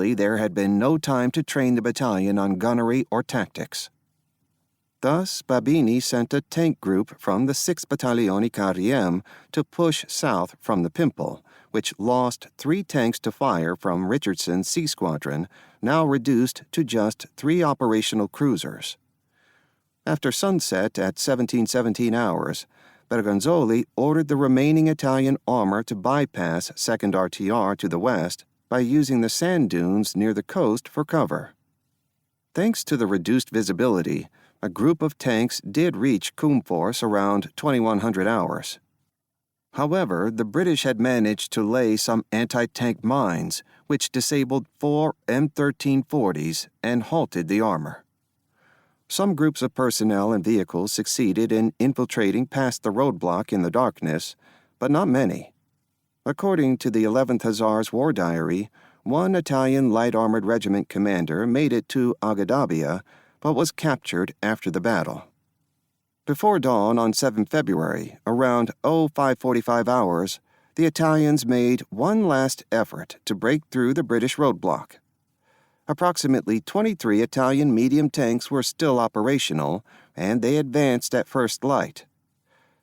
There had been no time to train the battalion on gunnery or tactics. Thus, Babini sent a tank group from the 6th Battaglione Cariem to push south from the Pimple, which lost 3 tanks to fire from Richardson's C Squadron, now reduced to just 3 operational cruisers. After sunset at 1717 hours, Bergonzoli ordered the remaining Italian armor to bypass 2nd RTR to the west by using the sand dunes near the coast for cover. Thanks to the reduced visibility, a group of tanks did reach Coomforce around 2100 hours. However, the British had managed to lay some anti-tank mines, which disabled 4 M1340s and halted the armor. Some groups of personnel and vehicles succeeded in infiltrating past the roadblock in the darkness, but not many. According to the 11th Hussars War Diary, one Italian light armored regiment commander made it to Agadabia, but was captured after the battle. Before dawn on 7 February, around 0545 hours, the Italians made one last effort to break through the British roadblock. Approximately 23 Italian medium tanks were still operational, and they advanced at first light.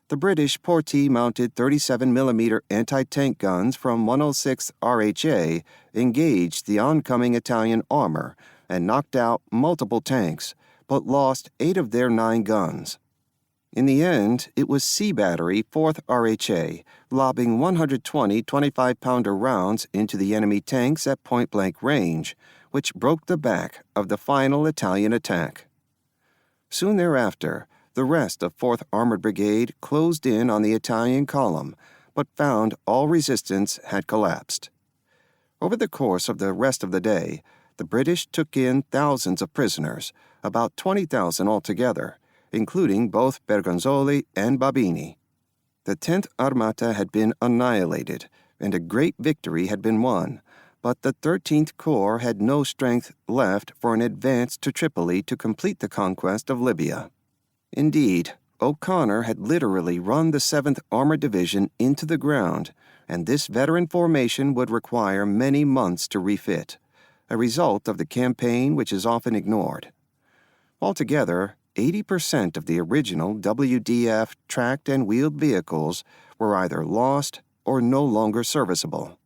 The British Portee-mounted 37mm anti-tank guns from 106th RHA engaged the oncoming Italian armor and knocked out multiple tanks, but lost 8 of their 9 guns. In the end, it was C Battery 4th RHA, lobbing 120 25-pounder rounds into the enemy tanks at point-blank range, which broke the back of the final Italian attack. Soon thereafter, the rest of 4th Armored Brigade closed in on the Italian column, but found all resistance had collapsed. Over the course of the rest of the day, the British took in thousands of prisoners, about 20,000 altogether, including both Bergonzoli and Babini. The 10th Armata had been annihilated, and a great victory had been won, but the 13th Corps had no strength left for an advance to Tripoli to complete the conquest of Libya. Indeed, O'Connor had literally run the 7th Armored Division into the ground, and this veteran formation would require many months to refit, a result of the campaign which is often ignored. Altogether, 80% of the original WDF tracked and wheeled vehicles were either lost or no longer serviceable.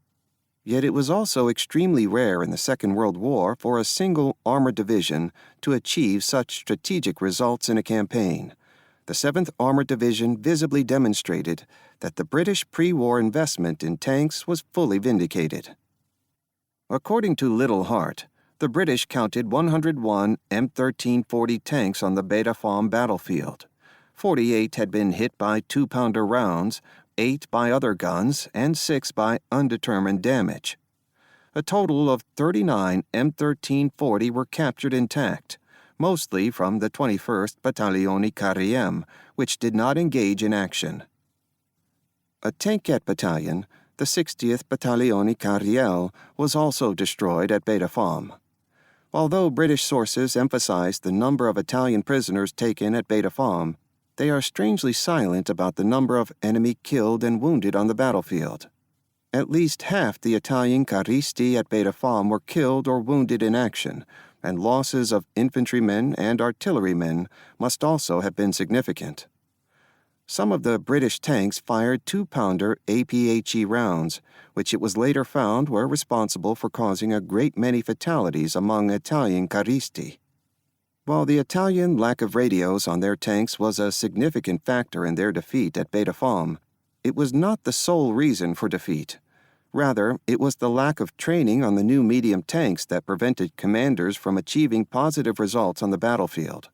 Yet it was also extremely rare in the Second World War for a single armored division to achieve such strategic results in a campaign. The 7th Armored Division visibly demonstrated that the British pre-war investment in tanks was fully vindicated. According to Little Hart, the British counted 101 M1340 tanks on the Beda Fomm battlefield. 48 had been hit by 2-pounder rounds, 8 by other guns, and 6 by undetermined damage. A total of 39 M1340 were captured intact, mostly from the 21st Battaglione Cariem, which did not engage in action. A tankette battalion, the 60th Battaglione Cariel, was also destroyed at Beda Fomm. Although British sources emphasized the number of Italian prisoners taken at Beda Fomm, they are strangely silent about the number of enemy killed and wounded on the battlefield. At least half the Italian Caristi at Beda Fomm were killed or wounded in action, and losses of infantrymen and artillerymen must also have been significant. Some of the British tanks fired 2-pounder APHE rounds, which it was later found were responsible for causing a great many fatalities among Italian Caristi. While the Italian lack of radios on their tanks was a significant factor in their defeat at Beda Fomm, it was not the sole reason for defeat. Rather, it was the lack of training on the new medium tanks that prevented commanders from achieving positive results on the battlefield.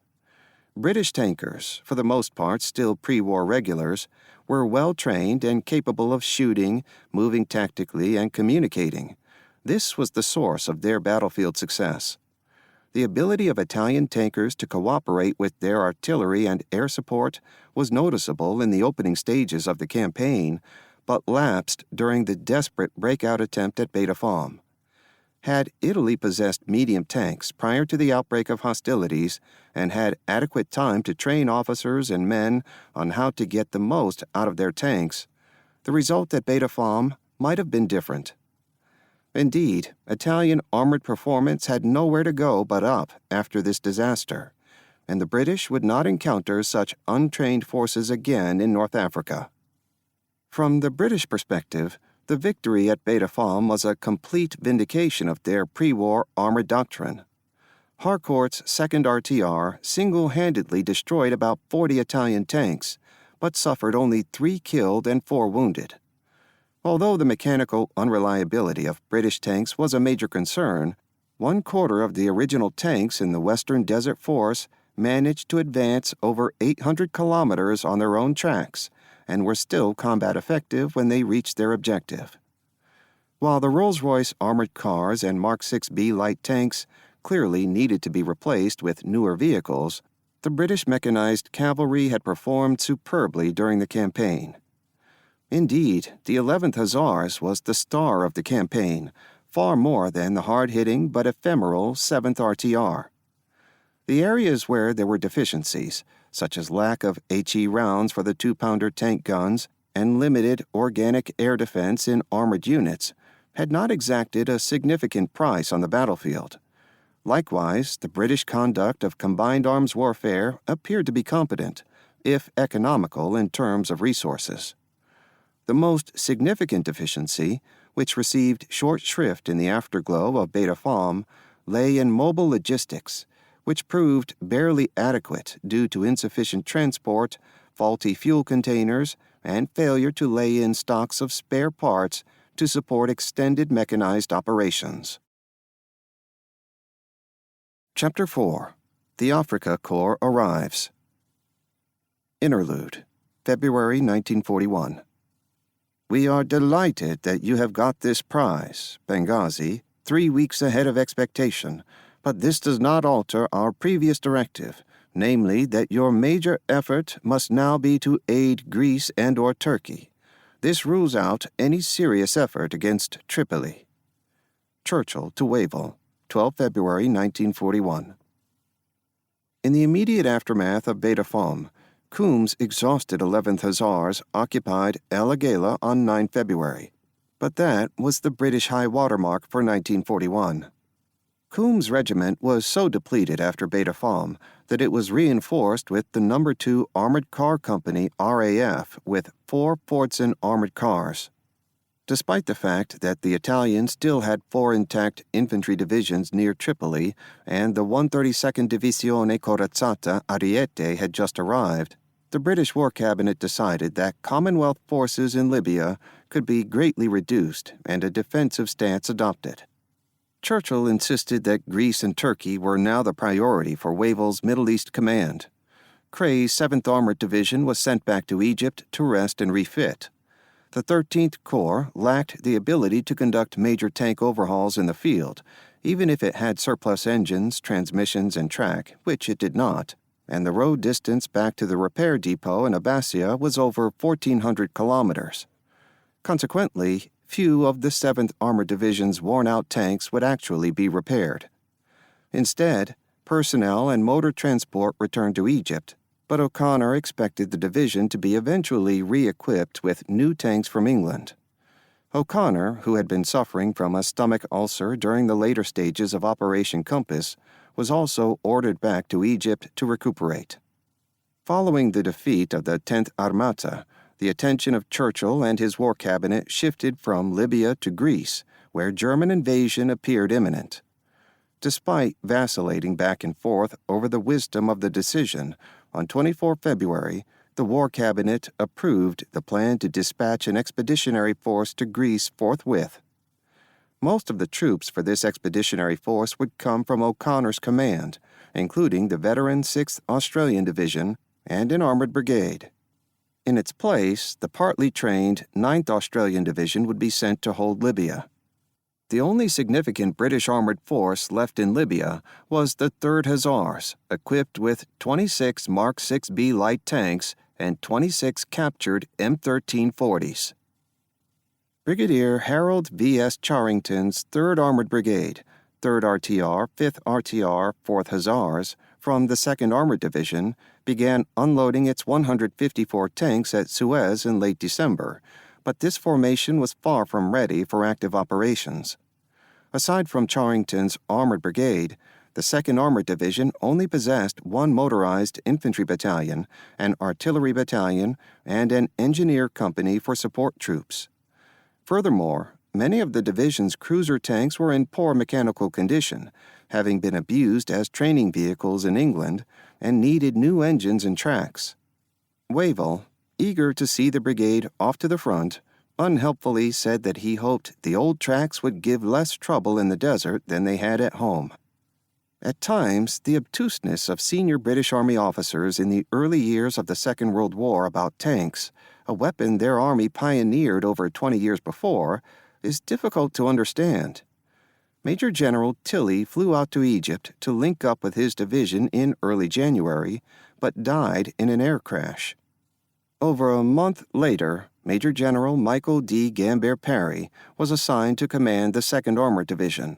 British tankers, for the most part still pre-war regulars, were well-trained and capable of shooting, moving tactically, and communicating. This was the source of their battlefield success. The ability of Italian tankers to cooperate with their artillery and air support was noticeable in the opening stages of the campaign, but lapsed during the desperate breakout attempt at Beda Fomm. Had Italy possessed medium tanks prior to the outbreak of hostilities and had adequate time to train officers and men on how to get the most out of their tanks, the result at Beda Fomm might have been different. Indeed, Italian armored performance had nowhere to go but up after this disaster, and the British would not encounter such untrained forces again in North Africa. From the British perspective, the victory at Beda Fomm was a complete vindication of their pre-war armored doctrine. Harcourt's 2nd RTR single-handedly destroyed about 40 Italian tanks, but suffered only 3 killed and 4 wounded. Although the mechanical unreliability of British tanks was a major concern, 1/4 of the original tanks in the Western Desert Force managed to advance over 800 kilometers on their own tracks and were still combat effective when they reached their objective. While the Rolls-Royce armored cars and Mark 6B light tanks clearly needed to be replaced with newer vehicles, the British mechanized cavalry had performed superbly during the campaign. Indeed, the 11th Hussars was the star of the campaign, far more than the hard-hitting but ephemeral 7th RTR. The areas where there were deficiencies, such as lack of HE rounds for the 2-pounder tank guns and limited organic air defense in armored units, had not exacted a significant price on the battlefield. Likewise, the British conduct of combined arms warfare appeared to be competent, if economical in terms of resources. The most significant deficiency, which received short shrift in the afterglow of Beda Fomm, lay in mobile logistics, which proved barely adequate due to insufficient transport, faulty fuel containers, and failure to lay in stocks of spare parts to support extended mechanized operations. Chapter 4. The Africa Corps Arrives. Interlude, February 1941. We are delighted that you have got this prize, Benghazi, 3 weeks ahead of expectation, but this does not alter our previous directive, namely that your major effort must now be to aid Greece and/or Turkey. This rules out any serious effort against Tripoli. Churchill to Wavell, 12 February 1941. In the immediate aftermath of Beda Fomm, Coombs' exhausted 11th Hussars occupied El Agheila on 9 February, but that was the British high watermark for 1941. Coombs' regiment was so depleted after Beda Fomm that it was reinforced with the No. 2 Armored Car Company RAF with 4 Fordson armored cars. Despite the fact that the Italians still had 4 intact infantry divisions near Tripoli and the 132nd Divisione Corazzata Ariete had just arrived, the British War Cabinet decided that Commonwealth forces in Libya could be greatly reduced and a defensive stance adopted. Churchill insisted that Greece and Turkey were now the priority for Wavell's Middle East Command. Cray's 7th Armored Division was sent back to Egypt to rest and refit. The 13th Corps lacked the ability to conduct major tank overhauls in the field, even if it had surplus engines, transmissions, and track, which it did not, and the road distance back to the repair depot in Abbasia was over 1,400 kilometers. Consequently, few of the 7th Armored Division's worn-out tanks would actually be repaired. Instead, personnel and motor transport returned to Egypt, but O'Connor expected the division to be eventually re-equipped with new tanks from England. O'Connor, who had been suffering from a stomach ulcer during the later stages of Operation Compass, was also ordered back to Egypt to recuperate. Following the defeat of the 10th Armata, the attention of Churchill and his war cabinet shifted from Libya to Greece, where German invasion appeared imminent. Despite vacillating back and forth over the wisdom of the decision, on 24 February, the War Cabinet approved the plan to dispatch an expeditionary force to Greece forthwith. Most of the troops for this expeditionary force would come from O'Connor's command, including the veteran 6th Australian Division and an armored brigade. In its place, the partly trained 9th Australian Division would be sent to hold Libya. The only significant British armored force left in Libya was the 3rd Hussars, equipped with 26 Mark 6B light tanks and 26 captured M1340s. Brigadier Harold V.S. Charrington's 3rd Armored Brigade, 3rd RTR, 5th RTR, 4th Hussars, from the 2nd Armored Division, began unloading its 154 tanks at Suez in late December, but this formation was far from ready for active operations. Aside from Charrington's Armored Brigade, the 2nd Armored Division only possessed one motorized infantry battalion, an artillery battalion, and an engineer company for support troops. Furthermore, many of the division's cruiser tanks were in poor mechanical condition, having been abused as training vehicles in England, and needed new engines and tracks. Wavell, eager to see the brigade off to the front, unhelpfully said that he hoped the old tracks would give less trouble in the desert than they had at home. At times, the obtuseness of senior British Army officers in the early years of the Second World War about tanks, a weapon their army pioneered over 20 years before, is difficult to understand. Major General Tilley flew out to Egypt to link up with his division in early January, but died in an air crash. Over a month later, Major General Michael D. Gambier Parry was assigned to command the 2nd Armored Division.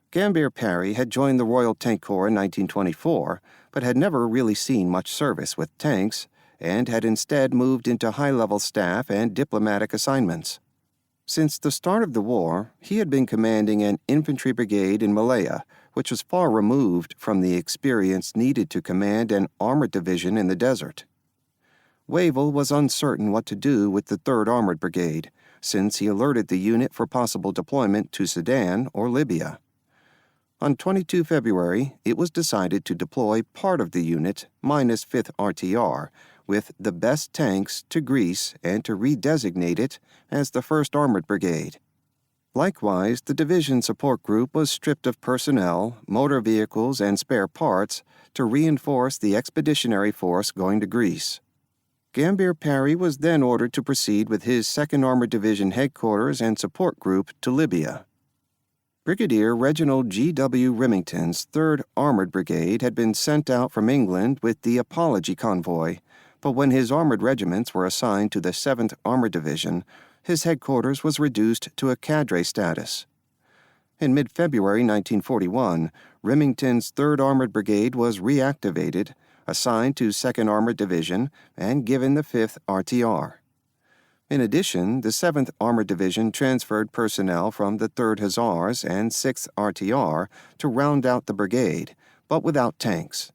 Gambier Parry had joined the Royal Tank Corps in 1924, but had never really seen much service with tanks, and had instead moved into high-level staff and diplomatic assignments. Since the start of the war, he had been commanding an infantry brigade in Malaya, which was far removed from the experience needed to command an armored division in the desert. Wavell was uncertain what to do with the 3rd Armored Brigade, since he alerted the unit for possible deployment to Sudan or Libya. On 22 February, it was decided to deploy part of the unit, minus 5th RTR, with the best tanks to Greece and to redesignate it as the 1st Armored Brigade. Likewise, the division support group was stripped of personnel, motor vehicles, and spare parts to reinforce the expeditionary force going to Greece. Gambier Parry was then ordered to proceed with his 2nd Armored Division headquarters and support group to Libya. Brigadier Reginald G.W. Remington's 3rd Armored Brigade had been sent out from England with the Apology Convoy, but when his armored regiments were assigned to the 7th Armored Division, his headquarters was reduced to a cadre status. In mid-February 1941, Remington's 3rd Armored Brigade was reactivated, assigned to 2nd Armored Division, and given the 5th RTR. In addition, the 7th Armored Division transferred personnel from the 3rd Hussars and 6th RTR to round out the brigade, but without tanks.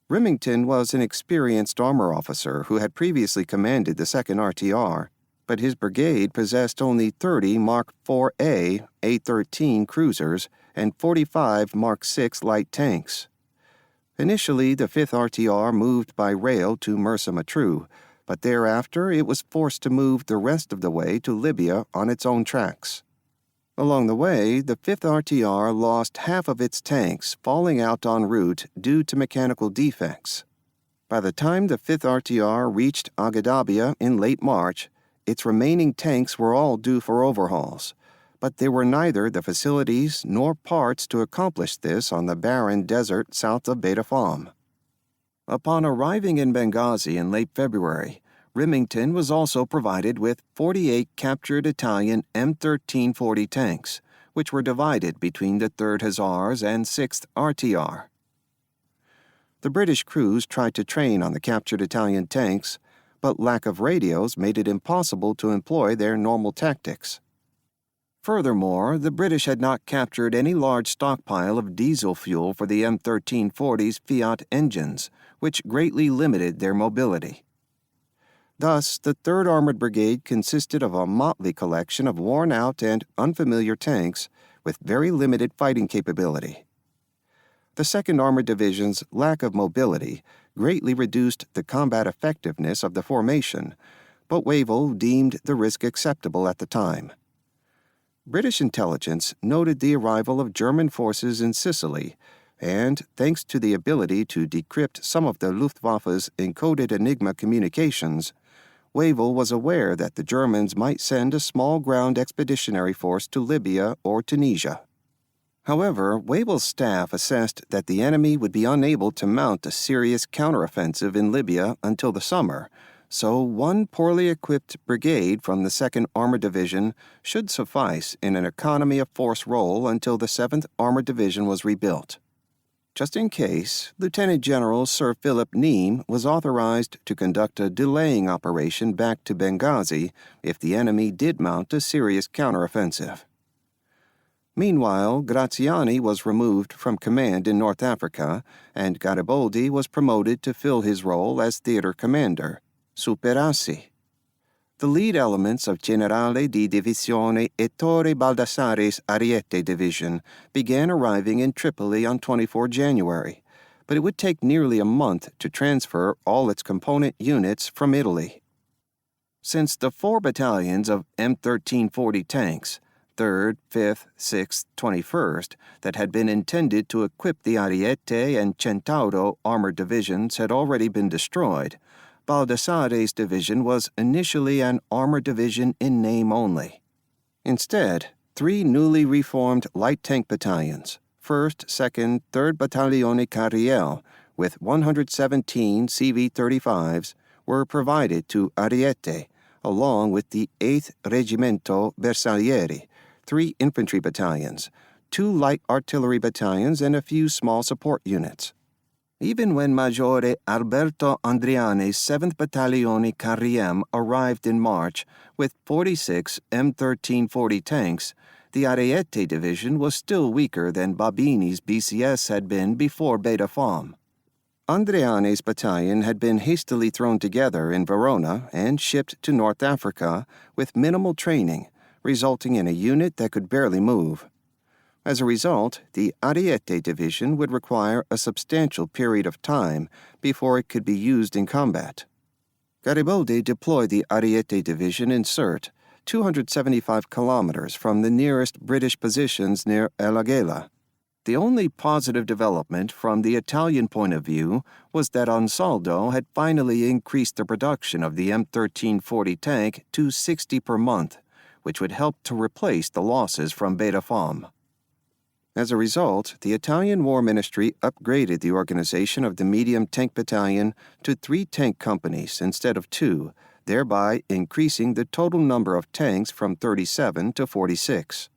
Remington was an experienced armor officer who had previously commanded the 2nd RTR, but his brigade possessed only 30 Mark IVA A-13 cruisers and 45 Mark VI light tanks. Initially, the 5th RTR moved by rail to Mersa Matruh, but thereafter it was forced to move the rest of the way to Libya on its own tracks. Along the way, the 5th RTR lost half of its tanks, falling out en route due to mechanical defects. By the time the 5th RTR reached Agadabia in late March, its remaining tanks were all due for overhauls, but there were neither the facilities nor parts to accomplish this on the barren desert south of Beda Fomm. Upon arriving in Benghazi in late February, Remington was also provided with 48 captured Italian M1340 tanks, which were divided between the 3rd Hussars and 6th RTR. The British crews tried to train on the captured Italian tanks, but lack of radios made it impossible to employ their normal tactics. Furthermore, the British had not captured any large stockpile of diesel fuel for the M1340's Fiat engines, which greatly limited their mobility. Thus, the 3rd Armored Brigade consisted of a motley collection of worn-out and unfamiliar tanks with very limited fighting capability. The 2nd Armored Division's lack of mobility greatly reduced the combat effectiveness of the formation, but Wavell deemed the risk acceptable at the time. British intelligence noted the arrival of German forces in Sicily, and, thanks to the ability to decrypt some of the Luftwaffe's encoded Enigma communications, Wavell was aware that the Germans might send a small ground expeditionary force to Libya or Tunisia. However, Wavell's staff assessed that the enemy would be unable to mount a serious counteroffensive in Libya until the summer, so one poorly equipped brigade from the 2nd Armored Division should suffice in an economy of force role until the 7th Armored Division was rebuilt. Just in case, Lieutenant General Sir Philip Neame was authorized to conduct a delaying operation back to Benghazi if the enemy did mount a serious counteroffensive. Meanwhile, Graziani was removed from command in North Africa, and Garibaldi was promoted to fill his role as theater commander, Superassi. The lead elements of Generale di Divisione Ettore Baldassarre's Ariete Division began arriving in Tripoli on 24 January, but it would take nearly a month to transfer all its component units from Italy. Since the 4 battalions of M1340 tanks, 3rd, 5th, 6th, 21st, that had been intended to equip the Ariete and Centauro armored divisions had already been destroyed, Baldassarre's division was initially an armored division in name only. Instead, 3 newly reformed light tank battalions, 1st, 2nd, 3rd Battaglione Carriel, with 117 CV-35s, were provided to Ariete, along with the 8th Reggimento Bersaglieri, 3 infantry battalions, 2 light artillery battalions, and a few small support units. Even when Maggiore Alberto Andriani's 7th Battaglione Carriem arrived in March with 46 M1340 tanks, the Ariete division was still weaker than Babini's BCS had been before Beda Fomm. Andriani's battalion had been hastily thrown together in Verona and shipped to North Africa with minimal training, resulting in a unit that could barely move. As a result, the Ariete division would require a substantial period of time before it could be used in combat. Garibaldi deployed the Ariete division in Sirte, 275 kilometers from the nearest British positions near El Agheila. The only positive development from the Italian point of view was that Ansaldo had finally increased the production of the M1340 tank to 60 per month, which would help to replace the losses from Beda Fomm. As a result, the Italian War Ministry upgraded the organization of the medium tank battalion to 3 tank companies instead of 2, thereby increasing the total number of tanks from 37 to 46.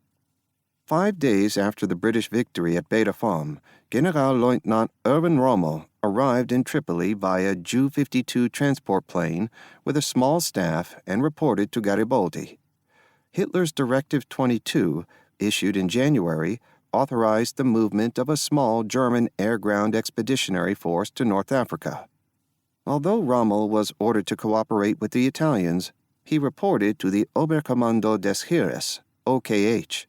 5 days after the British victory at Beda Fomm, Generalleutnant Erwin Rommel arrived in Tripoli via Ju-52 transport plane with a small staff and reported to Garibaldi. Hitler's Directive 22, issued in January, authorized the movement of a small German air-ground expeditionary force to North Africa. Although Rommel was ordered to cooperate with the Italians, he reported to the Oberkommando des Heeres, OKH.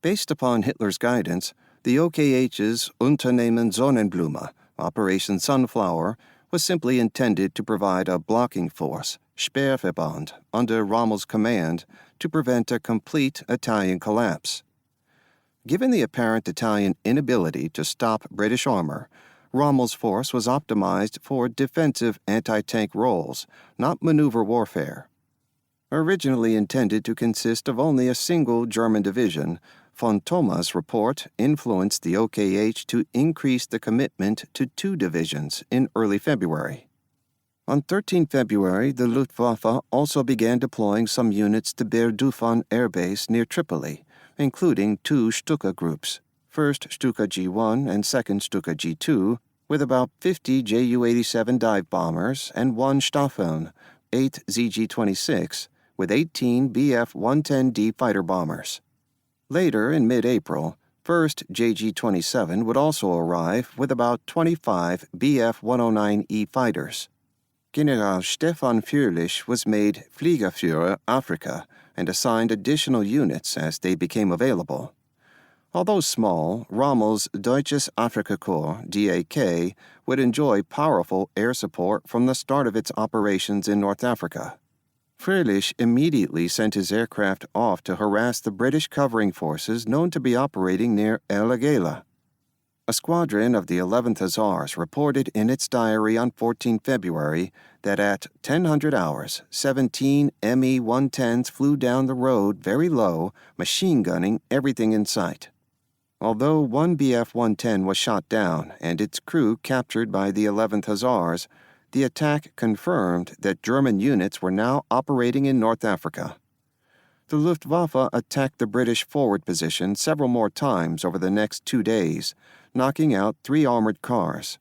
Based upon Hitler's guidance, the OKH's Unternehmen Sonnenblume, Operation Sunflower, was simply intended to provide a blocking force, Sperrverband, under Rommel's command to prevent a complete Italian collapse. Given the apparent Italian inability to stop British armor, Rommel's force was optimized for defensive anti-tank roles, not maneuver warfare. Originally intended to consist of only a single German division, von Thomann's report influenced the OKH to increase the commitment to 2 divisions in early February. On 13 February, the Luftwaffe also began deploying some units to Berdufan Air Base near Tripoli, including 2 Stuka groups, 1st Stuka G1 and 2nd Stuka G2, with about 50 Ju-87 dive bombers and 1 Staffeln, 8 ZG-26, with 18 Bf-110D fighter bombers. Later, in mid-April, 1st JG-27 would also arrive with about 25 Bf-109E fighters. General Stefan Fürlich was made Fliegerführer Africa and assigned additional units as they became available. Although small, Rommel's Deutsches Afrikakorps, DAK, would enjoy powerful air support from the start of its operations in North Africa. Fürlich immediately sent his aircraft off to harass the British covering forces known to be operating near El Agheila. A squadron of the 11th Hussars reported in its diary on 14 February that at 1000 hours, 17 Me-110s flew down the road very low, machine-gunning everything in sight. Although 1 Bf-110 was shot down and its crew captured by the 11th Hussars, the attack confirmed that German units were now operating in North Africa. The Luftwaffe attacked the British forward position several more times over the next 2 days, knocking out 3 armored cars.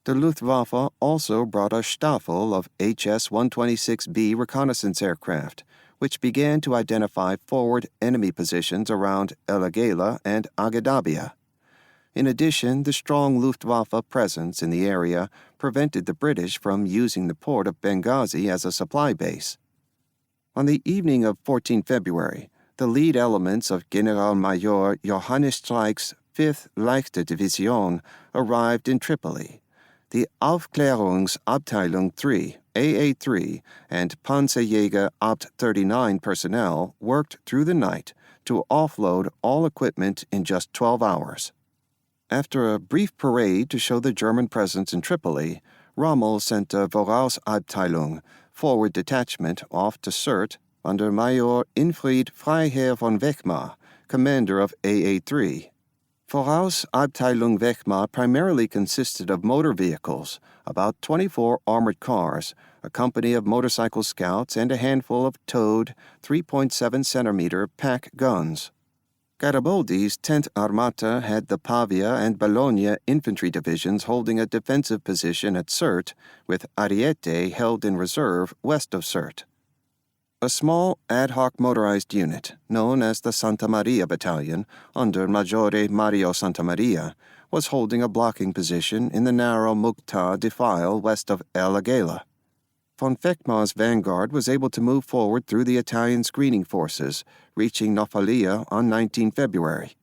The Luftwaffe also brought a Staffel of HS-126B reconnaissance aircraft, which began to identify forward enemy positions around El Agheila and Aghdabia. In addition, the strong Luftwaffe presence in the area prevented the British from using the port of Benghazi as a supply base. On the evening of 14 February, the lead elements of Generalmajor Johannes Streik's 5th Leichte Division arrived in Tripoli. The Aufklärungsabteilung 3, AA3, and Panzerjäger Abt 39 personnel worked through the night to offload all equipment in just 12 hours. After a brief parade to show the German presence in Tripoli, Rommel sent a Vorausabteilung, forward detachment, off to Sirte under Major Infried Freiherr von Wechmar, commander of AA3. Vorausabteilung Wechmar primarily consisted of motor vehicles, about 24 armored cars, a company of motorcycle scouts, and a handful of towed 3.7-centimeter pack guns. Garibaldi's 10th Armata had the Pavia and Bologna infantry divisions holding a defensive position at Sirte, with Ariete held in reserve west of Sirte. A small ad hoc motorized unit, known as the Santa Maria Battalion, under Maggiore Mario Santamaria, was holding a blocking position in the narrow Muqta defile west of El Agheila. Von Wechmar's vanguard was able to move forward through the Italian screening forces, reaching Nofalia on 19 February.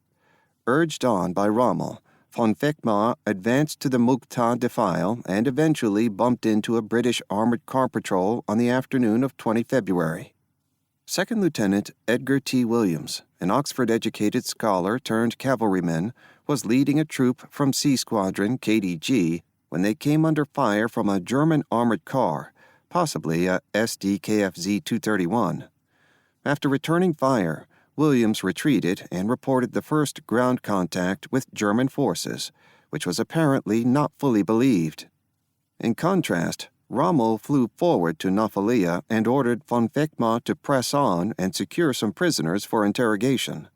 Urged on by Rommel, von Wechmar advanced to the Muqta defile and eventually bumped into a British armored car patrol on the afternoon of 20 February. Second Lieutenant Edgar T. Williams, an Oxford-educated scholar turned cavalryman, was leading a troop from C Squadron KDG when they came under fire from a German armored car, possibly a SDKFZ 231. After returning fire, Williams retreated and reported the first ground contact with German forces, which was apparently not fully believed. In contrast, Rommel flew forward to Nofalia and ordered von Wechmar to press on and secure some prisoners for interrogation.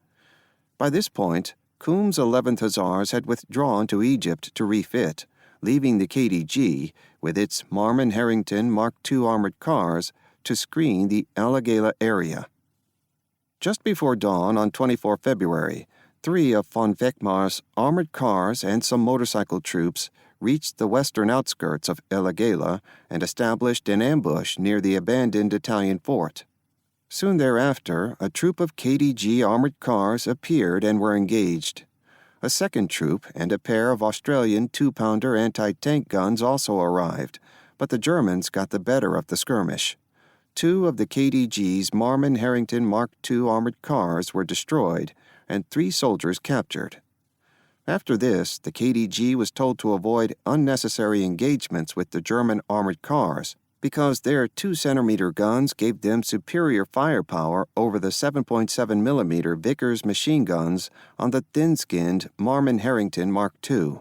By this point, Coombs' 11th Hussars had withdrawn to Egypt to refit, leaving the KDG, with its Marmon Harrington Mark II armored cars, to screen the El Agheila area. Just before dawn on 24 February, 3 of von Wechmar's armored cars and some motorcycle troops reached the western outskirts of El Agheila and established an ambush near the abandoned Italian fort. Soon thereafter, a troop of KDG armored cars appeared and were engaged. A second troop and a pair of Australian 2-pounder anti-tank guns also arrived, but the Germans got the better of the skirmish. 2 of the KDG's Marmon Harrington Mark II armored cars were destroyed, and 3 soldiers captured. After this, the KDG was told to avoid unnecessary engagements with the German armored cars, because their 2-centimeter guns gave them superior firepower over the 7.7mm Vickers machine guns on the thin-skinned Marmon Harrington Mark II.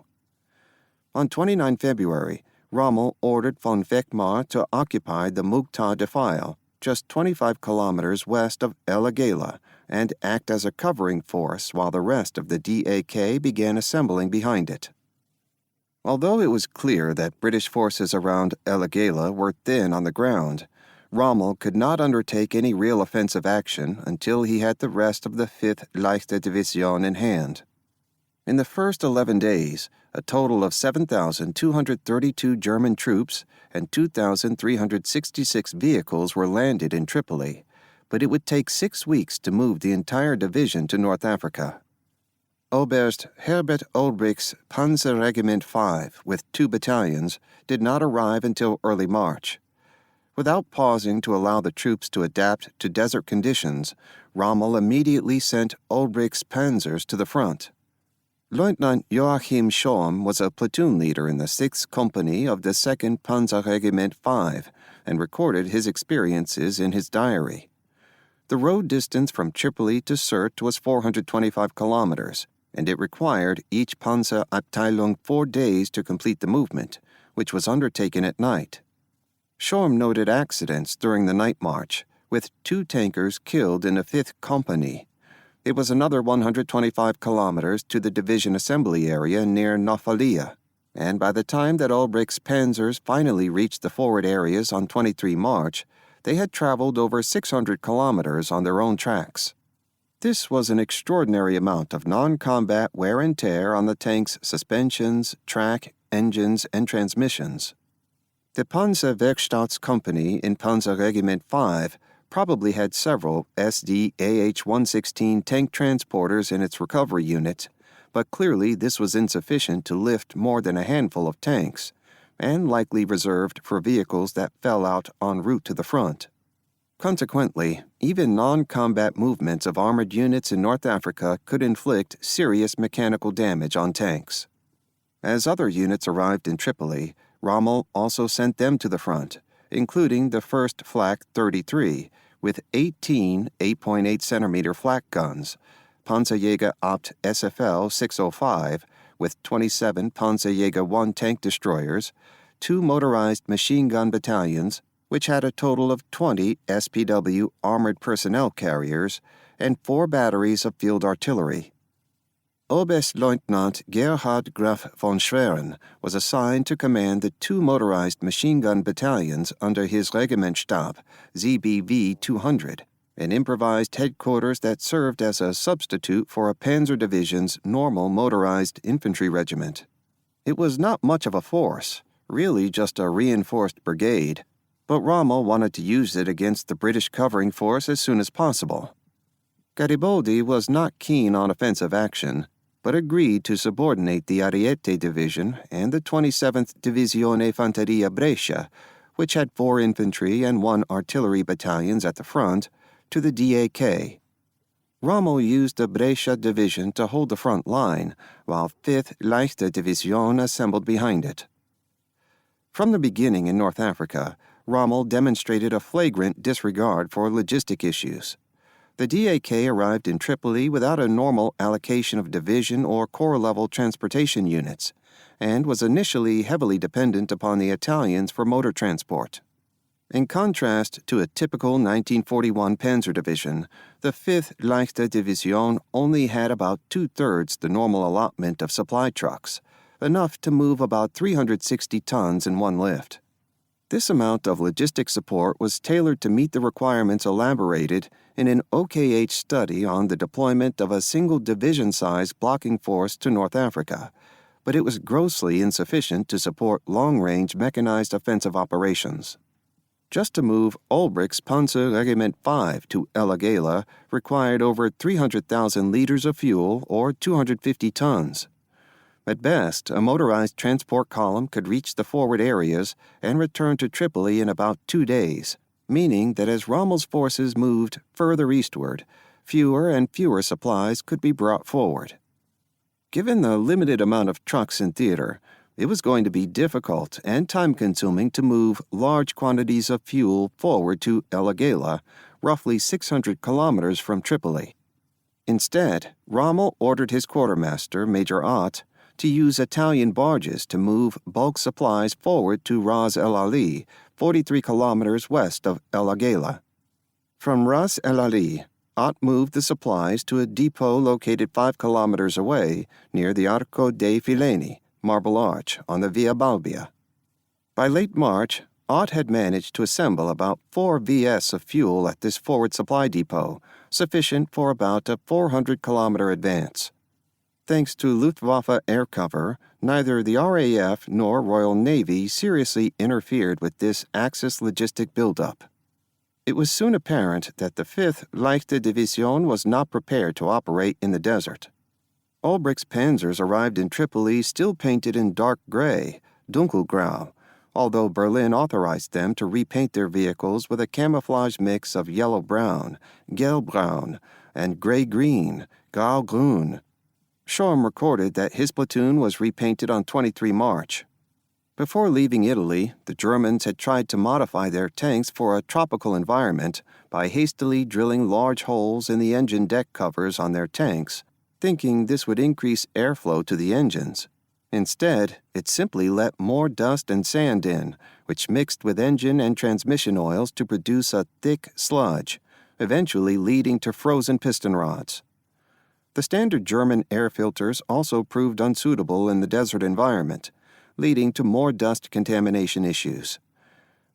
On 29 February, Rommel ordered von Wechmar to occupy the Muqta defile, just 25 kilometers west of El Agheila, and act as a covering force while the rest of the DAK began assembling behind it. Although it was clear that British forces around El Agheila were thin on the ground, Rommel could not undertake any real offensive action until he had the rest of the 5th Leichte Division in hand. In the first 11 days, a total of 7,232 German troops and 2,366 vehicles were landed in Tripoli, but it would take 6 weeks to move the entire division to North Africa. Oberst Herbert Olbrich's Panzerregiment 5, with 2 battalions, did not arrive until early March. Without pausing to allow the troops to adapt to desert conditions, Rommel immediately sent Olbrich's panzers to the front. Lieutenant Joachim Schorm was a platoon leader in the 6th Company of the 2nd Panzerregiment 5 and recorded his experiences in his diary. The road distance from Tripoli to Sirte was 425 kilometers, and it required each Panzerabteilung 4 days to complete the movement, which was undertaken at night. Schorm noted accidents during the night march, with 2 tankers killed in the 5th Company. It was another 125 kilometers to the division assembly area near Nofalia, and by the time that Olbrich's panzers finally reached the forward areas on 23 March, they had traveled over 600 kilometers on their own tracks. This was an extraordinary amount of non-combat wear and tear on the tank's suspensions, track, engines, and transmissions. The Panzerwerkstattskompanie in Panzerregiment 5 probably had several SD-AH-116 tank transporters in its recovery unit, but clearly this was insufficient to lift more than a handful of tanks, and likely reserved for vehicles that fell out en route to the front. Consequently, even non-combat movements of armored units in North Africa could inflict serious mechanical damage on tanks. As other units arrived in Tripoli, Rommel also sent them to the front, including the 1st Flak 33, with 18 8.8-centimeter flak guns, Panzerjäger Abt SFL 605, with 27 Panzerjäger 1 tank destroyers, 2 motorized machine gun battalions, which had a total of 20 SPW armored personnel carriers, and 4 batteries of field artillery. Oberstleutnant Gerhard Graf von Schwerin was assigned to command the 2 motorized machine gun battalions under his Regimentstab, ZBV 200, an improvised headquarters that served as a substitute for a Panzer Division's normal motorized infantry regiment. It was not much of a force, really just a reinforced brigade, but Rommel wanted to use it against the British covering force as soon as possible. Garibaldi was not keen on offensive action, but agreed to subordinate the Ariete Division and the 27th Divisione Fanteria Brescia, which had 4 infantry and 1 artillery battalions at the front, to the DAK. Rommel used the Brescia Division to hold the front line, while 5th Leichte Division assembled behind it. From the beginning in North Africa, Rommel demonstrated a flagrant disregard for logistic issues. The DAK arrived in Tripoli without a normal allocation of division or corps-level transportation units, and was initially heavily dependent upon the Italians for motor transport. In contrast to a typical 1941 Panzer Division, the 5th Leichte Division only had about 2/3 the normal allotment of supply trucks, enough to move about 360 tons in one lift. This amount of logistic support was tailored to meet the requirements elaborated in an OKH study on the deployment of a single division-size blocking force to North Africa, but it was grossly insufficient to support long-range mechanized offensive operations. Just to move Olbrich's Panzer Regiment 5 to El Agheila required over 300,000 liters of fuel, or 250 tons. At best, a motorized transport column could reach the forward areas and return to Tripoli in about 2 days, meaning that as Rommel's forces moved further eastward, fewer and fewer supplies could be brought forward. Given the limited amount of trucks in theater, it was going to be difficult and time-consuming to move large quantities of fuel forward to El Agheila, roughly 600 kilometers from Tripoli. Instead, Rommel ordered his quartermaster, Major Ott, to use Italian barges to move bulk supplies forward to Ras El Ali, 43 kilometers west of El Agheila. From Ras El Ali, Ott moved the supplies to a depot located 5 kilometers away near the Arco dei Fileni, Marble Arch, on the Via Balbia. By late March, Ott had managed to assemble about 4 VS of fuel at this forward supply depot, sufficient for about a 400-kilometer advance. Thanks to Luftwaffe air cover, neither the RAF nor Royal Navy seriously interfered with this Axis logistic buildup. It was soon apparent that the 5th Leichte Division was not prepared to operate in the desert. Olbrich's panzers arrived in Tripoli still painted in dark gray, Dunkelgrau, although Berlin authorized them to repaint their vehicles with a camouflage mix of yellow-brown, gelb-brown, and gray-green, grau-grün. Schorm recorded that his platoon was repainted on 23 March. Before leaving Italy, the Germans had tried to modify their tanks for a tropical environment by hastily drilling large holes in the engine deck covers on their tanks, thinking this would increase airflow to the engines. Instead, it simply let more dust and sand in, which mixed with engine and transmission oils to produce a thick sludge, eventually leading to frozen piston rods. The standard German air filters also proved unsuitable in the desert environment, leading to more dust contamination issues.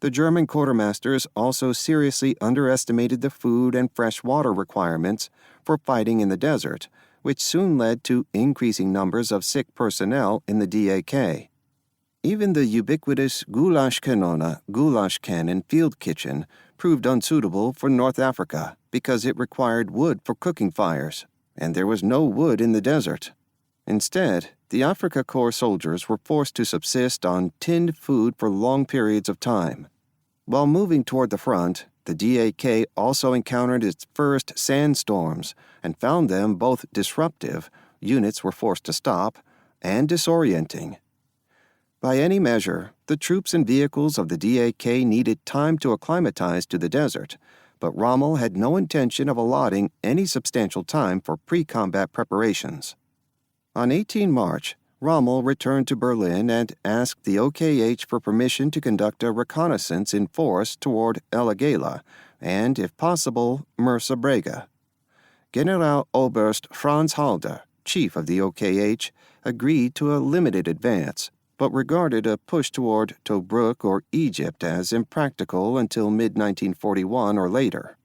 The German quartermasters also seriously underestimated the food and fresh water requirements for fighting in the desert, which soon led to increasing numbers of sick personnel in the DAK. Even the ubiquitous Gulaschkanone, goulash cannon field kitchen proved unsuitable for North Africa because it required wood for cooking fires, and there was no wood in the desert. Instead, the Afrika Korps soldiers were forced to subsist on tinned food for long periods of time. While moving toward the front, the DAK also encountered its first sandstorms and found them both disruptive, units were forced to stop, and disorienting. By any measure, the troops and vehicles of the DAK needed time to acclimatize to the desert, but Rommel had no intention of allotting any substantial time for pre-combat preparations. On 18 March, Rommel returned to Berlin and asked the OKH for permission to conduct a reconnaissance in force toward Elagela and, if possible, Mersa-Brega. General Oberst Franz Halder, chief of the OKH, agreed to a limited advance, but regarded a push toward Tobruk or Egypt as impractical until mid-1941 or later.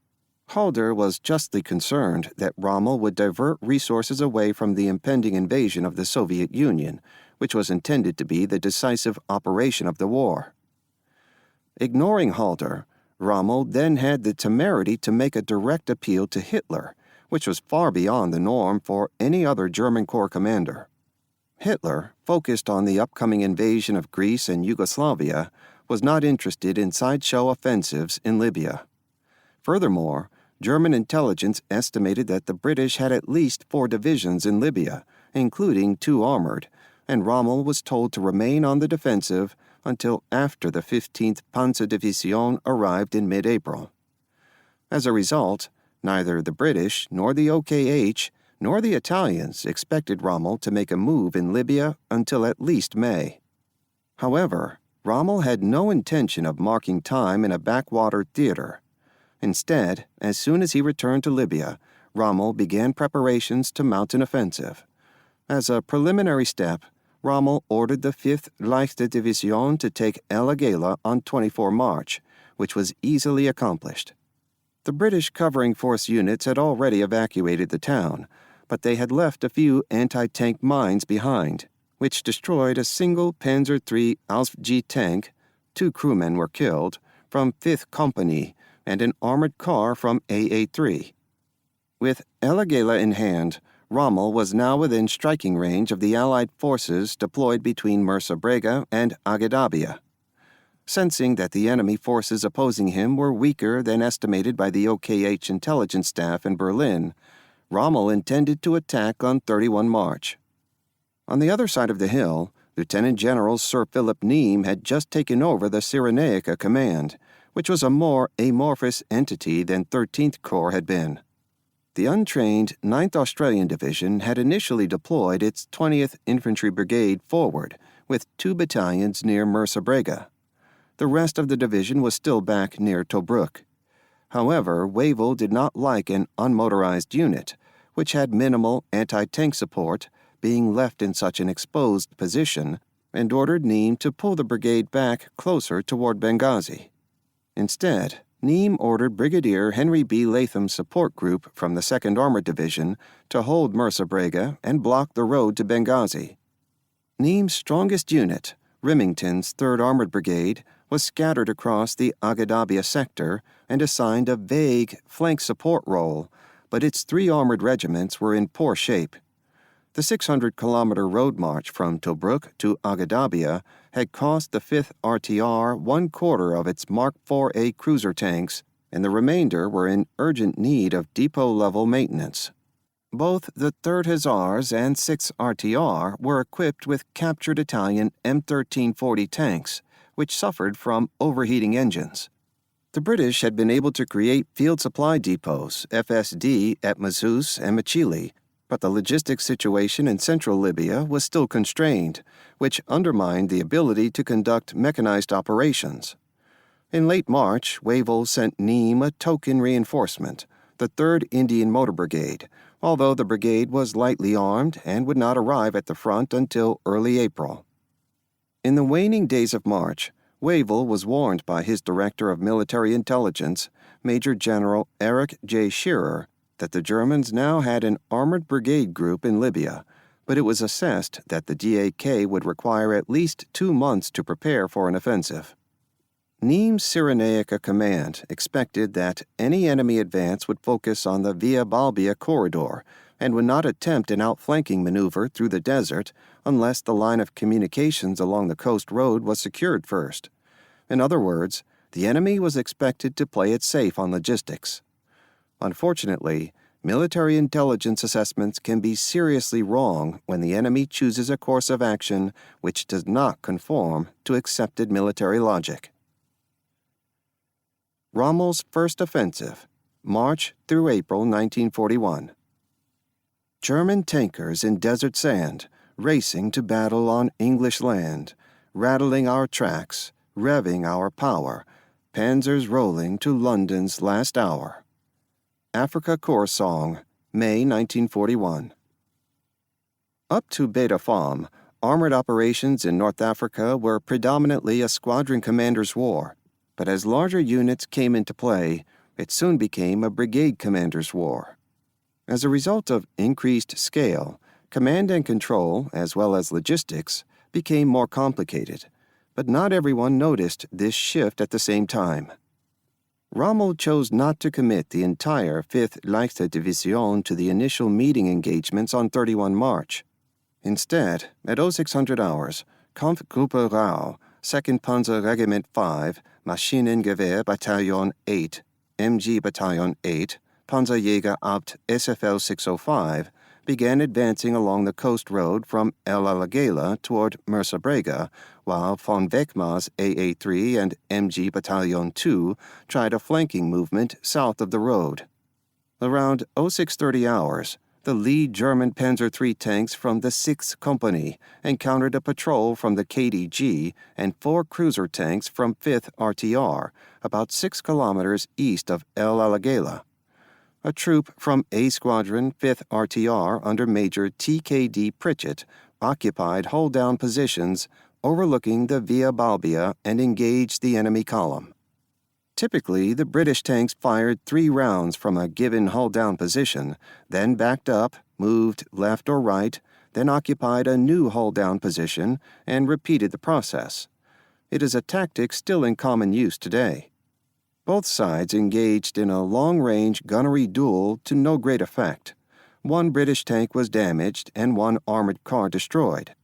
Halder was justly concerned that Rommel would divert resources away from the impending invasion of the Soviet Union, which was intended to be the decisive operation of the war. Ignoring Halder, Rommel then had the temerity to make a direct appeal to Hitler, which was far beyond the norm for any other German Corps commander. Hitler, focused on the upcoming invasion of Greece and Yugoslavia, was not interested in sideshow offensives in Libya. Furthermore, German intelligence estimated that the British had at least 4 divisions in Libya, including 2 armored, and Rommel was told to remain on the defensive until after the 15th Panzerdivision arrived in mid-April. As a result, neither the British nor the OKH nor the Italians expected Rommel to make a move in Libya until at least May. However, Rommel had no intention of marking time in a backwater theater. Instead, as soon as he returned to Libya, Rommel began preparations to mount an offensive. As a preliminary step, Rommel ordered the 5th Leichte Division to take Elagela on 24 March, which was easily accomplished. The British covering force units had already evacuated the town, but they had left a few anti-tank mines behind, which destroyed a single Panzer III Ausf G tank, 2 crewmen were killed, from 5th Company, and an armored car from AA-3. With Elagela in hand, Rommel was now within striking range of the Allied forces deployed between Mersa-Brega and Agedabia. Sensing that the enemy forces opposing him were weaker than estimated by the OKH intelligence staff in Berlin, Rommel intended to attack on 31 March. On the other side of the hill, Lieutenant General Sir Philip Neame had just taken over the Cyrenaica command, which was a more amorphous entity than 13th Corps had been. The untrained 9th Australian Division had initially deployed its 20th Infantry Brigade forward, with 2 battalions near Mersa-Brega. The rest of the division was still back near Tobruk. However, Wavell did not like an unmotorized unit, which had minimal anti-tank support, being left in such an exposed position, and ordered Neame to pull the brigade back closer toward Benghazi. Instead, Neame ordered Brigadier Henry B. Latham's support group from the 2nd Armored Division to hold Mersa-Brega and block the road to Benghazi. Neame's strongest unit, Remington's 3rd Armored Brigade, was scattered across the Agedabia sector and assigned a vague flank support role, but its 3 armored regiments were in poor shape. The 600-kilometer road march from Tobruk to Agedabia had cost the 5th RTR 1/4 of its Mark IV-A cruiser tanks, and the remainder were in urgent need of depot-level maintenance. Both the 3rd Hussars and 6th RTR were equipped with captured Italian M1340 tanks, which suffered from overheating engines. The British had been able to create field supply depots, FSD, at Mazuz and Machili, but the logistics situation in central Libya was still constrained, which undermined the ability to conduct mechanized operations. In late March, Wavell sent Neame a token reinforcement, the 3rd Indian Motor Brigade, although the brigade was lightly armed and would not arrive at the front until early April. In the waning days of March, Wavell was warned by his Director of Military Intelligence, Major General Erich J. Scherer, that the Germans now had an armored brigade group in Libya, but it was assessed that the DAK would require at least 2 months to prepare for an offensive. Nimes Cyrenaica Command expected that any enemy advance would focus on the Via Balbia corridor and would not attempt an outflanking maneuver through the desert unless the line of communications along the coast road was secured first. In other words, the enemy was expected to play it safe on logistics. Unfortunately, military intelligence assessments can be seriously wrong when the enemy chooses a course of action which does not conform to accepted military logic. Rommel's First Offensive, March through April 1941. German tankers in desert sand, racing to battle on English land, rattling our tracks, revving our power, panzers rolling to London's last hour. Africa Corps Song, May 1941. Up to Beda Fomm, armored operations in North Africa were predominantly a squadron commander's war, but as larger units came into play, it soon became a brigade commander's war. As a result of increased scale, command and control, as well as logistics, became more complicated, but not everyone noticed this shift at the same time. Rommel chose not to commit the entire 5th Leichte Division to the initial meeting engagements on 31 March. Instead, at 0600 hours, Kampfgruppe Rau, 2nd Panzer Regiment 5, Maschinengewehr Bataillon 8, MG Battalion 8, Panzerjäger Abt SFL 605, began advancing along the coast road from El Alagela toward Mersabrega, while von Wegma's AA3 and MG Battalion 2 tried a flanking movement south of the road. Around 0630 hours, the lead German Panzer III tanks from the 6th Company encountered a patrol from the KDG and 4 cruiser tanks from 5th RTR, about 6 kilometers east of El Alagela. A troop from A Squadron 5th RTR under Major T.K.D. Pritchett occupied hold-down positions overlooking the Via Balbia and engaged the enemy column. Typically, the British tanks fired 3 rounds from a given hull-down position, then backed up, moved left or right, then occupied a new hull-down position, and repeated the process. It is a tactic still in common use today. Both sides engaged in a long-range gunnery duel to no great effect. 1 British tank was damaged and 1 armored car destroyed.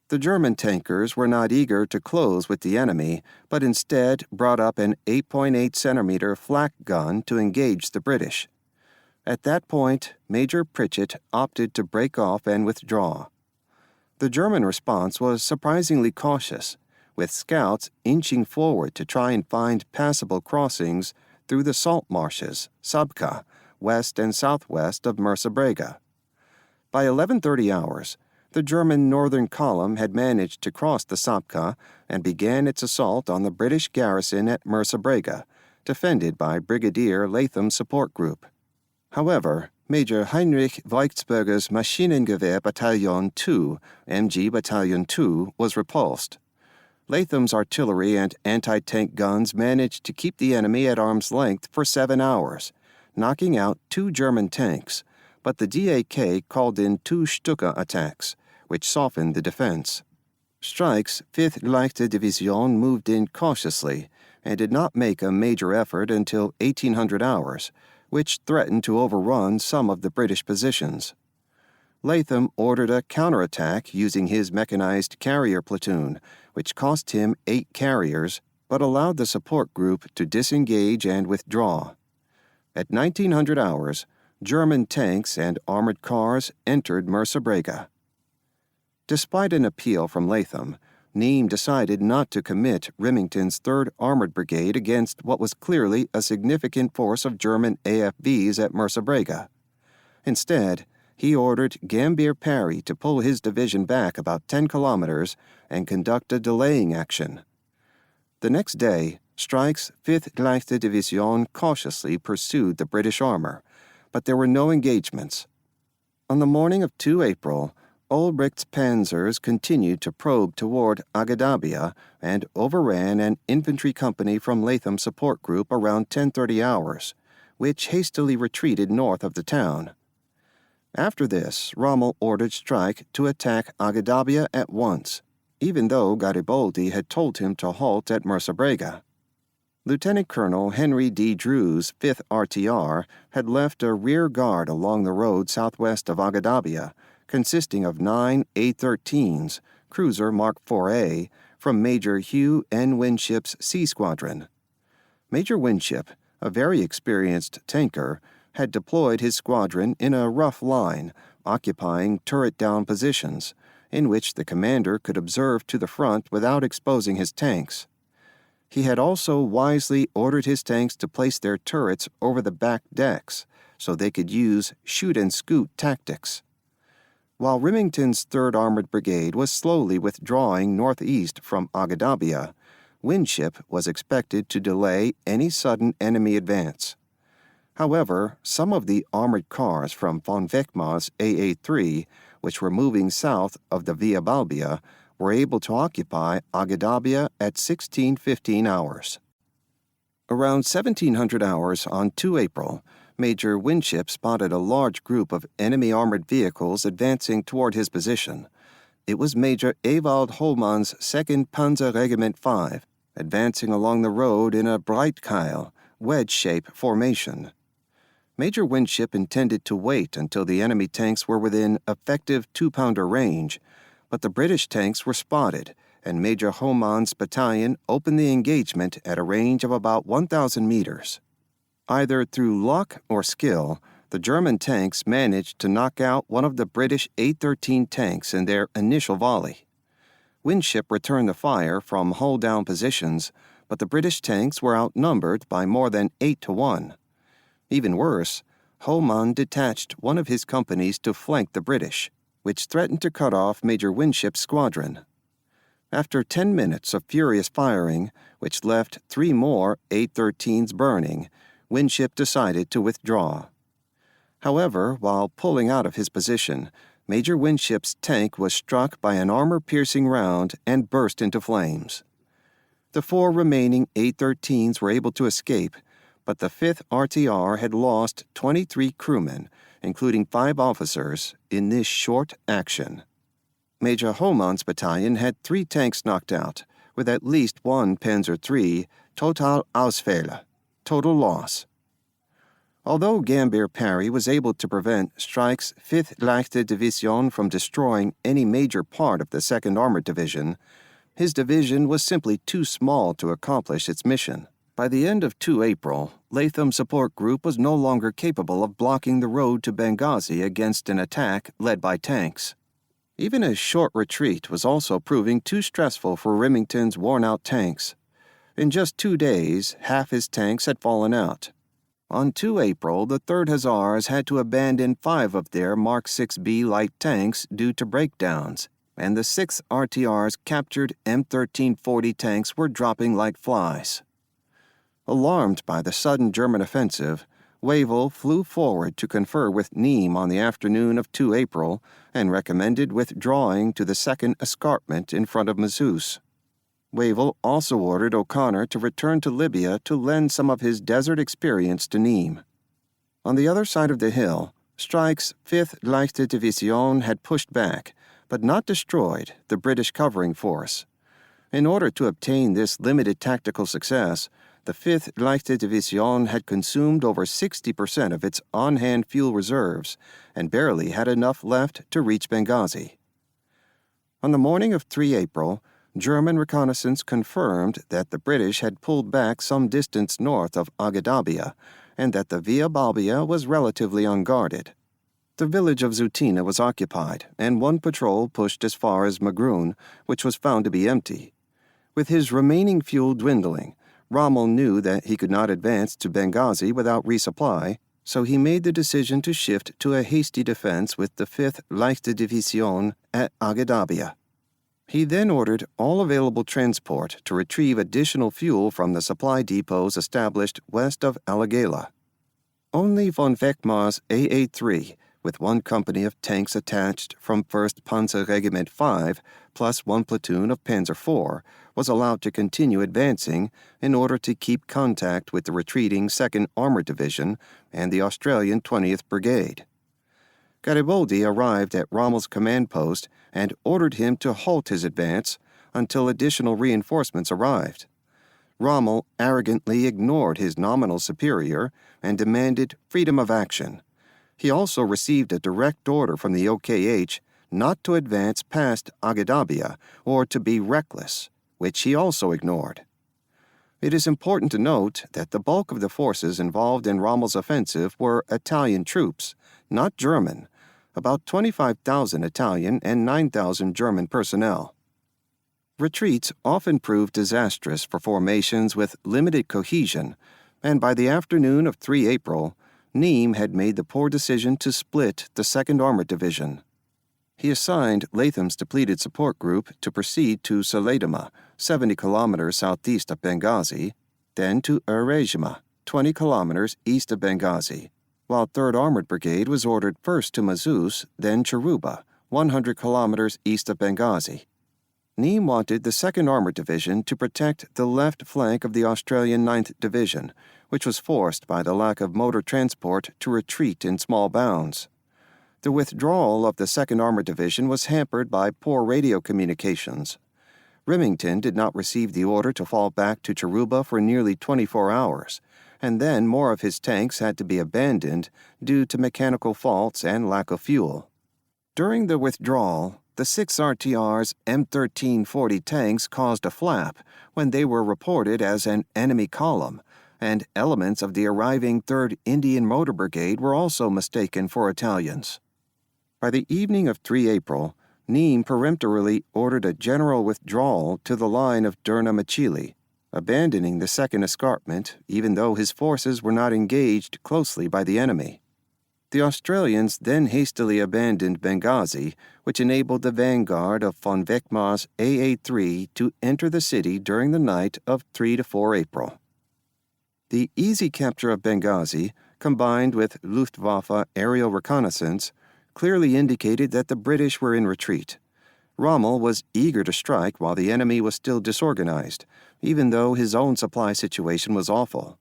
The German tankers were not eager to close with the enemy, but instead brought up an 8.8 centimeter flak gun to engage the British. At that point, Major Pritchett opted to break off and withdraw. The German response was surprisingly cautious, with scouts inching forward to try and find passable crossings through the salt marshes, Sabka, west and southwest of Mersabrega. By 11:30 hours, the German northern column had managed to cross the Sabka and began its assault on the British garrison at Mersabrega, defended by Brigadier Latham's support group. However, Major Heinrich Weichsberger's Maschinengewehr Battalion 2, MG Battalion 2, was repulsed. Latham's artillery and anti-tank guns managed to keep the enemy at arm's length for 7 hours, knocking out 2 German tanks, but the DAK called in 2 Stuka attacks, which softened the defense. Streich's 5th Leichte Division moved in cautiously and did not make a major effort until 1800 hours, which threatened to overrun some of the British positions. Latham ordered a counterattack using his mechanized carrier platoon, which cost him 8 carriers, but allowed the support group to disengage and withdraw. At 1900 hours, German tanks and armored cars entered Mersabrega. Despite an appeal from Latham, Nimes decided not to commit Remington's 3rd Armored Brigade against what was clearly a significant force of German AFVs at Mersabrega. Instead, he ordered Gambier Parry to pull his division back about 10 kilometers and conduct a delaying action. The next day, Streich's 5th Leichte Division cautiously pursued the British armor, but there were no engagements. On the morning of 2 April, Ulbricht's panzers continued to probe toward Agadabia and overran an infantry company from Latham's support group around 10:30 hours, which hastily retreated north of the town. After this, Rommel ordered Streich to attack Agadabia at once, even though Garibaldi had told him to halt at Mersabrega. Lieutenant Colonel Henry D. Drew's 5th RTR had left a rear guard along the road southwest of Agadabia, consisting of 9 A-13s, cruiser Mark IV-A, from Major Hugh N. Winship's C Squadron. Major Winship, a very experienced tanker, had deployed his squadron in a rough line, occupying turret-down positions, in which the commander could observe to the front without exposing his tanks. He had also wisely ordered his tanks to place their turrets over the back decks, so they could use shoot-and-scoot tactics. While Remington's 3rd Armored Brigade was slowly withdrawing northeast from Agadabia, Winship was expected to delay any sudden enemy advance. However, some of the armored cars from von Wechmar's AA-3, which were moving south of the Via Balbia, were able to occupy Agadabia at 16:15 hours. Around 1700 hours on 2 April, Major Winship spotted a large group of enemy armored vehicles advancing toward his position. It was Major Ewald Hollmann's 2nd Panzer Regiment 5, advancing along the road in a Breitkeil, wedge-shape formation. Major Winship intended to wait until the enemy tanks were within effective 2-pounder range, but the British tanks were spotted, and Major Hollmann's battalion opened the engagement at a range of about 1,000 meters. Either through luck or skill, the German tanks managed to knock out one of the British A-13 tanks in their initial volley. Winship returned the fire from hull-down positions, but the British tanks were outnumbered by more than 8-1. Even worse, Hollmann detached one of his companies to flank the British, which threatened to cut off Major Winship's squadron. After 10 minutes of furious firing, which left 3 more A-13s burning, Winship decided to withdraw. However, while pulling out of his position, Major Winship's tank was struck by an armor-piercing round and burst into flames. The 4 remaining A-13s were able to escape, but the 5th RTR had lost 23 crewmen, including 5 officers, in this short action. Major Hollmann's battalion had 3 tanks knocked out, with at least 1 Panzer III, total Ausfälle, total loss. Although Gambier Parry was able to prevent Streich's 5th Leichte Division from destroying any major part of the 2nd Armored Division, his division was simply too small to accomplish its mission. By the end of 2 April, Latham's support group was no longer capable of blocking the road to Benghazi against an attack led by tanks. Even a short retreat was also proving too stressful for Remington's worn-out tanks. In just 2 days, half his tanks had fallen out. On 2 April, the 3rd Hussars had to abandon 5 of their Mark 6B light tanks due to breakdowns, and the 6th RTR's captured M1340 tanks were dropping like flies. Alarmed by the sudden German offensive, Wavell flew forward to confer with Nimes on the afternoon of 2 April and recommended withdrawing to the 2nd escarpment in front of Mazuz. Wavell also ordered O'Connor to return to Libya to lend some of his desert experience to Nimes. On the other side of the hill, Streich's 5th Leichte Division had pushed back, but not destroyed, the British covering force. In order to obtain this limited tactical success, the 5th Leichte Division had consumed over 60% of its on-hand fuel reserves and barely had enough left to reach Benghazi. On the morning of 3 April, German reconnaissance confirmed that the British had pulled back some distance north of Agadabia and that the Via Balbia was relatively unguarded. The village of Zutina was occupied, and 1 patrol pushed as far as Magroon, which was found to be empty. With his remaining fuel dwindling, Rommel knew that he could not advance to Benghazi without resupply, so he made the decision to shift to a hasty defense with the 5th Leichte Division at Agadabia. He then ordered all available transport to retrieve additional fuel from the supply depots established west of Alagela. Only von Wechmar's AA-3, with one company of tanks attached from 1st Panzer Regiment 5 plus one platoon of Panzer IV, was allowed to continue advancing in order to keep contact with the retreating 2nd Armored Division and the Australian 20th Brigade. Garibaldi arrived at Rommel's command post and ordered him to halt his advance until additional reinforcements arrived. Rommel arrogantly ignored his nominal superior and demanded freedom of action. He also received a direct order from the OKH not to advance past Agedabia or to be reckless, which he also ignored. It is important to note that the bulk of the forces involved in Rommel's offensive were Italian troops, not German, about 25,000 Italian and 9,000 German personnel. Retreats often proved disastrous for formations with limited cohesion, and by the afternoon of 3 April, Nimes had made the poor decision to split the 2nd Armored Division. He assigned Latham's depleted support group to proceed to Saledama, 70 kilometers southeast of Benghazi, then to Erejma, 20 kilometers east of Benghazi, while 3rd Armored Brigade was ordered first to Mazuz, then Charuba, 100 kilometers east of Benghazi. Nimes wanted the 2nd Armored Division to protect the left flank of the Australian 9th Division, which was forced by the lack of motor transport to retreat in small bounds. The withdrawal of the 2nd Armored Division was hampered by poor radio communications. Remington did not receive the order to fall back to Charuba for nearly 24 hours, and then more of his tanks had to be abandoned due to mechanical faults and lack of fuel. During the withdrawal, the 6 RTR's M1340 tanks caused a flap when they were reported as an enemy column, and elements of the arriving 3rd Indian Motor Brigade were also mistaken for Italians. By the evening of 3 April, Nimes peremptorily ordered a general withdrawal to the line of Derna-Machili, abandoning the 2nd Escarpment even though his forces were not engaged closely by the enemy. The Australians then hastily abandoned Benghazi, which enabled the vanguard of von Wechmar's AA-3 to enter the city during the night of 3 to 4 April. The easy capture of Benghazi, combined with Luftwaffe aerial reconnaissance, clearly indicated that the British were in retreat. Rommel was eager to strike while the enemy was still disorganized, even though his own supply situation was awful.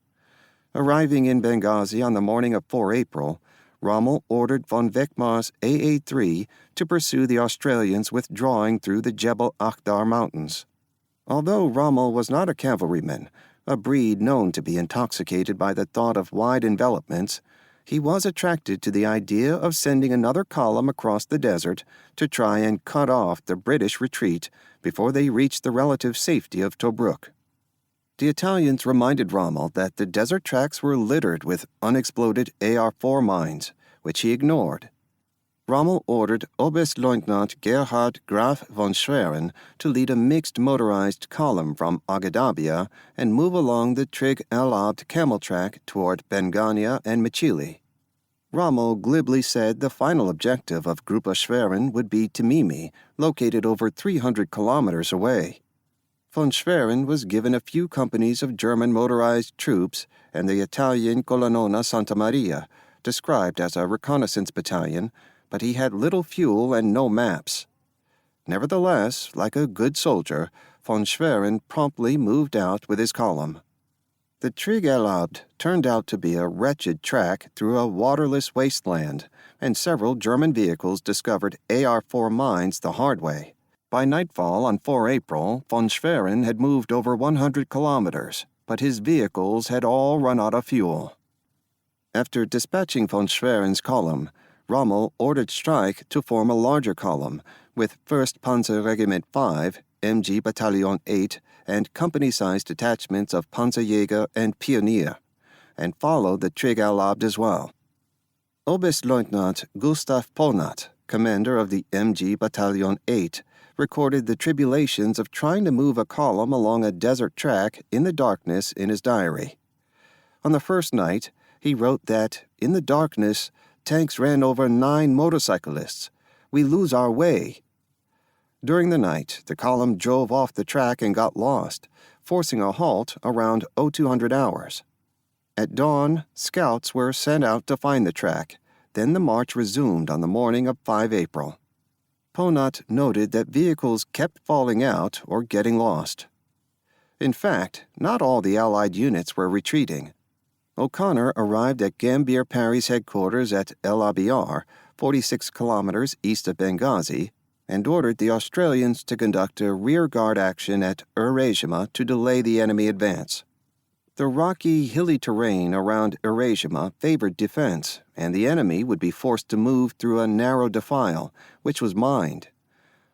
Arriving in Benghazi on the morning of 4 April, Rommel ordered von Wechmar's AA-3 to pursue the Australians withdrawing through the Jebel Akhdar Mountains. Although Rommel was not a cavalryman, a breed known to be intoxicated by the thought of wide envelopments, he was attracted to the idea of sending another column across the desert to try and cut off the British retreat before they reached the relative safety of Tobruk. The Italians reminded Rommel that the desert tracks were littered with unexploded AR-4 mines, which he ignored. Rommel ordered Oberstleutnant Gerhard Graf von Schwerin to lead a mixed motorized column from Agedabia and move along the Trig El Abd camel track toward Bengania and Machili. Rommel glibly said the final objective of Gruppe Schwerin would be Timimi, located over 300 kilometers away. Von Schwerin was given a few companies of German motorized troops and the Italian Colonnona Santa Maria, described as a reconnaissance battalion, but he had little fuel and no maps. Nevertheless, like a good soldier, von Schwerin promptly moved out with his column. The Trig El Abd turned out to be a wretched track through a waterless wasteland, and several German vehicles discovered AR-4 mines the hard way. By nightfall on 4 April, von Schwerin had moved over 100 kilometers, but his vehicles had all run out of fuel. After dispatching von Schwerin's column, Rommel ordered Streich to form a larger column with 1st Panzer Regiment 5, MG Battalion 8, and company-sized detachments of Panzerjäger and Pionier, and follow the Trig El Abd as well. Oberstleutnant Gustav Ponat, commander of the MG Battalion 8, recorded the tribulations of trying to move a column along a desert track in the darkness in his diary. On the first night, he wrote that, in the darkness, tanks ran over 9 motorcyclists. We lose our way. During the night, the column drove off the track and got lost, forcing a halt around 0200 hours. At dawn, scouts were sent out to find the track, then the march resumed on the morning of 5 April. Ponat noted that vehicles kept falling out or getting lost. In fact, not all the Allied units were retreating. O'Connor arrived at Gambier Parry's headquarters at El Abiar, 46 kilometers east of Benghazi, and ordered the Australians to conduct a rearguard action at Urajima to delay the enemy advance. The rocky, hilly terrain around Urajima favored defense, and the enemy would be forced to move through a narrow defile, which was mined.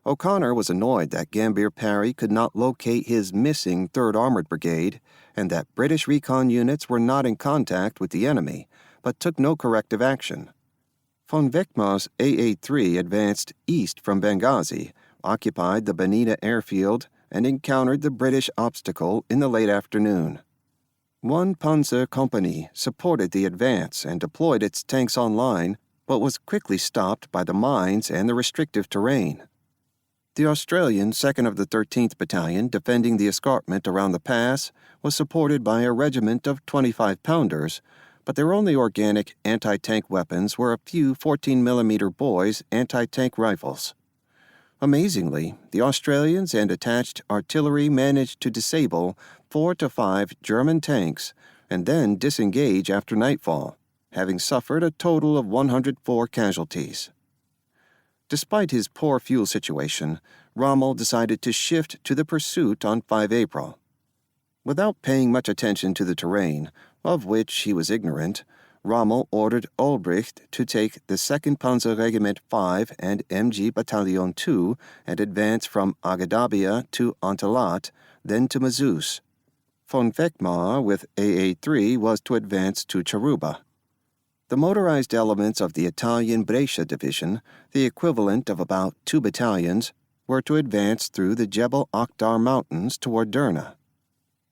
O'Connor was annoyed that Gambier Parry could not locate his missing 3rd Armored Brigade, and that British recon units were not in contact with the enemy, but took no corrective action. Von Wegmar's AA-3 advanced east from Benghazi, occupied the Benina airfield, and encountered the British obstacle in the late afternoon. 1 Panzer Company supported the advance and deployed its tanks online, but was quickly stopped by the mines and the restrictive terrain. The Australian 2nd of the 13th Battalion, defending the escarpment around the pass, was supported by a regiment of 25-pounders, but their only organic anti-tank weapons were a few 14mm Boys anti-tank rifles. Amazingly, the Australians and attached artillery managed to disable 4 to 5 German tanks and then disengage after nightfall, having suffered a total of 104 casualties. Despite his poor fuel situation, Rommel decided to shift to the pursuit on 5 April. Without paying much attention to the terrain, of which he was ignorant, Rommel ordered Ulbricht to take the 2nd Panzer Regiment 5 and MG Battalion 2 and advance from Agadabia to Antalat, then to Mazouz. Von Wegmar with AA-3 was to advance to Charuba. The motorized elements of the Italian Brescia Division, the equivalent of about 2 battalions, were to advance through the Jebel Akhdar Mountains toward Derna.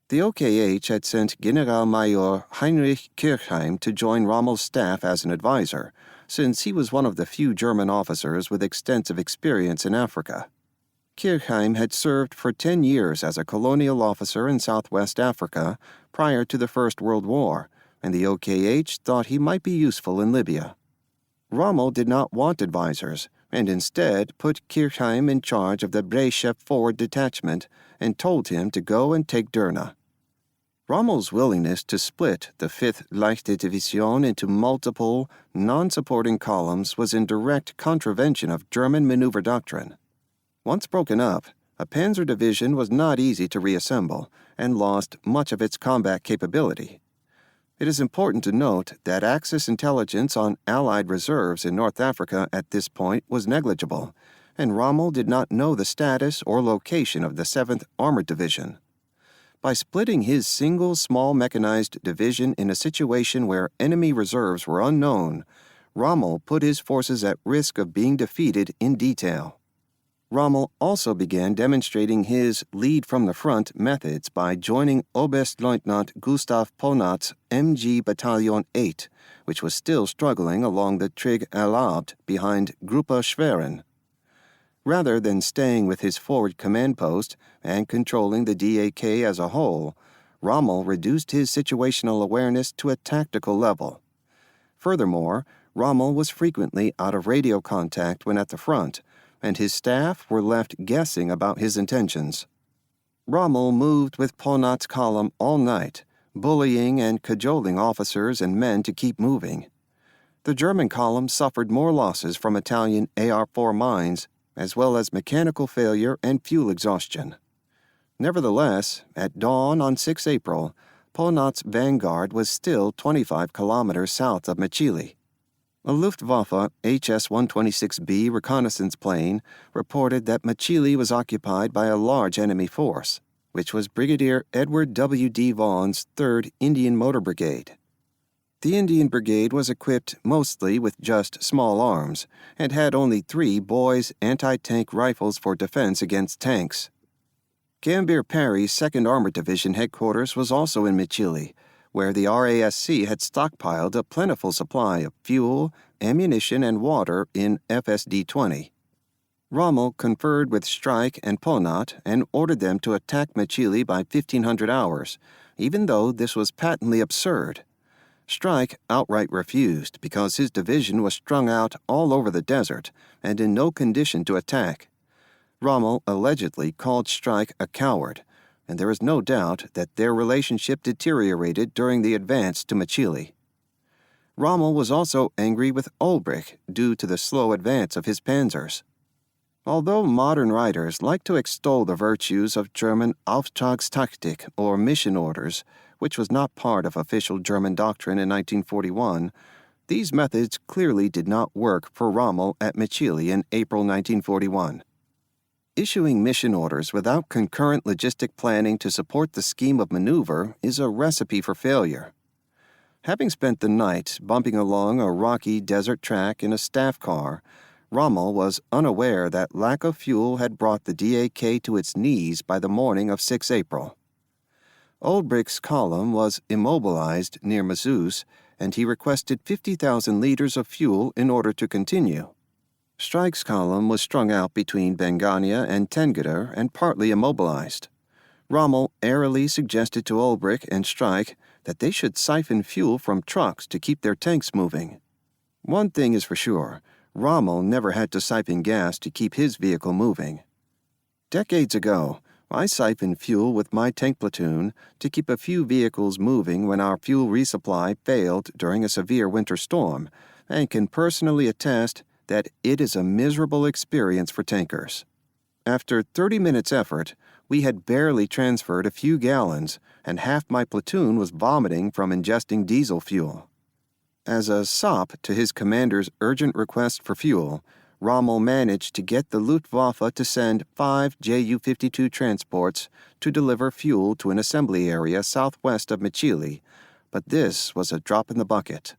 The OKH had sent Generalmajor Heinrich Kirchheim to join Rommel's staff as an advisor, since he was one of the few German officers with extensive experience in Africa. Kirchheim had served for 10 years as a colonial officer in Southwest Africa prior to the First World War, and the OKH thought he might be useful in Libya. Rommel did not want advisors, and instead put Kirchheim in charge of the Brescia Forward Detachment and told him to go and take Derna. Rommel's willingness to split the 5th Leichte Division into multiple, non-supporting columns was in direct contravention of German maneuver doctrine. Once broken up, a panzer division was not easy to reassemble and lost much of its combat capability. It is important to note that Axis intelligence on Allied reserves in North Africa at this point was negligible, and Rommel did not know the status or location of the 7th Armored Division. By splitting his single small mechanized division in a situation where enemy reserves were unknown, Rommel put his forces at risk of being defeated in detail. Rommel also began demonstrating his lead-from-the-front methods by joining Oberstleutnant Gustav Ponat's MG Battalion 8, which was still struggling along the Trig El Abd behind Gruppe Schwerin. Rather than staying with his forward command post and controlling the DAK as a whole, Rommel reduced his situational awareness to a tactical level. Furthermore, Rommel was frequently out of radio contact when at the front, and his staff were left guessing about his intentions. Rommel moved with Ponat's column all night, bullying and cajoling officers and men to keep moving. The German column suffered more losses from Italian AR-4 mines, as well as mechanical failure and fuel exhaustion. Nevertheless, at dawn on 6 April, Ponat's vanguard was still 25 kilometers south of Mechili. A Luftwaffe HS-126B reconnaissance plane reported that Mechili was occupied by a large enemy force, which was Brigadier Edward W. D. Vaughan's 3rd Indian Motor Brigade. The Indian Brigade was equipped mostly with just small arms and had only 3 Boys anti-tank rifles for defense against tanks. Gambier Parry's 2nd Armored Division headquarters was also in Mechili, where the RASC had stockpiled a plentiful supply of fuel, ammunition, and water in FSD-20. Rommel conferred with Streich and Ponat and ordered them to attack Mechili by 1500 hours, even though this was patently absurd. Strike outright refused because his division was strung out all over the desert and in no condition to attack. Rommel allegedly called Strike a coward, and there is no doubt that their relationship deteriorated during the advance to Machili. Rommel was also angry with Ulbrich due to the slow advance of his panzers. Although modern writers like to extol the virtues of German Auftragstaktik, or mission orders, which was not part of official German doctrine in 1941, these methods clearly did not work for Rommel at Machili in April 1941. Issuing mission orders without concurrent logistic planning to support the scheme of maneuver is a recipe for failure. Having spent the night bumping along a rocky desert track in a staff car, Rommel was unaware that lack of fuel had brought the DAK to its knees by the morning of 6 April. Ulbricht's column was immobilized near Mazuz, and he requested 50,000 liters of fuel in order to continue. Strike's column was strung out between Bengania and Tengeder and partly immobilized. Rommel airily suggested to Ulbricht and Strike that they should siphon fuel from trucks to keep their tanks moving. One thing is for sure, Rommel never had to siphon gas to keep his vehicle moving. Decades ago, I siphoned fuel with my tank platoon to keep a few vehicles moving when our fuel resupply failed during a severe winter storm, and can personally attest that it is a miserable experience for tankers. After 30 minutes' effort, we had barely transferred a few gallons, and half my platoon was vomiting from ingesting diesel fuel. As a sop to his commander's urgent request for fuel, Rommel managed to get the Luftwaffe to send 5 Ju-52 transports to deliver fuel to an assembly area southwest of Machili, but this was a drop in the bucket.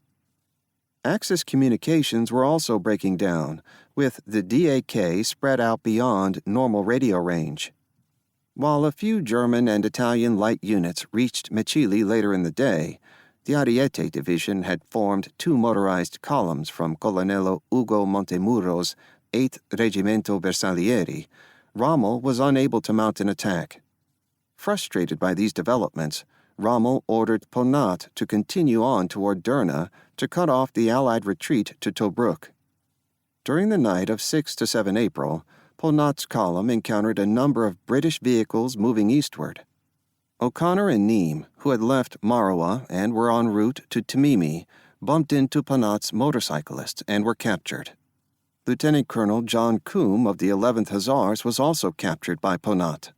Axis communications were also breaking down, with the DAK spread out beyond normal radio range. While a few German and Italian light units reached Machili later in the day, the Ariete Division had formed 2 motorized columns from Colonnello Ugo Montemuro's 8th Reggimento Bersaglieri. Rommel was unable to mount an attack. Frustrated by these developments, Rommel ordered Ponat to continue on toward Derna to cut off the Allied retreat to Tobruk. During the night of 6 to 7 April, Ponat's column encountered a number of British vehicles moving eastward. O'Connor and Neame, who had left Marawa and were en route to Tamimi, bumped into Ponat's motorcyclists and were captured. Lieutenant Colonel John Coombe of the 11th Hussars was also captured by Ponat.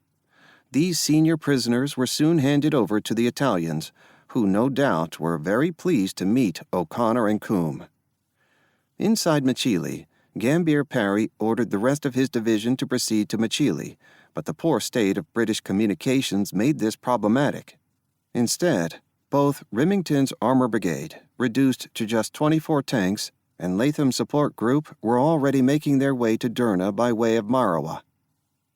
These senior prisoners were soon handed over to the Italians, who no doubt were very pleased to meet O'Connor and Coombe. Inside Machili, Gambier Parry ordered the rest of his division to proceed to Machili, but the poor state of British communications made this problematic. Instead, both Remington's Armor Brigade, reduced to just 24 tanks, and Latham's Support Group were already making their way to Derna by way of Marawa.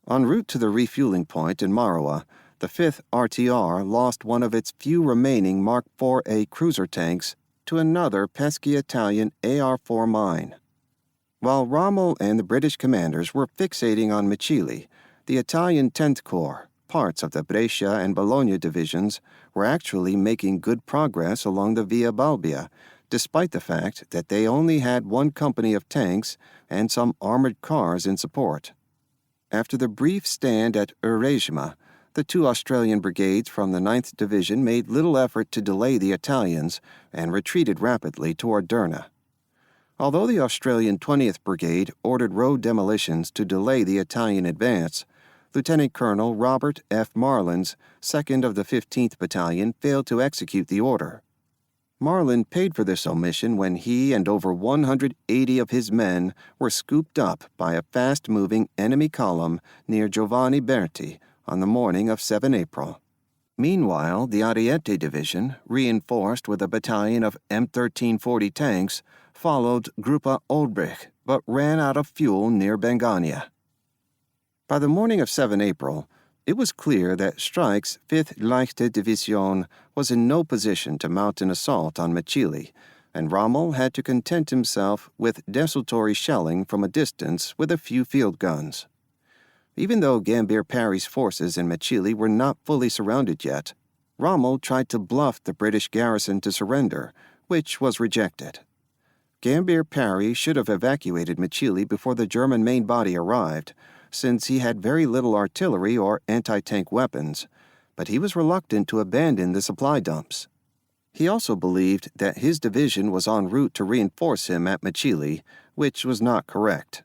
En route to the refueling point in Marawa, the 5th RTR lost one of its few remaining Mark IVA cruiser tanks to another pesky Italian AR-4 mine. While Rommel and the British commanders were fixating on Machili, the Italian 10th Corps, parts of the Brescia and Bologna divisions, were actually making good progress along the Via Balbia, despite the fact that they only had 1 company of tanks and some armored cars in support. After the brief stand at Urejma, the 2 Australian brigades from the 9th Division made little effort to delay the Italians and retreated rapidly toward Derna. Although the Australian 20th Brigade ordered road demolitions to delay the Italian advance, Lieutenant Colonel Robert F. Marlin's 2nd of the 15th Battalion failed to execute the order. Marlin paid for this omission when he and over 180 of his men were scooped up by a fast-moving enemy column near Giovanni Berti on the morning of 7 April. Meanwhile, the Ariete Division, reinforced with a battalion of M1340 tanks, followed Gruppa Ulbrich, but ran out of fuel near Bengania. By the morning of 7 April, it was clear that Strike's 5th Leichte Division was in no position to mount an assault on Machili, and Rommel had to content himself with desultory shelling from a distance with a few field guns. Even though Gambier Parry's forces in Machili were not fully surrounded yet, Rommel tried to bluff the British garrison to surrender, which was rejected. Gambier Parry should have evacuated Machili before the German main body arrived, since he had very little artillery or anti-tank weapons, but he was reluctant to abandon the supply dumps. He also believed that his division was en route to reinforce him at Machili, which was not correct.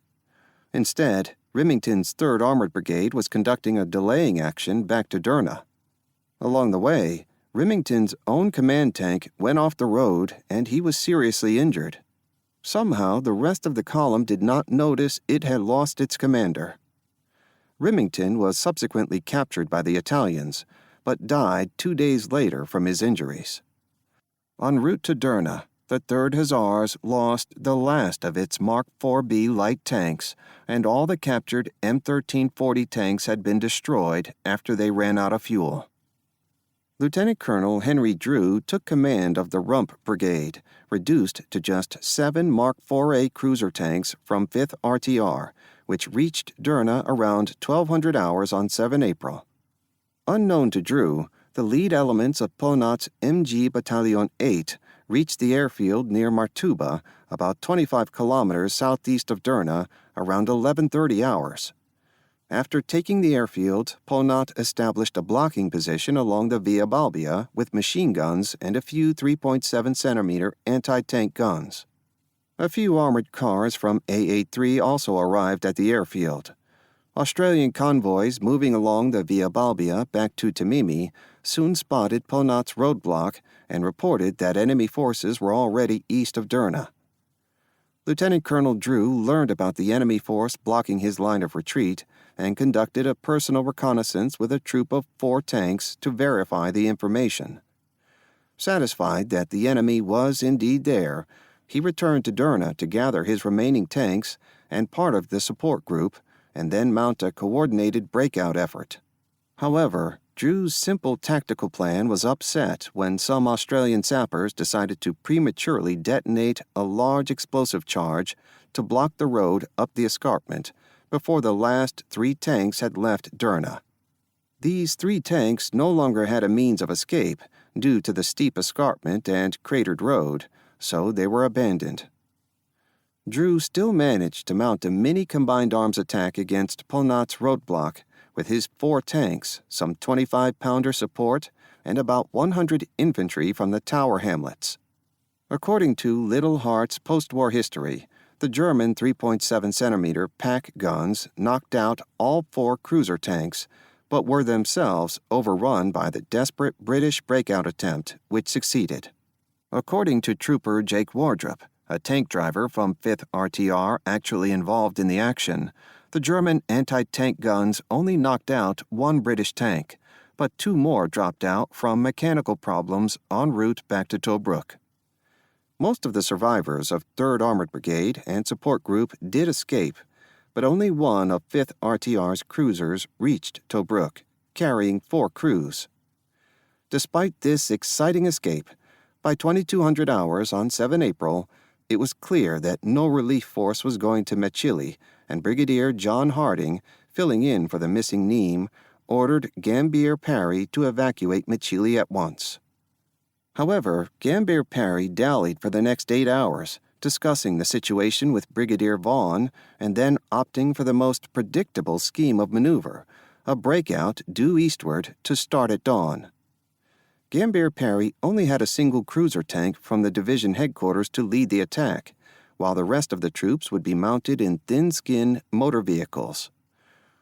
Instead, Remington's 3rd Armored Brigade was conducting a delaying action back to Derna. Along the way, Remington's own command tank went off the road and he was seriously injured. Somehow, the rest of the column did not notice it had lost its commander. Remington was subsequently captured by the Italians, but died 2 days later from his injuries. En route to Derna, the 3rd Hussars lost the last of its Mark IV-B light tanks, and all the captured M1340 tanks had been destroyed after they ran out of fuel. Lieutenant Colonel Henry Drew took command of the Rump Brigade, reduced to just 7 Mark IV-A cruiser tanks from 5th RTR, which reached Derna around 1200 hours on 7 April. Unknown to Drew, the lead elements of Ponat's MG Battalion 8 reached the airfield near Martuba, about 25 kilometers southeast of Derna, around 11:30 hours. After taking the airfield, Ponat established a blocking position along the Via Balbia with machine guns and a few 3.7-centimeter anti-tank guns. A few armored cars from A83 also arrived at the airfield. Australian convoys moving along the Via Balbia back to Tamimi soon spotted Ponat's roadblock and reported that enemy forces were already east of Derna. Lieutenant Colonel Drew learned about the enemy force blocking his line of retreat and conducted a personal reconnaissance with a troop of 4 tanks to verify the information. Satisfied that the enemy was indeed there, he returned to Derna to gather his remaining tanks and part of the support group and then mount a coordinated breakout effort. However, Drew's simple tactical plan was upset when some Australian sappers decided to prematurely detonate a large explosive charge to block the road up the escarpment before the last 3 tanks had left Derna. These 3 tanks no longer had a means of escape due to the steep escarpment and cratered road, so they were abandoned. Drew still managed to mount a mini combined arms attack against Ponat's roadblock with his 4 tanks, some 25-pounder support, and about 100 infantry from the tower hamlets. According to Little Hart's post-war history, the German 3.7-centimeter pack guns knocked out all 4 cruiser tanks, but were themselves overrun by the desperate British breakout attempt, which succeeded. According to Trooper Jake Wardrop, a tank driver from 5th RTR actually involved in the action, the German anti-tank guns only knocked out 1 British tank, but 2 more dropped out from mechanical problems en route back to Tobruk. Most of the survivors of 3rd Armored Brigade and support group did escape, but only one of 5th RTR's cruisers reached Tobruk, carrying 4 crews. Despite this exciting escape, by 2200 hours on 7 April, it was clear that no relief force was going to Machili, and Brigadier John Harding, filling in for the missing Nîmes, ordered Gambier Parry to evacuate Machili at once. However, Gambier Parry dallied for the next 8 hours, discussing the situation with Brigadier Vaughan and then opting for the most predictable scheme of maneuver, a breakout due eastward to start at dawn. Gambier Parry only had a single cruiser tank from the division headquarters to lead the attack, while the rest of the troops would be mounted in thin-skin motor vehicles.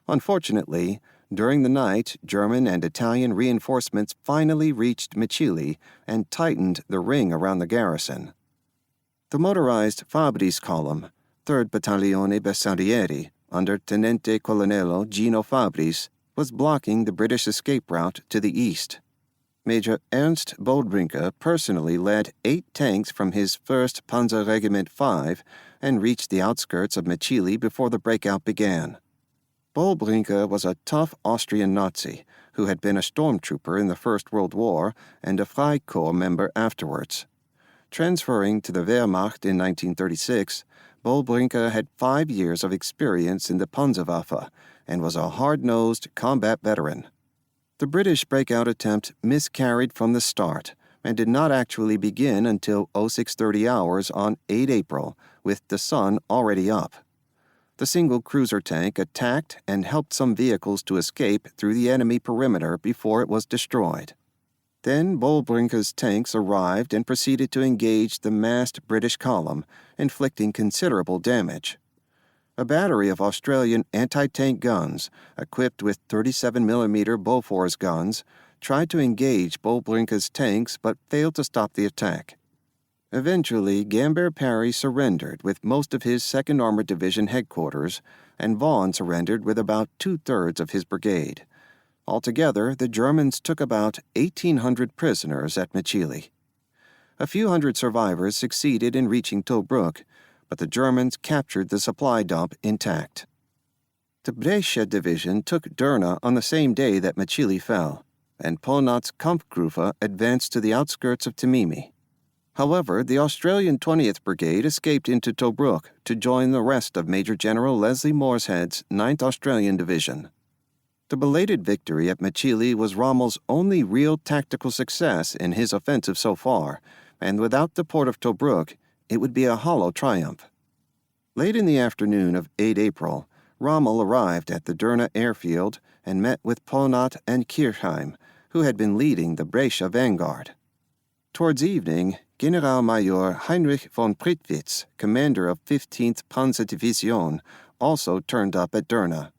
Unfortunately, during the night, German and Italian reinforcements finally reached Machili and tightened the ring around the garrison. The motorized Fabri's column, 3rd Battaglione Bersaglieri, under Tenente Colonnello Gino Fabris, was blocking the British escape route to the east. Major Ernst Boldbrinker personally led 8 tanks from his 1st Panzer Regiment 5 and reached the outskirts of Machili before the breakout began. Boldbrinker was a tough Austrian Nazi who had been a stormtrooper in the First World War and a Freikorps member afterwards. Transferring to the Wehrmacht in 1936, Boldbrinker had 5 years of experience in the Panzerwaffe and was a hard-nosed combat veteran. The British breakout attempt miscarried from the start and did not actually begin until 0630 hours on 8 April, with the sun already up. The single cruiser tank attacked and helped some vehicles to escape through the enemy perimeter before it was destroyed. Then Boelbrinke's tanks arrived and proceeded to engage the massed British column, inflicting considerable damage. A battery of Australian anti-tank guns, equipped with 37mm Bofors guns, tried to engage Boelbrinke's tanks but failed to stop the attack. Eventually, Gambier Parry surrendered with most of his 2nd Armored Division headquarters, and Vaughan surrendered with about 2/3 of his brigade. Altogether, the Germans took about 1,800 prisoners at Mechili. A few hundred survivors succeeded in reaching Tobruk, but the Germans captured the supply dump intact. The Brescia Division took Derna on the same day that Mechili fell, and Ponat's Kampfgruppe advanced to the outskirts of Timimi. However, the Australian 20th Brigade escaped into Tobruk to join the rest of Major General Leslie Morshead's 9th Australian Division. The belated victory at Mechili was Rommel's only real tactical success in his offensive so far, and without the port of Tobruk, it would be a hollow triumph. Late in the afternoon of 8 April, Rommel arrived at the Derna airfield and met with Ponat and Kirchheim, who had been leading the Brescia vanguard. Towards evening, Generalmajor Heinrich von Prittwitz, commander of 15th Panzerdivision, also turned up at Derna.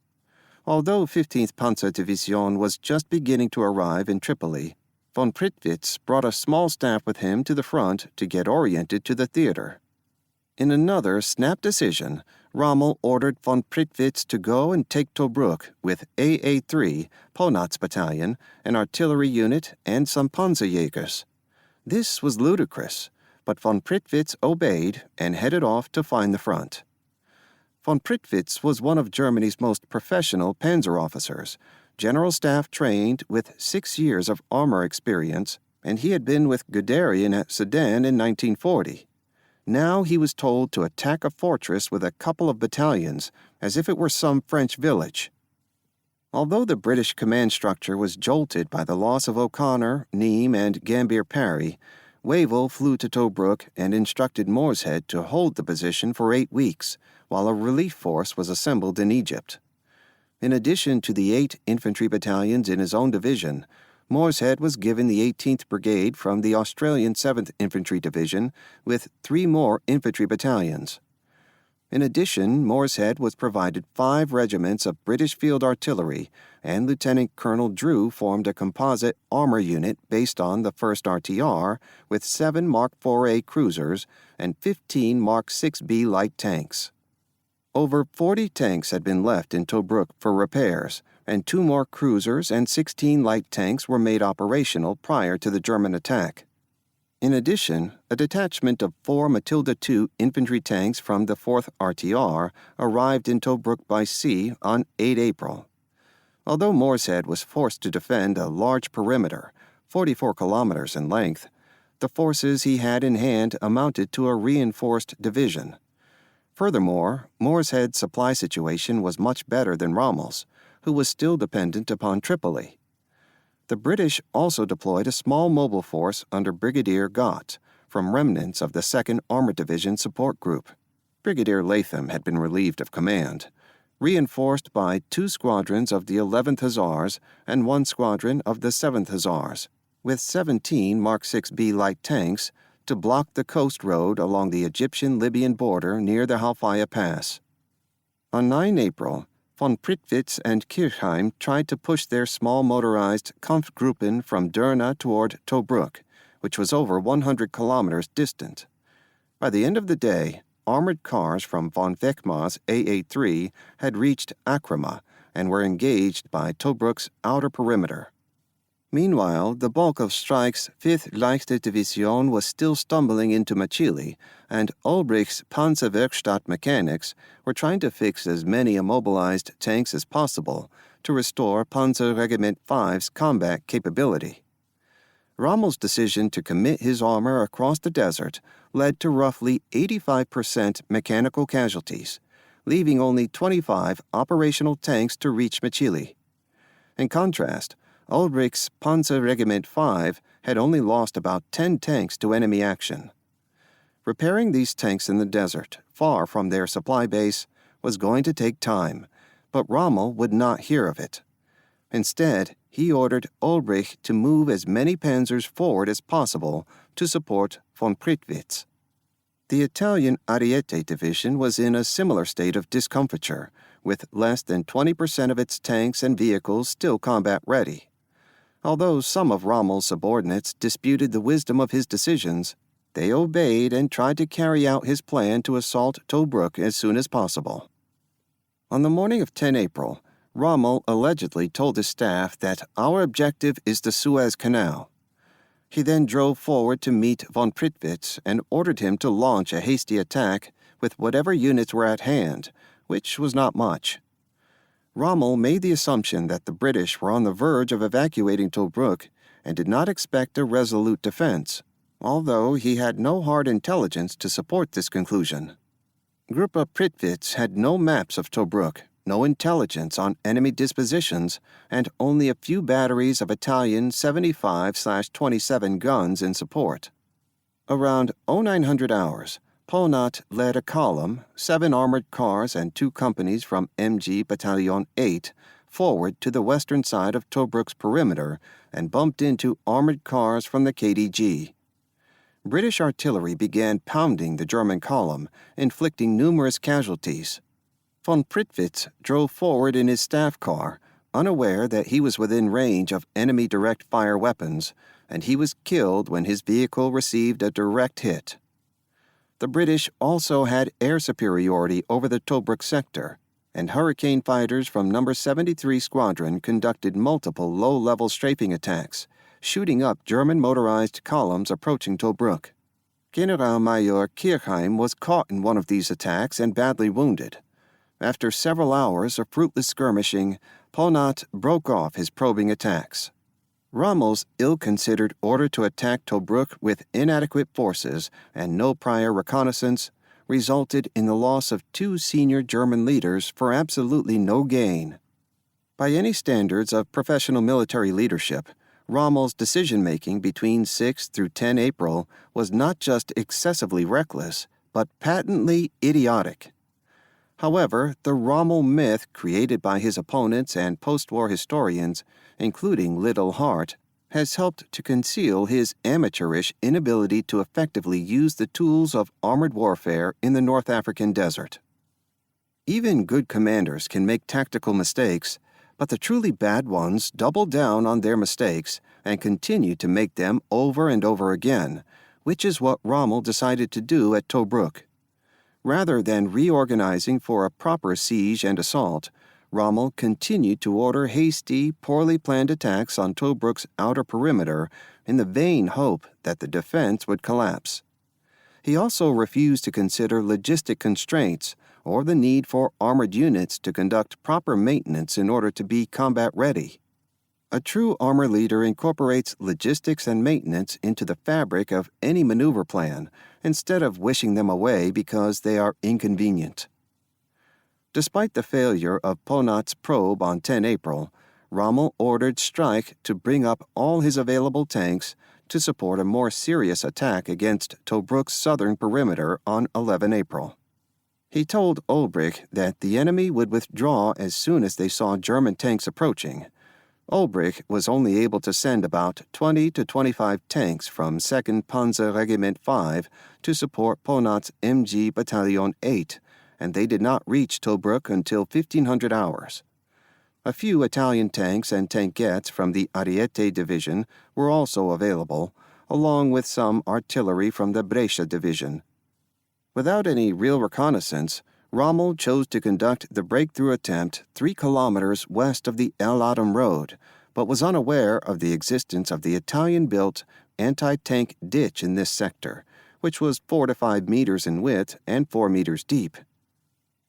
Although 15th Panzerdivision was just beginning to arrive in Tripoli, von Prittwitz brought a small staff with him to the front to get oriented to the theater. In another snap decision, Rommel ordered von Prittwitz to go and take Tobruk with AA-3, Ponat's battalion, an artillery unit, and some Panzerjägers. This was ludicrous, but von Prittwitz obeyed and headed off to find the front. Von Prittwitz was one of Germany's most professional panzer officers, general staff trained with 6 years of armor experience, and he had been with Guderian at Sedan in 1940. Now he was told to attack a fortress with a couple of battalions, as if it were some French village. Although the British command structure was jolted by the loss of O'Connor, Nimes, and Gambier Parry, Wavell flew to Tobruk and instructed Morshead to hold the position for 8 weeks, while a relief force was assembled in Egypt. In addition to the 8 infantry battalions in his own division, Morshead was given the 18th Brigade from the Australian 7th Infantry Division with 3 more infantry battalions. In addition, Morshead was provided 5 regiments of British Field Artillery, and Lieutenant Colonel Drew formed a composite armor unit based on the 1st RTR with 7 Mark IVA cruisers and 15 Mark 6B light tanks. Over 40 tanks had been left in Tobruk for repairs, and 2 more cruisers and 16 light tanks were made operational prior to the German attack. In addition, a detachment of 4 Matilda II infantry tanks from the 4th RTR arrived in Tobruk by sea on 8 April. Although Morshead was forced to defend a large perimeter, 44 kilometers in length, the forces he had in hand amounted to a reinforced division. Furthermore, Morshead's supply situation was much better than Rommel's, who was still dependent upon Tripoli. The British also deployed a small mobile force under Brigadier Gott from remnants of the 2nd Armored Division support group. Brigadier Latham had been relieved of command, reinforced by 2 squadrons of the 11th Hussars and 1 squadron of the 7th Hussars, with 17 Mark 6B light tanks to block the coast road along the Egyptian-Libyan border near the Halfaya Pass. On 9 April, von Prittwitz and Kirchheim tried to push their small motorized Kampfgruppen from Derna toward Tobruk, which was over 100 kilometers distant. By the end of the day, armored cars from von Wechmar's AA-3 had reached Akrama and were engaged by Tobruk's outer perimeter. Meanwhile, the bulk of Streich's 5th Leichte Division was still stumbling into Mechili, and Ulbricht's Panzerwerkstatt mechanics were trying to fix as many immobilized tanks as possible to restore Panzer Regiment 5's combat capability. Rommel's decision to commit his armor across the desert led to roughly 85% mechanical casualties, leaving only 25 operational tanks to reach Mechili. In contrast, Ulbricht's Panzer Regiment 5 had only lost about 10 tanks to enemy action. Repairing these tanks in the desert, far from their supply base, was going to take time, but Rommel would not hear of it. Instead, he ordered Ulbricht to move as many panzers forward as possible to support von Prittwitz. The Italian Ariete Division was in a similar state of discomfiture, with less than 20% of its tanks and vehicles still combat-ready. Although some of Rommel's subordinates disputed the wisdom of his decisions, they obeyed and tried to carry out his plan to assault Tobruk as soon as possible. On the morning of 10 April, Rommel allegedly told his staff that our objective is the Suez Canal. He then drove forward to meet von Prittwitz and ordered him to launch a hasty attack with whatever units were at hand, which was not much. Rommel made the assumption that the British were on the verge of evacuating Tobruk and did not expect a resolute defense, although he had no hard intelligence to support this conclusion. Gruppe Prittwitz had no maps of Tobruk, no intelligence on enemy dispositions, and only a few batteries of Italian 75/27 guns in support. Around 0900 hours, Ponat led a column, 7 armored cars and 2 companies from MG Battalion 8, forward to the western side of Tobruk's perimeter and bumped into armored cars from the KDG. British artillery began pounding the German column, inflicting numerous casualties. Von Prittwitz drove forward in his staff car, unaware that he was within range of enemy direct-fire weapons, and he was killed when his vehicle received a direct hit. The British also had air superiority over the Tobruk sector, and Hurricane fighters from No. 73 Squadron conducted multiple low-level strafing attacks, shooting up German motorized columns approaching Tobruk. Generalmajor Kirchheim was caught in one of these attacks and badly wounded. After several hours of fruitless skirmishing, Ponat broke off his probing attacks. Rommel's ill-considered order to attack Tobruk with inadequate forces and no prior reconnaissance resulted in the loss of 2 senior German leaders for absolutely no gain. By any standards of professional military leadership, Rommel's decision-making between 6 through 10 April was not just excessively reckless, but patently idiotic. However, the Rommel myth created by his opponents and post-war historians, including Liddell Hart, has helped to conceal his amateurish inability to effectively use the tools of armored warfare in the North African desert. Even good commanders can make tactical mistakes, but the truly bad ones double down on their mistakes and continue to make them over and over again, which is what Rommel decided to do at Tobruk. Rather than reorganizing for a proper siege and assault, Rommel continued to order hasty, poorly planned attacks on Tobruk's outer perimeter in the vain hope that the defense would collapse. He also refused to consider logistic constraints or the need for armored units to conduct proper maintenance in order to be combat-ready. A true armor leader incorporates logistics and maintenance into the fabric of any maneuver plan, instead of wishing them away because they are inconvenient. Despite the failure of Ponat's probe on 10 April, Rommel ordered Streich to bring up all his available tanks to support a more serious attack against Tobruk's southern perimeter on 11 April. He told Ulbricht that the enemy would withdraw as soon as they saw German tanks approaching. Ulbricht was only able to send about 20 to 25 tanks from 2nd Panzer Regiment 5 to support Ponat's MG Battalion 8, and they did not reach Tobruk until 1500 hours. A few Italian tanks and tankettes from the Ariete Division were also available, along with some artillery from the Brescia Division. Without any real reconnaissance, Rommel chose to conduct the breakthrough attempt 3 kilometers west of the El Adam Road, but was unaware of the existence of the Italian-built anti-tank ditch in this sector, which was 4 to 5 meters in width and 4 meters deep.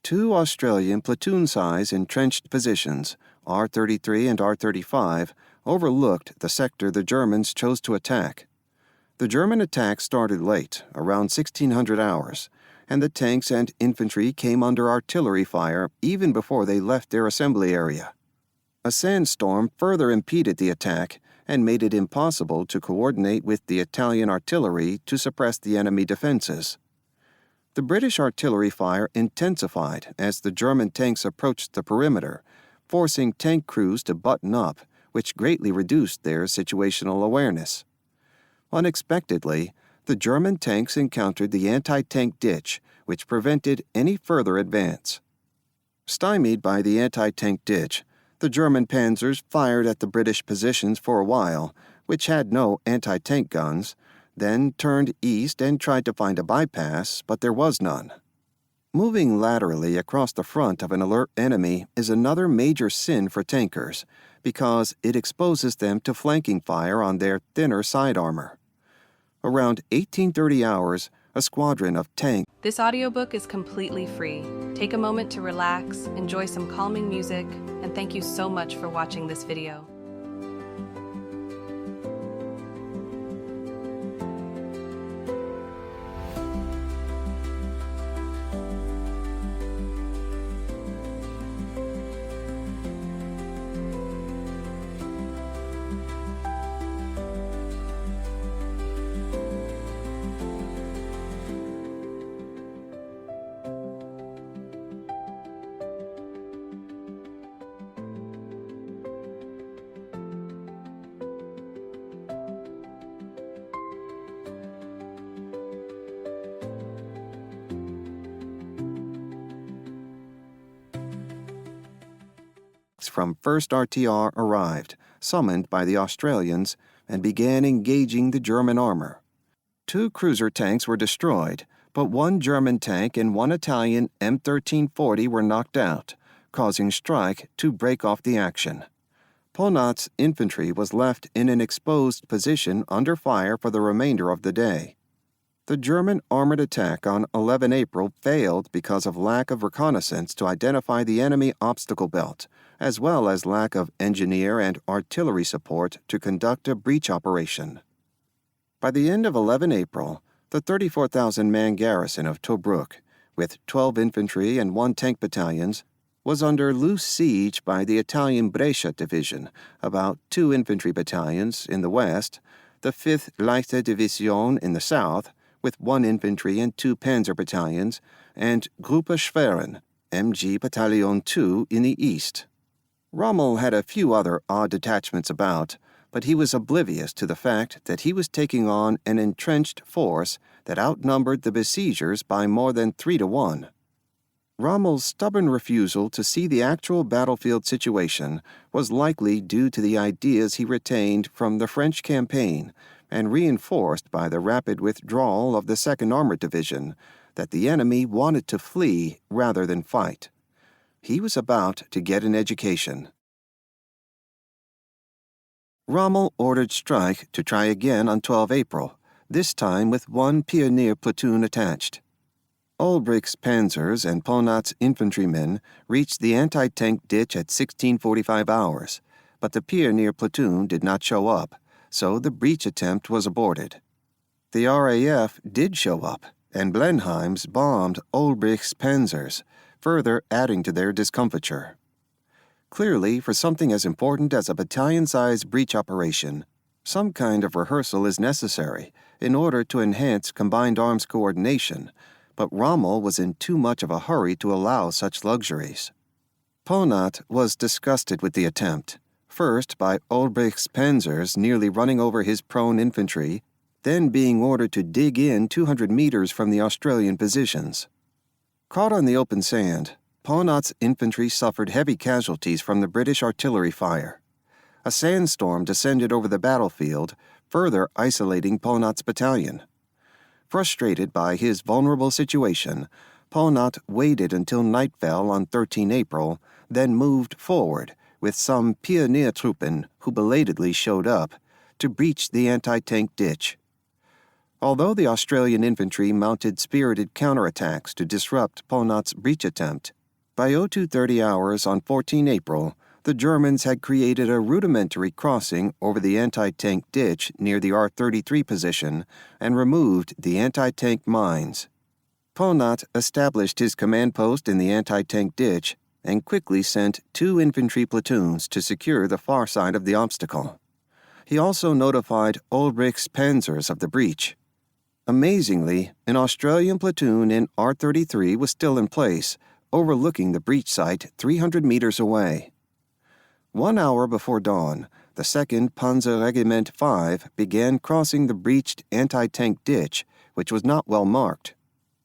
2 Australian platoon-size entrenched positions, R-33 and R-35, overlooked the sector the Germans chose to attack. The German attack started late, around 1600 hours, and the tanks and infantry came under artillery fire even before they left their assembly area. A sandstorm further impeded the attack and made it impossible to coordinate with the Italian artillery to suppress the enemy defenses. The British artillery fire intensified as the German tanks approached the perimeter, forcing tank crews to button up, which greatly reduced their situational awareness. Unexpectedly, the German tanks encountered the anti-tank ditch, which prevented any further advance. Stymied by the anti-tank ditch, the German panzers fired at the British positions for a while, which had no anti-tank guns, then turned east and tried to find a bypass, but there was none. Moving laterally across the front of an alert enemy is another major sin for tankers, because it exposes them to flanking fire on their thinner side armor. Around 1830 hours, a squadron of tanks. This audiobook is completely free. Take a moment to relax, enjoy some calming music, and thank you so much for watching this video. From 1st RTR arrived, summoned by the Australians, and began engaging the German armor. 2 cruiser tanks were destroyed, but 1 German tank and 1 Italian M1340 were knocked out, causing Streich to break off the action. Ponat's infantry was left in an exposed position under fire for the remainder of the day. The German armored attack on 11 April failed because of lack of reconnaissance to identify the enemy obstacle belt, as well as lack of engineer and artillery support to conduct a breach operation. By the end of 11 April, the 34,000-man garrison of Tobruk, with 12 infantry and 1 tank battalions, was under loose siege by the Italian Brescia Division, about 2 infantry battalions in the west, the 5th Leichte Division in the south, with 1 infantry and 2 panzer battalions, and Gruppe Schwerin, MG Battalion 2 in the east. Rommel had a few other odd detachments about, but he was oblivious to the fact that he was taking on an entrenched force that outnumbered the besiegers by more than 3-1. Rommel's stubborn refusal to see the actual battlefield situation was likely due to the ideas he retained from the French campaign and reinforced by the rapid withdrawal of the 2nd Armored Division, that the enemy wanted to flee rather than fight. He was about to get an education. Rommel ordered Streich to try again on 12 April, this time with 1 pioneer platoon attached. Ulbricht's panzers and Ponat's infantrymen reached the anti-tank ditch at 1645 hours, but the pioneer platoon did not show up, so the breach attempt was aborted. The RAF did show up, and Blenheims bombed Ulbricht's panzers, further adding to their discomfiture. Clearly, for something as important as a battalion-sized breach operation, some kind of rehearsal is necessary in order to enhance combined arms coordination, but Rommel was in too much of a hurry to allow such luxuries. Ponat was disgusted with the attempt, first by Ulbricht's panzers nearly running over his prone infantry, then being ordered to dig in 200 meters from the Australian positions. Caught on the open sand, Ponat's infantry suffered heavy casualties from the British artillery fire. A sandstorm descended over the battlefield, further isolating Ponat's battalion. Frustrated by his vulnerable situation, Ponat waited until night fell on 13 April, then moved forward, with some Pioniertruppen who belatedly showed up, to breach the anti-tank ditch. Although the Australian infantry mounted spirited counterattacks to disrupt Ponat's breach attempt, by 0230 hours on 14 April, the Germans had created a rudimentary crossing over the anti-tank ditch near the R-33 position and removed the anti-tank mines. Ponat established his command post in the anti-tank ditch and quickly sent 2 infantry platoons to secure the far side of the obstacle. He also notified Ulbricht's panzers of the breach. Amazingly, an Australian platoon in R-33 was still in place, overlooking the breach site 300 meters away. 1 hour before dawn, the 2nd Panzer Regiment 5 began crossing the breached anti-tank ditch, which was not well marked.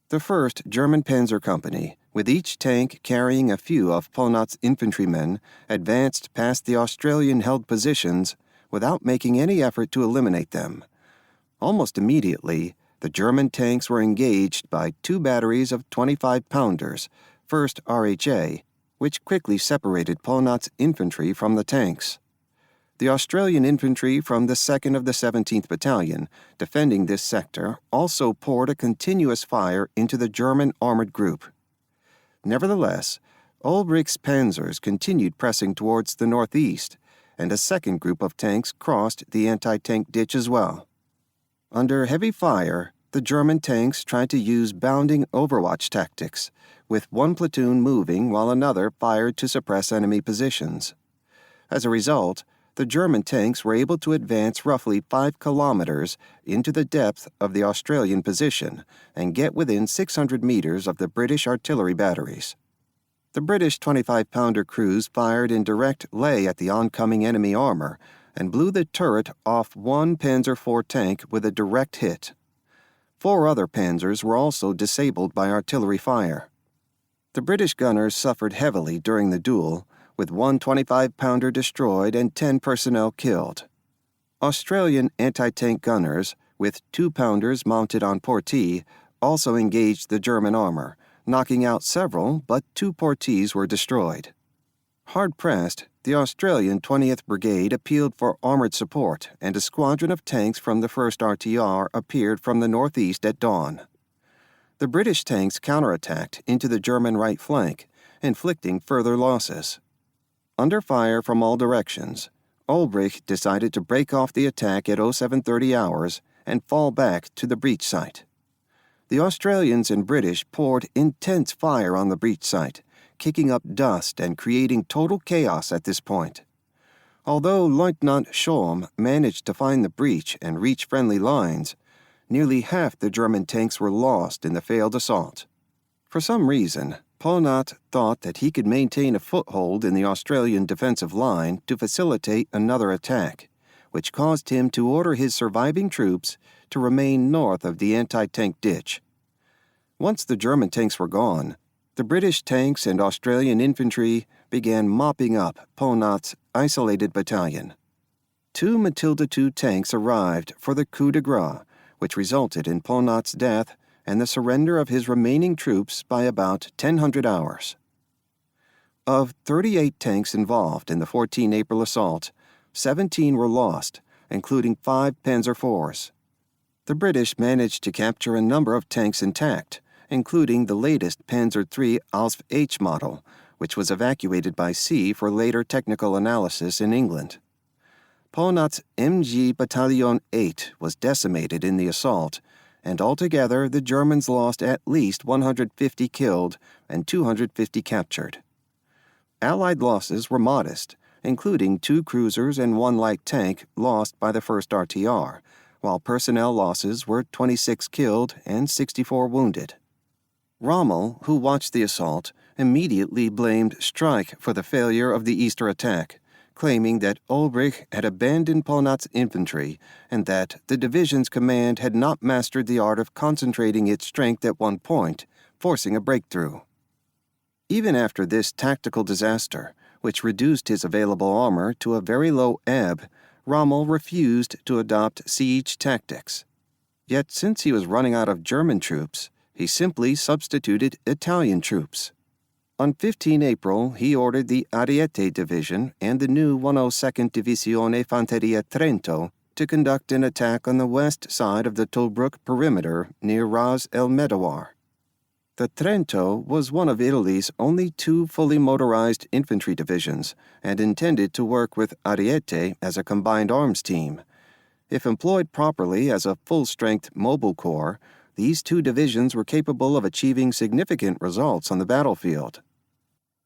The 1st German Panzer Company, with each tank carrying a few of Polnatz's infantrymen, advanced past the Australian-held positions without making any effort to eliminate them. Almost immediately, the German tanks were engaged by 2 batteries of 25-pounders, 1st RHA, which quickly separated Polnatz's infantry from the tanks. The Australian infantry from the 2nd of the 17th Battalion, defending this sector, also poured a continuous fire into the German armored group. Nevertheless, Ulbricht's panzers continued pressing towards the northeast, and a second group of tanks crossed the anti-tank ditch as well. Under heavy fire, the German tanks tried to use bounding overwatch tactics, with one platoon moving while another fired to suppress enemy positions. As a result, the German tanks were able to advance roughly 5 kilometers into the depth of the Australian position and get within 600 meters of the British artillery batteries. The British 25-pounder crews fired in direct lay at the oncoming enemy armor and blew the turret off one Panzer IV tank with a direct hit. 4 other panzers were also disabled by artillery fire. The British gunners suffered heavily during the duel, with one 25-pounder destroyed and 10 personnel killed. Australian anti-tank gunners, with 2-pounders mounted on Portee, also engaged the German armor, knocking out several, but 2 Portees were destroyed. Hard-pressed, the Australian 20th Brigade appealed for armored support, and a squadron of tanks from the 1st RTR appeared from the northeast at dawn. The British tanks counterattacked into the German right flank, inflicting further losses. Under fire from all directions, Ulbricht decided to break off the attack at 0730 hours and fall back to the breach site. The Australians and British poured intense fire on the breach site, kicking up dust and creating total chaos at this point. Although Lieutenant Schorm managed to find the breach and reach friendly lines, nearly half the German tanks were lost in the failed assault. For some reason, Polnatz thought that he could maintain a foothold in the Australian defensive line to facilitate another attack, which caused him to order his surviving troops to remain north of the anti-tank ditch. Once the German tanks were gone, the British tanks and Australian infantry began mopping up Polnatz's isolated battalion. 2 Matilda II tanks arrived for the coup de grace, which resulted in Polnatz's death and the surrender of his remaining troops by about 1000 hours. Of 38 tanks involved in the 14 April assault, 17 were lost, including 5 Panzer IVs. The British managed to capture a number of tanks intact, including the latest Panzer III Alf H model, which was evacuated by sea for later technical analysis in England. Polnatz's MG Battalion 8 was decimated in the assault, and altogether the Germans lost at least 150 killed and 250 captured. Allied losses were modest, including 2 cruisers and 1 light tank lost by the 1st RTR, while personnel losses were 26 killed and 64 wounded. Rommel, who watched the assault, immediately blamed Streich for the failure of the Easter attack, claiming that Ulbricht had abandoned Polnatz's infantry and that the division's command had not mastered the art of concentrating its strength at one point, forcing a breakthrough. Even after this tactical disaster, which reduced his available armor to a very low ebb, Rommel refused to adopt siege tactics. Yet since he was running out of German troops, he simply substituted Italian troops. On 15 April, he ordered the Ariete Division and the new 102nd Divisione Fanteria Trento to conduct an attack on the west side of the Tobruk perimeter near Ras el Medawar. The Trento was one of Italy's only 2 fully motorized infantry divisions and intended to work with Ariete as a combined arms team. If employed properly as a full-strength mobile corps, these 2 divisions were capable of achieving significant results on the battlefield.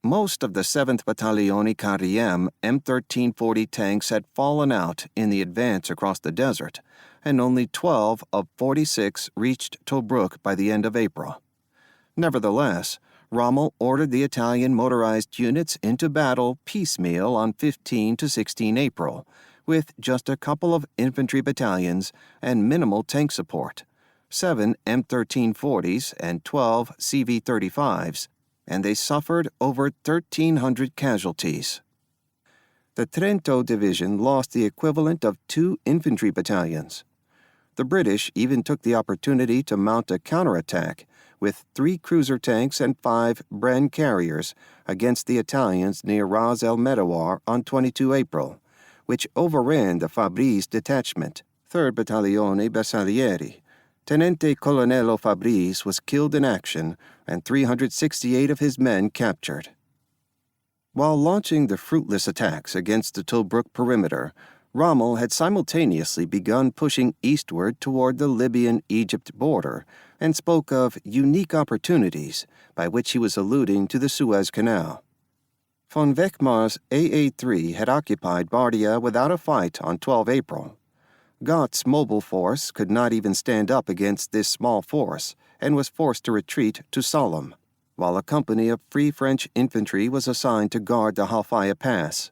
most of the 7th Battaglione KRM M1340 tanks had fallen out in the advance across the desert, and only 12 of 46 reached Tobruk by the end of April. Nevertheless, Rommel ordered the Italian motorized units into battle piecemeal on 15 to 16 April, with just a couple of infantry battalions and minimal tank support, 7 M1340s and 12 CV-35s, and they suffered over 1,300 casualties. The Trento Division lost the equivalent of 2 infantry battalions. The British even took the opportunity to mount a counterattack with 3 cruiser tanks and 5 Bren carriers against the Italians near Ras el Medawar on 22 April, which overran the Fabri's detachment, 3rd Battaglione Bersaglieri. Tenente Colonnello Fabris was killed in action and 368 of his men captured. While launching the fruitless attacks against the Tobruk perimeter, Rommel had simultaneously begun pushing eastward toward the Libyan-Egypt border and spoke of unique opportunities, by which he was alluding to the Suez Canal. Von Weckmar's AA-3 had occupied Bardia without a fight on 12 April. Gott's mobile force could not even stand up against this small force and was forced to retreat to Sollum, while a company of Free French infantry was assigned to guard the Halfaya Pass.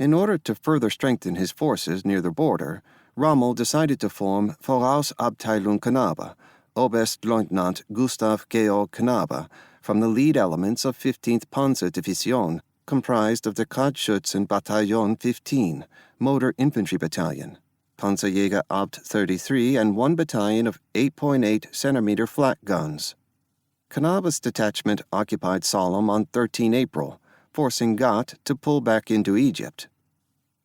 In order to further strengthen his forces near the border, Rommel decided to form Vorausabteilung Knabe, Oberstleutnant Gustav Georg Knabe, from the lead elements of 15th Panzerdivision, comprised of the Kreuzschützen Bataillon 15, Motor Infantry Battalion, Panzerjäger Abt 33, and 1 battalion of 8.8 centimeter flat guns. Knabe's detachment occupied Sollum on 13 April, forcing Gott to pull back into Egypt.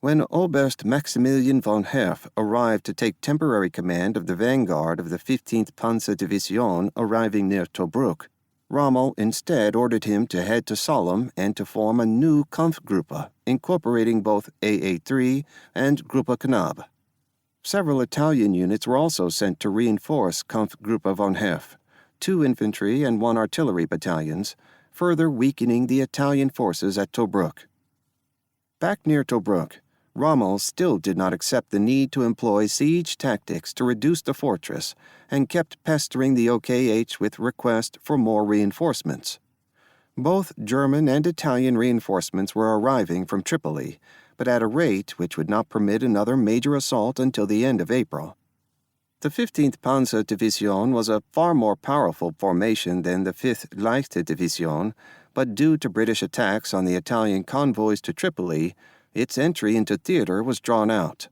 When Oberst Maximilian von Herf arrived to take temporary command of the vanguard of the 15th Panzerdivision arriving near Tobruk, Rommel instead ordered him to head to Sollum and to form a new Kampfgruppe, incorporating both AA-3 and Gruppe Knabe. Several Italian units were also sent to reinforce Kampfgruppe von Herf, 2 infantry and 1 artillery battalions, further weakening the Italian forces at Tobruk. Back near Tobruk, Rommel still did not accept the need to employ siege tactics to reduce the fortress and kept pestering the OKH with requests for more reinforcements. Both German and Italian reinforcements were arriving from Tripoli, but at a rate which would not permit another major assault until the end of April. The 15th Panzerdivision was a far more powerful formation than the 5th Leichte Division, but due to British attacks on the Italian convoys to Tripoli, its entry into theater was drawn out.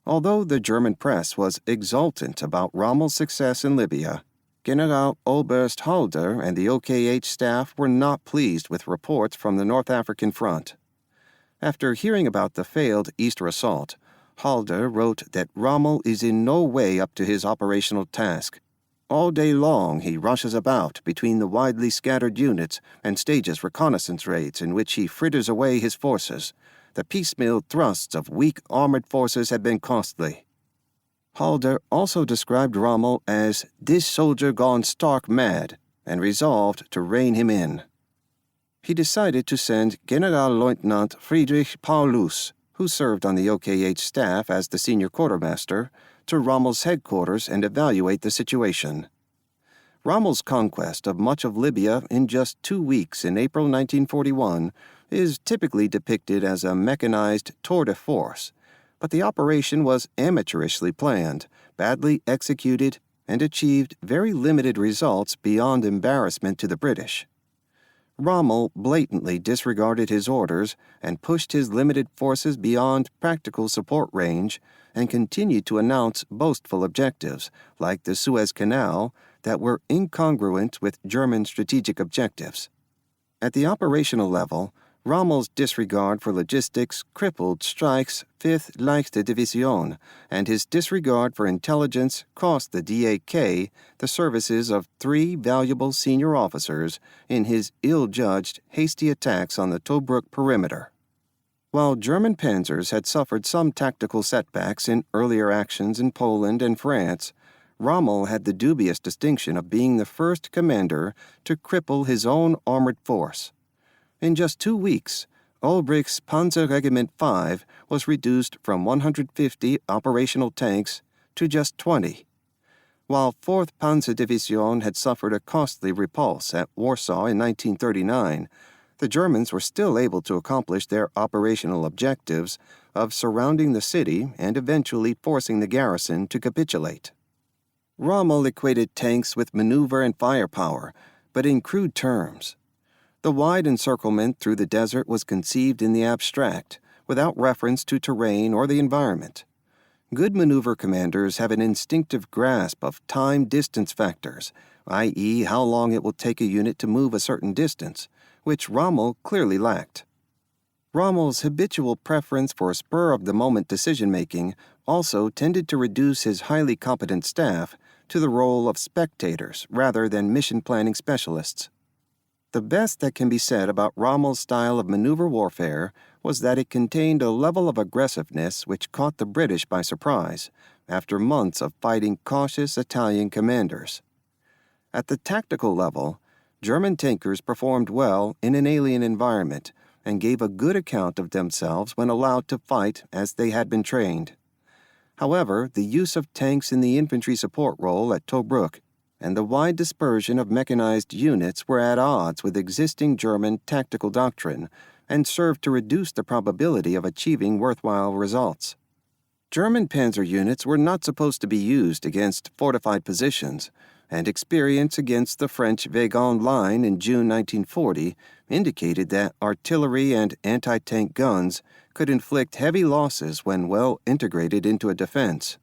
Although the German press was exultant about Rommel's success in Libya, General Oberst Halder and the OKH staff were not pleased with reports from the North African front. After hearing about the failed Easter assault, Halder wrote that Rommel is in no way up to his operational task. All day long he rushes about between the widely scattered units and stages reconnaissance raids in which he fritters away his forces. The piecemeal thrusts of weak armored forces have been costly. Halder also described Rommel as "this soldier gone stark mad," and resolved to rein him in. He decided to send Generalleutnant Friedrich Paulus, who served on the OKH staff as the senior quartermaster, to Rommel's headquarters and evaluate the situation. Rommel's conquest of much of Libya in just 2 weeks in April 1941 is typically depicted as a mechanized tour de force, but the operation was amateurishly planned, badly executed, and achieved very limited results beyond embarrassment to the British. Rommel blatantly disregarded his orders and pushed his limited forces beyond practical support range and continued to announce boastful objectives, like the Suez Canal, that were incongruent with German strategic objectives. At the operational level, Rommel's disregard for logistics crippled Streich's 5th Leichte Division, and his disregard for intelligence cost the DAK the services of 3 valuable senior officers in his ill-judged, hasty attacks on the Tobruk perimeter. While German panzers had suffered some tactical setbacks in earlier actions in Poland and France, Rommel had the dubious distinction of being the first commander to cripple his own armored force. In just 2 weeks, Ulbricht's Panzer Regiment 5 was reduced from 150 operational tanks to just 20, while 4th Panzerdivision had suffered a costly repulse at Warsaw in 1939. The Germans were still able to accomplish their operational objectives of surrounding the city and eventually forcing the garrison to capitulate. Rommel equated tanks with maneuver and firepower, but in crude terms. The wide encirclement through the desert was conceived in the abstract, without reference to terrain or the environment. Good maneuver commanders have an instinctive grasp of time-distance factors, i.e., how long it will take a unit to move a certain distance, which Rommel clearly lacked. Rommel's habitual preference for spur-of-the-moment decision-making also tended to reduce his highly competent staff to the role of spectators rather than mission-planning specialists. The best that can be said about Rommel's style of maneuver warfare was that it contained a level of aggressiveness which caught the British by surprise after months of fighting cautious Italian commanders. At the tactical level, German tankers performed well in an alien environment and gave a good account of themselves when allowed to fight as they had been trained. However, the use of tanks in the infantry support role at Tobruk and the wide dispersion of mechanized units were at odds with existing German tactical doctrine and served to reduce the probability of achieving worthwhile results. German panzer units were not supposed to be used against fortified positions, and experience against the French Weygand Line in June 1940 indicated that artillery and anti-tank guns could inflict heavy losses when well integrated into a defense.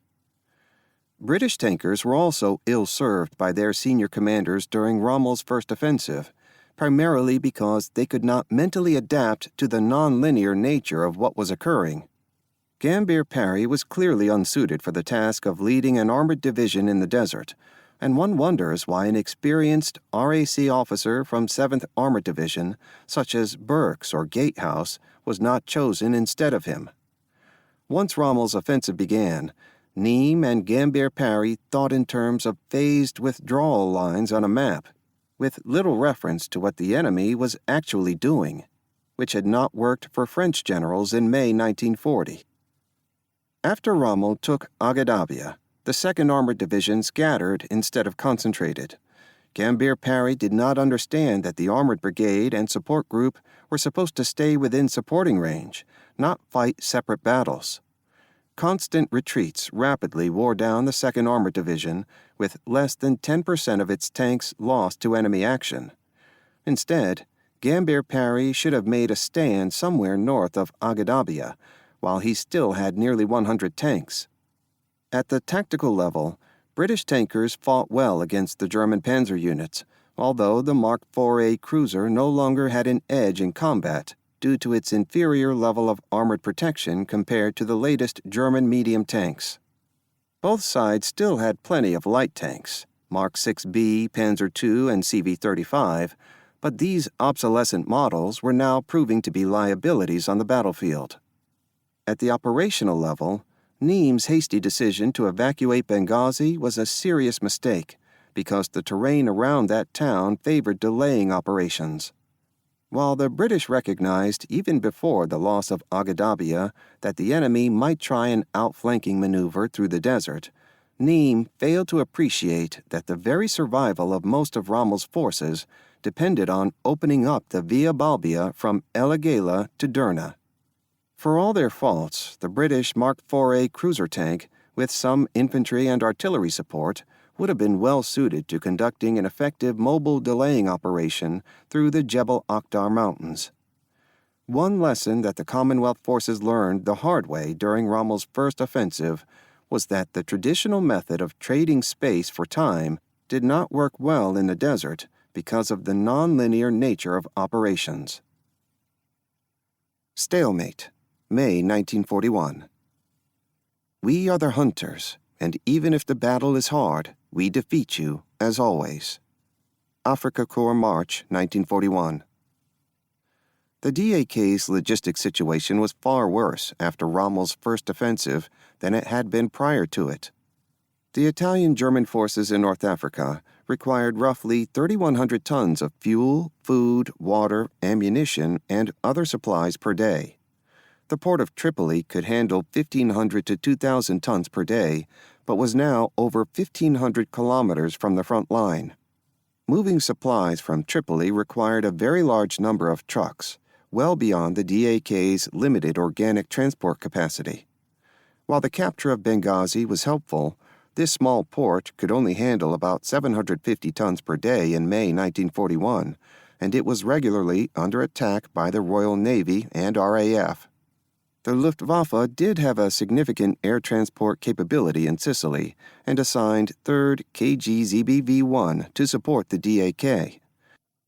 British tankers were also ill-served by their senior commanders during Rommel's first offensive, primarily because they could not mentally adapt to the non-linear nature of what was occurring. Gambier Parry was clearly unsuited for the task of leading an armored division in the desert, and one wonders why an experienced RAC officer from 7th Armored Division, such as Burks or Gatehouse, was not chosen instead of him. Once Rommel's offensive began, Nimes and Gambier Parry thought in terms of phased withdrawal lines on a map, with little reference to what the enemy was actually doing, which had not worked for French generals in May 1940. After Rommel took Agedabia, the 2nd Armored Division scattered instead of concentrated. Gambier Parry did not understand that the Armored Brigade and Support Group were supposed to stay within supporting range, not fight separate battles. Constant retreats rapidly wore down the 2nd Armored Division, with less than 10% of its tanks lost to enemy action. Instead, Gambier Parry should have made a stand somewhere north of Agedabia, while he still had nearly 100 tanks. At the tactical level, British tankers fought well against the German panzer units, although the Mark IV-A cruiser no longer had an edge in combat due to its inferior level of armored protection compared to the latest German medium tanks. Both sides still had plenty of light tanks, Mark VI-B, Panzer II, and CV-35, but these obsolescent models were now proving to be liabilities on the battlefield. At the operational level, Nimes' hasty decision to evacuate Benghazi was a serious mistake because the terrain around that town favored delaying operations. While the British recognized, even before the loss of Agedabia, that the enemy might try an outflanking maneuver through the desert, Nimes failed to appreciate that the very survival of most of Rommel's forces depended on opening up the Via Balbia from El Agheila to Derna. For all their faults, the British Mark IV-A cruiser tank, with some infantry and artillery support, would have been well suited to conducting an effective mobile delaying operation through the Jebel Akhdar Mountains. One lesson that the Commonwealth forces learned the hard way during Rommel's first offensive was that the traditional method of trading space for time did not work well in the desert because of the non-linear nature of operations. Stalemate, May 1941. We are the hunters, and even if the battle is hard, we defeat you, as always. Afrika Korps March, 1941. The DAK's logistics situation was far worse after Rommel's first offensive than it had been prior to it. The Italian-German forces in North Africa required roughly 3,100 tons of fuel, food, water, ammunition, and other supplies per day. The port of Tripoli could handle 1,500 to 2,000 tons per day, but was now over 1,500 kilometers from the front line. Moving supplies from Tripoli required a very large number of trucks, well beyond the DAK's limited organic transport capacity. While the capture of Benghazi was helpful, this small port could only handle about 750 tons per day in May 1941, and it was regularly under attack by the Royal Navy and RAF. The Luftwaffe did have a significant air transport capability in Sicily and assigned 3rd KGZBV-1 to support the DAK.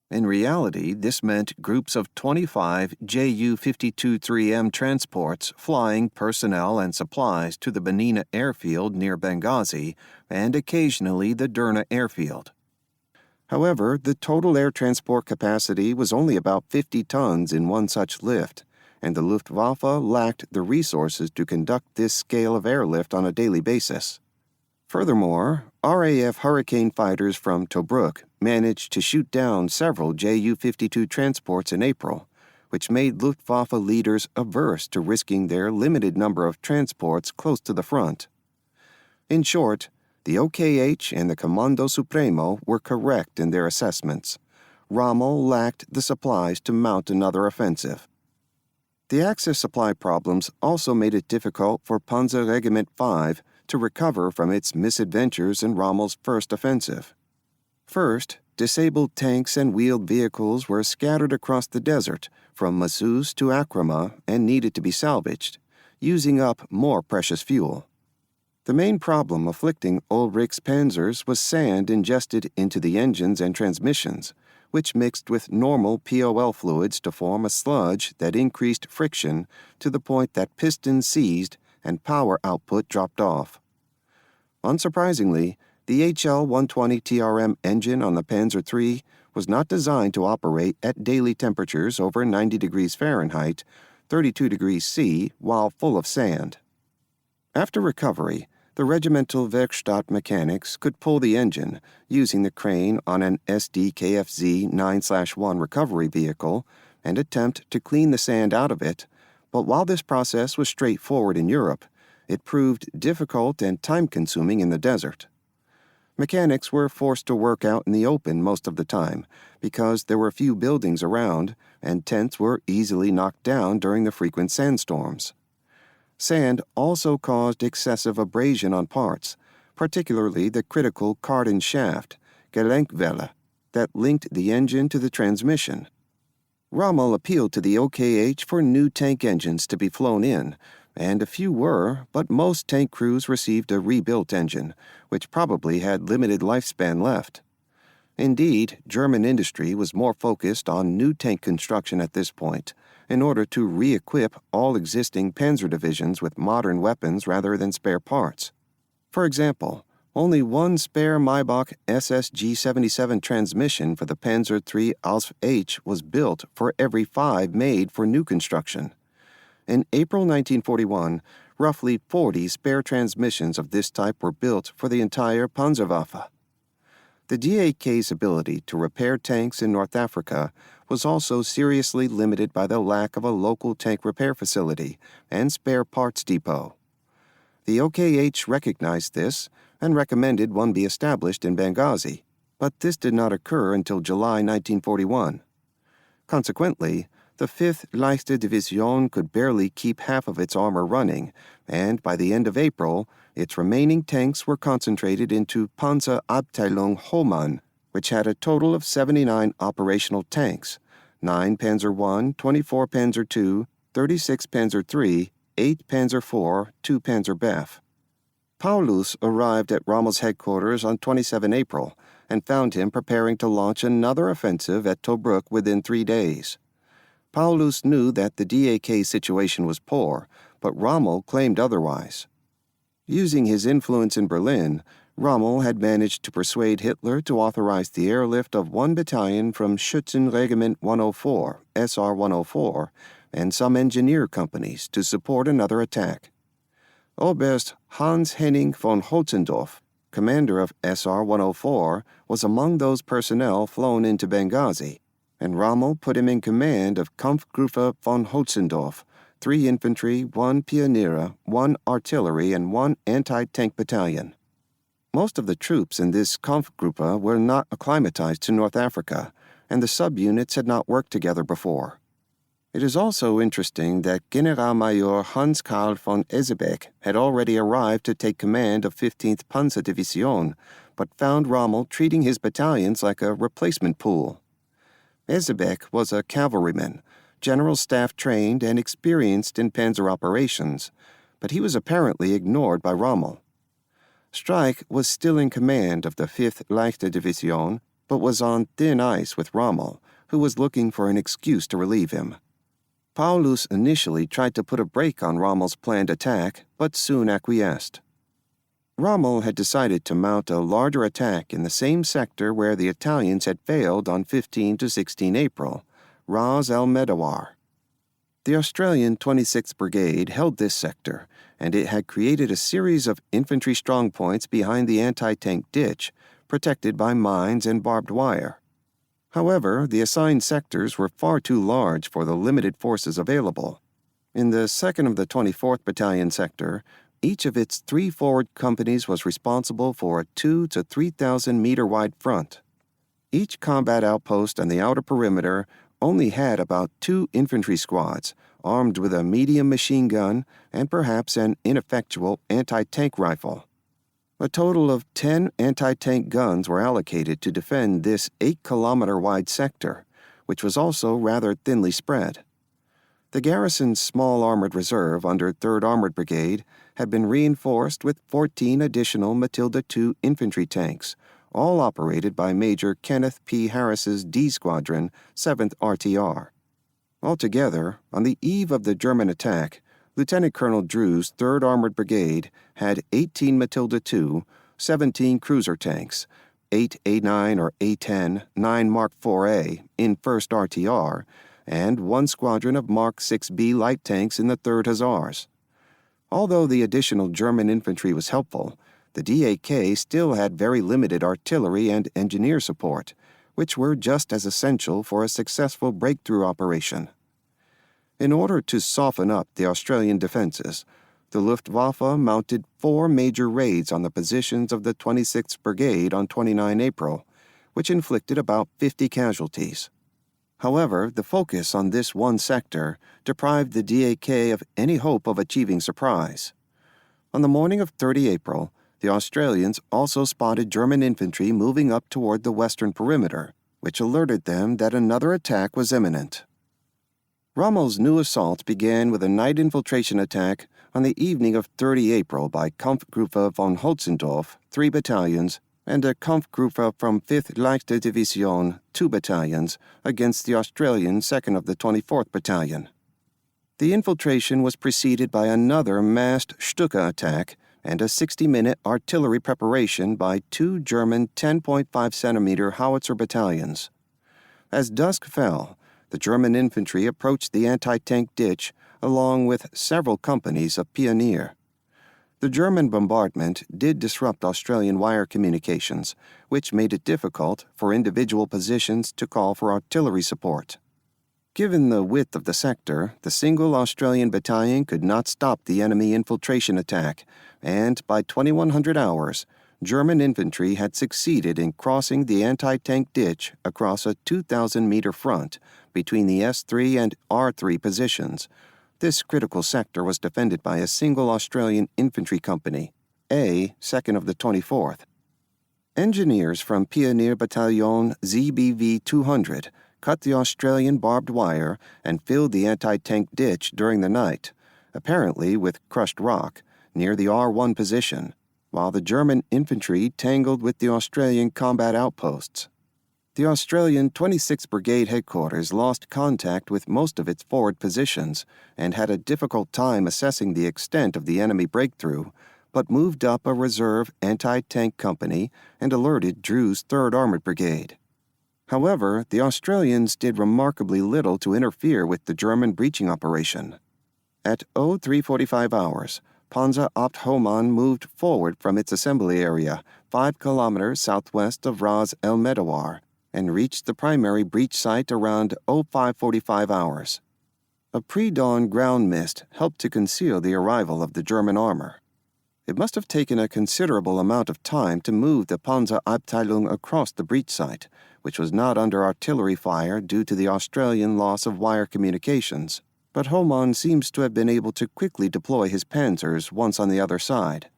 In reality, this meant groups of 25 Ju-52-3M transports flying personnel and supplies to the Benina airfield near Benghazi and occasionally the Derna airfield. However, the total air transport capacity was only about 50 tons in one such lift, and the Luftwaffe lacked the resources to conduct this scale of airlift on a daily basis. Furthermore, RAF Hurricane fighters from Tobruk managed to shoot down several Ju-52 transports in April, which made Luftwaffe leaders averse to risking their limited number of transports close to the front. In short, the OKH and the Comando Supremo were correct in their assessments. Rommel lacked the supplies to mount another offensive. The Axis supply problems also made it difficult for Panzer Regiment 5 to recover from its misadventures in Rommel's first offensive. First, disabled tanks and wheeled vehicles were scattered across the desert from Masous to Akrama and needed to be salvaged, using up more precious fuel. The main problem afflicting Ulrich's panzers was sand ingested into the engines and transmissions, which mixed with normal POL fluids to form a sludge that increased friction to the point that pistons seized and power output dropped off. Unsurprisingly, the HL-120 TRM engine on the Panzer III was not designed to operate at daily temperatures over 90 degrees Fahrenheit, 32 degrees C, while full of sand. After recovery, the regimental Werkstatt mechanics could pull the engine using the crane on an SDKFZ 9/1 recovery vehicle and attempt to clean the sand out of it, but while this process was straightforward in Europe, it proved difficult and time-consuming in the desert. Mechanics were forced to work out in the open most of the time because there were few buildings around and tents were easily knocked down during the frequent sandstorms. Sand also caused excessive abrasion on parts, particularly the critical cardan shaft, Gelenkwelle, that linked the engine to the transmission. Rommel appealed to the OKH for new tank engines to be flown in, and a few were, but most tank crews received a rebuilt engine, which probably had limited lifespan left. Indeed, German industry was more focused on new tank construction at this point, in order to re-equip all existing panzer divisions with modern weapons rather than spare parts. For example, only one spare Maybach SSG-77 transmission for the Panzer III Ausf H was built for every 5 made for new construction. In April 1941, roughly 40 spare transmissions of this type were built for the entire Panzerwaffe. The DAK's ability to repair tanks in North Africa was also seriously limited by the lack of a local tank repair facility and spare parts depot. The OKH recognized this and recommended one be established in Benghazi, but this did not occur until July 1941. Consequently, the 5th Leichte Division could barely keep half of its armor running, and by the end of April, its remaining tanks were concentrated into Panzerabteilung Hohmann, which had a total of 79 operational tanks, 9 Panzer I, 24 Panzer II, 36 Panzer III, 8 Panzer IV, 2 Panzer Bef. Paulus arrived at Rommel's headquarters on 27 April and found him preparing to launch another offensive at Tobruk within 3 days. Paulus knew that the DAK situation was poor, but Rommel claimed otherwise. Using his influence in Berlin, Rommel had managed to persuade Hitler to authorize the airlift of 1 battalion from Schützenregiment 104, SR 104, and some engineer companies to support another attack. Oberst Hans Henning von Holzendorf, commander of SR-104, was among those personnel flown into Benghazi, and Rommel put him in command of Kampfgruppe von Hotzendorf, 3 infantry, 1 Pioniere, 1 artillery, and 1 anti-tank battalion. Most of the troops in this Kampfgruppe were not acclimatized to North Africa, and the subunits had not worked together before. It is also interesting that Generalmajor Hans Karl von Esebeck had already arrived to take command of 15th Panzerdivision, but found Rommel treating his battalions like a replacement pool. Esebeck was a cavalryman, general staff trained and experienced in panzer operations, but he was apparently ignored by Rommel. Streich was still in command of the 5th Leichte Division, but was on thin ice with Rommel, who was looking for an excuse to relieve him. Paulus initially tried to put a brake on Rommel's planned attack, but soon acquiesced. Rommel had decided to mount a larger attack in the same sector where the Italians had failed on 15 to 16 April, Ras el Medawar. The Australian 26th Brigade held this sector, and it had created a series of infantry strongpoints behind the anti-tank ditch, protected by mines and barbed wire. However, the assigned sectors were far too large for the limited forces available. In the 2nd of the 24th Battalion sector, each of its 3 forward companies was responsible for a 2,000 to 3,000 meter wide front. Each combat outpost on the outer perimeter only had about 2 infantry squads, armed with a medium machine gun and perhaps an ineffectual anti-tank rifle. A total of 10 anti-tank guns were allocated to defend this 8-kilometer-wide sector, which was also rather thinly spread. The garrison's small armored reserve under 3rd Armored Brigade had been reinforced with 14 additional Matilda II infantry tanks, all operated by Major Kenneth P. Harris's D Squadron, 7th RTR. Altogether, on the eve of the German attack, Lieutenant Colonel Drew's 3rd Armored Brigade had 18 Matilda II, 17 cruiser tanks, 8 A9 or A10, 9 Mark IVA in 1st RTR, and 1 squadron of Mark 6B light tanks in the 3rd Hussars. Although the additional German infantry was helpful, the DAK still had very limited artillery and engineer support, which were just as essential for a successful breakthrough operation. In order to soften up the Australian defenses, the Luftwaffe mounted 4 major raids on the positions of the 26th Brigade on 29 April, which inflicted about 50 casualties. However, the focus on this one sector deprived the DAK of any hope of achieving surprise. On the morning of 30 April, the Australians also spotted German infantry moving up toward the western perimeter, which alerted them that another attack was imminent. Rommel's new assault began with a night infiltration attack on the evening of 30 April by Kampfgruppe von Hotzendorf, 3 battalions, and a Kampfgruppe from 5th Leichte Division, 2 battalions, against the Australian 2nd of the 24th Battalion. The infiltration was preceded by another massed Stuka attack and a 60-minute artillery preparation by 2 German 10.5-centimeter howitzer battalions. As dusk fell, the German infantry approached the anti-tank ditch along with several companies of Pionier. The German bombardment did disrupt Australian wire communications, which made it difficult for individual positions to call for artillery support. Given the width of the sector, the single Australian battalion could not stop the enemy infiltration attack, and by 2100 hours, German infantry had succeeded in crossing the anti-tank ditch across a 2,000-meter front between the S3 and R3 positions. This critical sector was defended by a single Australian infantry company, A, 2nd of the 24th. Engineers from Pioneer Battalion ZBV 200 cut the Australian barbed wire and filled the anti-tank ditch during the night, apparently with crushed rock, near the R1 position, while the German infantry tangled with the Australian combat outposts. The Australian 26th Brigade headquarters lost contact with most of its forward positions and had a difficult time assessing the extent of the enemy breakthrough, but moved up a reserve anti-tank company and alerted Drew's 3rd Armored Brigade. However, the Australians did remarkably little to interfere with the German breaching operation. At 0345 hours, Panzer Abt Hohmann moved forward from its assembly area, 5 kilometers southwest of Ras El Medawar and reached the primary breach site around 0545 hours. A pre-dawn ground mist helped to conceal the arrival of the German armor. It must have taken a considerable amount of time to move the Panzerabteilung across the breach site, which was not under artillery fire due to the Australian loss of wire communications, but Hohmann seems to have been able to quickly deploy his panzers once on the other side.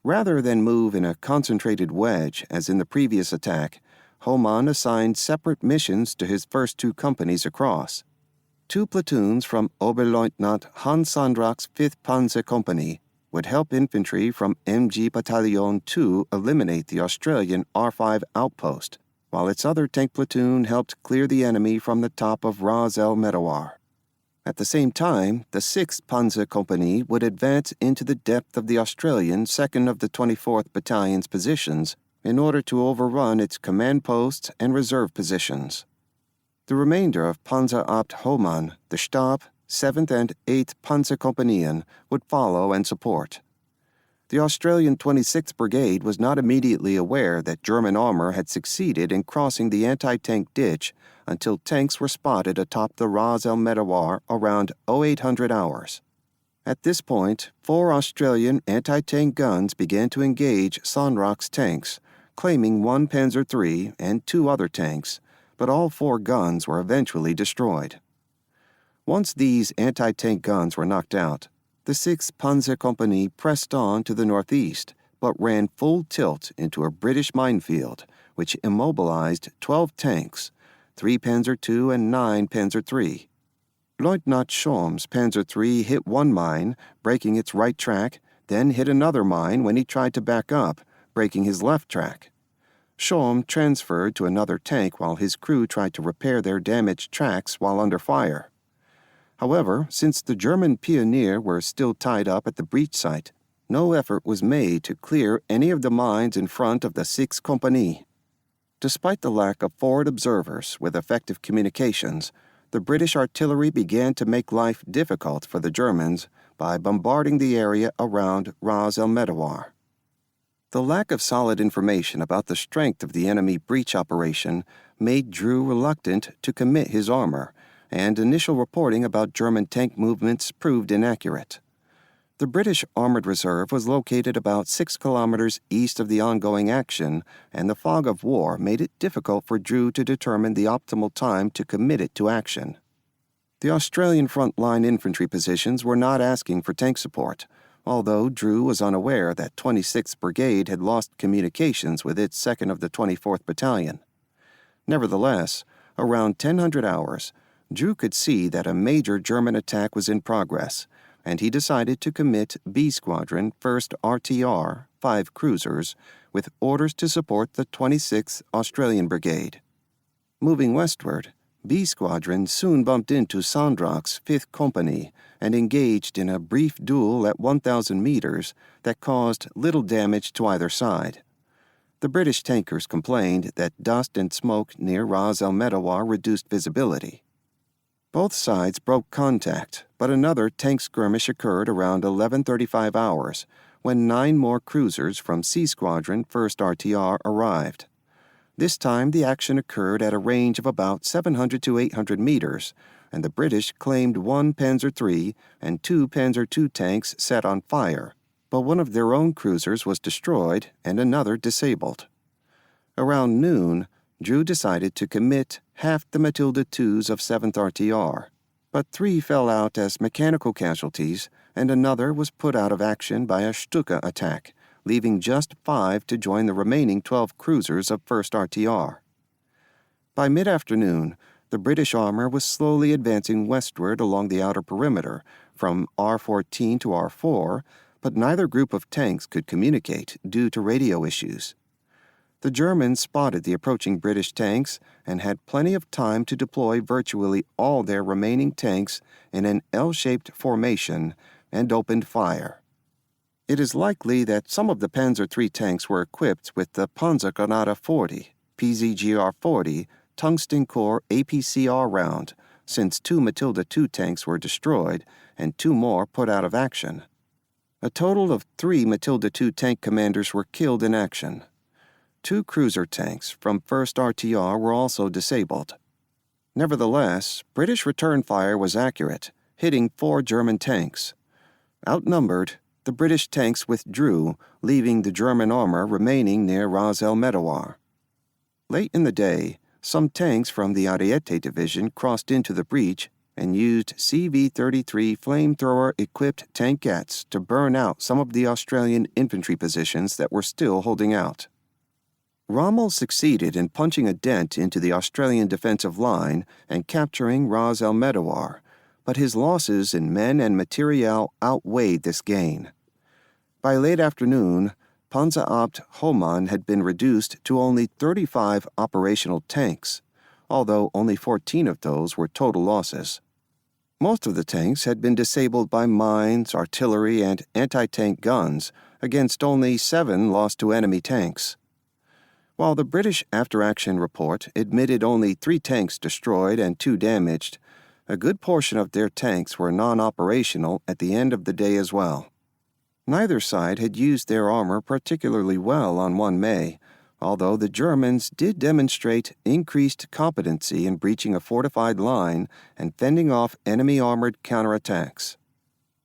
Rather than move in a concentrated wedge as in the previous attack, Hohmann assigned separate missions to his first 2 companies across. 2 platoons from Oberleutnant Hans Sandrak's 5th Panzer Company would help infantry from MG Battalion 2 eliminate the Australian R5 outpost, while its other tank platoon helped clear the enemy from the top of Ras El Medawar. At the same time, the 6th Panzer Company would advance into the depth of the Australian 2nd of the 24th Battalion's positions in order to overrun its command posts and reserve positions. The remainder of Panzerabt Hohmann, the Stab, 7th and 8th Panzerkompanien would follow and support. The Australian 26th Brigade was not immediately aware that German armor had succeeded in crossing the anti-tank ditch until tanks were spotted atop the Ras El Medawar around 0800 hours. At this point, 4 Australian anti-tank guns began to engage Sandrak's tanks, claiming 1 Panzer III and 2 other tanks, but all 4 guns were eventually destroyed. Once these anti-tank guns were knocked out, the 6th Panzer Company pressed on to the northeast, but ran full tilt into a British minefield, which immobilized 12 tanks, 3 Panzer II and 9 Panzer III. Lieutenant Schom's Panzer III hit one mine, breaking its right track, then hit another mine when he tried to back up, breaking his left track. Schom transferred to another tank while his crew tried to repair their damaged tracks while under fire. However, since the German Pionier were still tied up at the breach site, no effort was made to clear any of the mines in front of the 6th Company. Despite the lack of forward observers with effective communications, the British artillery began to make life difficult for the Germans by bombarding the area around Ras El Medawar. The lack of solid information about the strength of the enemy breach operation made Drew reluctant to commit his armor, and initial reporting about German tank movements proved inaccurate. The British Armored Reserve was located about 6 kilometers east of the ongoing action, and the fog of war made it difficult for Drew to determine the optimal time to commit it to action. The Australian front-line infantry positions were not asking for tank support, although Drew was unaware that 26th Brigade had lost communications with its 2nd of the 24th Battalion. Nevertheless, around 1000 hours, Drew could see that a major German attack was in progress, and he decided to commit B Squadron 1st RTR, 5 cruisers, with orders to support the 26th Australian Brigade. Moving westward, B Squadron soon bumped into Sandrak's 5th Company and engaged in a brief duel at 1,000 meters that caused little damage to either side. The British tankers complained that dust and smoke near Ras El Medawar reduced visibility. Both sides broke contact, but another tank skirmish occurred around 11:35 hours when 9 more cruisers from C Squadron 1st RTR arrived. This time the action occurred at a range of about 700 to 800 meters, and the British claimed 1 Panzer III and 2 Panzer II tanks set on fire, but one of their own cruisers was destroyed and another disabled. Around noon, Drew decided to commit half the Matilda IIs of 7th RTR, but 3 fell out as mechanical casualties, and another was put out of action by a Stuka attack, leaving just 5 to join the remaining 12 cruisers of 1st RTR. By mid-afternoon, the British armor was slowly advancing westward along the outer perimeter, from R14 to R4, but neither group of tanks could communicate due to radio issues. The Germans spotted the approaching British tanks and had plenty of time to deploy virtually all their remaining tanks in an L-shaped formation and opened fire. It is likely that some of the Panzer III tanks were equipped with the Panzergranate 40, PZGR-40, tungsten core APCR round, since 2 Matilda II tanks were destroyed and 2 more put out of action. A total of 3 Matilda II tank commanders were killed in action. 2 cruiser tanks from 1st RTR were also disabled. Nevertheless, British return fire was accurate, hitting 4 German tanks. Outnumbered, the British tanks withdrew, leaving the German armor remaining near Ras El Medawar. Late in the day, some tanks from the Ariete Division crossed into the breach and used CV-33 flamethrower-equipped tankettes to burn out some of the Australian infantry positions that were still holding out. Rommel succeeded in punching a dent into the Australian defensive line and capturing Ras El Medawar, but his losses in men and materiel outweighed this gain. By late afternoon, Panzer Abt Hohmann had been reduced to only 35 operational tanks, although only 14 of those were total losses. Most of the tanks had been disabled by mines, artillery, and anti-tank guns, against only 7 lost to enemy tanks. While the British after-action report admitted only 3 tanks destroyed and 2 damaged, a good portion of their tanks were non-operational at the end of the day as well. Neither side had used their armor particularly well on 1 May, although the Germans did demonstrate increased competency in breaching a fortified line and fending off enemy armored counterattacks.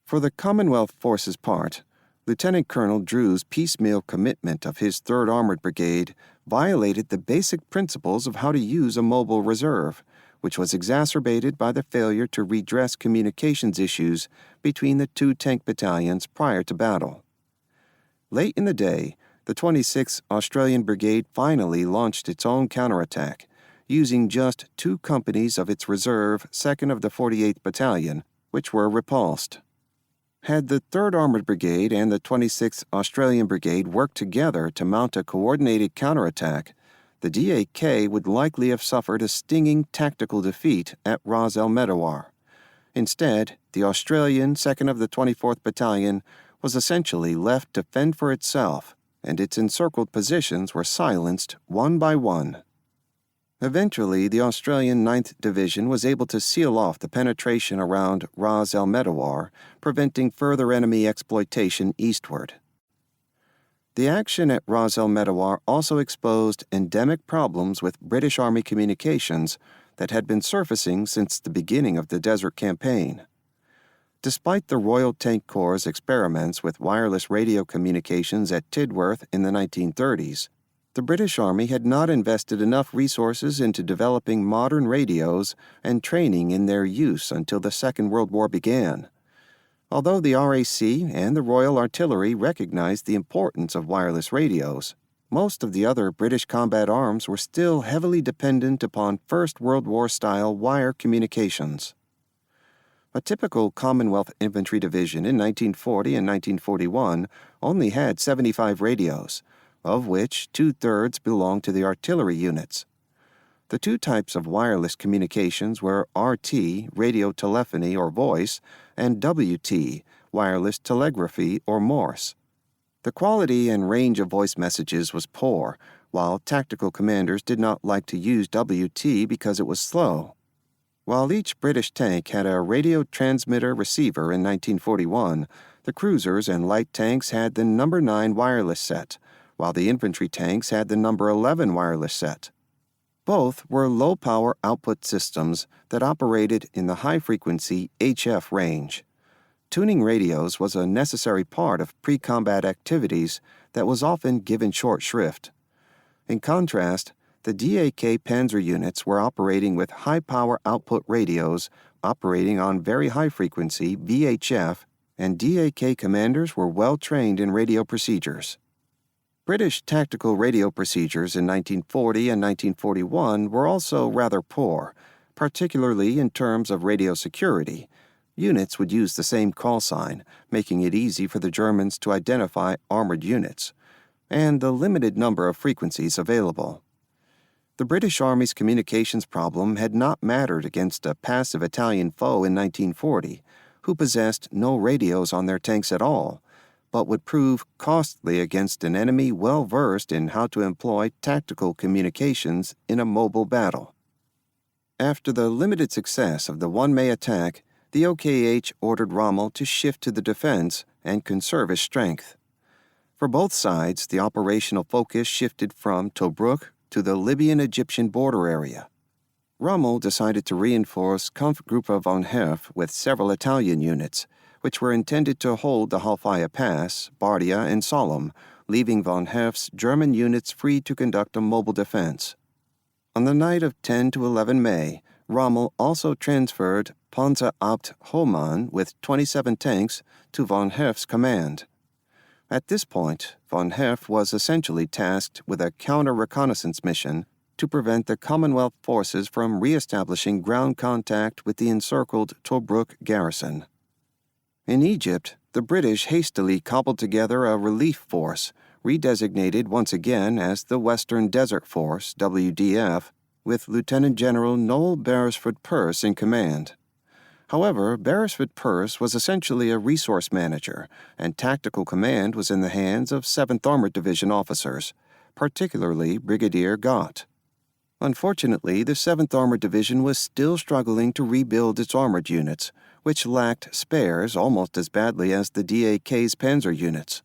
For the Commonwealth Forces part, Lieutenant Colonel Drew's piecemeal commitment of his 3rd Armored Brigade violated the basic principles of how to use a mobile reserve, which was exacerbated by the failure to redress communications issues between the 2 tank battalions prior to battle. Late in the day, the 26th Australian Brigade finally launched its own counterattack, using just 2 companies of its reserve 2nd of the 48th Battalion, which were repulsed. Had the 3rd Armored Brigade and the 26th Australian Brigade worked together to mount a coordinated counterattack, the DAK would likely have suffered a stinging tactical defeat at Ras El Medawar. Instead, the Australian 2nd of the 24th Battalion was essentially left to fend for itself, and its encircled positions were silenced one by one. Eventually, the Australian 9th Division was able to seal off the penetration around Ras El Medawar, preventing further enemy exploitation eastward. The action at Ras El Medawar also exposed endemic problems with British Army communications that had been surfacing since the beginning of the Desert Campaign. Despite the Royal Tank Corps' experiments with wireless radio communications at Tidworth in the 1930s, the British Army had not invested enough resources into developing modern radios and training in their use until the Second World War began. Although the RAC and the Royal Artillery recognized the importance of wireless radios, most of the other British combat arms were still heavily dependent upon First World War-style wire communications. A typical Commonwealth Infantry Division in 1940 and 1941 only had 75 radios, of which 2/3 belonged to the artillery units. The 2 types of wireless communications were RT, radio telephony or voice, and WT, wireless telegraphy or Morse. The quality and range of voice messages was poor, while tactical commanders did not like to use WT because it was slow. While each British tank had a radio transmitter receiver in 1941, the cruisers and light tanks had the number 9 wireless set, while the infantry tanks had the number 11 wireless set. Both were low-power output systems that operated in the high-frequency HF range. Tuning radios was a necessary part of pre-combat activities that was often given short shrift. In contrast, the DAK Panzer units were operating with high-power output radios operating on very high-frequency VHF, and DAK commanders were well-trained in radio procedures. British tactical radio procedures in 1940 and 1941 were also rather poor, particularly in terms of radio security. Units would use the same call sign, making it easy for the Germans to identify armored units, and the limited number of frequencies available. The British Army's communications problem had not mattered against a passive Italian foe in 1940, who possessed no radios on their tanks at all, but would prove costly against an enemy well-versed in how to employ tactical communications in a mobile battle. After the limited success of the 1 May attack, the OKH ordered Rommel to shift to the defense and conserve his strength. For both sides, the operational focus shifted from Tobruk to the Libyan-Egyptian border area. Rommel decided to reinforce Kampfgruppe von Herf with several Italian units, which were intended to hold the Halfaya Pass, Bardia, and Sollum, leaving von Herf's German units free to conduct a mobile defense. On the night of 10 to 11 May, Rommel also transferred Panzerabt Hohmann with 27 tanks to von Herf's command. At this point, von Herf was essentially tasked with a counter-reconnaissance mission to prevent the Commonwealth forces from re-establishing ground contact with the encircled Tobruk garrison. In Egypt, the British hastily cobbled together a relief force, redesignated once again as the Western Desert Force, WDF, with Lieutenant General Noel Beresford Peirce in command. However, Beresford Peirce was essentially a resource manager, and tactical command was in the hands of 7th Armored Division officers, particularly Brigadier Gott. Unfortunately, the 7th Armored Division was still struggling to rebuild its armored units, which lacked spares almost as badly as the DAK's Panzer units.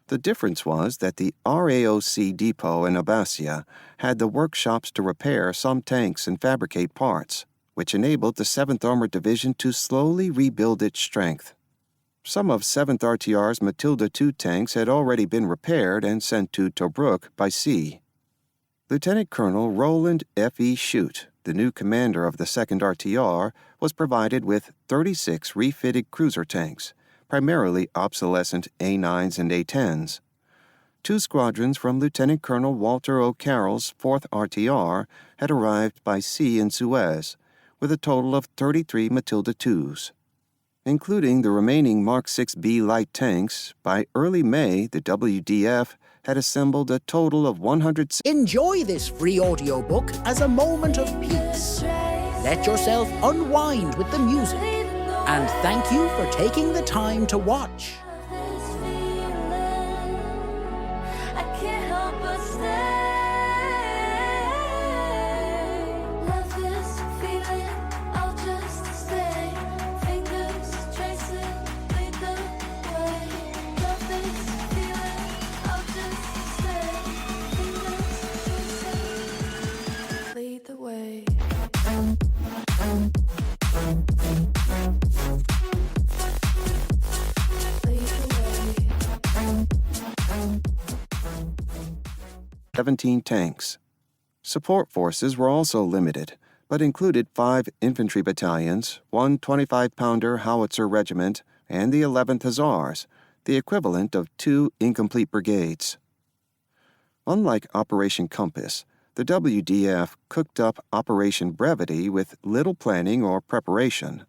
The difference was that the RAOC depot in Abbasia had the workshops to repair some tanks and fabricate parts, which enabled the 7th Armored Division to slowly rebuild its strength. Some of 7th RTR's Matilda II tanks had already been repaired and sent to Tobruk by sea. Lieutenant Colonel Roland F.E. Shute, the new commander of the 2nd RTR, was provided with 36 refitted cruiser tanks, primarily obsolescent A9s and A10s. 2 squadrons from Lieutenant Colonel Walter O'Carroll's 4th RTR had arrived by sea in Suez, with a total of 33 Matilda IIs. Including the remaining Mark 6B light tanks, by early May the WDF had assembled a total of 100... Enjoy this free audiobook as a moment of peace. Let yourself unwind with the music. And thank you for taking the time to watch. The way. 17 tanks. Support forces were also limited, but included 5 infantry battalions, 1 25-pounder howitzer regiment, and the 11th Hussars, the equivalent of 2 incomplete brigades. Unlike Operation Compass, the WDF cooked up Operation Brevity with little planning or preparation.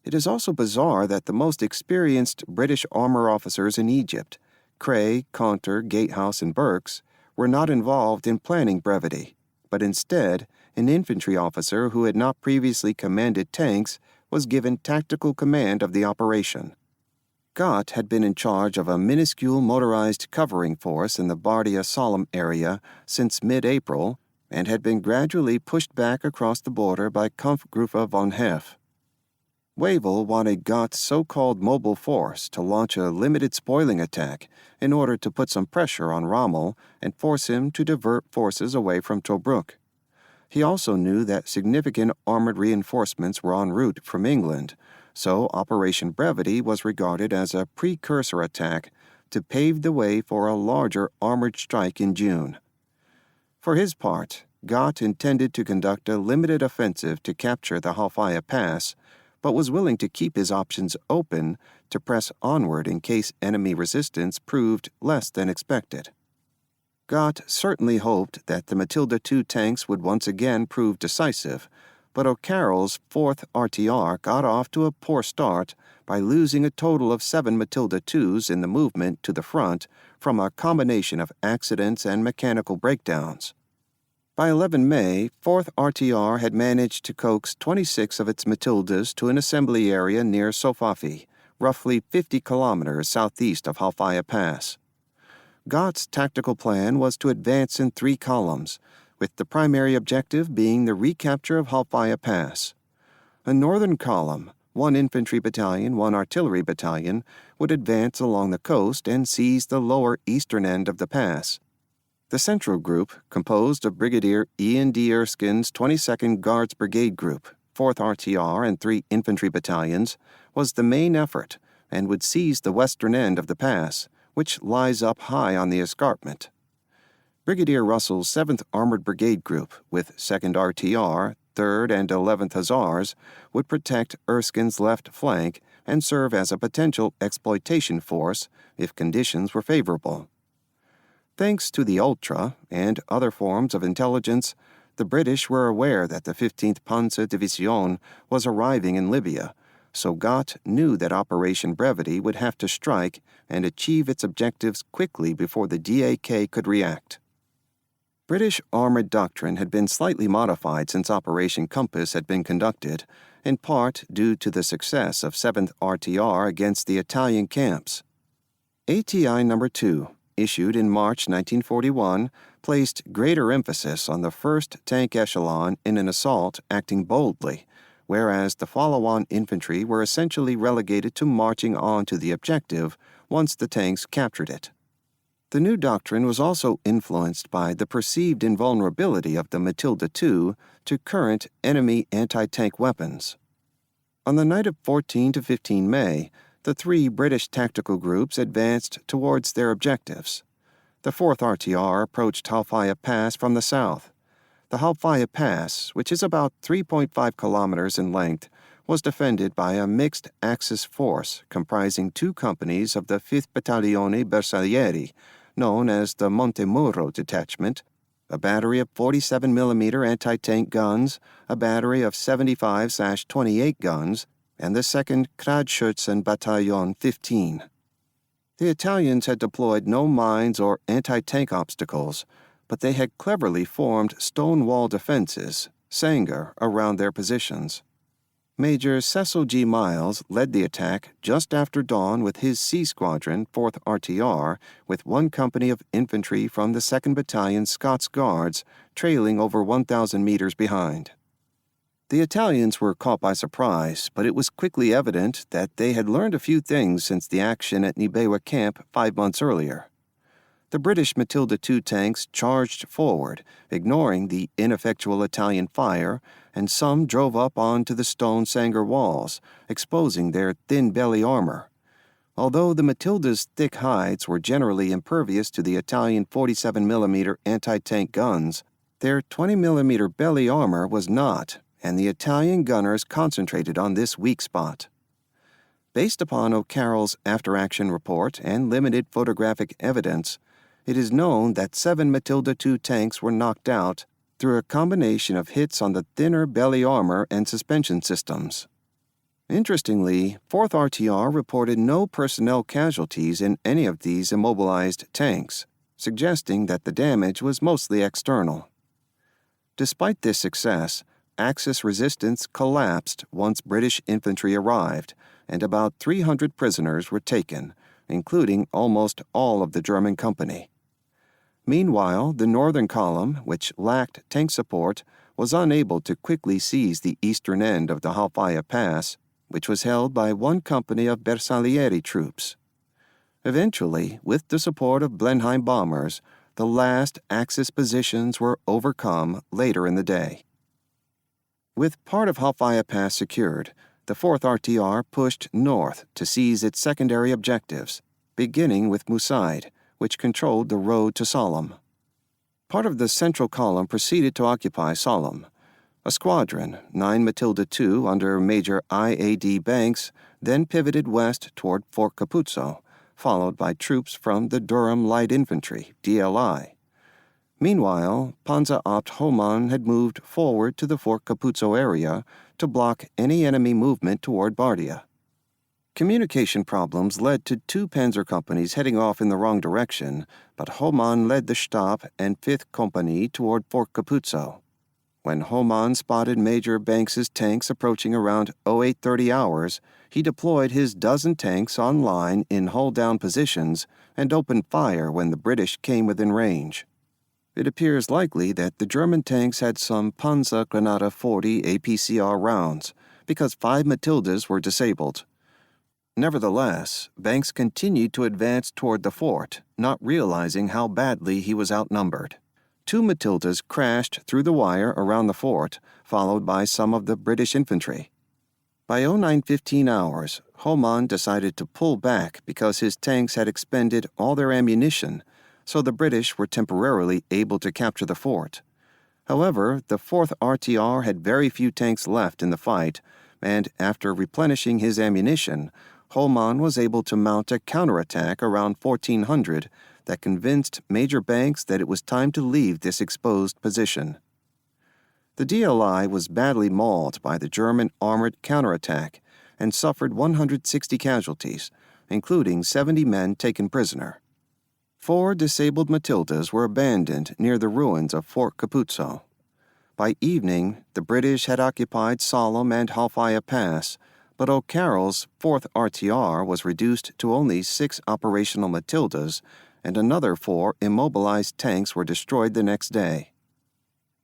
It is also bizarre that the most experienced British armor officers in Egypt, Cray, Caunter, Gatehouse, and Burks, were not involved in planning Brevity, but instead, an infantry officer who had not previously commanded tanks was given tactical command of the operation. Gott had been in charge of a minuscule motorized covering force in the Bardia Sollum area since mid-April and had been gradually pushed back across the border by Kampfgruppe von Herf. Wavell wanted Gott's so-called mobile force to launch a limited spoiling attack in order to put some pressure on Rommel and force him to divert forces away from Tobruk. He also knew that significant armored reinforcements were en route from England, so Operation Brevity was regarded as a precursor attack to pave the way for a larger armored strike in June. For his part, Gott intended to conduct a limited offensive to capture the Halfaya Pass, but was willing to keep his options open to press onward in case enemy resistance proved less than expected. Gott certainly hoped that the Matilda II tanks would once again prove decisive, but O'Carroll's 4th RTR got off to a poor start by losing a total of 7 Matilda IIs in the movement to the front from a combination of accidents and mechanical breakdowns. By 11 May, 4th RTR had managed to coax 26 of its Matildas to an assembly area near Sofafi, roughly 50 kilometers southeast of Halfaya Pass. Gott's tactical plan was to advance in 3 columns, with the primary objective being the recapture of Halfaya Pass. A northern column, 1 infantry battalion, 1 artillery battalion would advance along the coast and seize the lower eastern end of the pass. The central group, composed of Brigadier Ian D. Erskine's 22nd Guards Brigade Group, 4th RTR, and 3 infantry battalions, was the main effort and would seize the western end of the pass, which lies up high on the escarpment. Brigadier Russell's 7th Armored Brigade Group, with 2nd RTR, 3rd and 11th Hussars, would protect Erskine's left flank and serve as a potential exploitation force if conditions were favorable. Thanks to the Ultra and other forms of intelligence, the British were aware that the 15th Panzer Division was arriving in Libya, so Gott knew that Operation Brevity would have to strike and achieve its objectives quickly before the DAK could react. British armored doctrine had been slightly modified since Operation Compass had been conducted, in part due to the success of 7th RTR against the Italian camps. ATI No. 2, issued in March 1941, placed greater emphasis on the 1st Tank Echelon in an assault acting boldly, whereas the follow-on infantry were essentially relegated to marching on to the objective once the tanks captured it. The new doctrine was also influenced by the perceived invulnerability of the Matilda II to current enemy anti-tank weapons. On the night of 14 to 15 May, the 3 British tactical groups advanced towards their objectives. The 4th RTR approached Halfaya Pass from the south. The Halfaya Pass, which is about 3.5 kilometers in length, was defended by a mixed Axis force comprising 2 companies of the 5th Battaglione Bersaglieri, known as the Montemurro Detachment, a battery of 47mm anti-tank guns, a battery of 75/28 guns, and the 2nd Kradschützen Bataillon 15. The Italians had deployed no mines or anti-tank obstacles, but they had cleverly formed stone wall defenses, Sanger, around their positions. Major Cecil G. Miles led the attack just after dawn with his C Squadron, 4th RTR, with 1 company of infantry from the 2nd Battalion Scots Guards trailing over 1,000 meters behind. The Italians were caught by surprise, but it was quickly evident that they had learned a few things since the action at Nibewa Camp 5 months earlier. The British Matilda II tanks charged forward, ignoring the ineffectual Italian fire, and some drove up onto the stone Sanger walls, exposing their thin belly armor. Although the Matilda's thick hides were generally impervious to the Italian 47mm anti-tank guns, their 20mm belly armor was not, and the Italian gunners concentrated on this weak spot. Based upon O'Carroll's after-action report and limited photographic evidence, it is known that 7 Matilda II tanks were knocked out through a combination of hits on the thinner belly armor and suspension systems. Interestingly, 4th RTR reported no personnel casualties in any of these immobilized tanks, suggesting that the damage was mostly external. Despite this success, Axis resistance collapsed once British infantry arrived, and about 300 prisoners were taken, including almost all of the German company. Meanwhile, the Northern Column, which lacked tank support, was unable to quickly seize the eastern end of the Halfaya Pass, which was held by 1 company of Bersaglieri troops. Eventually, with the support of Blenheim bombers, the last Axis positions were overcome later in the day. With part of Halfaya Pass secured, the 4th RTR pushed north to seize its secondary objectives, beginning with Musaid, which controlled the road to Sollum. Part of the central column proceeded to occupy Sollum. A squadron, 9 Matilda II under Major I.A.D. Banks, then pivoted west toward Fort Capuzzo, followed by troops from the Durham Light Infantry, DLI. Meanwhile, Panzerabt Hohmann had moved forward to the Fort Capuzzo area to block any enemy movement toward Bardia. Communication problems led to 2 panzer companies heading off in the wrong direction, but Hohmann led the Stab and 5th Company toward Fort Capuzzo. When Hohmann spotted Major Banks's tanks approaching around 0830 hours, he deployed his dozen tanks on line in hull-down positions and opened fire when the British came within range. It appears likely that the German tanks had some Panzergranate 40 APCR rounds, because 5 Matildas were disabled. Nevertheless, Banks continued to advance toward the fort, not realizing how badly he was outnumbered. 2 Matildas crashed through the wire around the fort, followed by some of the British infantry. By 09:15 hours, Homan decided to pull back because his tanks had expended all their ammunition, so the British were temporarily able to capture the fort. However, the 4th RTR had very few tanks left in the fight, and after replenishing his ammunition, Homan was able to mount a counterattack around 1400 that convinced Major Banks that it was time to leave this exposed position. The DLI was badly mauled by the German armored counterattack and suffered 160 casualties, including 70 men taken prisoner. 4 disabled Matildas were abandoned near the ruins of Fort Capuzzo. By evening, the British had occupied Sollum and Halfaya Pass, but O'Carroll's 4th RTR was reduced to only 6 operational Matildas, and another 4 immobilized tanks were destroyed the next day.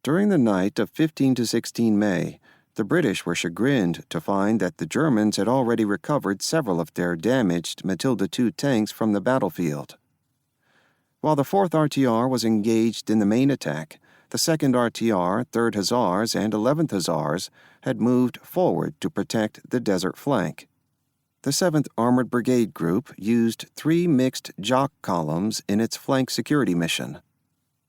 During the night of 15 to 16 May, the British were chagrined to find that the Germans had already recovered several of their damaged Matilda II tanks from the battlefield. While the 4th RTR was engaged in the main attack, the 2nd RTR, 3rd Hussars, and 11th Hussars had moved forward to protect the desert flank. The 7th Armored Brigade Group used 3 mixed Jock columns in its flank security mission.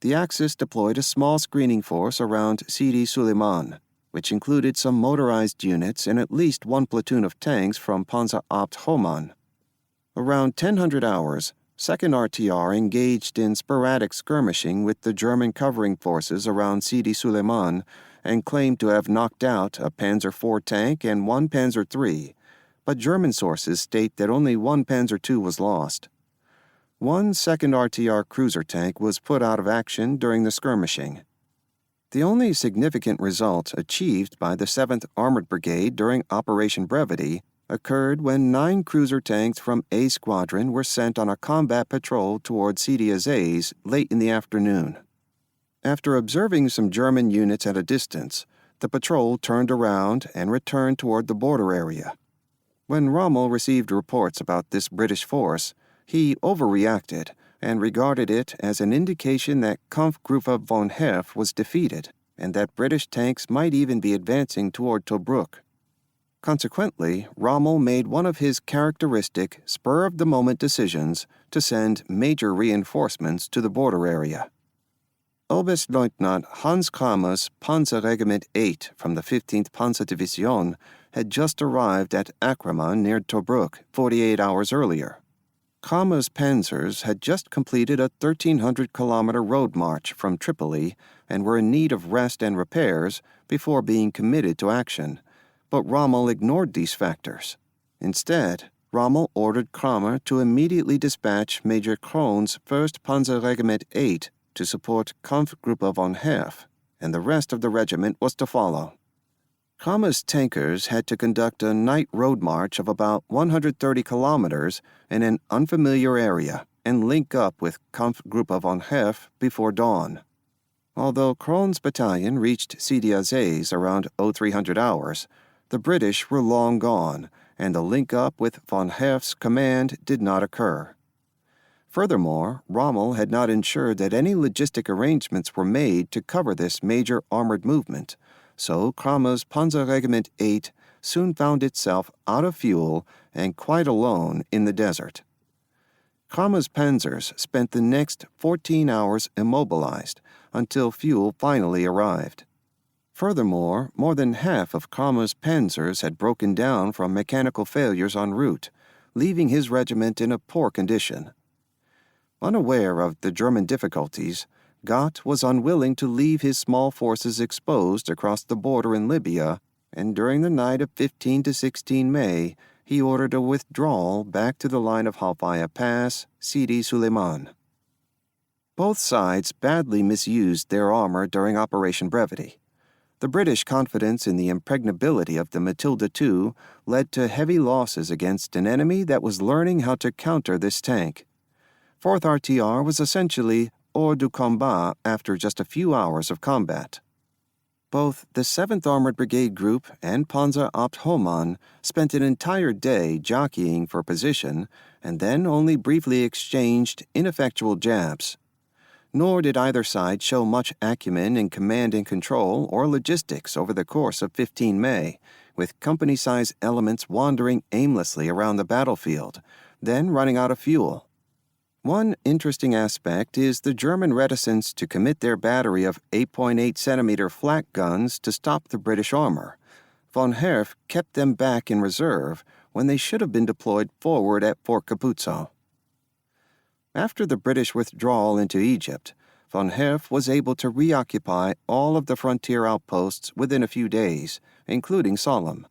The Axis deployed a small screening force around Sidi Suleiman, which included some motorized units and at least 1 platoon of tanks from Panzer Abt Homan. Around 1000 hours, 2nd RTR engaged in sporadic skirmishing with the German covering forces around Sidi Suleiman and claimed to have knocked out a Panzer IV tank and 1 Panzer III, but German sources state that only 1 Panzer II was lost. 1 2nd RTR cruiser tank was put out of action during the skirmishing. The only significant result achieved by the 7th Armored Brigade during Operation Brevity occurred when 9 cruiser tanks from A Squadron were sent on a combat patrol toward Sidi Azeiz late in the afternoon. After observing some German units at a distance, the patrol turned around and returned toward the border area. When Rommel received reports about this British force, he overreacted and regarded it as an indication that Kampfgruppe von Herf was defeated and that British tanks might even be advancing toward Tobruk. Consequently, Rommel made one of his characteristic spur-of-the-moment decisions to send major reinforcements to the border area. Oberstleutnant Hans Kramer's Panzerregiment 8 from the 15th Panzerdivision had just arrived at Akraman near Tobruk 48 hours earlier. Kramer's panzers had just completed a 1,300-kilometer road march from Tripoli and were in need of rest and repairs before being committed to action, but Rommel ignored these factors. Instead, Rommel ordered Kramer to immediately dispatch Major Krohn's 1st Panzerregiment 8 to support Kampfgruppe von Herf, and the rest of the regiment was to follow. Kramer's tankers had to conduct a night road march of about 130 kilometers in an unfamiliar area and link up with Kampfgruppe von Herf before dawn. Although Krohn's battalion reached Sidi Azeiz around 0300 hours, the British were long gone, and the link-up with von Herf's command did not occur. Furthermore, Rommel had not ensured that any logistic arrangements were made to cover this major armored movement, so Kramer's Panzerregiment 8 soon found itself out of fuel and quite alone in the desert. Kramer's panzers spent the next 14 hours immobilized until fuel finally arrived. Furthermore, more than half of Kramer's panzers had broken down from mechanical failures en route, leaving his regiment in a poor condition. Unaware of the German difficulties, Gott was unwilling to leave his small forces exposed across the border in Libya, and during the night of 15 to 16 May, he ordered a withdrawal back to the line of Halfaya Pass, Sidi Suleiman. Both sides badly misused their armor during Operation Brevity. The British confidence in the impregnability of the Matilda II led to heavy losses against an enemy that was learning how to counter this tank. 4th RTR was essentially hors du combat after just a few hours of combat. Both the 7th Armored Brigade Group and Panzer Abt Hohmann spent an entire day jockeying for position and then only briefly exchanged ineffectual jabs. Nor did either side show much acumen in command and control or logistics over the course of 15 May, with company-size elements wandering aimlessly around the battlefield, then running out of fuel. One interesting aspect is the German reticence to commit their battery of 8.8 centimeter flak guns to stop the British armor. Von Herf kept them back in reserve when they should have been deployed forward at Fort Capuzzo. After the British withdrawal into Egypt, von Herf was able to reoccupy all of the frontier outposts within a few days, including Sollum.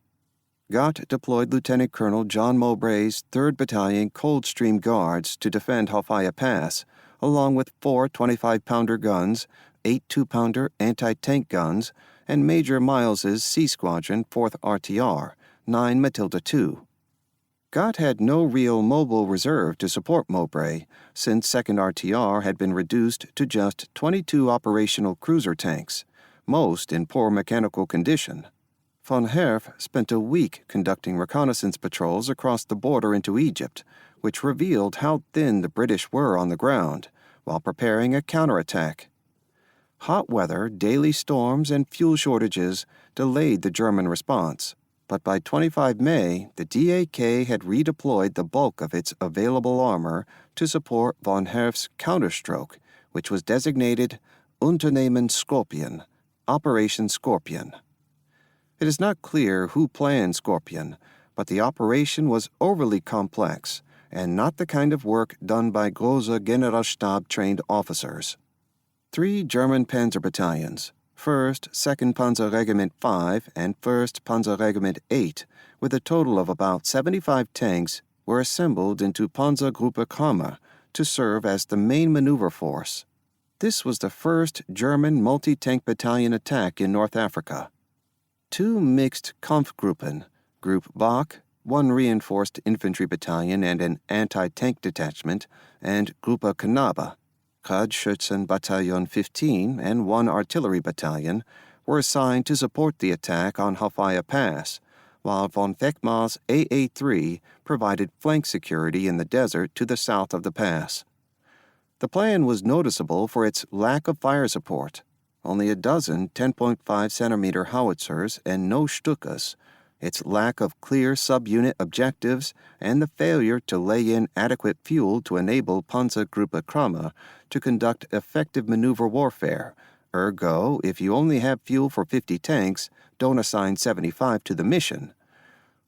Gott deployed Lieutenant Colonel John Mowbray's 3rd Battalion Coldstream Guards to defend Halfaya Pass, along with 4 25-pounder guns, 8 2-pounder anti-tank guns, and Major Miles's C Squadron 4th RTR, 9 Matilda II. Gott had no real mobile reserve to support Mowbray, since 2nd RTR had been reduced to just 22 operational cruiser tanks, most in poor mechanical condition. Von Herf spent a week conducting reconnaissance patrols across the border into Egypt, which revealed how thin the British were on the ground, while preparing a counterattack. Hot weather, daily storms, and fuel shortages delayed the German response, but by 25 May, the DAK had redeployed the bulk of its available armor to support von Herf's counterstroke, which was designated Unternehmen Skorpion, Operation Scorpion. It is not clear who planned Scorpion, but the operation was overly complex and not the kind of work done by große Generalstab-trained officers. 3 German panzer battalions, 1st, 2nd Panzer Regiment 5, and 1st Panzer Regiment 8, with a total of about 75 tanks, were assembled into Panzergruppe Kramer to serve as the main maneuver force. This was the first German multi-tank battalion attack in North Africa. 2 mixed Kampfgruppen, Group Bach, 1 reinforced infantry battalion and an anti-tank detachment, and Gruppe Knabe, Radschützenbataillon 15 and 1 artillery battalion, were assigned to support the attack on Halfaya Pass, while von Vechmar's AA-3 provided flank security in the desert to the south of the pass. The plan was noticeable for its lack of fire support. Only a dozen 10.5 centimeter howitzers and no Stukas, its lack of clear subunit objectives, and the failure to lay in adequate fuel to enable Panzergruppe Kramer to conduct effective maneuver warfare. Ergo, if you only have fuel for 50 tanks, don't assign 75 to the mission.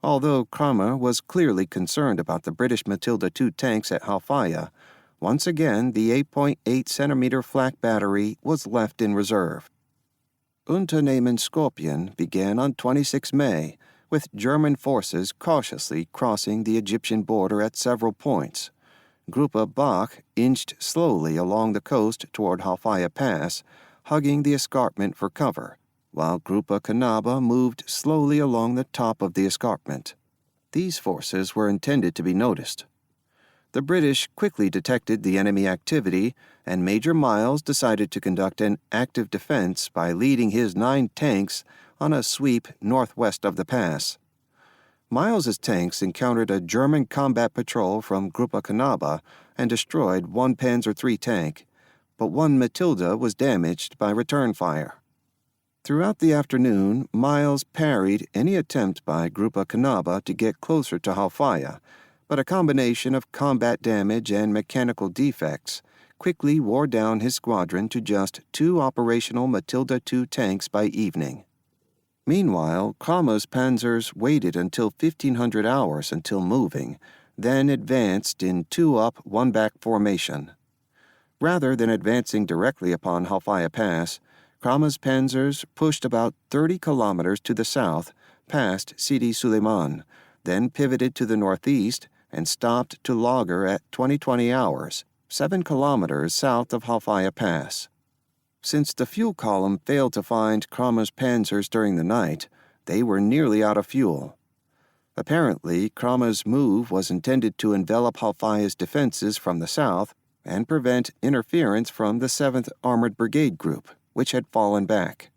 Although Kramer was clearly concerned about the British Matilda II tanks at Halfaya, once again, the 8.8 centimeter flak battery was left in reserve. Unternehmen Scorpion began on 26 May, with German forces cautiously crossing the Egyptian border at several points. Gruppe Bach inched slowly along the coast toward Halfaya Pass, hugging the escarpment for cover, while Gruppe Knabe moved slowly along the top of the escarpment. These forces were intended to be noticed. The British quickly detected the enemy activity, and Major Miles decided to conduct an active defense by leading his 9 tanks on a sweep northwest of the pass. Miles's tanks encountered a German combat patrol from Gruppe Knabe and destroyed 1 Panzer III tank, but 1 Matilda was damaged by return fire. Throughout the afternoon, Miles parried any attempt by Gruppe Knabe to get closer to Halfaya, but a combination of combat damage and mechanical defects quickly wore down his squadron to just 2 operational Matilda II tanks by evening. Meanwhile, Kramer's panzers waited until 1500 hours until moving, then advanced in 2-up, 1-back formation. Rather than advancing directly upon Halfaya Pass, Kramer's panzers pushed about 30 kilometers to the south, past Sidi Suleiman, then pivoted to the northeast and stopped to lager at 2020 hours, 7 kilometers south of Halfaya Pass. Since the fuel column failed to find Kramer's panzers during the night, they were nearly out of fuel. Apparently, Kramer's move was intended to envelop Halfaya's defenses from the south and prevent interference from the 7th Armored Brigade Group, which had fallen back.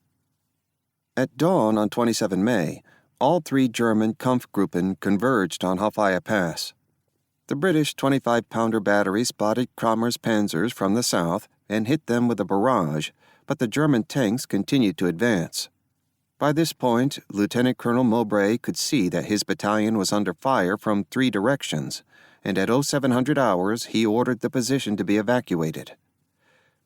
At dawn on 27 May, all three German Kampfgruppen converged on Halfaya Pass. The British 25-pounder battery spotted Kramer's panzers from the south and hit them with a barrage, but the German tanks continued to advance. By this point, Lieutenant Colonel Mowbray could see that his battalion was under fire from three directions, and at 0700 hours he ordered the position to be evacuated.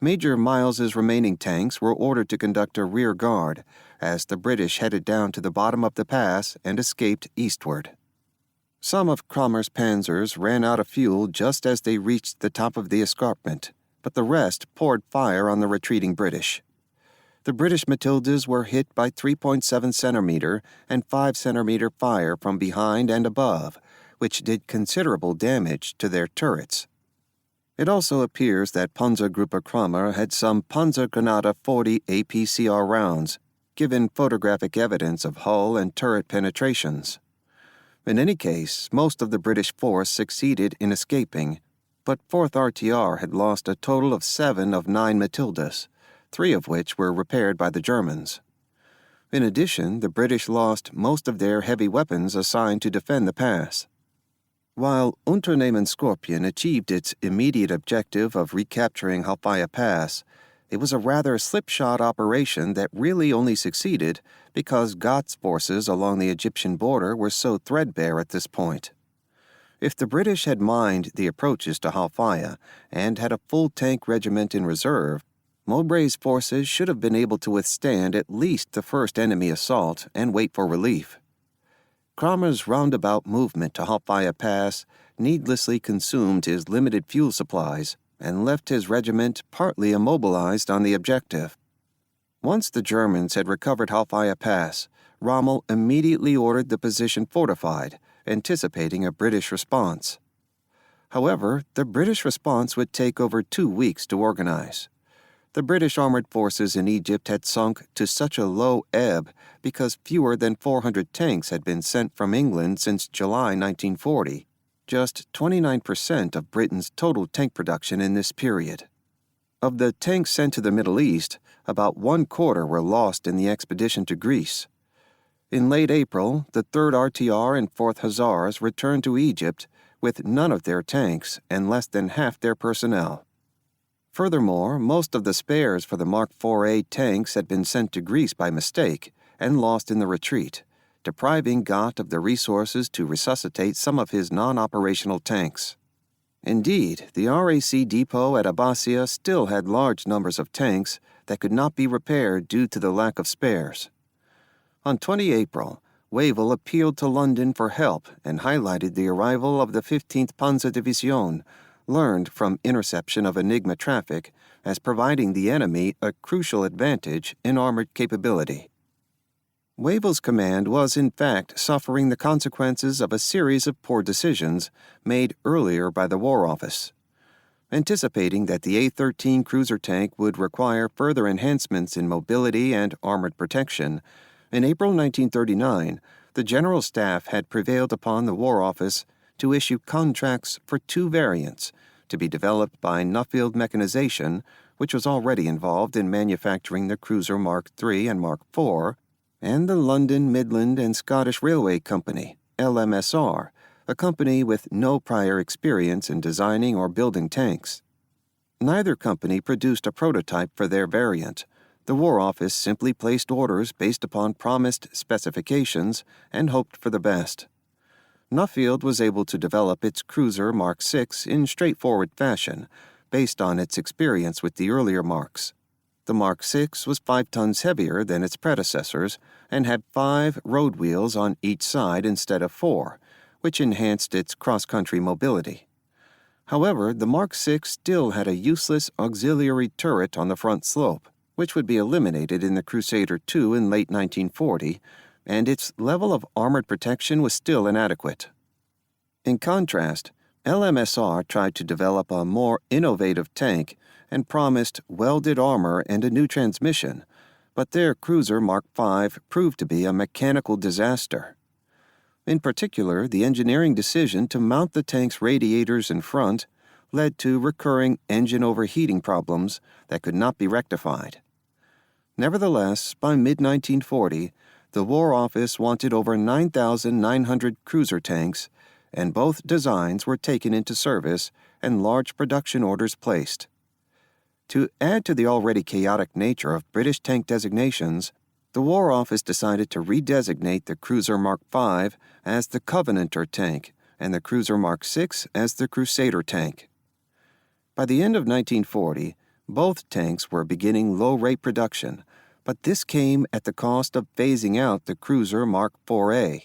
Major Miles's remaining tanks were ordered to conduct a rear guard as the British headed down to the bottom of the pass and escaped eastward. Some of Kramer's panzers ran out of fuel just as they reached the top of the escarpment, but the rest poured fire on the retreating British. The British Matildas were hit by 3.7 centimeter and 5 centimeter fire from behind and above, which did considerable damage to their turrets. It also appears that Panzergruppe Kramer had some Panzergranate 40 APCR rounds, given photographic evidence of hull and turret penetrations. In any case, most of the British force succeeded in escaping, but 4th RTR had lost a total of 7 of 9 Matildas, 3 of which were repaired by the Germans. In addition, the British lost most of their heavy weapons assigned to defend the pass. While Unternehmen Skorpion achieved its immediate objective of recapturing Halfaya Pass, it was a rather slipshod operation that really only succeeded because Gott's forces along the Egyptian border were so threadbare at this point. If the British had mined the approaches to Halfaya and had a full tank regiment in reserve, Mowbray's forces should have been able to withstand at least the first enemy assault and wait for relief. Kramer's roundabout movement to Halfaya Pass needlessly consumed his limited fuel supplies and left his regiment partly immobilized on the objective. Once the Germans had recovered Halfaya Pass, Rommel immediately ordered the position fortified, anticipating a British response. However, the British response would take over 2 weeks to organize. The British armored forces in Egypt had sunk to such a low ebb because fewer than 400 tanks had been sent from England since July 1940, just 29% of Britain's total tank production in this period. Of the tanks sent to the Middle East, about 1/4 were lost in the expedition to Greece. In late April, the 3rd RTR and 4th Hussars returned to Egypt with none of their tanks and less than half their personnel. Furthermore, most of the spares for the Mark IV-A tanks had been sent to Greece by mistake and lost in the retreat, depriving Gott of the resources to resuscitate some of his non-operational tanks. Indeed, the RAC depot at Abbasia still had large numbers of tanks that could not be repaired due to the lack of spares. On 20 April, Wavell appealed to London for help and highlighted the arrival of the 15th Panzerdivision, learned from interception of Enigma traffic, as providing the enemy a crucial advantage in armored capability. Wavell's command was, in fact, suffering the consequences of a series of poor decisions made earlier by the War Office. Anticipating that the A-13 cruiser tank would require further enhancements in mobility and armored protection, in April 1939, the General Staff had prevailed upon the War Office to issue contracts for 2 variants to be developed by Nuffield Mechanization, which was already involved in manufacturing the cruiser Mark III and Mark IV, and the London, Midland and Scottish Railway Company, LMSR, a company with no prior experience in designing or building tanks. Neither company produced a prototype for their variant. The War Office simply placed orders based upon promised specifications and hoped for the best. Nuffield was able to develop its cruiser Mark VI in straightforward fashion, based on its experience with the earlier Marks. The Mark VI was 5 tons heavier than its predecessors and had 5 road wheels on each side instead of 4, which enhanced its cross-country mobility. However, the Mark VI still had a useless auxiliary turret on the front slope, which would be eliminated in the Crusader II in late 1940, and its level of armored protection was still inadequate. In contrast, LMSR tried to develop a more innovative tank and promised welded armor and a new transmission, but their cruiser Mark V proved to be a mechanical disaster. In particular, the engineering decision to mount the tank's radiators in front led to recurring engine overheating problems that could not be rectified. Nevertheless, by mid-1940, the War Office wanted over 9,900 cruiser tanks, and both designs were taken into service and large production orders placed. To add to the already chaotic nature of British tank designations, the War Office decided to redesignate the Cruiser Mark V as the Covenanter tank and the Cruiser Mark VI as the Crusader tank. By the end of 1940, both tanks were beginning low-rate production, but this came at the cost of phasing out the Cruiser Mark IVA.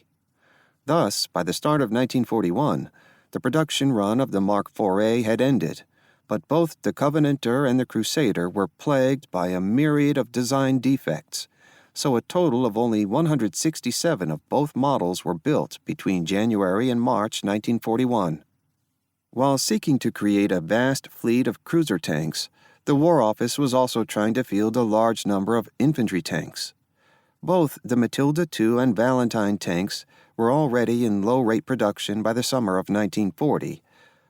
Thus, by the start of 1941, the production run of the Mark IVA had ended, but both the Covenanter and the Crusader were plagued by a myriad of design defects, so a total of only 167 of both models were built between January and March 1941. While seeking to create a vast fleet of cruiser tanks, the War Office was also trying to field a large number of infantry tanks. Both the Matilda II and Valentine tanks were already in low-rate production by the summer of 1940,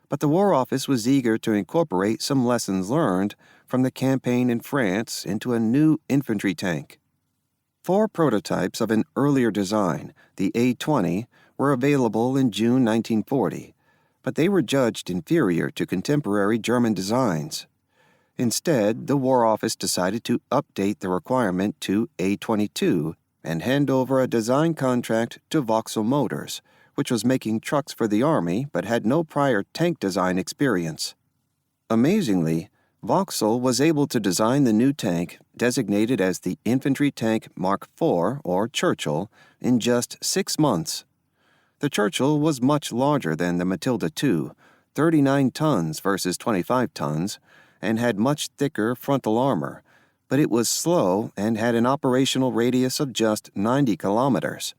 but the War Office was eager to incorporate some lessons learned from the campaign in France into a new infantry tank. 4 prototypes of an earlier design, the A-20, were available in June 1940, but they were judged inferior to contemporary German designs. Instead, the War Office decided to update the requirement to A-22 and hand over a design contract to Vauxhall Motors, which was making trucks for the Army but had no prior tank design experience. Amazingly, Vauxhall was able to design the new tank, designated as the Infantry Tank Mark IV, or Churchill, in just 6 months. The Churchill was much larger than the Matilda II, 39 tons versus 25 tons, and had much thicker frontal armor, but it was slow and had an operational radius of just 90 kilometers.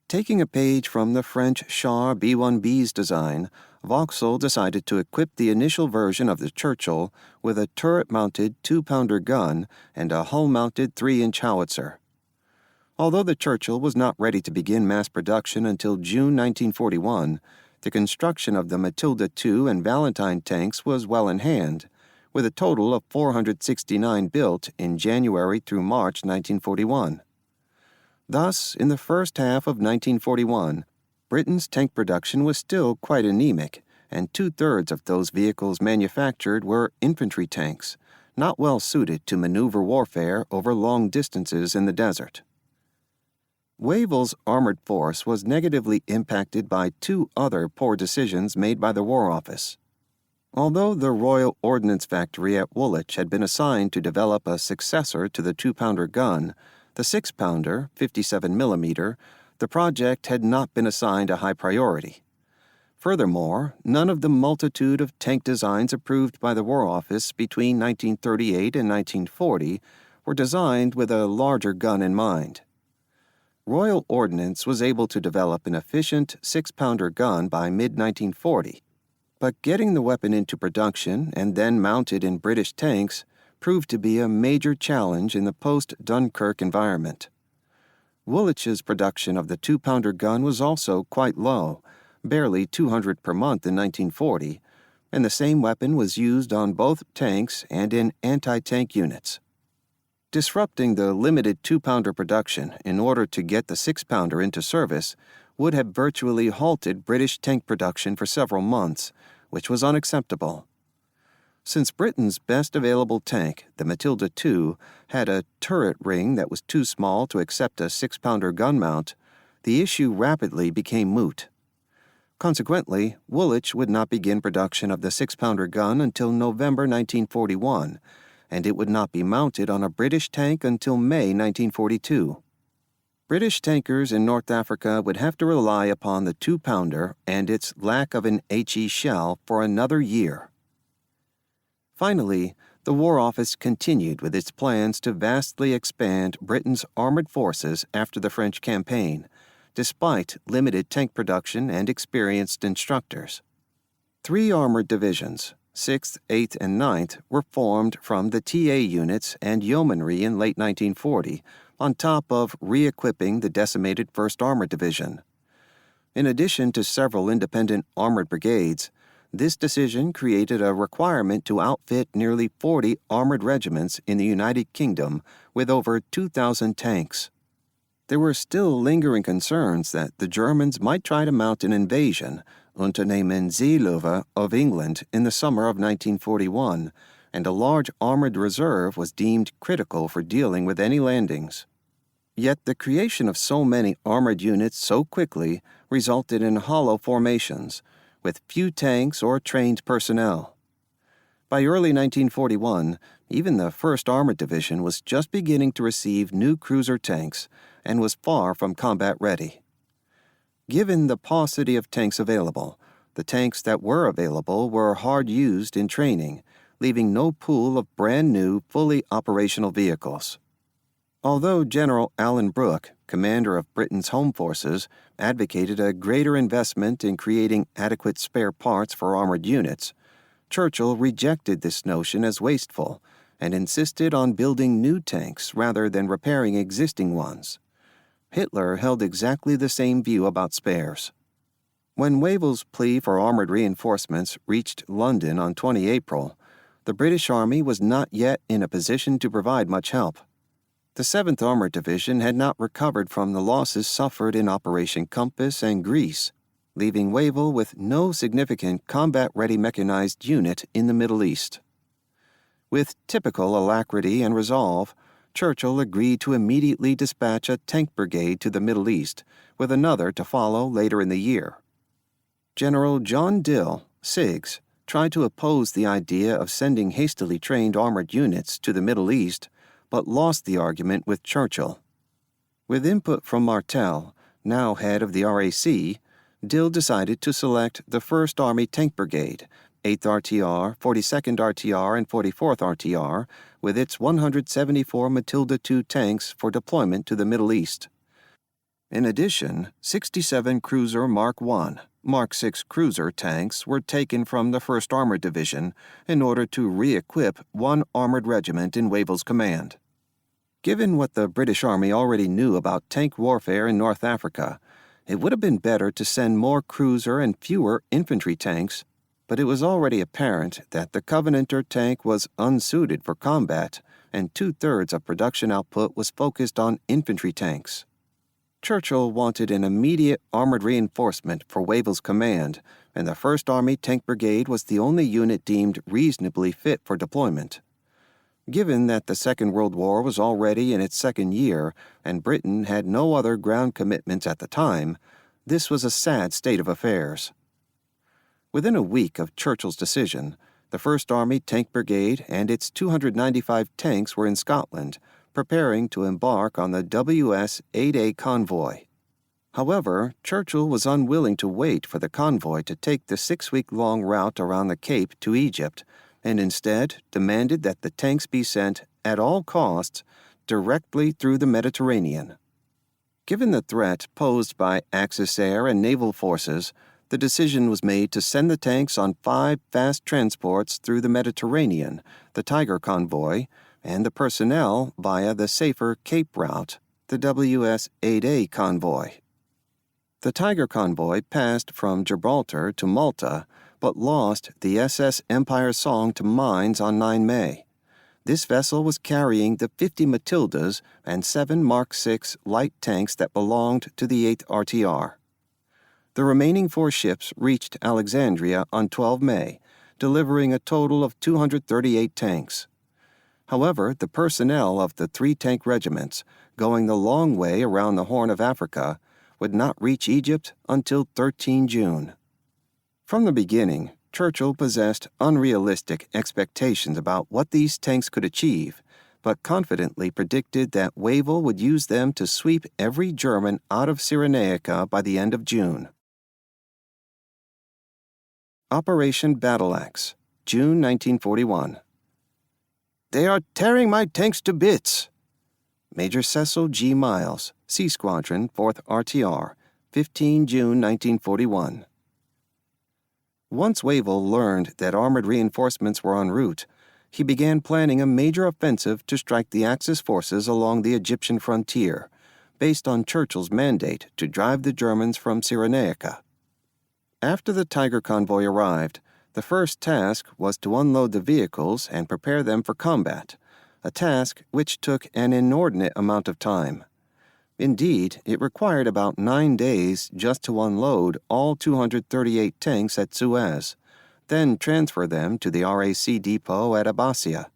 Taking a page from the French Char B-1B's design, Vauxhall decided to equip the initial version of the Churchill with a turret-mounted 2-pounder gun and a hull-mounted 3-inch howitzer. Although the Churchill was not ready to begin mass production until June 1941, the construction of the Matilda II and Valentine tanks was well in hand, with a total of 469 built in January through March 1941. Thus, in the first half of 1941, Britain's tank production was still quite anemic, and 2/3 of those vehicles manufactured were infantry tanks, not well suited to maneuver warfare over long distances in the desert. Wavell's armored force was negatively impacted by 2 other poor decisions made by the War Office. Although the Royal Ordnance Factory at Woolwich had been assigned to develop a successor to the 2-pounder gun, the 6-pounder, 57mm, the project had not been assigned a high priority. Furthermore, none of the multitude of tank designs approved by the War Office between 1938 and 1940 were designed with a larger gun in mind. Royal Ordnance was able to develop an efficient 6-pounder gun by mid-1940, but getting the weapon into production and then mounted in British tanks proved to be a major challenge in the post-Dunkirk environment. Woolwich's production of the 2-pounder gun was also quite low, barely 200 per month in 1940, and the same weapon was used on both tanks and in anti-tank units. Disrupting the limited 2-pounder production in order to get the 6-pounder into service would have virtually halted British tank production for several months, which was unacceptable. Since Britain's best available tank, the Matilda II, had a turret ring that was too small to accept a 6-pounder gun mount, the issue rapidly became moot. Consequently, Woolwich would not begin production of the 6-pounder gun until November 1941, and it would not be mounted on a British tank until May 1942. British tankers in North Africa would have to rely upon the 2-pounder and its lack of an HE shell for another year. Finally, the War Office continued with its plans to vastly expand Britain's armored forces after the French campaign, despite limited tank production and experienced instructors. 3 armored divisions, 6th, 8th, and 9th, were formed from the TA units and yeomanry in late 1940, on top of re-equipping the decimated 1st Armored Division. In addition to several independent armored brigades, This decision created a requirement to outfit nearly 40 armored regiments in the United Kingdom with over 2,000 tanks. There were still lingering concerns that the Germans might try to mount an invasion, Unternehmen Seelöwe, of England in the summer of 1941, and a large armored reserve was deemed critical for dealing with any landings. Yet the creation of so many armored units so quickly resulted in hollow formations, with few tanks or trained personnel. By early 1941, even the 1st Armored Division was just beginning to receive new cruiser tanks and was far from combat ready. Given the paucity of tanks available, the tanks that were available were hard used in training, leaving no pool of brand new, fully operational vehicles. Although General Alan Brooke, commander of Britain's home forces, advocated a greater investment in creating adequate spare parts for armored units, Churchill rejected this notion as wasteful and insisted on building new tanks rather than repairing existing ones. Hitler held exactly the same view about spares. When Wavell's plea for armored reinforcements reached London on 20 April, the British Army was not yet in a position to provide much help. The 7th Armored Division had not recovered from the losses suffered in Operation Compass and Greece, leaving Wavell with no significant combat-ready mechanized unit in the Middle East. With typical alacrity and resolve, Churchill agreed to immediately dispatch a tank brigade to the Middle East, with another to follow later in the year. General John Dill, SIGS, tried to oppose the idea of sending hastily trained armored units to the Middle East, but lost the argument with Churchill. With input from Martel, now head of the RAC, Dill decided to select the 1st Army Tank Brigade, 8th RTR, 42nd RTR, and 44th RTR, with its 174 Matilda II tanks for deployment to the Middle East. In addition, 67 cruiser Mark I, Mark VI cruiser tanks were taken from the 1st Armored Division in order to re-equip one armored regiment in Wavell's command. Given what the British Army already knew about tank warfare in North Africa, it would have been better to send more cruiser and fewer infantry tanks, but it was already apparent that the Covenanter tank was unsuited for combat, and 2/3 of production output was focused on infantry tanks. Churchill wanted an immediate armored reinforcement for Wavell's command, and the 1st Army Tank Brigade was the only unit deemed reasonably fit for deployment. Given that the Second World War was already in its 2nd year and Britain had no other ground commitments at the time, this was a sad state of affairs. Within a week of Churchill's decision, the 1st Army Tank Brigade and its 295 tanks were in Scotland, preparing to embark on the WS-8A convoy. However, Churchill was unwilling to wait for the convoy to take the 6-week-long route around the Cape to Egypt, and instead demanded that the tanks be sent, at all costs, directly through the Mediterranean. Given the threat posed by Axis air and naval forces, the decision was made to send the tanks on 5 fast transports through the Mediterranean, the Tiger convoy, and the personnel via the safer Cape route, the WS-8A convoy. The Tiger convoy passed from Gibraltar to Malta, but lost the SS Empire Song to mines on 9 May. This vessel was carrying the 50 Matildas and 7 Mark VI light tanks that belonged to the 8th RTR. The remaining 4 ships reached Alexandria on 12 May, delivering a total of 238 tanks. However, the personnel of the 3 tank regiments, going the long way around the Horn of Africa, would not reach Egypt until 13 June. From the beginning, Churchill possessed unrealistic expectations about what these tanks could achieve, but confidently predicted that Wavell would use them to sweep every German out of Cyrenaica by the end of June. Operation Battleaxe, June 1941. "They are tearing my tanks to bits." Major Cecil G. Miles, C Squadron, 4th RTR, 15 June 1941. Once Wavell learned that armored reinforcements were en route, he began planning a major offensive to strike the Axis forces along the Egyptian frontier, based on Churchill's mandate to drive the Germans from Cyrenaica. After the Tiger convoy arrived, The first task was to unload the vehicles and prepare them for combat, a task which took an inordinate amount of time. Indeed, it required about 9 days just to unload all 238 tanks at Suez, then transfer them to the RAC depot at Abbasia.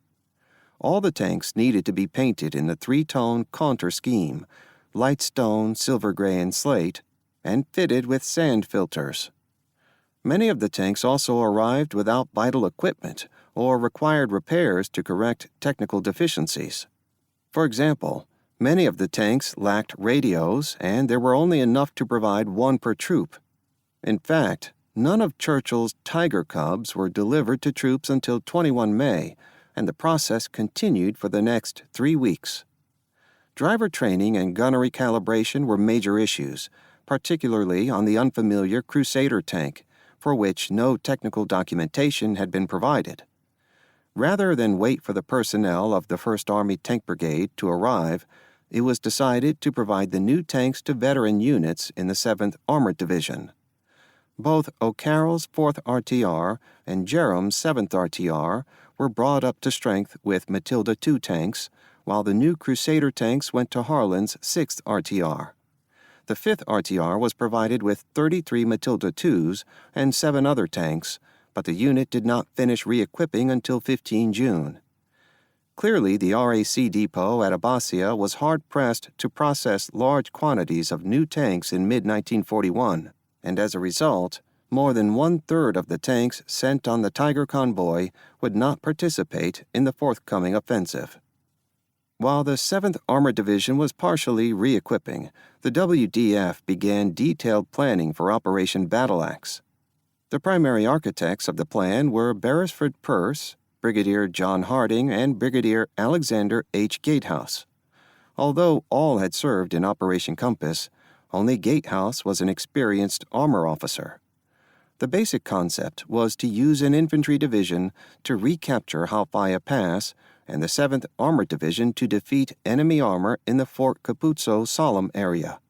All the tanks needed to be painted in the 3-tone counter scheme, light stone, silver gray, and slate, and fitted with sand filters. Many of the tanks also arrived without vital equipment or required repairs to correct technical deficiencies. For example, many of the tanks lacked radios, and there were only enough to provide one per troop. In fact, none of Churchill's Tiger Cubs were delivered to troops until 21 May, and the process continued for the next 3 weeks. Driver training and gunnery calibration were major issues, particularly on the unfamiliar Crusader tank, for which no technical documentation had been provided. Rather than wait for the personnel of the 1st Army Tank Brigade to arrive, it was decided to provide the new tanks to veteran units in the 7th Armored Division. Both O'Carroll's 4th RTR and Jerram's 7th RTR were brought up to strength with Matilda II tanks, while the new Crusader tanks went to Harlan's 6th RTR. The 5th RTR was provided with 33 Matilda IIs and 7 other tanks, but the unit did not finish re-equipping until 15 June. Clearly, the RAC depot at Abbasia was hard-pressed to process large quantities of new tanks in mid-1941, and as a result, more than 1/3 of the tanks sent on the Tiger convoy would not participate in the forthcoming offensive. While the 7th Armored Division was partially re-equipping, the WDF began detailed planning for Operation Battle Axe. The primary architects of the plan were Beresford Peirce, Brigadier John Harding, and Brigadier Alexander H. Gatehouse. Although all had served in Operation Compass, only Gatehouse was an experienced armor officer. The basic concept was to use an infantry division to recapture Halfaya Pass and the 7th Armored Division to defeat enemy armor in the Fort Capuzzo-Sollum area.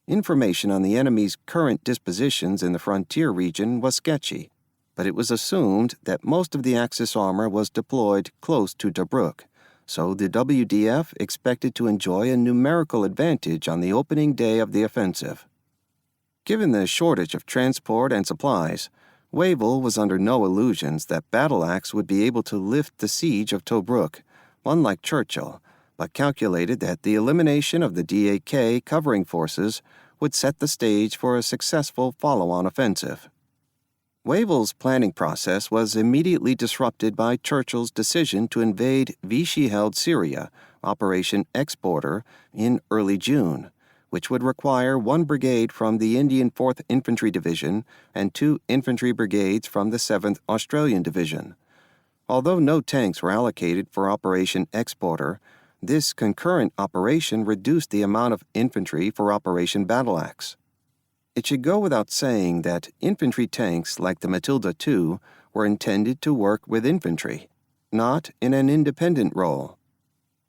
Information on the enemy's current dispositions in the frontier region was sketchy, but it was assumed that most of the Axis armor was deployed close to Tobruk, so the WDF expected to enjoy a numerical advantage on the opening day of the offensive. Given the shortage of transport and supplies, Wavell was under no illusions that Battle Axe would be able to lift the siege of Tobruk, unlike Churchill, but calculated that the elimination of the DAK covering forces would set the stage for a successful follow-on offensive. Wavell's planning process was immediately disrupted by Churchill's decision to invade Vichy-held Syria, Operation Exporter, in early June, which would require 1 brigade from the Indian 4th Infantry Division and 2 infantry brigades from the 7th Australian Division. Although no tanks were allocated for Operation Exporter, this concurrent operation reduced the amount of infantry for Operation Battle Axe. It should go without saying that infantry tanks like the Matilda II were intended to work with infantry, not in an independent role.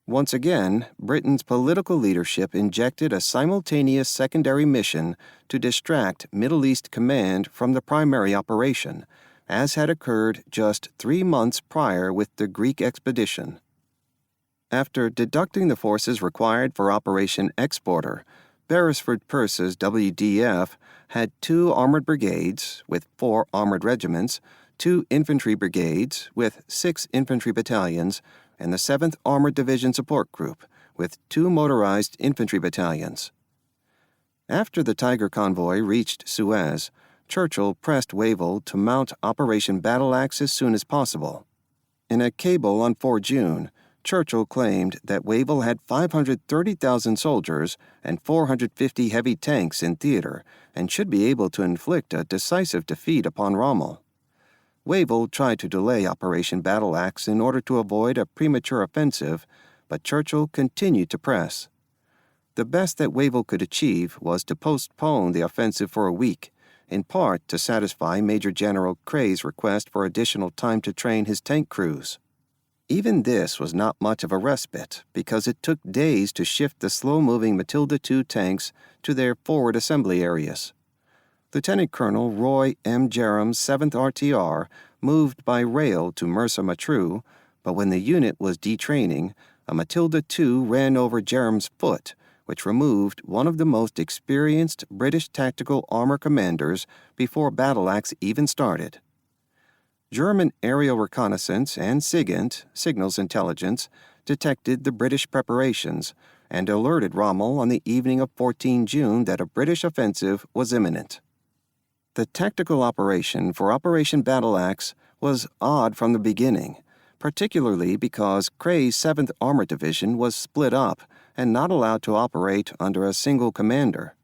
Once again, Britain's political leadership injected a simultaneous secondary mission to distract Middle East Command from the primary operation, as had occurred just 3 months prior with the Greek expedition. After deducting the forces required for Operation Exporter, Beresford Peirce's WDF had 2 armored brigades with 4 armored regiments, 2 infantry brigades with 6 infantry battalions, and the 7th Armored Division Support Group with 2 motorized infantry battalions. After the Tiger convoy reached Suez, Churchill pressed Wavell to mount Operation Battle Axe as soon as possible. In a cable on 4 June, Churchill claimed that Wavell had 530,000 soldiers and 450 heavy tanks in theater and should be able to inflict a decisive defeat upon Rommel. Wavell tried to delay Operation Battle Axe in order to avoid a premature offensive, but Churchill continued to press. The best that Wavell could achieve was to postpone the offensive for a week, in part to satisfy Major General Cray's request for additional time to train his tank crews. Even this was not much of a respite because it took days to shift the slow-moving Matilda II tanks to their forward assembly areas. Lieutenant Colonel Roy M. Jerram's 7th RTR moved by rail to Mersa Matruh, but when the unit was detraining, a Matilda II ran over Jerram's foot, which removed one of the most experienced British tactical armor commanders before battle acts even started. German aerial reconnaissance and SIGINT, signals intelligence, detected the British preparations and alerted Rommel on the evening of 14 June that a British offensive was imminent. The tactical operation for Operation Battle Axe was odd from the beginning, particularly because Cray's 7th Armored Division was split up and not allowed to operate under a single commander.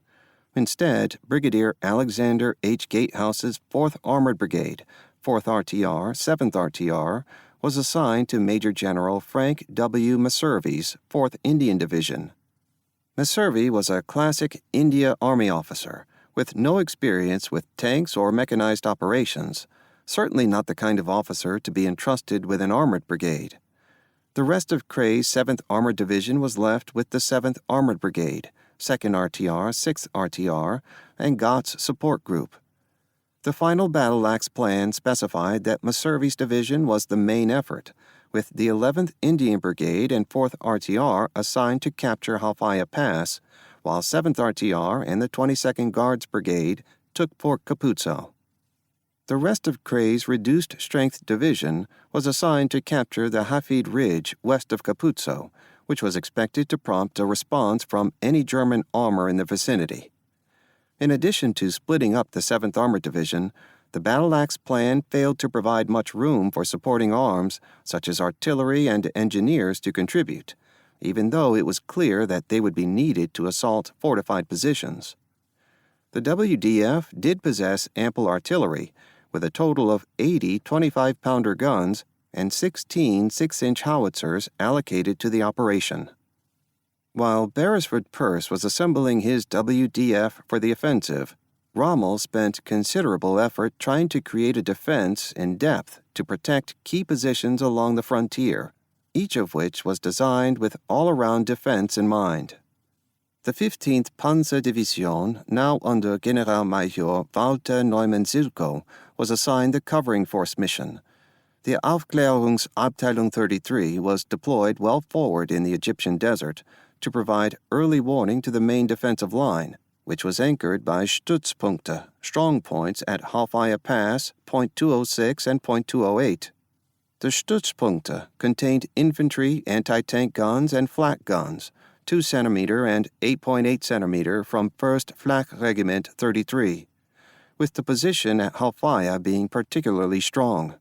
Instead, Brigadier Alexander H. Gatehouse's 4th Armored Brigade, 4th RTR, 7th RTR, was assigned to Major General Frank W. Messervy's 4th Indian Division. Messervy was a classic India Army officer with no experience with tanks or mechanized operations, certainly not the kind of officer to be entrusted with an armored brigade. The rest of Cray's 7th Armored Division was left with the 7th Armored Brigade, 2nd RTR, 6th RTR, and Gott's support group. The final battle axe plan specified that Messervy's division was the main effort, with the 11th Indian Brigade and 4th RTR assigned to capture Halfaya Pass, while 7th RTR and the 22nd Guards Brigade took Fort Capuzzo. The rest of Cray's reduced-strength division was assigned to capture the Hafid Ridge west of Capuzzo, which was expected to prompt a response from any German armor in the vicinity. In addition to splitting up the 7th Armored Division, the battle axe plan failed to provide much room for supporting arms, such as artillery and engineers, to contribute, even though it was clear that they would be needed to assault fortified positions. The WDF did possess ample artillery, with a total of 80 25-pounder guns and 16 6-inch howitzers allocated to the operation. While Beresford Perce was assembling his WDF for the offensive, Rommel spent considerable effort trying to create a defense in depth to protect key positions along the frontier, each of which was designed with all-around defense in mind. The 15th Panzerdivision, now under Generalmajor Walter Neumann-Silko, was assigned the covering force mission. The Aufklärungsabteilung 33 was deployed well forward in the Egyptian desert to provide early warning to the main defensive line, which was anchored by Stützpunkte, strong points at Halfaya Pass, Point 206 and Point 208. The Stützpunkte contained infantry, anti-tank guns, and flak guns, 2 cm and 8.8 cm from 1st Flak Regiment 33, with the position at Halfaya being particularly strong.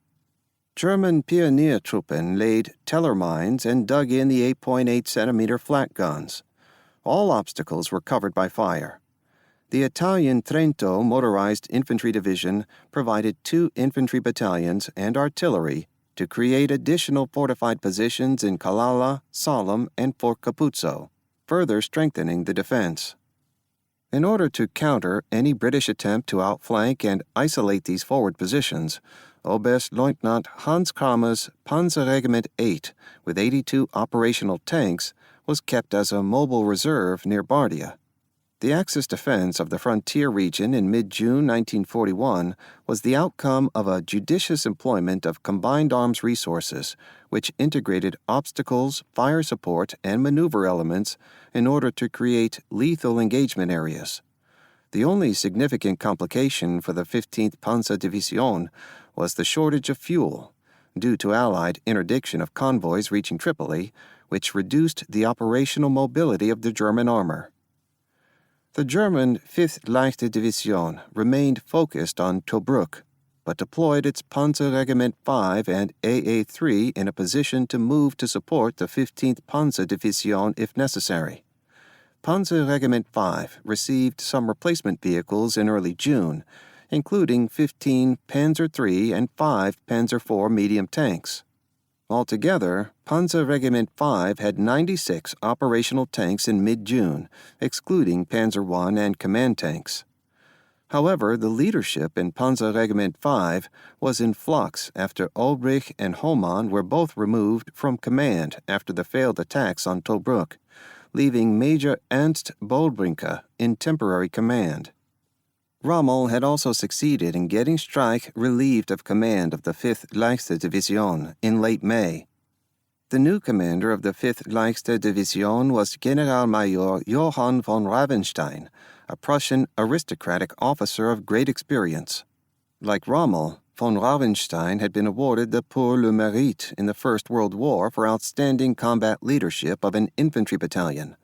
German Pioniertruppen laid teller mines and dug in the 8.8 cm flak guns. All obstacles were covered by fire. The Italian Trento Motorized Infantry Division provided 2 infantry battalions and artillery to create additional fortified positions in Kalala, Salem, and Fort Capuzzo, further strengthening the defense. In order to counter any British attempt to outflank and isolate these forward positions, Oberstleutnant Hans Kramer's Panzerregiment 8, with 82 operational tanks, was kept as a mobile reserve near Bardia. The Axis defense of the frontier region in mid-June 1941 was the outcome of a judicious employment of combined arms resources, which integrated obstacles, fire support, and maneuver elements in order to create lethal engagement areas. The only significant complication for the 15th Panzerdivision was the shortage of fuel, due to Allied interdiction of convoys reaching Tripoli, which reduced the operational mobility of the German armor. The German 5th Leichte Division remained focused on Tobruk, but deployed its Panzerregiment 5 and AA-3 in a position to move to support the 15th Panzerdivision if necessary. Panzerregiment 5 received some replacement vehicles in early June, including 15 Panzer III and 5 Panzer IV medium tanks. Altogether, Panzerregiment 5 had 96 operational tanks in mid-June, excluding Panzer I and command tanks. However, the leadership in Panzerregiment 5 was in flux after Ulbrich and Hohmann were both removed from command after the failed attacks on Tobruk, leaving Major Ernst Bohlbrinke in temporary command. Rommel had also succeeded in getting Streich relieved of command of the 5th Leichte Division in late May. The new commander of the 5th Leichte Division was Generalmajor Johann von Ravenstein, a Prussian aristocratic officer of great experience. Like Rommel, von Ravenstein had been awarded the Pour le Mérite in the First World War for outstanding combat leadership of an infantry battalion.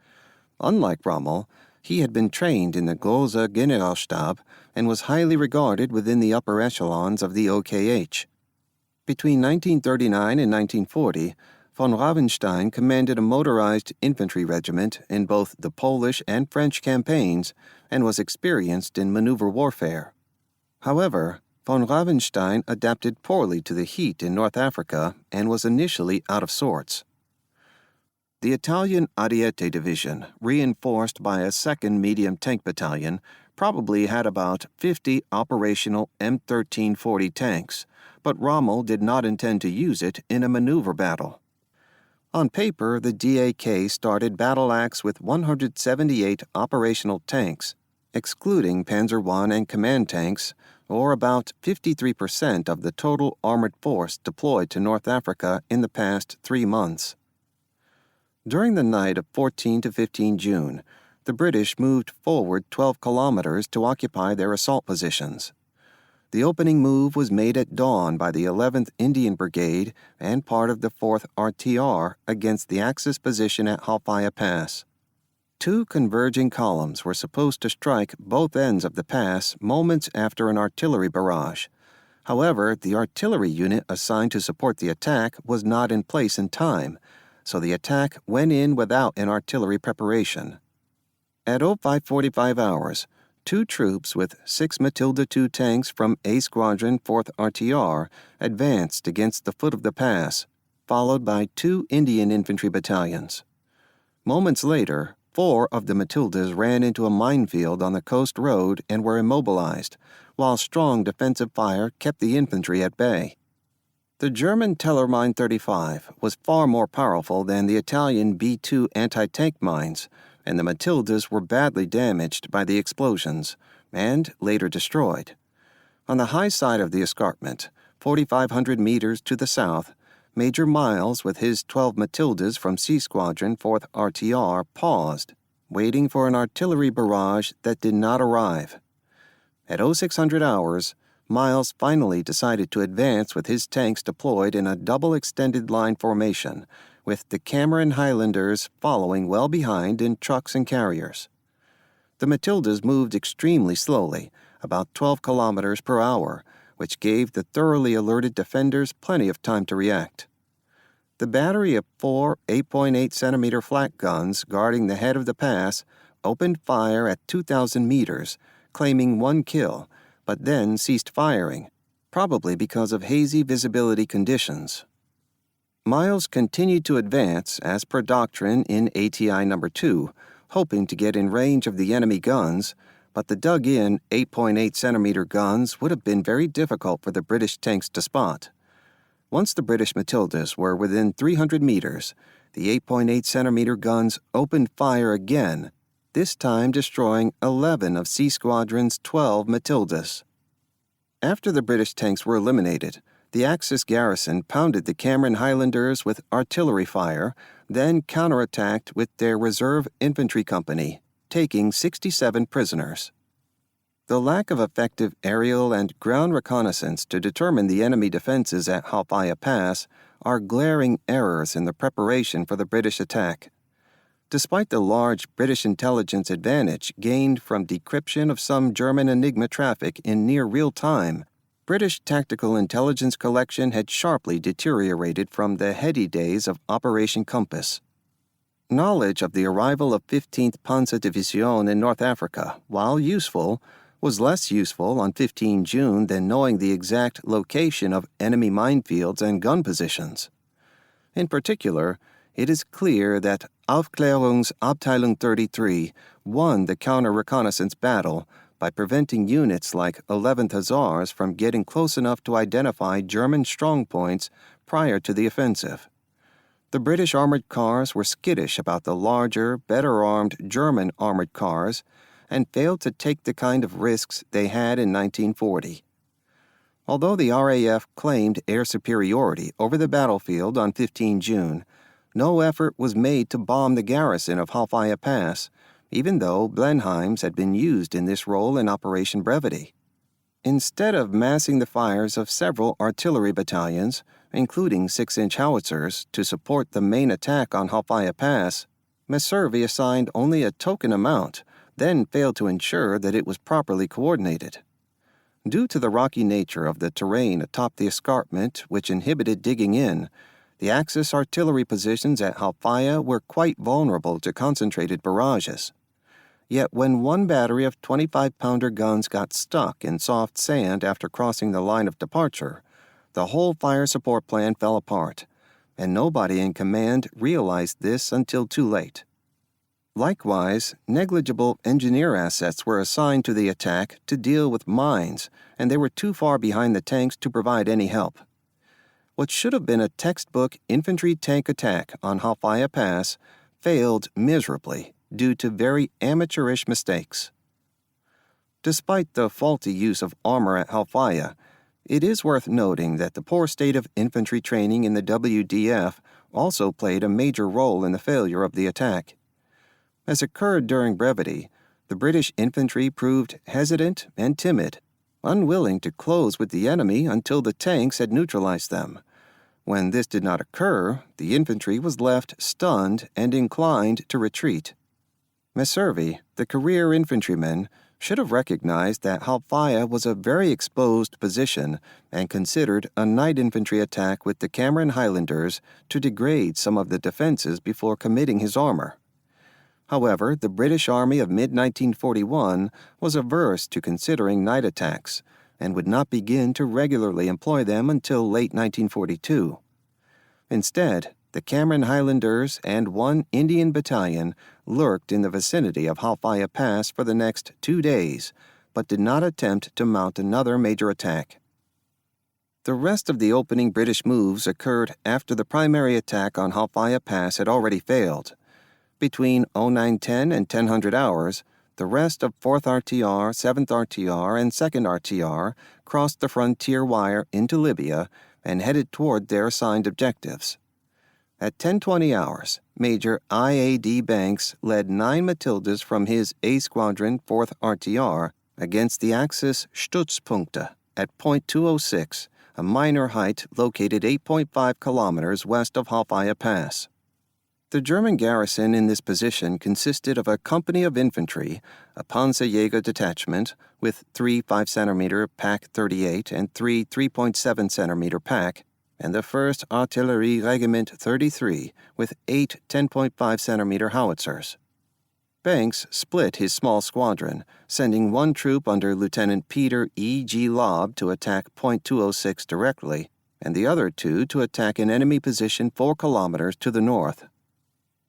Unlike Rommel, he had been trained in the Große Generalstab and was highly regarded within the upper echelons of the OKH. Between 1939 and 1940, von Ravenstein commanded a motorized infantry regiment in both the Polish and French campaigns and was experienced in maneuver warfare. However, von Ravenstein adapted poorly to the heat in North Africa and was initially out of sorts. The Italian Ariete Division, reinforced by a 2nd Medium Tank Battalion, probably had about 50 operational M1340 tanks, but Rommel did not intend to use it in a maneuver battle. On paper, the DAK started battle axe with 178 operational tanks, excluding Panzer I and command tanks, or about 53% of the total armored force deployed to North Africa in the past 3 months. During the night of 14 to 15 June, the British moved forward 12 kilometers to occupy their assault positions. The opening move was made at dawn by the 11th Indian Brigade and part of the 4th RTR against the Axis position at Halfaya Pass. 2 converging columns were supposed to strike both ends of the pass moments after an artillery barrage. However, the artillery unit assigned to support the attack was not in place in time, so the attack went in without an artillery preparation. At 05:45 hours, 2 troops with 6 Matilda II tanks from A Squadron 4th RTR advanced against the foot of the pass, followed by 2 Indian infantry battalions. Moments later, 4 of the Matildas ran into a minefield on the coast road and were immobilized, while strong defensive fire kept the infantry at bay. The German Tellermine 35 was far more powerful than the Italian B-2 anti-tank mines, and the Matildas were badly damaged by the explosions, and later destroyed. On the high side of the escarpment, 4,500 meters to the south, Major Miles with his 12 Matildas from C Squadron 4th RTR paused, waiting for an artillery barrage that did not arrive. At 0600 hours, Miles finally decided to advance with his tanks deployed in a double extended line formation, with the Cameron Highlanders following well behind in trucks and carriers. The Matildas moved extremely slowly, about 12 kilometers per hour, which gave the thoroughly alerted defenders plenty of time to react. The battery of 4 8.8-centimeter flak guns guarding the head of the pass opened fire at 2,000 meters, claiming 1 kill, but then ceased firing, probably because of hazy visibility conditions. Miles continued to advance as per doctrine in ATI No. 2, hoping to get in range of the enemy guns, but the dug-in 8.8-centimeter guns would have been very difficult for the British tanks to spot. Once the British Matildas were within 300 meters, the 8.8-centimeter guns opened fire again, this time destroying 11 of C Squadron's 12 Matildas. After the British tanks were eliminated, the Axis garrison pounded the Cameron Highlanders with artillery fire, then counterattacked with their reserve infantry company, taking 67 prisoners. The lack of effective aerial and ground reconnaissance to determine the enemy defenses at Halfaya Pass are glaring errors in the preparation for the British attack. Despite the large British intelligence advantage gained from decryption of some German Enigma traffic in near real time, British tactical intelligence collection had sharply deteriorated from the heady days of Operation Compass. Knowledge of the arrival of 15th Panzer Division in North Africa, while useful, was less useful on 15 June than knowing the exact location of enemy minefields and gun positions. In particular, it is clear that Aufklärungsabteilung 33 won the counter-reconnaissance battle by preventing units like 11th Hussars from getting close enough to identify German strongpoints prior to the offensive. The British armored cars were skittish about the larger, better-armed German armored cars, and failed to take the kind of risks they had in 1940. Although the RAF claimed air superiority over the battlefield on 15 June, no effort was made to bomb the garrison of Halfaya Pass, even though Blenheims had been used in this role in Operation Brevity. Instead of massing the fires of several artillery battalions, including 6-inch howitzers, to support the main attack on Halfaya Pass, Meservey assigned only a token amount, then failed to ensure that it was properly coordinated. Due to the rocky nature of the terrain atop the escarpment which inhibited digging in, the Axis artillery positions at Halfaya were quite vulnerable to concentrated barrages. Yet when one battery of 25-pounder guns got stuck in soft sand after crossing the line of departure, the whole fire support plan fell apart, and nobody in command realized this until too late. Likewise, negligible engineer assets were assigned to the attack to deal with mines, and they were too far behind the tanks to provide any help. What should have been a textbook infantry tank attack on Halfaya Pass failed miserably due to very amateurish mistakes. Despite the faulty use of armor at Halfaya, it is worth noting that the poor state of infantry training in the WDF also played a major role in the failure of the attack. As occurred during Brevity, the British infantry proved hesitant and timid, unwilling to close with the enemy until the tanks had neutralized them. When this did not occur, the infantry was left stunned and inclined to retreat. Meservey, the career infantryman, should have recognized that Halfaya was a very exposed position and considered a night infantry attack with the Cameron Highlanders to degrade some of the defenses before committing his armor. However, the British Army of mid-1941 was averse to considering night attacks and would not begin to regularly employ them until late 1942. Instead, the Cameron Highlanders and one Indian battalion lurked in the vicinity of Halfaya Pass for the next 2 days, but did not attempt to mount another major attack. The rest of the opening British moves occurred after the primary attack on Halfaya Pass had already failed. Between 0910 and 1000 hours, the rest of 4th RTR, 7th RTR, and 2nd RTR crossed the frontier wire into Libya and headed toward their assigned objectives. At 10:20 hours, Major I.A.D. Banks led 9 Matildas from his A Squadron 4th RTR against the Axis Stützpunkte at Point 206, a minor height located 8.5 kilometers west of Halfaya Pass. The German garrison in this position consisted of a company of infantry, a Panzerjäger detachment with 3 5-centimeter Pak 38 and 3 3.7-centimeter Pak, and the 1st Artillery Regiment 33 with 8 10.5-centimeter howitzers. Banks split his small squadron, sending one troop under Lieutenant Peter E. G. Lobb to attack Point 206 directly, and the other 2 to attack an enemy position 4 kilometers to the north.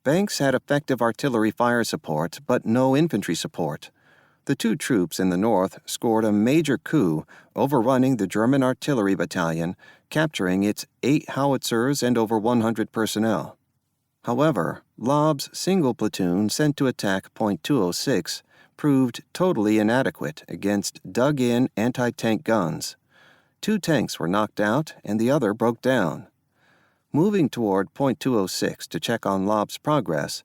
Banks had effective artillery fire support, but no infantry support. The 2 troops in the north scored a major coup, overrunning the German artillery battalion, capturing its 8 howitzers and over 100 personnel. However, Lobb's single platoon sent to attack Point 206 proved totally inadequate against dug-in anti-tank guns. 2 tanks were knocked out and the other broke down. Moving toward Point 206 to check on Lobb's progress,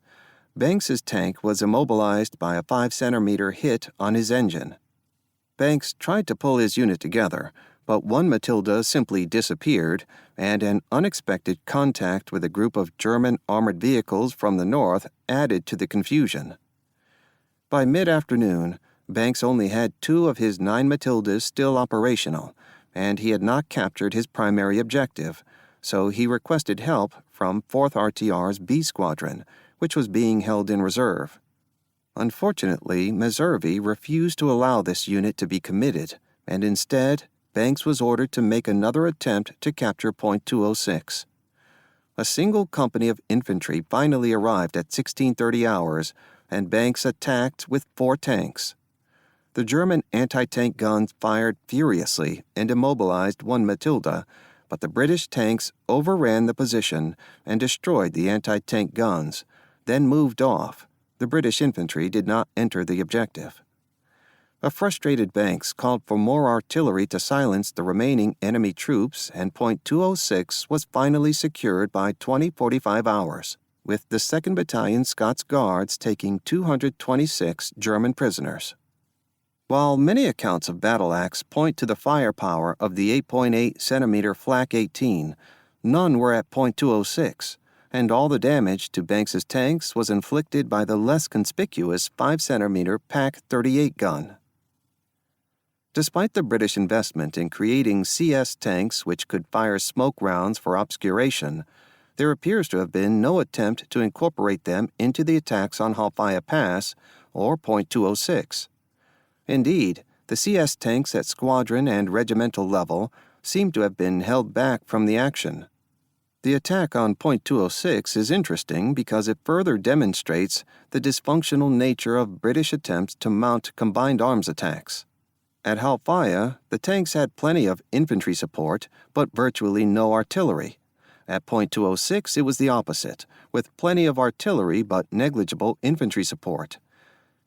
Banks's tank was immobilized by a 5-centimeter hit on his engine. Banks tried to pull his unit together, but one Matilda simply disappeared, and an unexpected contact with a group of German armored vehicles from the north added to the confusion. By mid-afternoon, Banks only had 2 of his 9 Matildas still operational, and he had not captured his primary objective, so he requested help from 4th RTR's B Squadron, which was being held in reserve. Unfortunately, Meservey refused to allow this unit to be committed, and instead, Banks was ordered to make another attempt to capture Point 206. A single company of infantry finally arrived at 16:30 hours, and Banks attacked with 4 tanks. The German anti-tank guns fired furiously and immobilized one Matilda, but the British tanks overran the position and destroyed the anti-tank guns, then moved off. The British infantry did not enter the objective. A frustrated Banks called for more artillery to silence the remaining enemy troops, and Point 206 was finally secured by 20:45 hours, with the 2nd Battalion Scots Guards taking 226 German prisoners. While many accounts of battle axe point to the firepower of the 8.8 centimeter Flak 18, none were at Point 206, and all the damage to Banks's tanks was inflicted by the less conspicuous 5 centimeter Pak 38 gun. Despite the British investment in creating CS tanks which could fire smoke rounds for obscuration, there appears to have been no attempt to incorporate them into the attacks on Halfaya Pass or Point 206. Indeed, the CS tanks at squadron and regimental level seem to have been held back from the action. The attack on Point 206 is interesting because it further demonstrates the dysfunctional nature of British attempts to mount combined arms attacks. At Halfaya, the tanks had plenty of infantry support, but virtually no artillery. At Point 206, it was the opposite, with plenty of artillery but negligible infantry support.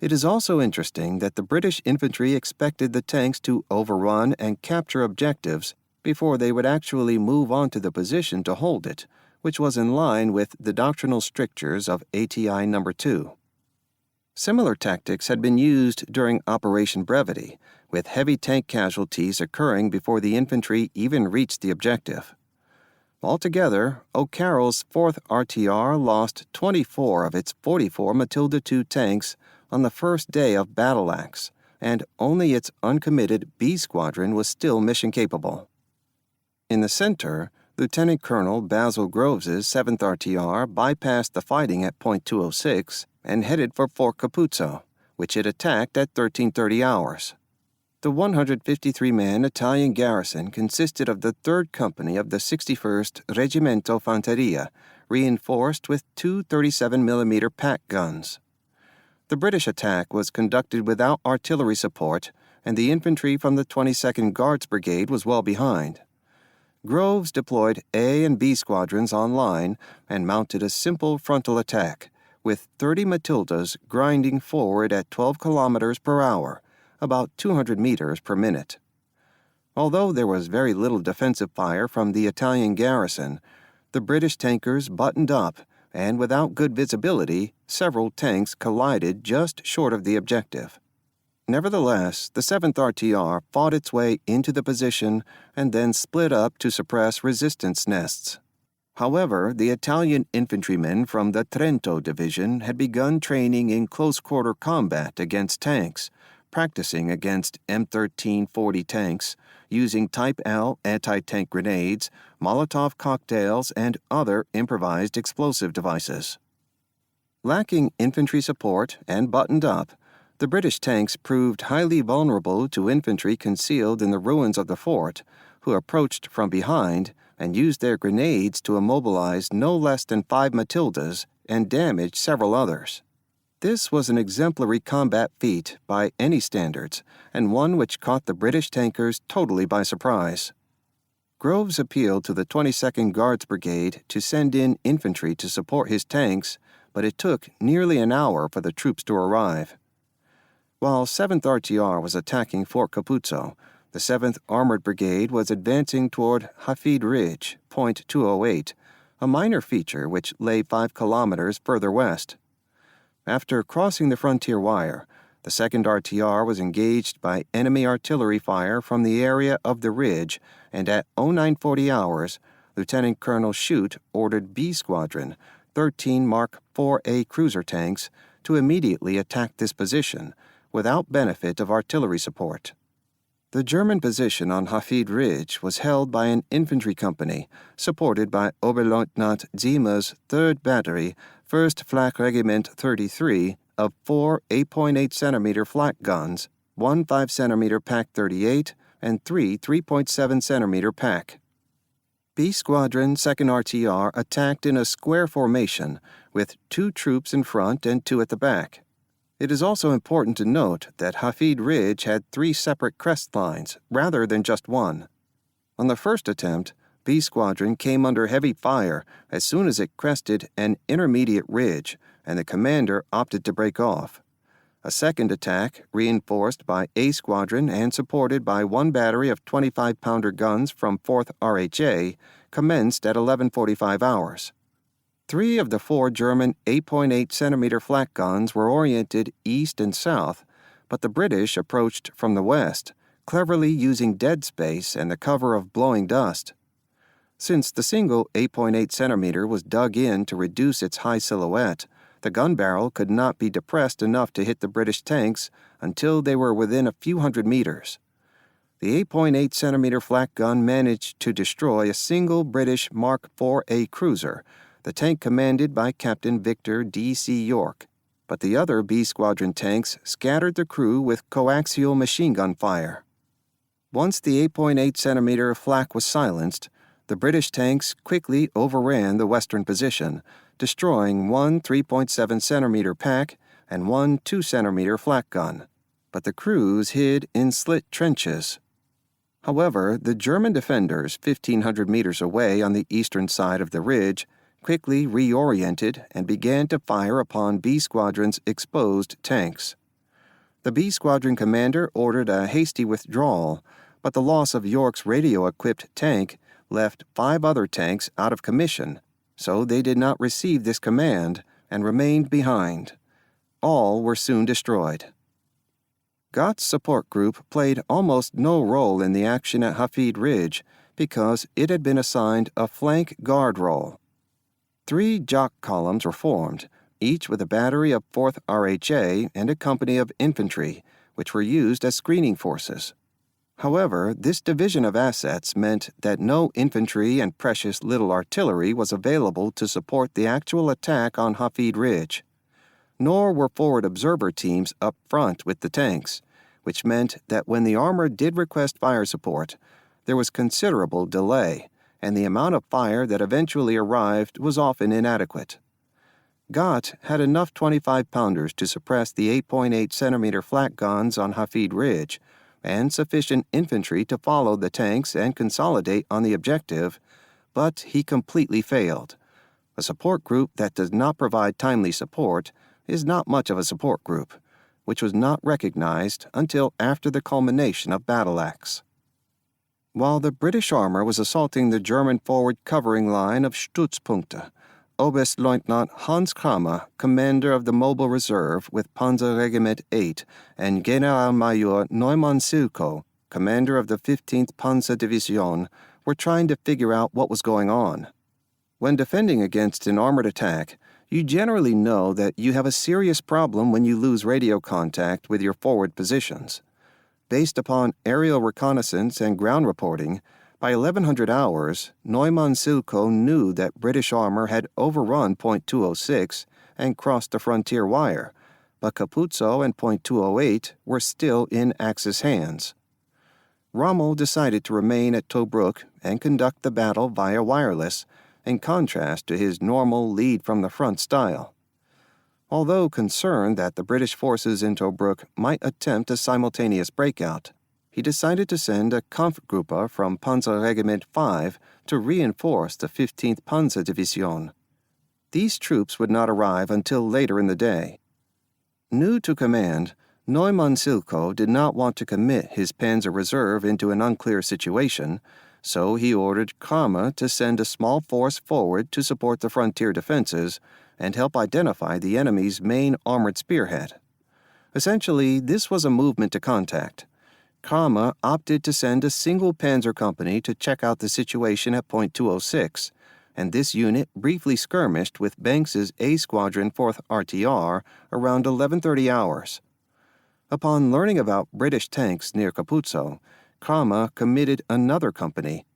It is also interesting that the British infantry expected the tanks to overrun and capture objectives before they would actually move on to the position to hold it, which was in line with the doctrinal strictures of ATI No. 2. Similar tactics had been used during Operation Brevity, with heavy tank casualties occurring before the infantry even reached the objective. Altogether, O'Carroll's 4th RTR lost 24 of its 44 Matilda II tanks on the first day of battle axe, and only its uncommitted B Squadron was still mission-capable. In the center, Lieutenant Colonel Basil Groves's 7th RTR bypassed the fighting at Point 206 and headed for Fort Capuzzo, which it attacked at 13:30 hours. The 153-man Italian garrison consisted of the 3rd Company of the 61st Reggimento Fanteria, reinforced with two 37mm Pak guns. The British attack was conducted without artillery support, and the infantry from the 22nd Guards Brigade was well behind. Groves deployed A and B squadrons on line and mounted a simple frontal attack, with 30 Matildas grinding forward at 12 kilometers per hour, about 200 meters per minute. Although there was very little defensive fire from the Italian garrison, the British tankers buttoned up, and without good visibility, several tanks collided just short of the objective. Nevertheless, the 7th RTR fought its way into the position and then split up to suppress resistance nests. However, the Italian infantrymen from the Trento Division had begun training in close-quarter combat against tanks, practicing against M1340 tanks, using Type L anti-tank grenades, Molotov cocktails, and other improvised explosive devices. Lacking infantry support and buttoned up, the British tanks proved highly vulnerable to infantry concealed in the ruins of the fort, who approached from behind and used their grenades to immobilize no less than 5 Matildas and damage several others. This was an exemplary combat feat by any standards, and one which caught the British tankers totally by surprise. Groves appealed to the 22nd Guards Brigade to send in infantry to support his tanks, but it took nearly an hour for the troops to arrive. While 7th RTR was attacking Fort Capuzzo, the 7th Armored Brigade was advancing toward Hafid Ridge, Point 208, a minor feature which lay 5 kilometers further west. After crossing the frontier wire, the 2nd RTR was engaged by enemy artillery fire from the area of the ridge, and at 0940 hours, Lieutenant Colonel Shute ordered B Squadron, 13 Mark 4A cruiser tanks, to immediately attack this position, without benefit of artillery support. The German position on Hafid Ridge was held by an infantry company, supported by Oberleutnant Ziemer's 3rd Battery, 1st Flak Regiment 33, of 4 8.8 centimeter flak guns, 1 5 centimeter Pak 38, and 3 3.7 centimeter Pak. B Squadron 2nd RTR attacked in a square formation, with 2 troops in front and 2 at the back. It is also important to note that Hafid Ridge had 3 separate crest lines, rather than just one. On the first attempt, B Squadron came under heavy fire as soon as it crested an intermediate ridge, and the commander opted to break off. A second attack, reinforced by A Squadron and supported by one battery of 25-pounder guns from 4th RHA, commenced at 11:45 hours. 3 of the 4 German 8.8-centimeter flak guns were oriented east and south, but the British approached from the west, cleverly using dead space and the cover of blowing dust. Since the single 8.8-centimeter was dug in to reduce its high silhouette, the gun barrel could not be depressed enough to hit the British tanks until they were within a few hundred meters. The 8.8-centimeter flak gun managed to destroy a single British Mark IV-A cruiser, the tank commanded by Captain Victor D.C. York, but the other B Squadron tanks scattered the crew with coaxial machine gun fire. Once the 8.8-centimeter flak was silenced, the British tanks quickly overran the western position, destroying one 3.7-centimeter pack and one 2-centimeter flak gun, but the crews hid in slit trenches. However, the German defenders 1,500 meters away on the eastern side of the ridge quickly reoriented and began to fire upon B Squadron's exposed tanks. The B Squadron commander ordered a hasty withdrawal, but the loss of York's radio-equipped tank left 5 other tanks out of commission, so they did not receive this command and remained behind. All were soon destroyed. Gott's support group played almost no role in the action at Hafid Ridge because it had been assigned a flank guard role. 3 Jock columns were formed, each with a battery of 4th RHA and a company of infantry, which were used as screening forces. However, this division of assets meant that no infantry and precious little artillery was available to support the actual attack on Hafid Ridge. Nor were forward observer teams up front with the tanks, which meant that when the armor did request fire support, there was considerable delay, and the amount of fire that eventually arrived was often inadequate. Gott had enough 25-pounders to suppress the 8.8-centimeter flak guns on Hafid Ridge, and sufficient infantry to follow the tanks and consolidate on the objective, but he completely failed. A support group that does not provide timely support is not much of a support group, which was not recognized until after the culmination of Battle Axe. While the British armor was assaulting the German forward covering line of Stützpunkte, Oberstleutnant Hans Kramer, commander of the Mobile Reserve with Panzerregiment 8, and Generalmajor Neumann Silko, commander of the 15th Panzerdivision, were trying to figure out what was going on. When defending against an armored attack, you generally know that you have a serious problem when you lose radio contact with your forward positions. Based upon aerial reconnaissance and ground reporting, by 1100 hours, Neumann Silko knew that British armor had overrun Point 206 and crossed the frontier wire, but Capuzzo and Point 208 were still in Axis hands. Rommel decided to remain at Tobruk and conduct the battle via wireless, in contrast to his normal lead-from-the-front style. Although concerned that the British forces in Tobruk might attempt a simultaneous breakout, he decided to send a Kampfgruppe from Panzerregiment 5 to reinforce the 15th Panzerdivision. These troops would not arrive until later in the day. New to command, Neumann Silko did not want to commit his Panzer Reserve into an unclear situation, so he ordered Kramer to send a small force forward to support the frontier defenses and help identify the enemy's main armored spearhead. Essentially, this was a movement to contact. Kramer opted to send a single panzer company to check out the situation at Point 206, and this unit briefly skirmished with Banks's A Squadron 4th RTR around 11:30 hours. Upon learning about British tanks near Capuzzo, Kramer committed another company.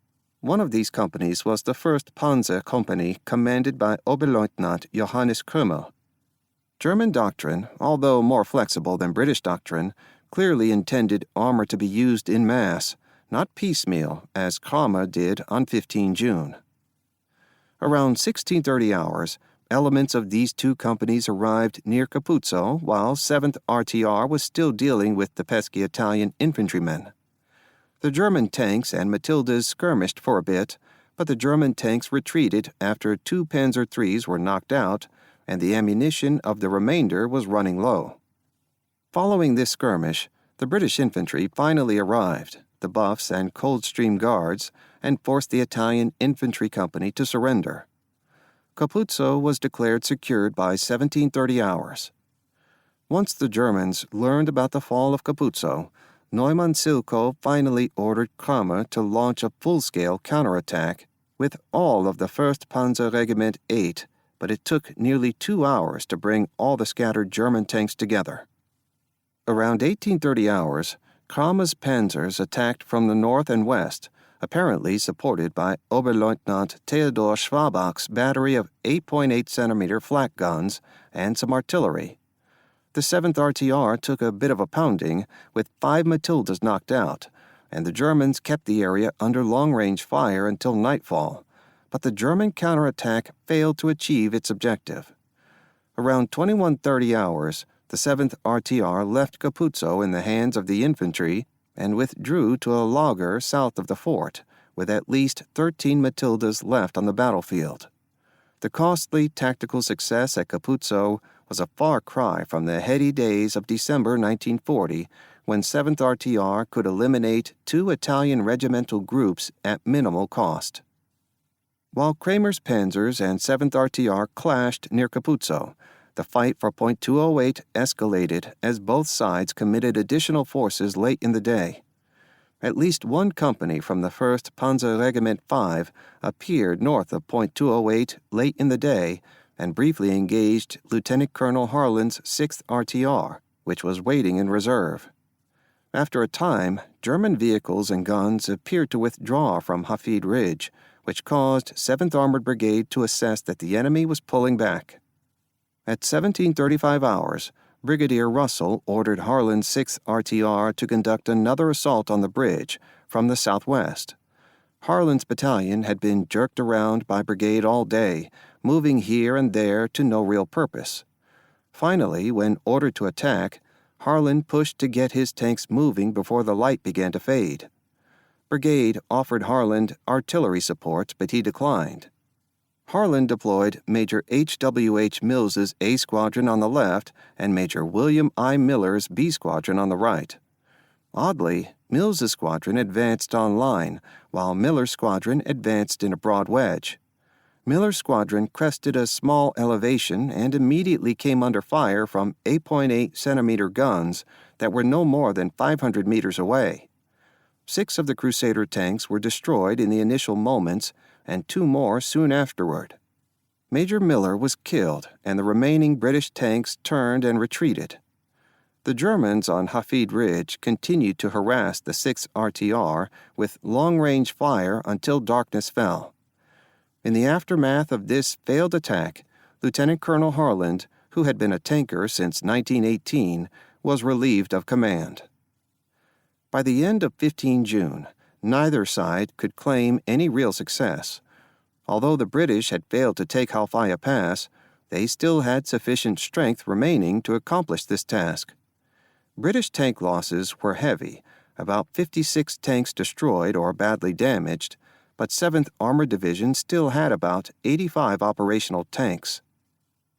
One of these companies was the 1st Panzer Company commanded by Oberleutnant Johannes Krümel. German doctrine, although more flexible than British doctrine, clearly intended armor to be used in mass, not piecemeal, as Kramer did on 15 June. Around 16:30 hours, elements of these two companies arrived near Capuzzo while 7th RTR was still dealing with the pesky Italian infantrymen. The German tanks and Matildas skirmished for a bit, but the German tanks retreated after 2 Panzer IIIs were knocked out and the ammunition of the remainder was running low. Following this skirmish, the British infantry finally arrived, the Buffs and Coldstream Guards, and forced the Italian Infantry Company to surrender. Capuzzo was declared secured by 1730 hours. Once the Germans learned about the fall of Capuzzo, Neumann Silko finally ordered Kramer to launch a full-scale counterattack with all of the 1st Panzer Regiment 8, but it took nearly 2 hours to bring all the scattered German tanks together. Around 1830 hours, Kramer's panzers attacked from the north and west, apparently supported by Oberleutnant Theodor Schwabach's battery of 8.8 centimeter flak guns and some artillery. The 7th RTR took a bit of a pounding, with 5 Matildas knocked out, and the Germans kept the area under long-range fire until nightfall, but the German counterattack failed to achieve its objective. Around 2130 hours, the 7th RTR left Capuzzo in the hands of the infantry and withdrew to a laager south of the fort, with at least 13 Matildas left on the battlefield. The costly tactical success at Capuzzo was a far cry from the heady days of December 1940, when 7th RTR could eliminate 2 Italian regimental groups at minimal cost. While Kramer's panzers and 7th RTR clashed near Capuzzo, the fight for Point 208 escalated as both sides committed additional forces late in the day. At least one company from the 1st Panzer Regiment 5 appeared north of Point 208 late in the day and briefly engaged Lieutenant Colonel Harlan's 6th RTR, which was waiting in reserve. After a time, German vehicles and guns appeared to withdraw from Hafid Ridge, which caused 7th Armored Brigade to assess that the enemy was pulling back. At 1735 hours, Brigadier Russell ordered Harlan's 6th RTR to conduct another assault on the bridge from the southwest. Harlan's battalion had been jerked around by brigade all day, moving here and there to no real purpose. Finally, when ordered to attack, Harlan pushed to get his tanks moving before the light began to fade. Brigade offered Harlan artillery support, but he declined. Harlan deployed Major H.W.H. Mills's A Squadron on the left and Major William I. Miller's B Squadron on the right. Oddly, Mills's squadron advanced on line, while Miller's squadron advanced in a broad wedge. Miller's squadron crested a small elevation and immediately came under fire from 8.8 centimeter guns that were no more than 500 meters away. 6 of the Crusader tanks were destroyed in the initial moments, and 2 more soon afterward. Major Miller was killed, and the remaining British tanks turned and retreated. The Germans on Hafid Ridge continued to harass the 6th RTR with long-range fire until darkness fell. In the aftermath of this failed attack, Lieutenant Colonel Harland, who had been a tanker since 1918, was relieved of command. By the end of 15 June, neither side could claim any real success. Although the British had failed to take Halfaya Pass, they still had sufficient strength remaining to accomplish this task. British tank losses were heavy, about 56 tanks destroyed or badly damaged, but 7th Armored Division still had about 85 operational tanks.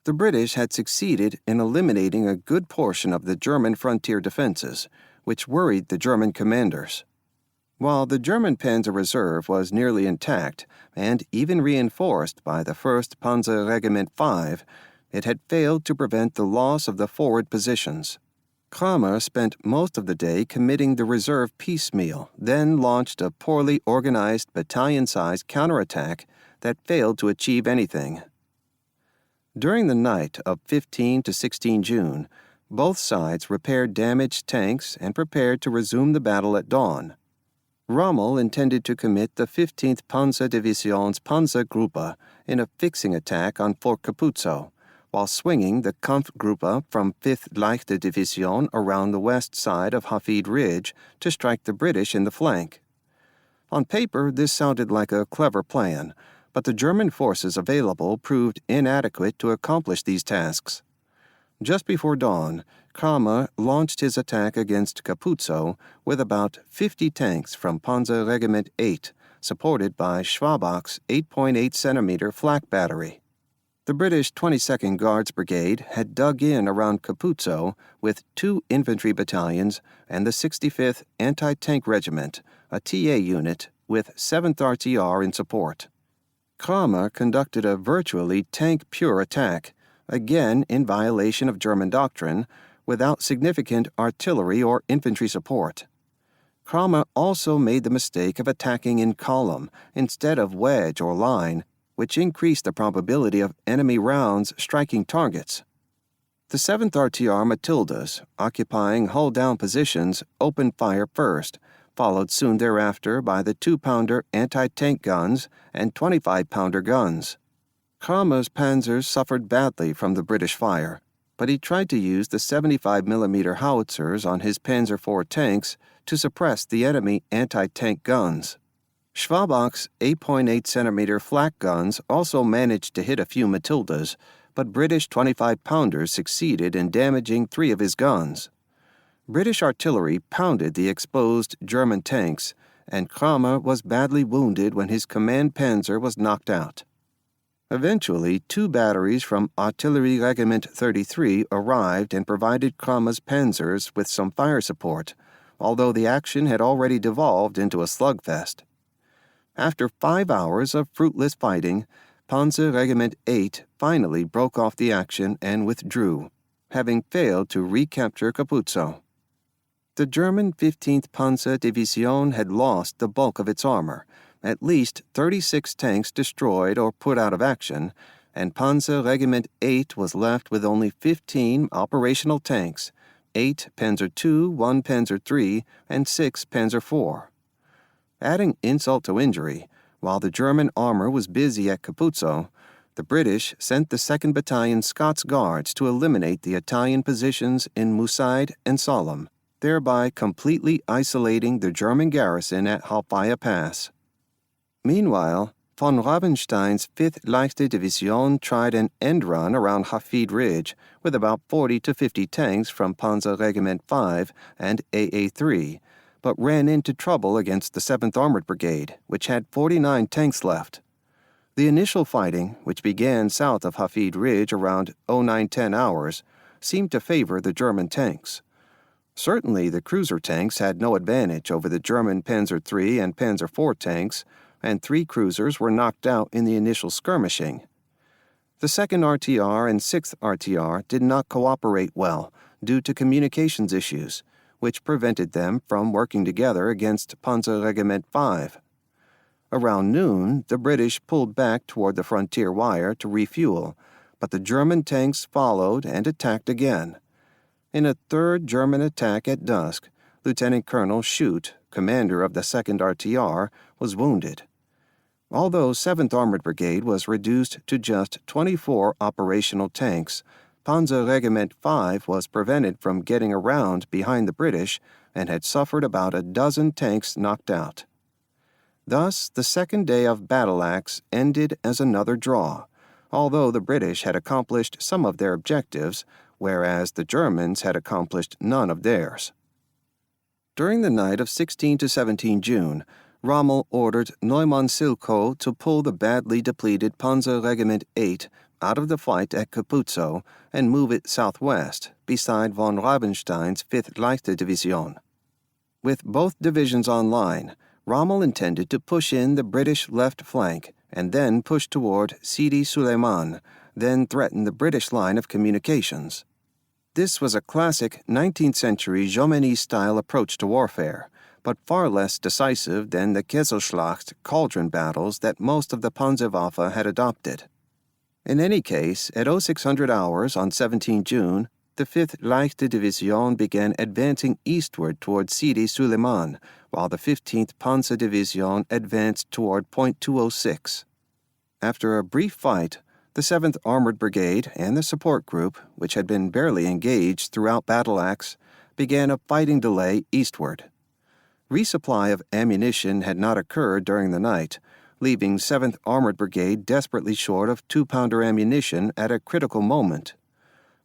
The British had succeeded in eliminating a good portion of the German frontier defenses, which worried the German commanders. While the German Panzer Reserve was nearly intact and even reinforced by the 1st Panzer Regiment 5, it had failed to prevent the loss of the forward positions. Kramer spent most of the day committing the reserve piecemeal, then launched a poorly organized battalion-sized counterattack that failed to achieve anything. During the night of 15 to 16 June, both sides repaired damaged tanks and prepared to resume the battle at dawn. Rommel intended to commit the 15th Panzerdivision's Panzergruppe in a fixing attack on Fort Capuzzo, while swinging the Kampfgruppe from 5th Leichte Division around the west side of Hafid Ridge to strike the British in the flank. On paper, this sounded like a clever plan, but the German forces available proved inadequate to accomplish these tasks. Just before dawn, Kramer launched his attack against Capuzzo with about 50 tanks from Panzer Regiment 8, supported by Schwabach's 8.8 centimeter flak battery. The British 22nd Guards Brigade had dug in around Capuzzo with 2 infantry battalions and the 65th Anti-Tank Regiment, a TA unit, with 7th RTR in support. Kramer conducted a virtually tank-pure attack, again in violation of German doctrine, without significant artillery or infantry support. Kramer also made the mistake of attacking in column instead of wedge or line, which increased the probability of enemy rounds striking targets. The 7th RTR Matildas, occupying hull-down positions, opened fire first, followed soon thereafter by the 2-pounder anti-tank guns and 25-pounder guns. Kramer's panzers suffered badly from the British fire, but he tried to use the 75mm howitzers on his Panzer IV tanks to suppress the enemy anti-tank guns. Schwabach's 8.8-centimeter flak guns also managed to hit a few Matildas, but British 25-pounders succeeded in damaging 3 of his guns. British artillery pounded the exposed German tanks, and Kramer was badly wounded when his command panzer was knocked out. Eventually, 2 batteries from Artillery Regiment 33 arrived and provided Kramer's panzers with some fire support, although the action had already devolved into a slugfest. After 5 hours of fruitless fighting, Panzer Regiment 8 finally broke off the action and withdrew, having failed to recapture Capuzzo. The German 15th Panzer Division had lost the bulk of its armor, at least 36 tanks destroyed or put out of action, and Panzer Regiment 8 was left with only 15 operational tanks, 8 Panzer II, 1 Panzer III, and 6 Panzer IV. Adding insult to injury, while the German armor was busy at Capuzzo, the British sent the 2nd Battalion Scots Guards to eliminate the Italian positions in Musaid and Sollum, thereby completely isolating the German garrison at Halfaya Pass. Meanwhile, von Rabenstein's 5th Leichte Division tried an end run around Hafid Ridge with about 40 to 50 tanks from Panzer Regiment 5 and AA3, but ran into trouble against the 7th Armored Brigade, which had 49 tanks left. The initial fighting, which began south of Hafid Ridge around 0910 hours, seemed to favor the German tanks. Certainly the cruiser tanks had no advantage over the German Panzer III and Panzer IV tanks, and 3 cruisers were knocked out in the initial skirmishing. The 2nd RTR and 6th RTR did not cooperate well due to communications issues, which prevented them from working together against Panzer Regiment 5. Around noon, the British pulled back toward the frontier wire to refuel, but the German tanks followed and attacked again. In a 3rd German attack at dusk, Lieutenant Colonel Schutt, commander of the 2nd RTR, was wounded. Although 7th Armored Brigade was reduced to just 24 operational tanks, Panzer Regiment 5 was prevented from getting around behind the British and had suffered about a dozen tanks knocked out. Thus, the 2nd day of Battle Axe ended as another draw, although the British had accomplished some of their objectives, whereas the Germans had accomplished none of theirs. During the night of 16 to 17 June, Rommel ordered Neumann-Silkow to pull the badly depleted Panzer Regiment 8 out of the fight at Capuzzo and move it southwest, beside von Rabenstein's 5th Leichte Division. With both divisions online, Rommel intended to push in the British left flank and then push toward Sidi Suleiman, then threaten the British line of communications. This was a classic 19th-century Jomini-style approach to warfare, but far less decisive than the Kesselschlacht cauldron battles that most of the Panzerwaffe had adopted. In any case, at 0600 hours on 17 June, the 5th Leichte Division began advancing eastward toward Sidi Suleiman, while the 15th Panzer Division advanced toward Point 206. After a brief fight, the 7th Armored Brigade and the support group, which had been barely engaged throughout Battle Axe, began a fighting delay eastward. Resupply of ammunition had not occurred during the night, leaving 7th Armored Brigade desperately short of 2-pounder ammunition at a critical moment.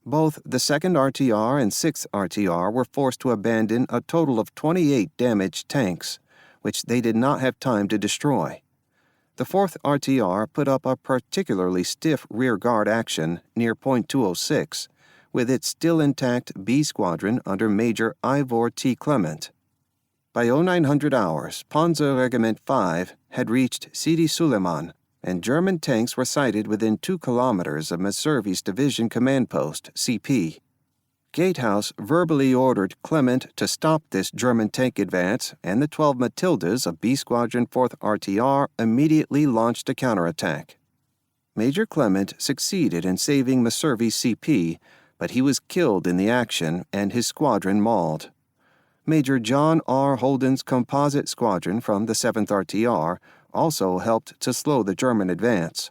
Both the 2nd RTR and 6th RTR were forced to abandon a total of 28 damaged tanks, which they did not have time to destroy. The 4th RTR put up a particularly stiff rearguard action near Point 206, with its still intact B Squadron under Major Ivor T. Clement. By 0900 hours, Panzer Regiment 5 had reached Sidi Suleiman, and German tanks were sighted within 2 kilometers of Messervy's Division Command Post, CP. Gatehouse verbally ordered Clement to stop this German tank advance, and the 12 Matildas of B Squadron 4th RTR immediately launched a counterattack. Major Clement succeeded in saving Messervy's CP, but he was killed in the action and his squadron mauled. Major John R. Holden's composite squadron from the 7th RTR also helped to slow the German advance.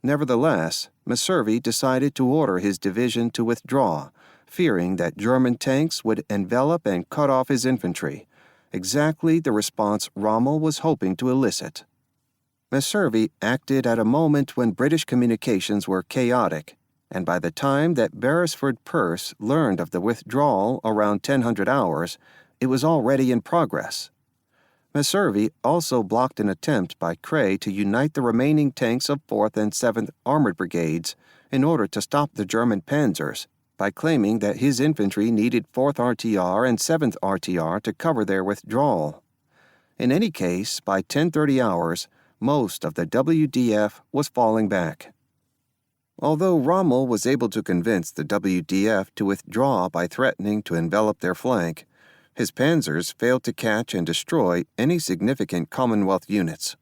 Nevertheless, Messervy decided to order his division to withdraw, fearing that German tanks would envelop and cut off his infantry, exactly the response Rommel was hoping to elicit. Messervy acted at a moment when British communications were chaotic, and by the time that Beresford Perce learned of the withdrawal around 1000 hours, it was already in progress. Messervy also blocked an attempt by Kray to unite the remaining tanks of 4th and 7th Armored Brigades in order to stop the German panzers, by claiming that his infantry needed 4th RTR and 7th RTR to cover their withdrawal. In any case, by 10:30 hours, most of the WDF was falling back. Although Rommel was able to convince the WDF to withdraw by threatening to envelop their flank, his panzers failed to catch and destroy any significant Commonwealth units.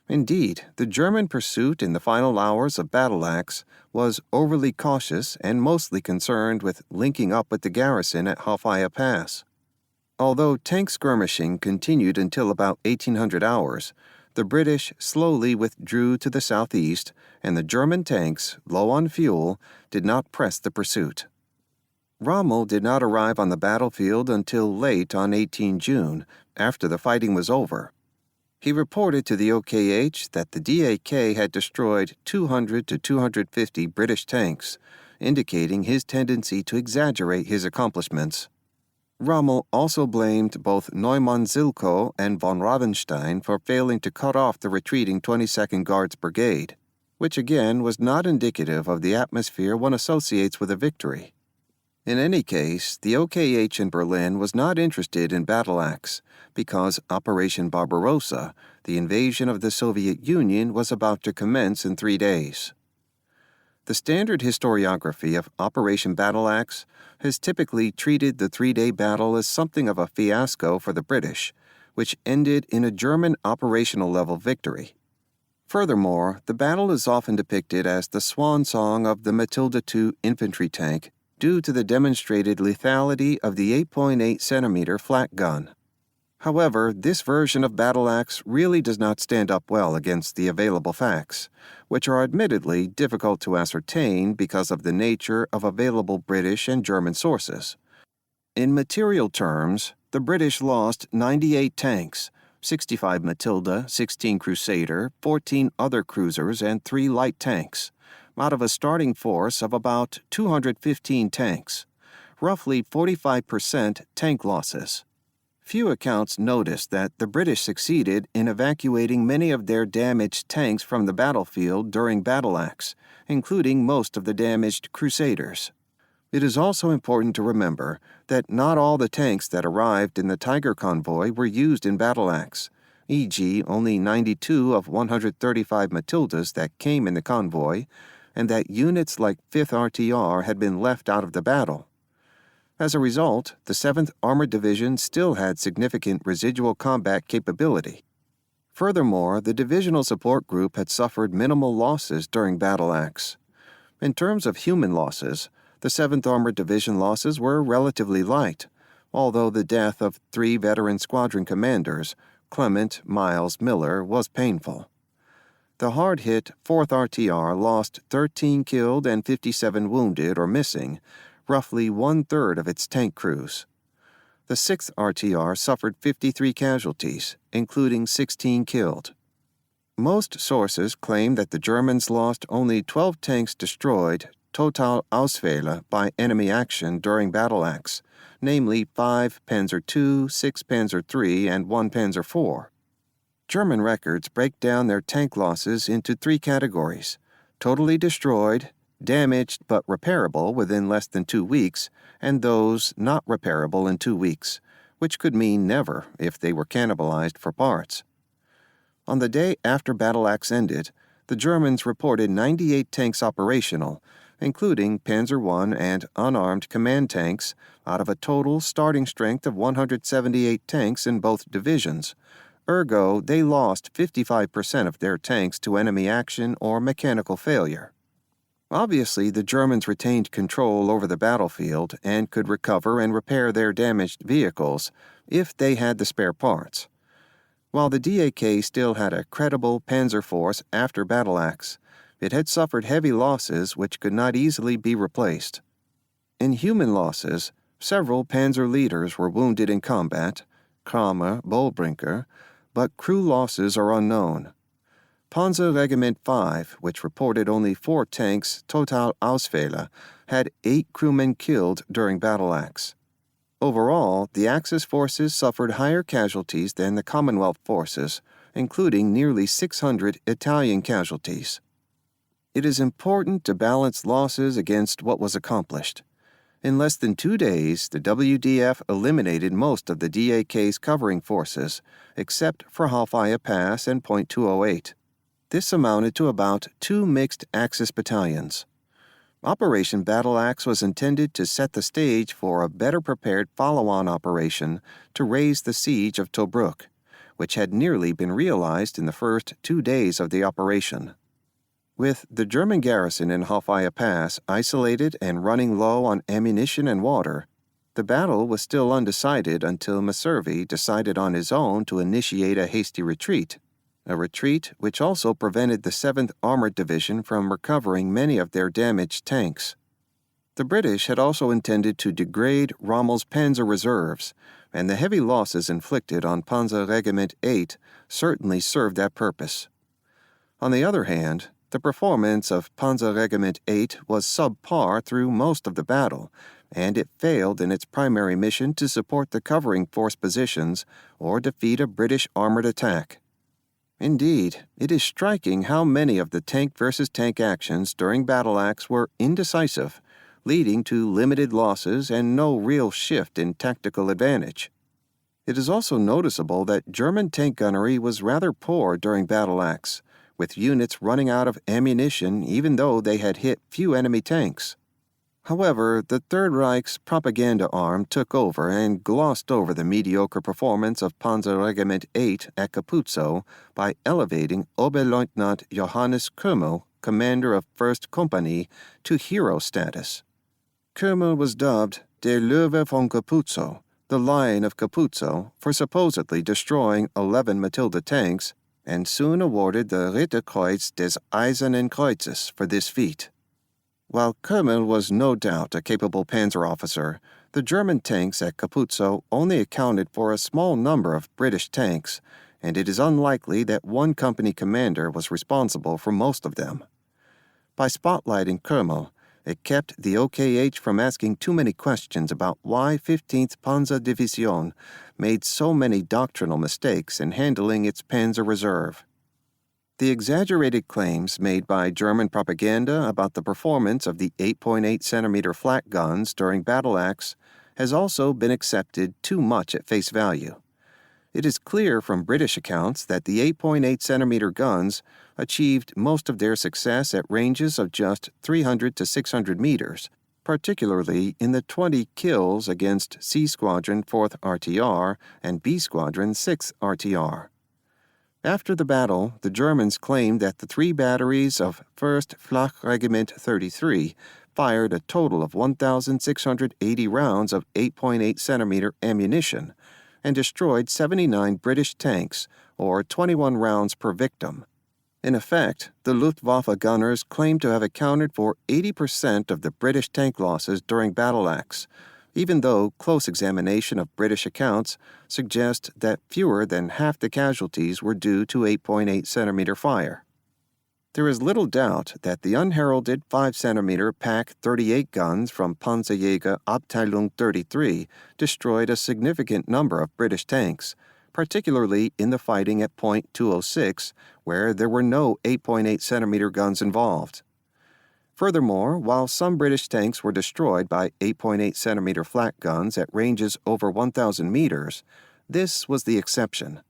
Indeed, the German pursuit in the final hours of Battle Axe was overly cautious and mostly concerned with linking up with the garrison at Halfaya Pass. Although tank skirmishing continued until about 1800 hours, the British slowly withdrew to the southeast, and the German tanks, low on fuel, did not press the pursuit. Rommel did not arrive on the battlefield until late on 18 June, after the fighting was over. He reported to the OKH that the DAK had destroyed 200 to 250 British tanks, indicating his tendency to exaggerate his accomplishments. Rommel also blamed both Neumann-Zilkow and von Ravenstein for failing to cut off the retreating 22nd Guards Brigade, which again was not indicative of the atmosphere one associates with a victory. In any case, the OKH in Berlin was not interested in Battle Axe, because Operation Barbarossa, the invasion of the Soviet Union, was about to commence in 3 days. The standard historiography of Operation Battle Axe has typically treated the 3-day battle as something of a fiasco for the British, which ended in a German operational-level victory. Furthermore, the battle is often depicted as the swan song of the Matilda II infantry tank due to the demonstrated lethality of the 8.8 centimeter flak gun. However, this version of Battle Axe really does not stand up well against the available facts, which are admittedly difficult to ascertain because of the nature of available British and German sources. In material terms, the British lost 98 tanks, 65 Matilda, 16 Crusader, 14 other cruisers, and 3 light tanks, out of a starting force of about 215 tanks, roughly 45% tank losses. Few accounts noticed that the British succeeded in evacuating many of their damaged tanks from the battlefield during Battle Axe, including most of the damaged Crusaders. It is also important to remember that not all the tanks that arrived in the Tiger convoy were used in Battle Axe, e.g. only 92 of 135 Matildas that came in the convoy, and that units like 5th RTR had been left out of the battle. As a result, the 7th Armored Division still had significant residual combat capability. Furthermore, the Divisional Support Group had suffered minimal losses during Battle Axe. In terms of human losses, the 7th Armored Division losses were relatively light, although the death of 3 veteran squadron commanders, Clement, Miles, Miller, was painful. The hard-hit 4th RTR lost 13 killed and 57 wounded or missing, roughly one-third of its tank crews. The 6th RTR suffered 53 casualties, including 16 killed. Most sources claim that the Germans lost only 12 tanks destroyed, total Ausfälle, by enemy action during Battle Axe, namely 5 Panzer II, 6 Panzer III, and 1 Panzer IV. German records break down their tank losses into 3 categories: totally destroyed, damaged but repairable within less than 2 weeks, and those not repairable in 2 weeks, which could mean never if they were cannibalized for parts. On the day after Battle Axe ended, the Germans reported 98 tanks operational, including Panzer I and unarmed command tanks, out of a total starting strength of 178 tanks in both divisions. Ergo, they lost 55% of their tanks to enemy action or mechanical failure. Obviously, the Germans retained control over the battlefield and could recover and repair their damaged vehicles if they had the spare parts. While the DAK still had a credible panzer force after Battle Axe, it had suffered heavy losses which could not easily be replaced. In human losses, several panzer leaders were wounded in combat, Kramer, Bollbrinker, but crew losses are unknown. Panzer Regiment 5, which reported only 4 tanks total Ausfälle, had 8 crewmen killed during Battle Axe. Overall, the Axis forces suffered higher casualties than the Commonwealth forces, including nearly 600 Italian casualties. It is important to balance losses against what was accomplished. In less than 2 days, the WDF eliminated most of the DAK's covering forces, except for Halfaya Pass and Point 208. This amounted to about 2 mixed Axis battalions. Operation Battle Axe was intended to set the stage for a better prepared follow-on operation to raise the siege of Tobruk, which had nearly been realized in the first 2 days of the operation. With the German garrison in Halfaya Pass isolated and running low on ammunition and water, the battle was still undecided until Messervy decided on his own to initiate a hasty retreat, a retreat which also prevented the 7th Armored Division from recovering many of their damaged tanks. The British had also intended to degrade Rommel's panzer reserves, and the heavy losses inflicted on Panzer Regiment 8 certainly served that purpose. On the other hand, the performance of Panzer Regiment 8 was subpar through most of the battle, and it failed in its primary mission to support the covering force positions or defeat a British armored attack. Indeed, it is striking how many of the tank versus tank actions during Battle Axe were indecisive, leading to limited losses and no real shift in tactical advantage. It is also noticeable that German tank gunnery was rather poor during Battle Axe, with units running out of ammunition even though they had hit few enemy tanks. However, the Third Reich's propaganda arm took over and glossed over the mediocre performance of Panzer Regiment 8 at Capuzzo by elevating Oberleutnant Johannes Kümmel, commander of 1st Company, to hero status. Kümmel was dubbed Der Löwe von Capuzzo, the Lion of Capuzzo, for supposedly destroying 11 Matilda tanks, and soon awarded the Ritterkreuz des Eisernen Kreuzes for this feat. While Kümmel was no doubt a capable panzer officer, the German tanks at Capuzzo only accounted for a small number of British tanks, and it is unlikely that one company commander was responsible for most of them. By spotlighting Kümmel, it kept the OKH from asking too many questions about why 15th Panzer Division made so many doctrinal mistakes in handling its panzer reserve. The exaggerated claims made by German propaganda about the performance of the 8.8 centimeter flak guns during Battle Axe has also been accepted too much at face value. It is clear from British accounts that the 8.8 centimeter guns achieved most of their success at ranges of just 300 to 600 meters, particularly in the 20 kills against C Squadron 4th RTR and B Squadron 6th RTR. After the battle, the Germans claimed that the 3 batteries of 1st Flak Regiment 33 fired a total of 1,680 rounds of 8.8 centimeter ammunition and destroyed 79 British tanks, or 21 rounds per victim. In effect, the Luftwaffe gunners claimed to have accounted for 80% of the British tank losses during Battle Axe, even though close examination of British accounts suggests that fewer than half the casualties were due to 8.8 centimeter fire. There is little doubt that the unheralded 5 centimeter Pak 38 guns from Panzerjäger Abteilung 33 destroyed a significant number of British tanks, particularly in the fighting at Point 206, where there were no 8.8 centimeter guns involved. Furthermore, while some British tanks were destroyed by 8.8 centimeter flak guns at ranges over 1,000 meters, this was the exception.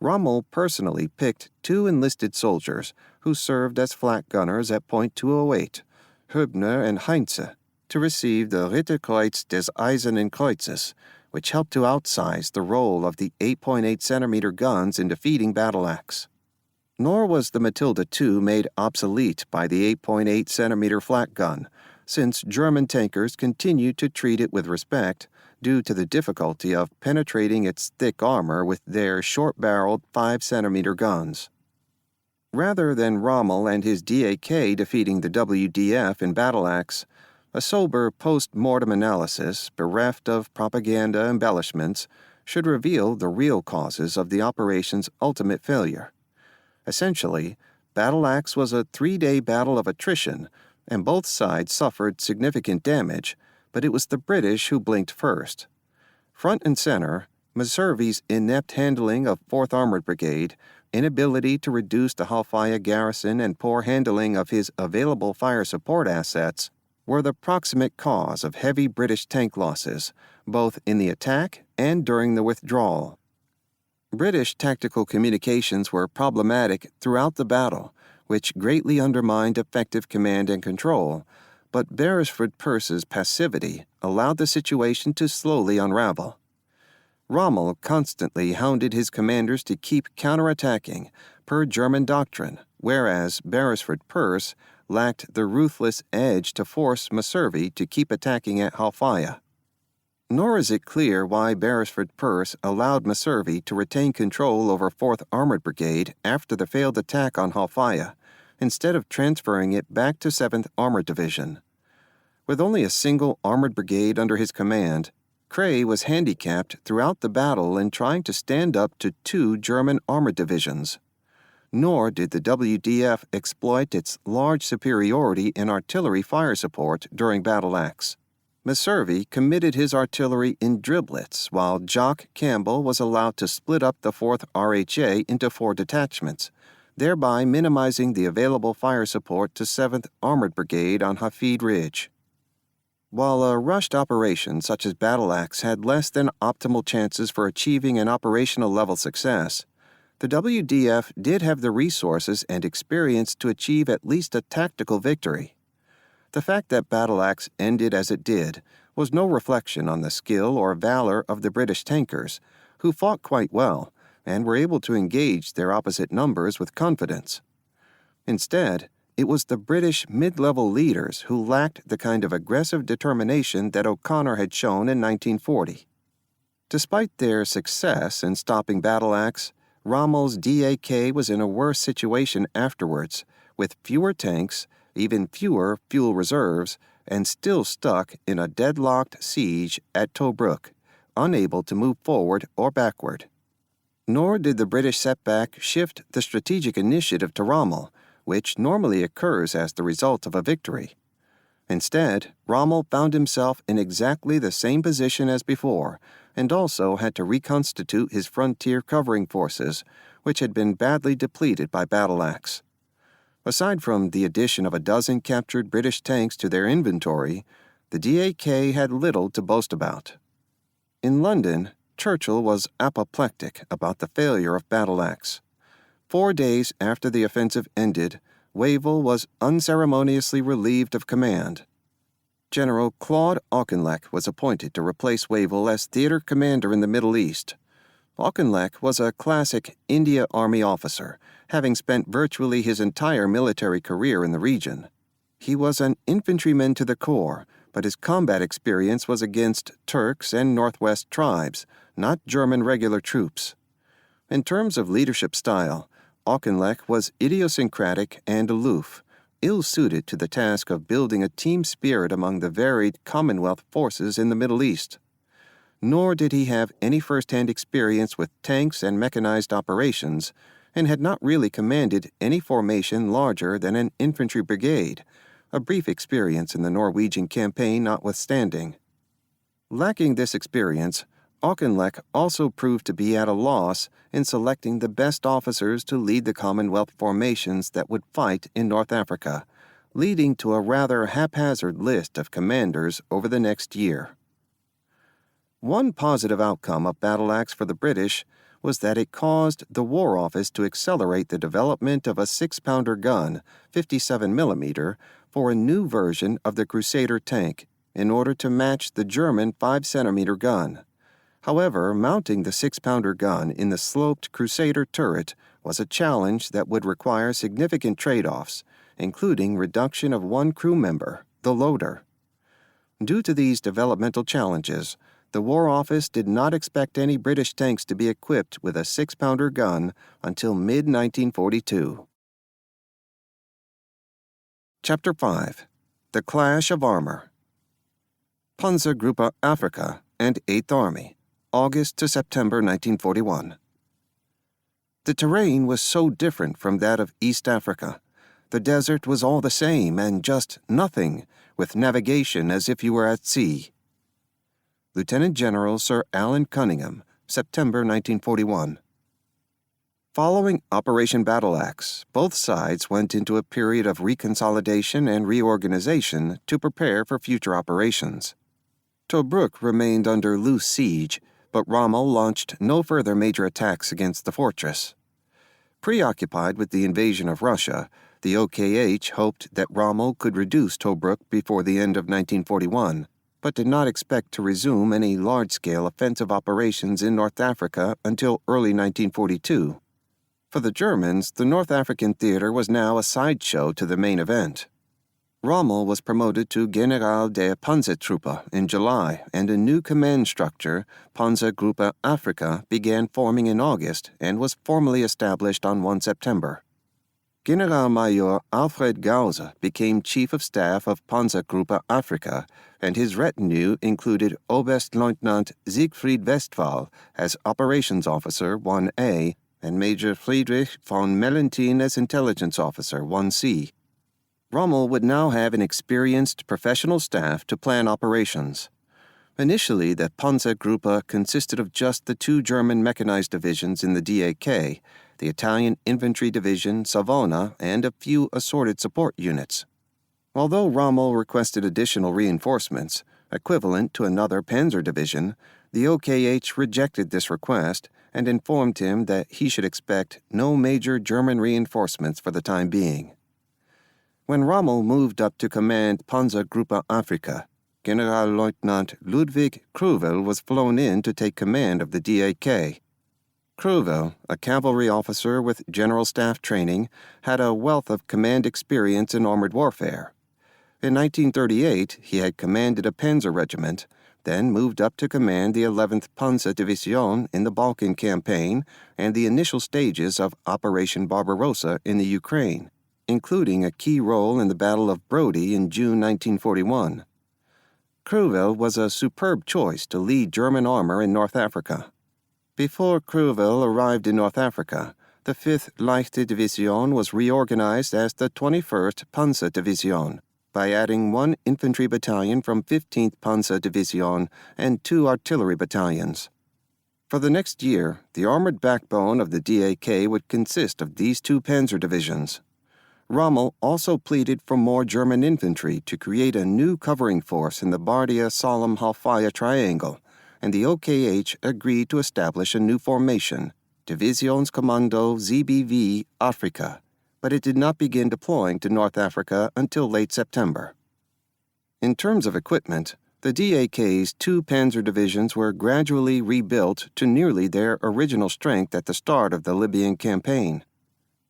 Rommel personally picked 2 enlisted soldiers who served as flak gunners at Point 208, Hübner and Heinze, to receive the Ritterkreuz des Eisernen Kreuzes, which helped to outsize the role of the 8.8 centimeter guns in defeating Battle Axe. Nor was the Matilda II made obsolete by the 8.8 centimeter flak gun, since German tankers continued to treat it with respect due to the difficulty of penetrating its thick armor with their short-barreled 5 centimeter guns. Rather than Rommel and his DAK defeating the WDF in Battle Axe, a sober post-mortem analysis, bereft of propaganda embellishments, should reveal the real causes of the operation's ultimate failure. Essentially, Battle Axe was a 3-day battle of attrition, and both sides suffered significant damage, but it was the British who blinked first. Front and center, Messervy's inept handling of 4th Armored Brigade, inability to reduce the Halfaya garrison, and poor handling of his available fire support assets were the proximate cause of heavy British tank losses, both in the attack and during the withdrawal. British tactical communications were problematic throughout the battle, which greatly undermined effective command and control, but Beresford Perce's passivity allowed the situation to slowly unravel. Rommel constantly hounded his commanders to keep counterattacking, per German doctrine, whereas Beresford Perce lacked the ruthless edge to force Messervy to keep attacking at Halfaya. Nor is it clear why Beresford Perce allowed Messervy to retain control over 4th Armored Brigade after the failed attack on Halfaya, instead of transferring it back to 7th Armored Division. With only a single armored brigade under his command, Kray was handicapped throughout the battle in trying to stand up to 2 German armored divisions. Nor did the WDF exploit its large superiority in artillery fire support during Battle Axe. Messervy committed his artillery in driblets, while Jock Campbell was allowed to split up the 4th RHA into 4 detachments, thereby minimizing the available fire support to 7th Armored Brigade on Hafid Ridge. While a rushed operation such as Battle Axe had less than optimal chances for achieving an operational level success, the WDF did have the resources and experience to achieve at least a tactical victory. The fact that Battle Axe ended as it did was no reflection on the skill or valor of the British tankers, who fought quite well and were able to engage their opposite numbers with confidence. Instead, it was the British mid-level leaders who lacked the kind of aggressive determination that O'Connor had shown in 1940. Despite their success in stopping Battle Axe, Rommel's DAK was in a worse situation afterwards, with fewer tanks, even fewer fuel reserves, and still stuck in a deadlocked siege at Tobruk, unable to move forward or backward. Nor did the British setback shift the strategic initiative to Rommel, which normally occurs as the result of a victory. Instead, Rommel found himself in exactly the same position as before, and also had to reconstitute his frontier covering forces, which had been badly depleted by Battle Axe. Aside from the addition of a dozen captured British tanks to their inventory, the DAK had little to boast about. In London, Churchill was apoplectic about the failure of Battle Axe. 4 days after the offensive ended, Wavell was unceremoniously relieved of command. General Claude Auchinleck was appointed to replace Wavell as theater commander in the Middle East. Auchinleck was a classic India Army officer, having spent virtually his entire military career in the region. He was an infantryman to the core, but his combat experience was against Turks and Northwest tribes, not German regular troops. In terms of leadership style, Auchinleck was idiosyncratic and aloof, ill-suited to the task of building a team spirit among the varied Commonwealth forces in the Middle East. Nor did he have any first-hand experience with tanks and mechanized operations, and had not really commanded any formation larger than an infantry brigade, a brief experience in the Norwegian campaign notwithstanding. Lacking this experience, Auchinleck also proved to be at a loss in selecting the best officers to lead the Commonwealth formations that would fight in North Africa, leading to a rather haphazard list of commanders over the next year. One positive outcome of Battle Axe for the British was that it caused the War Office to accelerate the development of a 6-pounder gun, 57mm, for a new version of the Crusader tank in order to match the German 5cm gun. However, mounting the 6-pounder gun in the sloped Crusader turret was a challenge that would require significant trade-offs, including reduction of one crew member, the loader. Due to these developmental challenges, the War Office did not expect any British tanks to be equipped with a 6-pounder gun until mid-1942. Chapter 5. The Clash of Armor. Panzergruppe Afrika and 8th Army, August to September 1941. The terrain was so different from that of East Africa. The desert was all the same and just nothing, with navigation as if you were at sea. Lieutenant General Sir Alan Cunningham, September 1941. Following Operation Battle Axe, both sides went into a period of reconsolidation and reorganization to prepare for future operations. Tobruk remained under loose siege, but Rommel launched no further major attacks against the fortress. Preoccupied with the invasion of Russia, the OKH hoped that Rommel could reduce Tobruk before the end of 1941, but did not expect to resume any large-scale offensive operations in North Africa until early 1942. For the Germans, the North African theater was now a sideshow to the main event. Rommel was promoted to General der Panzertruppe in July, and a new command structure, Panzergruppe Afrika, began forming in August and was formally established on 1 September. Generalmajor Alfred Gause became Chief of Staff of Panzergruppe Afrika, and his retinue included Oberstleutnant Siegfried Westphal as Operations Officer 1A and Major Friedrich von Mellenthin as Intelligence Officer 1C. Rommel would now have an experienced professional staff to plan operations. Initially, the Panzergruppe consisted of just the 2 German mechanized divisions in the DAK, the Italian Infantry Division Savona, and a few assorted support units. Although Rommel requested additional reinforcements, equivalent to another Panzer division, the OKH rejected this request and informed him that he should expect no major German reinforcements for the time being. When Rommel moved up to command Panzergruppe Afrika, Generalleutnant Ludwig Kruvel was flown in to take command of the DAK. Kruvel, a cavalry officer with general staff training, had a wealth of command experience in armored warfare. In 1938, he had commanded a Panzer regiment, then moved up to command the 11th Panzer Division in the Balkan campaign and the initial stages of Operation Barbarossa in the Ukraine, including a key role in the Battle of Brody in June 1941. Kruvel was a superb choice to lead German armor in North Africa. Before Kruvel arrived in North Africa, the 5th Leichte Division was reorganized as the 21st Panzer Division by adding 1 infantry battalion from 15th Panzer Division and 2 artillery battalions. For the next year, the armored backbone of the DAK would consist of these 2 panzer divisions. Rommel also pleaded for more German infantry to create a new covering force in the Bardia-Sollum-Halfaya triangle, and the OKH agreed to establish a new formation, Divisionskommando ZBV Afrika, but it did not begin deploying to North Africa until late September. In terms of equipment, the DAK's 2 panzer divisions were gradually rebuilt to nearly their original strength at the start of the Libyan campaign.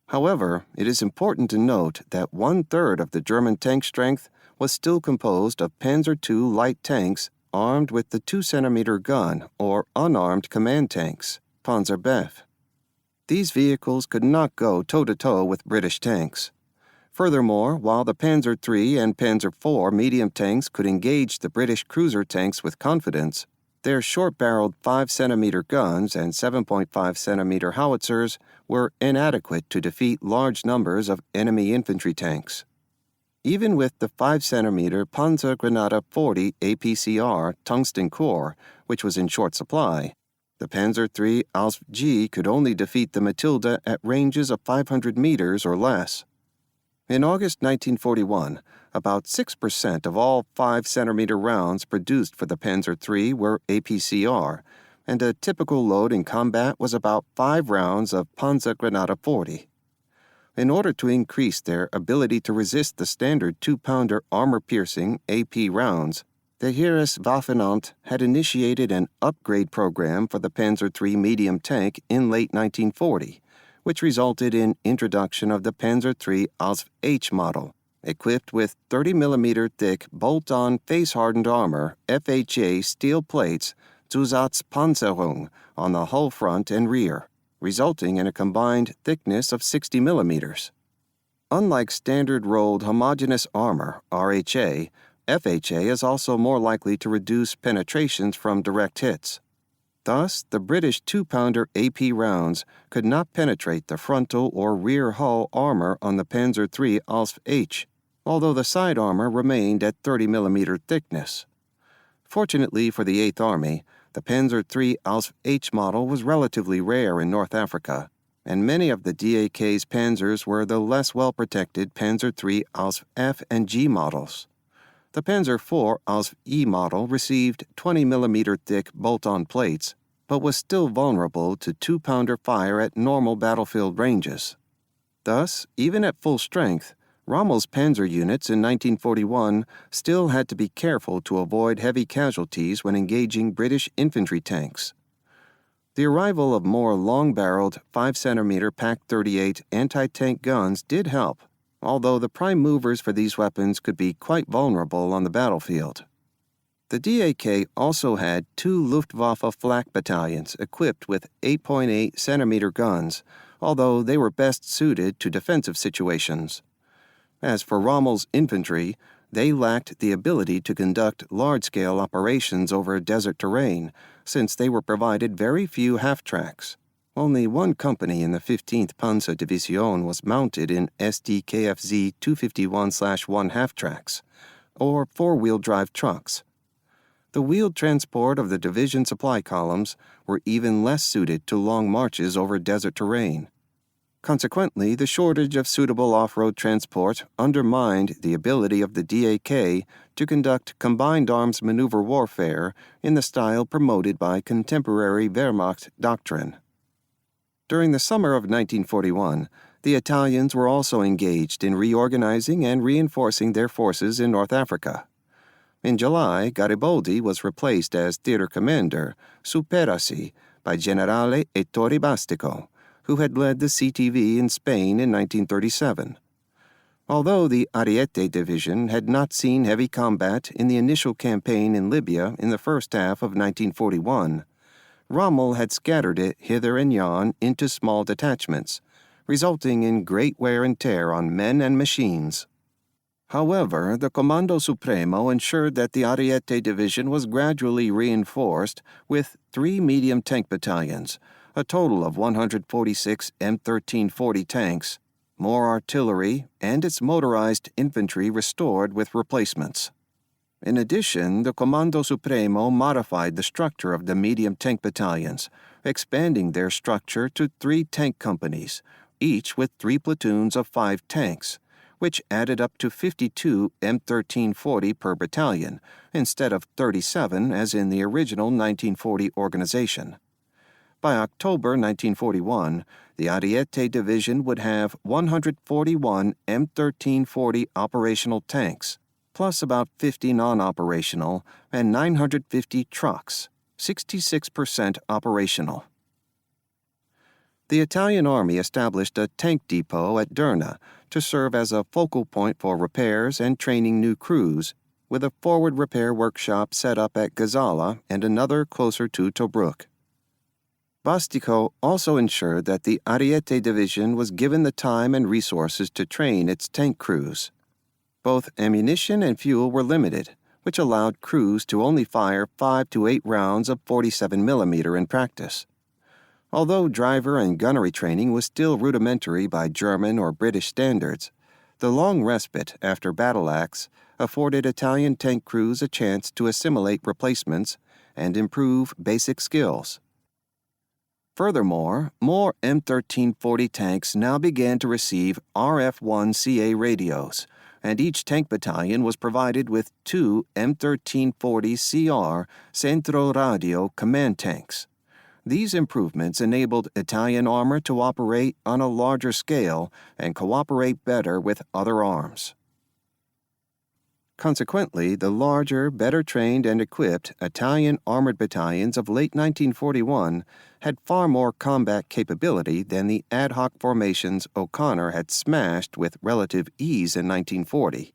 However, it is important to note that 1/3 of the German tank strength was still composed of Panzer II light tanks armed with the 2cm gun or unarmed command tanks, Panzer Bef. These vehicles could not go toe-to-toe with British tanks. Furthermore, while the Panzer III and Panzer IV medium tanks could engage the British cruiser tanks with confidence, their short-barreled 5cm guns and 7.5cm howitzers were inadequate to defeat large numbers of enemy infantry tanks. Even with the 5-centimeter Panzergranate 40 APCR tungsten core, which was in short supply, the Panzer III Ausf G could only defeat the Matilda at ranges of 500 meters or less. In August 1941, about 6% of all 5-centimeter rounds produced for the Panzer III were APCR, and a typical load in combat was about 5 rounds of Panzergranate 40. In order to increase their ability to resist the standard 2-pounder armor-piercing AP rounds, the Heereswaffenamt had initiated an upgrade program for the Panzer III medium tank in late 1940, which resulted in introduction of the Panzer III Ausf H model, equipped with 30mm thick bolt-on face-hardened armor FHA steel plates Zusatzpanzerung on the hull front and rear, resulting in a combined thickness of 60 millimeters. Unlike standard rolled homogeneous armor, RHA, FHA is also more likely to reduce penetrations from direct hits. Thus, the British 2-pounder AP rounds could not penetrate the frontal or rear hull armor on the Panzer III Ausf H, although the side armor remained at 30mm thickness. Fortunately for the Eighth Army, the Panzer III Ausf H model was relatively rare in North Africa, and many of the DAK's panzers were the less well-protected Panzer III Ausf F and G models. The Panzer IV Ausf E model received 20mm thick bolt-on plates, but was still vulnerable to 2-pounder fire at normal battlefield ranges. Thus, even at full strength, Rommel's panzer units in 1941 still had to be careful to avoid heavy casualties when engaging British infantry tanks. The arrival of more long-barreled 5-centimeter PaK-38 anti-tank guns did help, although the prime movers for these weapons could be quite vulnerable on the battlefield. The DAK also had 2 Luftwaffe flak battalions equipped with 8.8-centimeter guns, although they were best suited to defensive situations. As for Rommel's infantry, they lacked the ability to conduct large-scale operations over desert terrain, since they were provided very few half-tracks. Only one company in the 15th Panzer Division was mounted in SDKFZ 251/1 half-tracks, or 4-wheel drive trucks. The wheeled transport of the division supply columns were even less suited to long marches over desert terrain. Consequently, the shortage of suitable off-road transport undermined the ability of the DAK to conduct combined arms maneuver warfare in the style promoted by contemporary Wehrmacht doctrine. During the summer of 1941, the Italians were also engaged in reorganizing and reinforcing their forces in North Africa. In July, Garibaldi was replaced as theater commander, Superasi, by Generale Ettore Bastico, who had led the CTV in Spain in 1937. Although the Ariete Division had not seen heavy combat in the initial campaign in Libya in the first half of 1941, Rommel had scattered it hither and yon into small detachments, resulting in great wear and tear on men and machines. However, the Comando Supremo ensured that the Ariete Division was gradually reinforced with 3 medium tank battalions, a total of 146 M1340 tanks, more artillery, and its motorized infantry restored with replacements. In addition, the Comando Supremo modified the structure of the medium tank battalions, expanding their structure to 3 tank companies, each with 3 platoons of 5 tanks, which added up to 52 M1340 per battalion, instead of 37 as in the original 1940 organization. By October 1941, the Ariete Division would have 141 M1340 operational tanks, plus about 50 non-operational, and 950 trucks, 66% operational. The Italian Army established a tank depot at Derna to serve as a focal point for repairs and training new crews, with a forward repair workshop set up at Gazala and another closer to Tobruk. Bastico also ensured that the Ariete Division was given the time and resources to train its tank crews. Both ammunition and fuel were limited, which allowed crews to only fire 5 to 8 rounds of 47mm in practice. Although driver and gunnery training was still rudimentary by German or British standards, The long respite after Battle Axe afforded Italian tank crews a chance to assimilate replacements and improve basic skills. Furthermore, more M1340 tanks now began to receive RF-1CA radios, and each tank battalion was provided with 2 M1340CR Centro Radio command tanks. These improvements enabled Italian armor to operate on a larger scale and cooperate better with other arms. Consequently, the larger, better trained and equipped Italian armored battalions of late 1941 had far more combat capability than the ad hoc formations O'Connor had smashed with relative ease in 1940.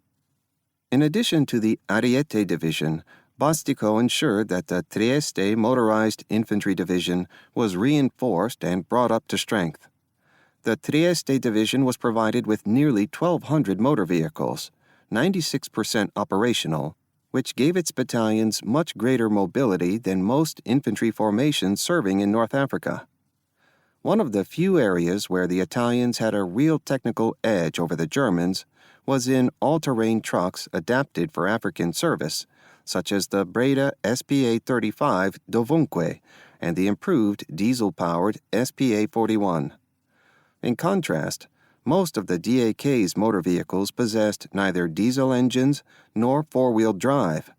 In addition to the Ariete Division, Bastico ensured that the Trieste Motorized Infantry Division was reinforced and brought up to strength. The Trieste Division was provided with nearly 1,200 motor vehicles, 96% operational, which gave its battalions much greater mobility than most infantry formations serving in North Africa. One of the few areas where the Italians had a real technical edge over the Germans was in all-terrain trucks adapted for African service, such as the Beda SPA-35 Dovunque and the improved diesel-powered SPA-41. In contrast, most of the DAK's motor vehicles possessed neither diesel engines nor four-wheel drive.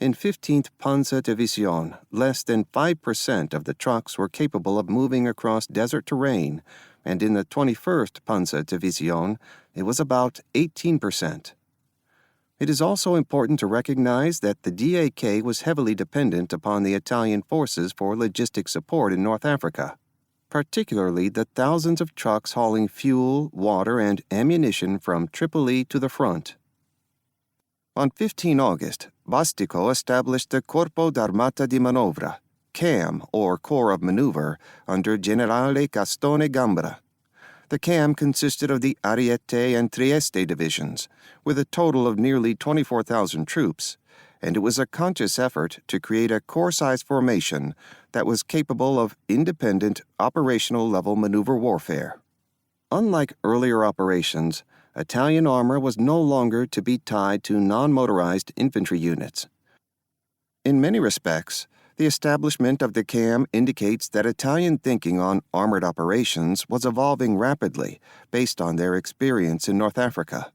In 15th Panzer Division, less than 5% of the trucks were capable of moving across desert terrain, and in the 21st Panzer Division, it was about 18%. It is also important to recognize that the DAK was heavily dependent upon the Italian forces for logistic support in North Africa, particularly the thousands of trucks hauling fuel, water, and ammunition from Tripoli to the front. On 15 August, Bastico established the Corpo d'Armata di Manovra, CAM, or Corps of Maneuver, under Generale Gastone Gambara. The CAM consisted of the Ariete and Trieste divisions, with a total of nearly 24,000 troops, and it was a conscious effort to create a corps-size formation that was capable of independent, operational-level maneuver warfare. Unlike earlier operations, Italian armor was no longer to be tied to non-motorized infantry units. In many respects, the establishment of the CAM indicates that Italian thinking on armored operations was evolving rapidly based on their experience in North Africa.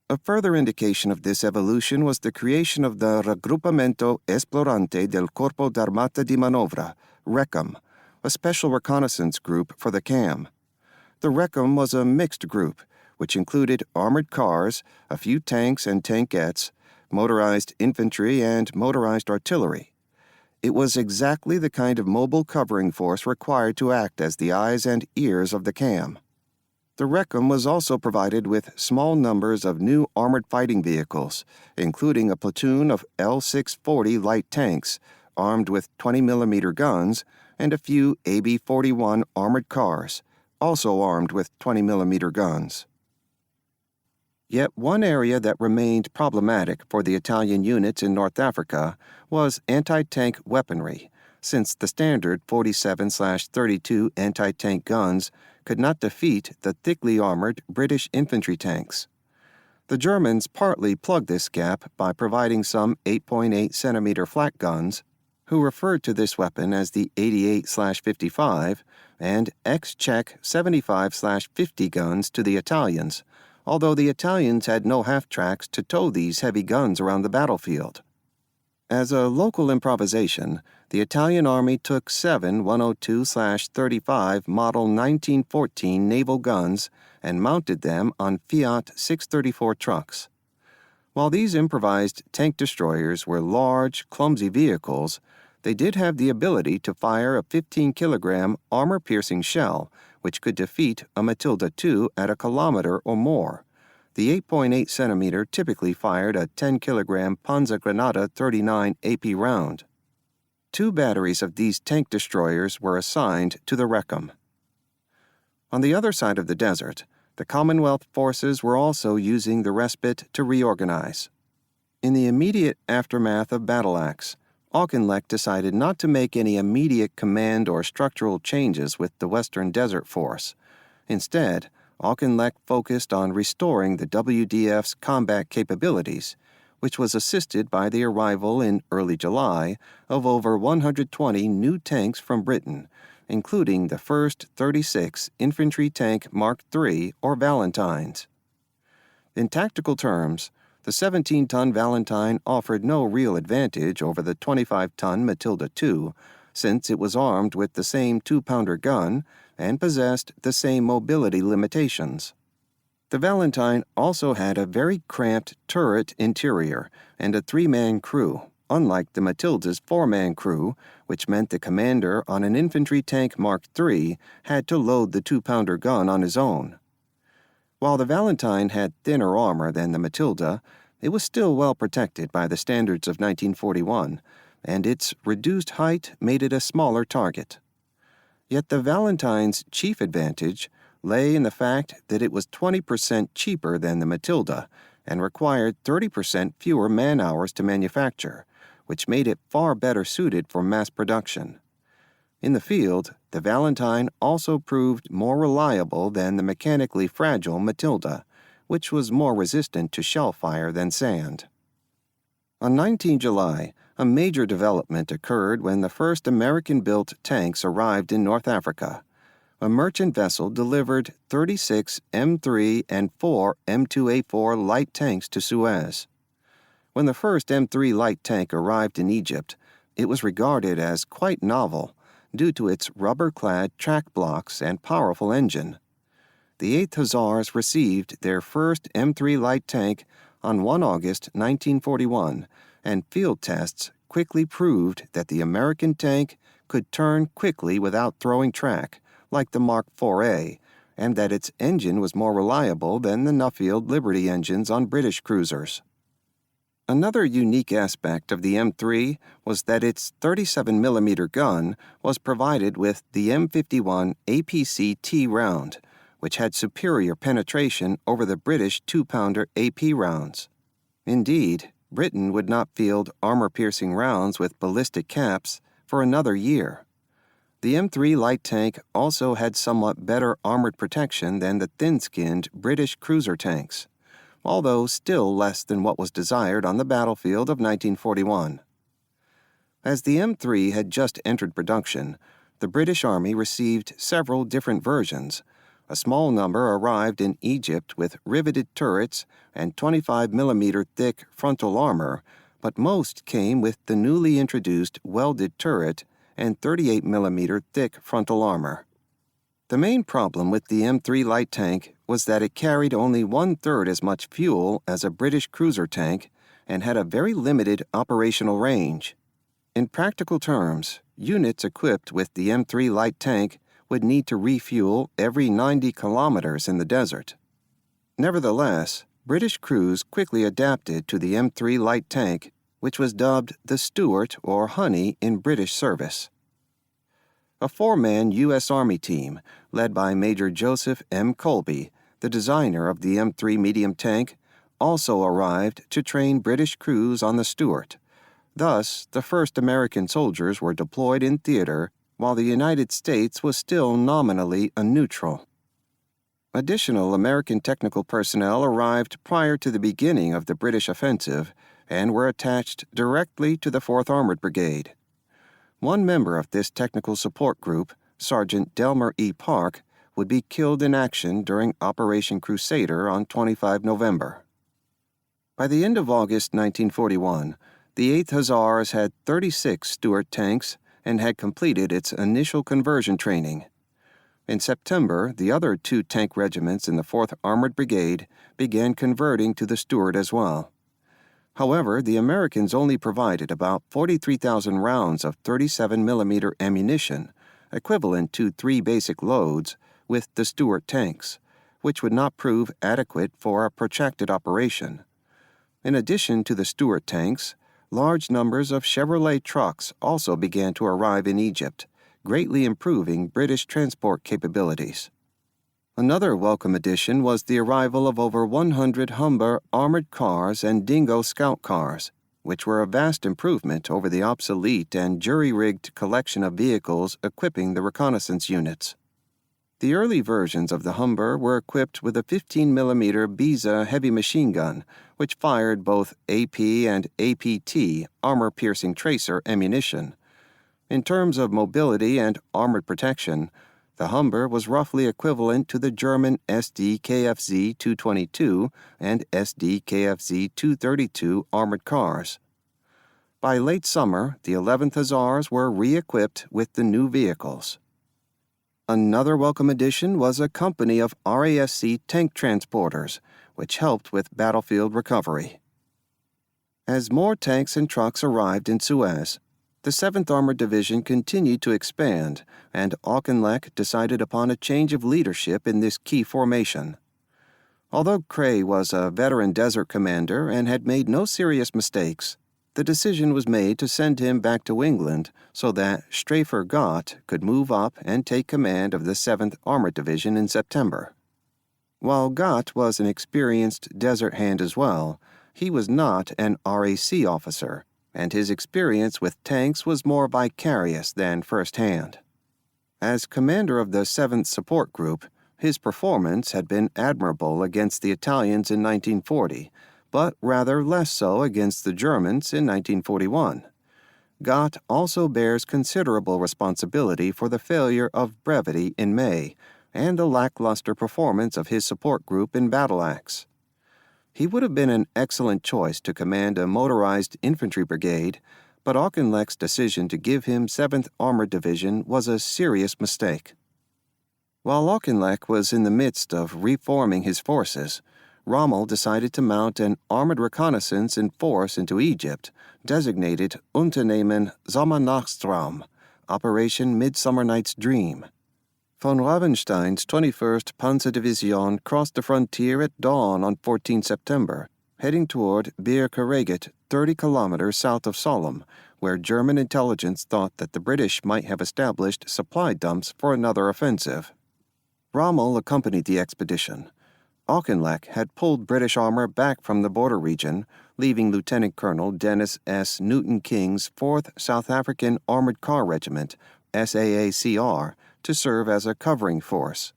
A further indication of this evolution was the creation of the Raggruppamento Esplorante del Corpo d'Armata di Manovra, RECOM, a special reconnaissance group for the CAM. The RECOM was a mixed group, which included armored cars, a few tanks and tankettes, motorized infantry, and motorized artillery. It was exactly the kind of mobile covering force required to act as the eyes and ears of the CAM. The RECOM was also provided with small numbers of new armored fighting vehicles, including a platoon of L-640 light tanks, armed with 20mm guns, and a few AB-41 armored cars, also armed with 20mm guns. Yet one area that remained problematic for the Italian units in North Africa was anti-tank weaponry, since the standard 47/32 anti-tank guns could not defeat the thickly armored British infantry tanks. The Germans partly plugged this gap by providing some 8.8 centimeter flak guns, who referred to this weapon as the 88/55, and ex-Czech 75/50 guns to the Italians, although the Italians had no half-tracks to tow these heavy guns around the battlefield. As a local improvisation, the Italian Army took 7 102/35 Model 1914 naval guns and mounted them on Fiat 634 trucks. While these improvised tank destroyers were large, clumsy vehicles, they did have the ability to fire a 15-kilogram armor-piercing shell, which could defeat a Matilda II at a kilometer or more. The 8.8 centimeter typically fired a 10-kilogram Panzergranate 39 AP round. 2 batteries of these tank destroyers were assigned to the RECOM. On the other side of the desert, the Commonwealth forces were also using the respite to reorganize. In the immediate aftermath of Battle Axe, Auchinleck decided not to make any immediate command or structural changes with the Western Desert Force. Instead, Auchinleck focused on restoring the WDF's combat capabilities, which was assisted by the arrival in early July of over 120 new tanks from Britain, including the first 36 Infantry Tank Mark III or Valentines. In tactical terms, the 17-ton Valentine offered no real advantage over the 25-ton Matilda II, since it was armed with the same 2-pounder gun and possessed the same mobility limitations. The Valentine also had a very cramped turret interior and a 3-man crew, unlike the Matilda's 4-man crew, which meant the commander on an infantry tank Mark III had to load the 2-pounder gun on his own. While the Valentine had thinner armor than the Matilda, it was still well protected by the standards of 1941, and its reduced height made it a smaller target. Yet the Valentine's chief advantage lay in the fact that it was 20% cheaper than the Matilda and required 30% fewer man-hours to manufacture, which made it far better suited for mass production. In the field, the Valentine also proved more reliable than the mechanically fragile Matilda, which was more resistant to shell fire than sand. On 19 July, a major development occurred when the first American-built tanks arrived in North Africa. A merchant vessel delivered 36 M3 and 4 M2A4 light tanks to Suez. When the first M3 light tank arrived in Egypt, it was regarded as quite novel due to its rubber-clad track blocks and powerful engine. The 8th Hussars received their first M3 light tank on 1 August 1941, and field tests quickly proved that the American tank could turn quickly without throwing track, like the Mark IVA, and that its engine was more reliable than the Nuffield Liberty engines on British cruisers. Another unique aspect of the M3 was that its 37mm gun was provided with the M51 APC-T round, which had superior penetration over the British 2-pounder AP rounds. Indeed, Britain would not field armor-piercing rounds with ballistic caps for another year. The M3 light tank also had somewhat better armored protection than the thin-skinned British cruiser tanks, although still less than what was desired on the battlefield of 1941. As the M3 had just entered production, the British Army received several different versions. A small number arrived in Egypt with riveted turrets and 25mm thick frontal armor, but most came with the newly introduced welded turret and 38mm thick frontal armor. The main problem with the M3 light tank was that it carried only 1/3 as much fuel as a British cruiser tank and had a very limited operational range. In practical terms, units equipped with the M3 light tank would need to refuel every 90 kilometers in the desert. Nevertheless, British crews quickly adapted to the M3 light tank, which was dubbed the Stuart or Honey in British service. A 4-man U.S. Army team, led by Major Joseph M. Colby, the designer of the M3 medium tank, also arrived to train British crews on the Stuart. Thus, the first American soldiers were deployed in theater, while the United States was still nominally a neutral. Additional American technical personnel arrived prior to the beginning of the British offensive and were attached directly to the 4th Armored Brigade. One member of this technical support group, Sergeant Delmer E. Park, would be killed in action during Operation Crusader on 25 November. By the end of August 1941, the 8th Hussars had 36 Stuart tanks and had completed its initial conversion training. In September, the other 2 tank regiments in the 4th Armored Brigade began converting to the Stuart as well. However, the Americans only provided about 43,000 rounds of 37mm ammunition, equivalent to 3 basic loads, with the Stuart tanks, which would not prove adequate for a protracted operation. In addition to the Stuart tanks, large numbers of Chevrolet trucks also began to arrive in Egypt, greatly improving British transport capabilities. Another welcome addition was the arrival of over 100 Humber armored cars and Dingo scout cars, which were a vast improvement over the obsolete and jury-rigged collection of vehicles equipping the reconnaissance units. The early versions of the Humber were equipped with a 15mm Beza heavy machine gun, which fired both AP and APT armor-piercing tracer ammunition. In terms of mobility and armored protection, the Humber was roughly equivalent to the German SD KFZ-222 and SD KFZ-232 armored cars. By late summer, the 11th Hussars were re-equipped with the new vehicles. Another welcome addition was a company of RASC tank transporters, which helped with battlefield recovery. As more tanks and trucks arrived in Suez, the 7th Armored Division continued to expand, and Auchinleck decided upon a change of leadership in this key formation. Although Cray was a veteran desert commander and had made no serious mistakes, the decision was made to send him back to England so that Strafer Gott could move up and take command of the 7th Armored Division in September. While Gott was an experienced desert hand as well, he was not an RAC officer, and his experience with tanks was more vicarious than first-hand. As commander of the 7th Support Group, his performance had been admirable against the Italians in 1940, but rather less so against the Germans in 1941. Gott also bears considerable responsibility for the failure of Brevity in May and the lackluster performance of his support group in Battle Axe. He would have been an excellent choice to command a motorized infantry brigade, but Auchinleck's decision to give him 7th Armored Division was a serious mistake. While Auchinleck was in the midst of reforming his forces, Rommel decided to mount an armored reconnaissance in force into Egypt, designated Unternehmen Sommernachtstraum, Operation Midsummer Night's Dream. Von Ravenstein's 21st Panzerdivision crossed the frontier at dawn on 14 September, heading toward Bir Kareget, 30 kilometers south of Sollum, where German intelligence thought that the British might have established supply dumps for another offensive. Rommel accompanied the expedition. Auchinleck had pulled British armor back from the border region, leaving Lieutenant Colonel Dennis S. Newton King's 4th South African Armored Car Regiment, SAACR, to serve as a covering force.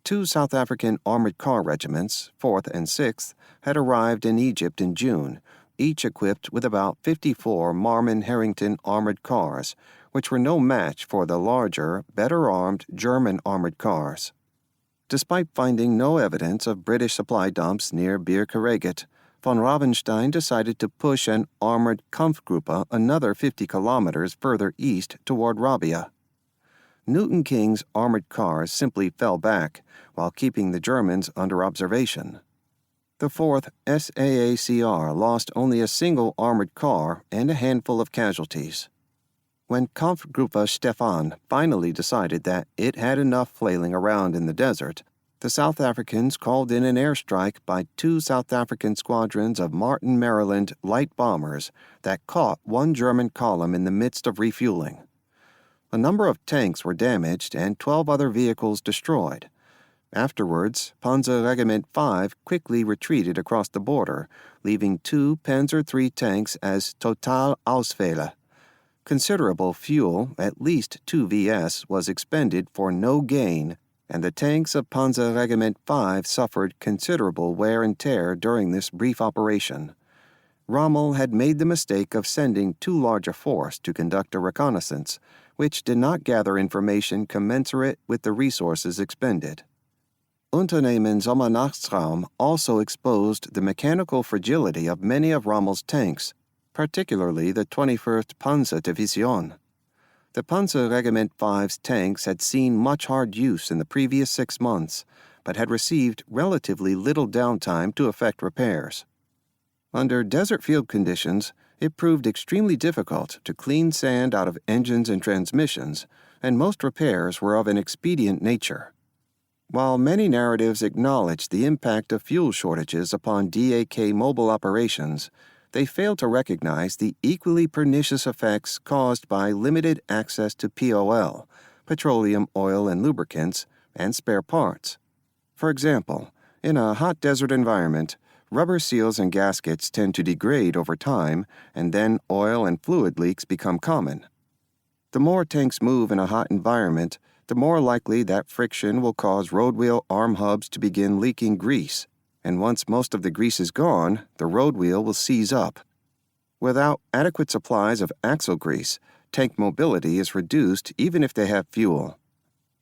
2 South African Armored Car Regiments, 4th and 6th, had arrived in Egypt in June, each equipped with about 54 Marmon Harrington armored cars, which were no match for the larger, better-armed German armored cars. Despite finding no evidence of British supply dumps near Bir Kareget, von Ravenstein decided to push an armored Kampfgruppe another 50 kilometers further east toward Rabia. Newton King's armored cars simply fell back, while keeping the Germans under observation. The 4th SAACR lost only a single armored car and a handful of casualties. When Kampfgruppe Stefan finally decided that it had enough flailing around in the desert, the South Africans called in an airstrike by 2 South African squadrons of Martin, Maryland light bombers that caught one German column in the midst of refueling. A number of tanks were damaged and 12 other vehicles destroyed. Afterwards, Panzer Regiment 5 quickly retreated across the border, leaving 2 Panzer III tanks as Total Ausfälle. Considerable fuel, at least 2 VS, was expended for no gain, and the tanks of Panzer Regiment 5 suffered considerable wear and tear during this brief operation. Rommel had made the mistake of sending too large a force to conduct a reconnaissance, which did not gather information commensurate with the resources expended. Unternehmen Sommernachtstraum also exposed the mechanical fragility of many of Rommel's tanks, particularly the 21st Panzerdivision. The Panzer Regiment 5's tanks had seen much hard use in the previous 6 months, but had received relatively little downtime to effect repairs. Under desert field conditions, it proved extremely difficult to clean sand out of engines and transmissions, and most repairs were of an expedient nature. While many narratives acknowledged the impact of fuel shortages upon DAK mobile operations, they failed to recognize the equally pernicious effects caused by limited access to POL, petroleum, oil, and lubricants, and spare parts. For example, in a hot desert environment, rubber seals and gaskets tend to degrade over time, and then oil and fluid leaks become common. The more tanks move in a hot environment, the more likely that friction will cause road wheel arm hubs to begin leaking grease, and once most of the grease is gone, the road wheel will seize up. Without adequate supplies of axle grease, tank mobility is reduced even if they have fuel.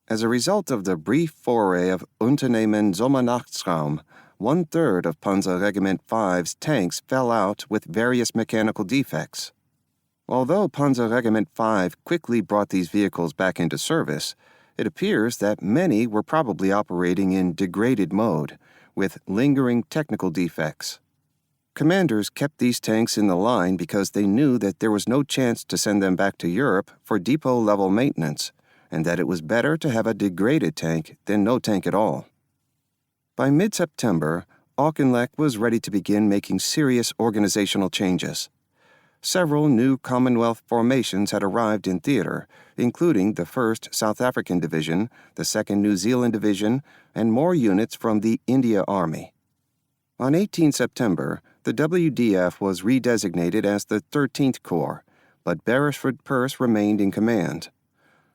As a result of the brief foray of Unternehmen Sommernachtsraum, 1/3 of Panzerregiment 5's tanks fell out with various mechanical defects. Although Panzerregiment 5 quickly brought these vehicles back into service, it appears that many were probably operating in degraded mode, with lingering technical defects. Commanders kept these tanks in the line because they knew that there was no chance to send them back to Europe for depot-level maintenance, and that it was better to have a degraded tank than no tank at all. By mid-September, Auchinleck was ready to begin making serious organizational changes. Several new Commonwealth formations had arrived in theater, including the 1st South African Division, the 2nd New Zealand Division, and more units from the India Army. On 18 September, the WDF was redesignated as the 13th Corps, but Beresford Peirce remained in command.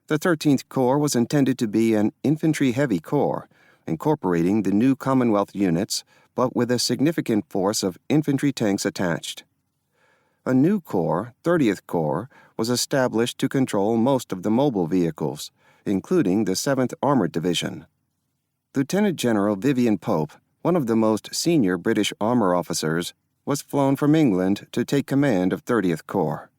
The 13th Corps was intended to be an infantry-heavy corps, incorporating the new Commonwealth units, but with a significant force of infantry tanks attached. A new corps, 30th Corps, was established to control most of the mobile vehicles, including the 7th Armored Division. Lieutenant General Vivian Pope, one of the most senior British armor officers, was flown from England to take command of 30th Corps.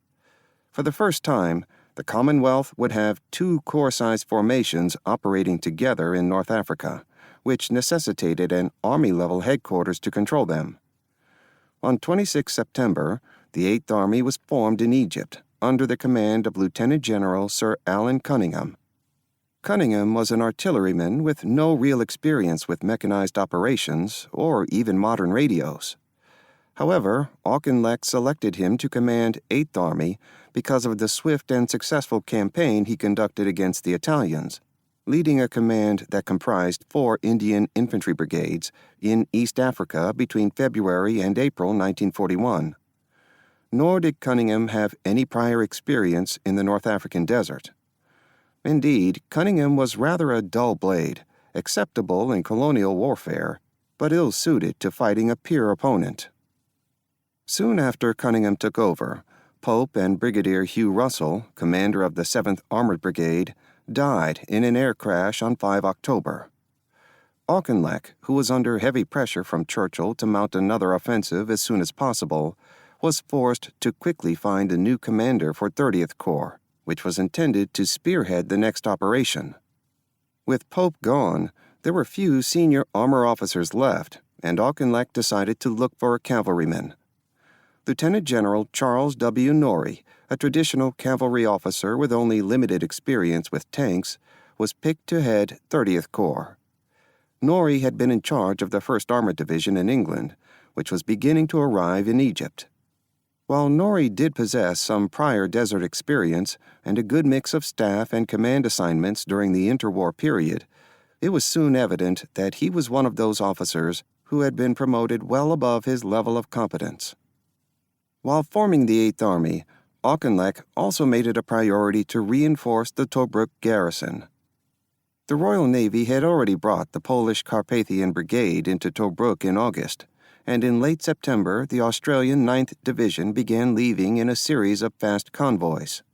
For the first time, the Commonwealth would have 2 corps-sized formations operating together in North Africa, which necessitated an Army-level headquarters to control them. On 26 September, the 8th Army was formed in Egypt under the command of Lieutenant General Sir Alan Cunningham. Cunningham was an artilleryman with no real experience with mechanized operations or even modern radios. However, Auchinleck selected him to command 8th Army because of the swift and successful campaign he conducted against the Italians, leading a command that comprised 4 Indian infantry brigades in East Africa between February and April 1941. Nor did Cunningham have any prior experience in the North African desert. Indeed, Cunningham was rather a dull blade, acceptable in colonial warfare, but ill-suited to fighting a peer opponent. Soon after Cunningham took over, Pope and Brigadier Hugh Russell, commander of the 7th Armored Brigade, died in an air crash on 5 October. Auchinleck, who was under heavy pressure from Churchill to mount another offensive as soon as possible, was forced to quickly find a new commander for 30th Corps, which was intended to spearhead the next operation. With Pope gone, there were few senior armor officers left, and Auchinleck decided to look for a cavalryman. Lieutenant General Charles W. Norrie, a traditional cavalry officer with only limited experience with tanks, was picked to head 30th Corps. Norrie had been in charge of the 1st Armored Division in England, which was beginning to arrive in Egypt. While Norrie did possess some prior desert experience and a good mix of staff and command assignments during the interwar period, it was soon evident that he was one of those officers who had been promoted well above his level of competence. While forming the 8th Army, Auchinleck also made it a priority to reinforce the Tobruk garrison. The Royal Navy had already brought the Polish Carpathian Brigade into Tobruk in August, and in late September the Australian 9th Division began leaving in a series of fast convoys.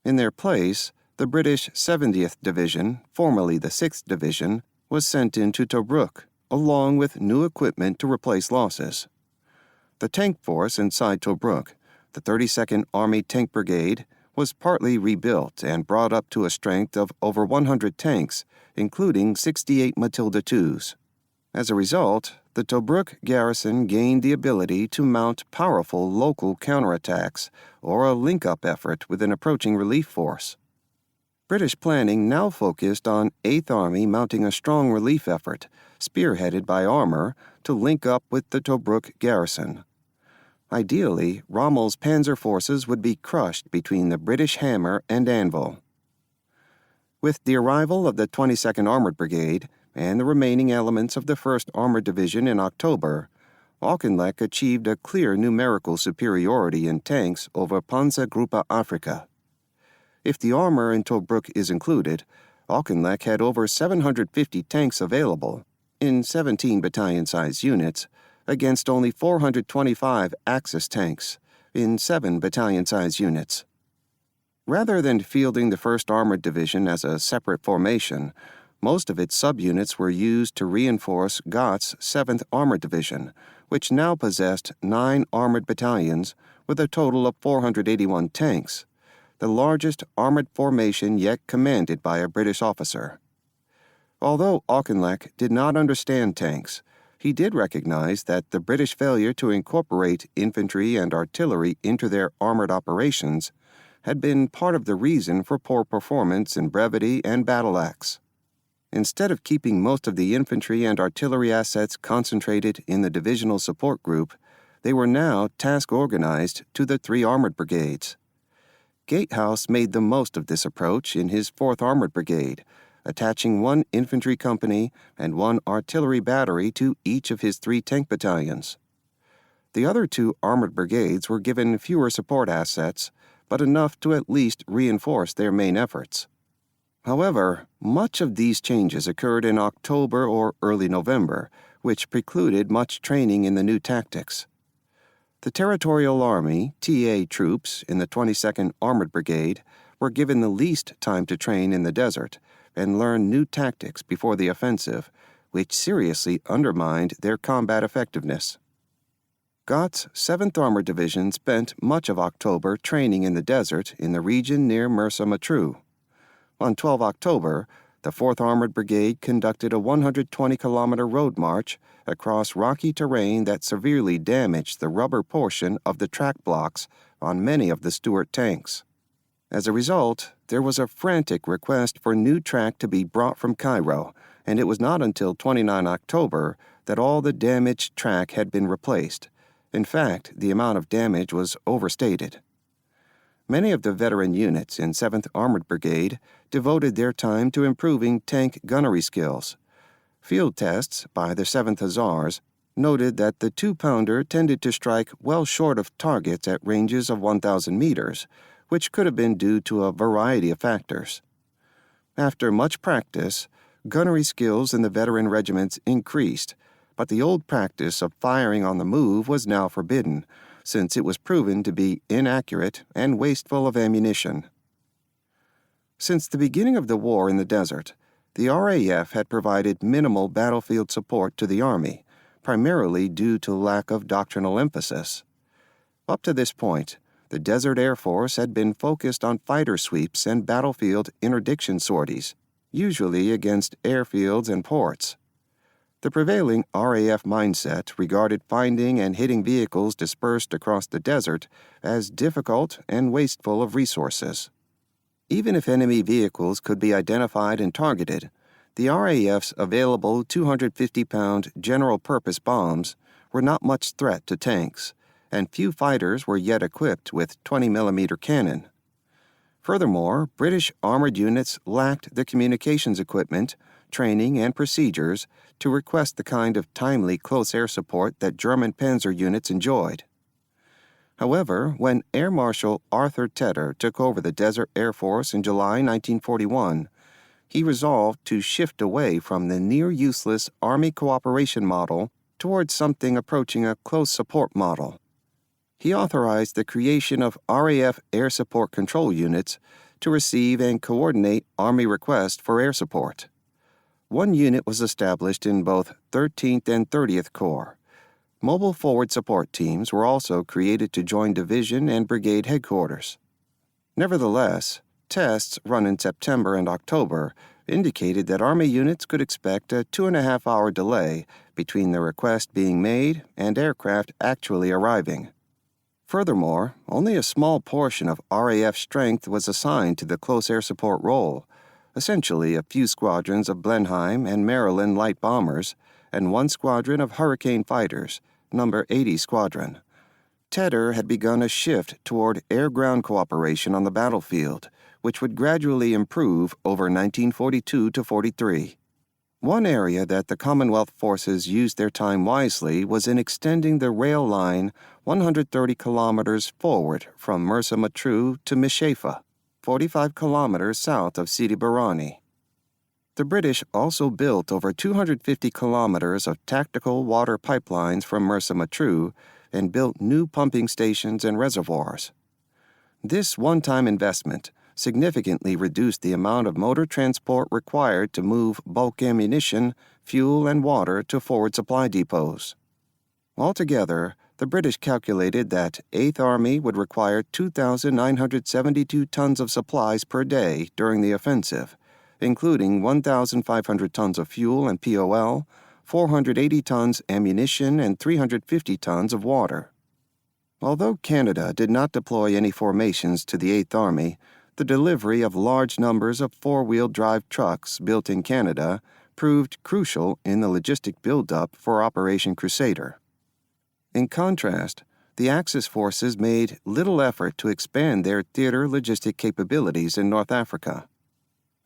In their place, the British 70th Division, formerly the 6th Division, was sent into Tobruk, along with new equipment to replace losses. The tank force inside Tobruk, the 32nd Army Tank Brigade, was partly rebuilt and brought up to a strength of over 100 tanks, including 68 Matilda IIs. As a result, the Tobruk garrison gained the ability to mount powerful local counterattacks or a link-up effort with an approaching relief force. British planning now focused on 8th Army mounting a strong relief effort, spearheaded by armor, to link up with the Tobruk garrison. Ideally, Rommel's panzer forces would be crushed between the British hammer and anvil. With the arrival of the 22nd Armored Brigade and the remaining elements of the 1st Armored Division in October, Auchinleck achieved a clear numerical superiority in tanks over Panzergruppe Afrika. If the armor in Tobruk is included, Auchinleck had over 750 tanks available, in 17 battalion-size units, against only 425 Axis tanks, in 7 battalion-size units. Rather than fielding the 1st Armored Division as a separate formation, most of its subunits were used to reinforce Gott's 7th Armored Division, which now possessed 9 armored battalions with a total of 481 tanks, the largest armored formation yet commanded by a British officer. Although Auchinleck did not understand tanks, he did recognize that the British failure to incorporate infantry and artillery into their armored operations had been part of the reason for poor performance in brevity and battle axe. Instead of keeping most of the infantry and artillery assets concentrated in the divisional support group, they were now task-organized to the 3 armored brigades. Gatehouse made the most of this approach in his 4th Armored Brigade, attaching 1 infantry company and 1 artillery battery to each of his 3 tank battalions. The other 2 armored brigades were given fewer support assets, but enough to at least reinforce their main efforts. However, much of these changes occurred in October or early November, which precluded much training in the new tactics. The Territorial Army, TA troops in the 22nd Armored Brigade were given the least time to train in the desert and learn new tactics before the offensive, which seriously undermined their combat effectiveness. Gott's 7th Armored Division spent much of October training in the desert in the region near Mersa Matruh. On 12 October, the 4th Armored Brigade conducted a 120-kilometer road march across rocky terrain that severely damaged the rubber portion of the track blocks on many of the Stuart tanks. As a result, there was a frantic request for new track to be brought from Cairo, and it was not until 29 October that all the damaged track had been replaced. In fact, the amount of damage was overstated. Many of the veteran units in 7th Armored Brigade devoted their time to improving tank gunnery skills. Field tests by the 7th Hussars noted that the 2-pounder tended to strike well short of targets at ranges of 1,000 meters, which could have been due to a variety of factors. After much practice, gunnery skills in the veteran regiments increased, but the old practice of firing on the move was now forbidden, since it was proven to be inaccurate and wasteful of ammunition. Since the beginning of the war in the desert, the RAF had provided minimal battlefield support to the Army, primarily due to lack of doctrinal emphasis. Up to this point, the Desert Air Force had been focused on fighter sweeps and battlefield interdiction sorties, usually against airfields and ports. The prevailing RAF mindset regarded finding and hitting vehicles dispersed across the desert as difficult and wasteful of resources. Even if enemy vehicles could be identified and targeted, the RAF's available 250-pound general-purpose bombs were not much threat to tanks, and few fighters were yet equipped with 20mm cannon. Furthermore, British armored units lacked the communications equipment, training, and procedures to request the kind of timely close air support that German Panzer units enjoyed. However, when Air Marshal Arthur Tedder took over the Desert Air Force in July 1941, he resolved to shift away from the near-useless Army cooperation model towards something approaching a close support model. He authorized the creation of RAF Air Support Control Units to receive and coordinate Army requests for air support. One unit was established in both 13th and 30th Corps. Mobile forward support teams were also created to join division and brigade headquarters. Nevertheless, tests run in September and October indicated that Army units could expect a 2.5-hour delay between the request being made and aircraft actually arriving. Furthermore, only a small portion of RAF strength was assigned to the close air support role, essentially a few squadrons of Blenheim and Maryland light bombers, and 1 squadron of Hurricane fighters, number 80 Squadron. Tedder had begun a shift toward air-ground cooperation on the battlefield, which would gradually improve over 1942 to 43. One area that the Commonwealth forces used their time wisely was in extending the rail line 130 kilometers forward from Mersa Matruh to Mishefa, 45 kilometers south of Sidi Barrani. The British also built over 250 kilometers of tactical water pipelines from Mersa Matruh and built new pumping stations and reservoirs. This one-time investment significantly reduced the amount of motor transport required to move bulk ammunition, fuel, and water to forward supply depots. Altogether, the British calculated that 8th Army would require 2,972 tons of supplies per day during the offensive, including 1,500 tons of fuel and POL, 480 tons ammunition, and 350 tons of water. Although Canada did not deploy any formations to the 8th Army, the delivery of large numbers of four-wheel drive trucks built in Canada proved crucial in the logistic buildup for Operation Crusader. In contrast, the Axis forces made little effort to expand their theater logistic capabilities in North Africa.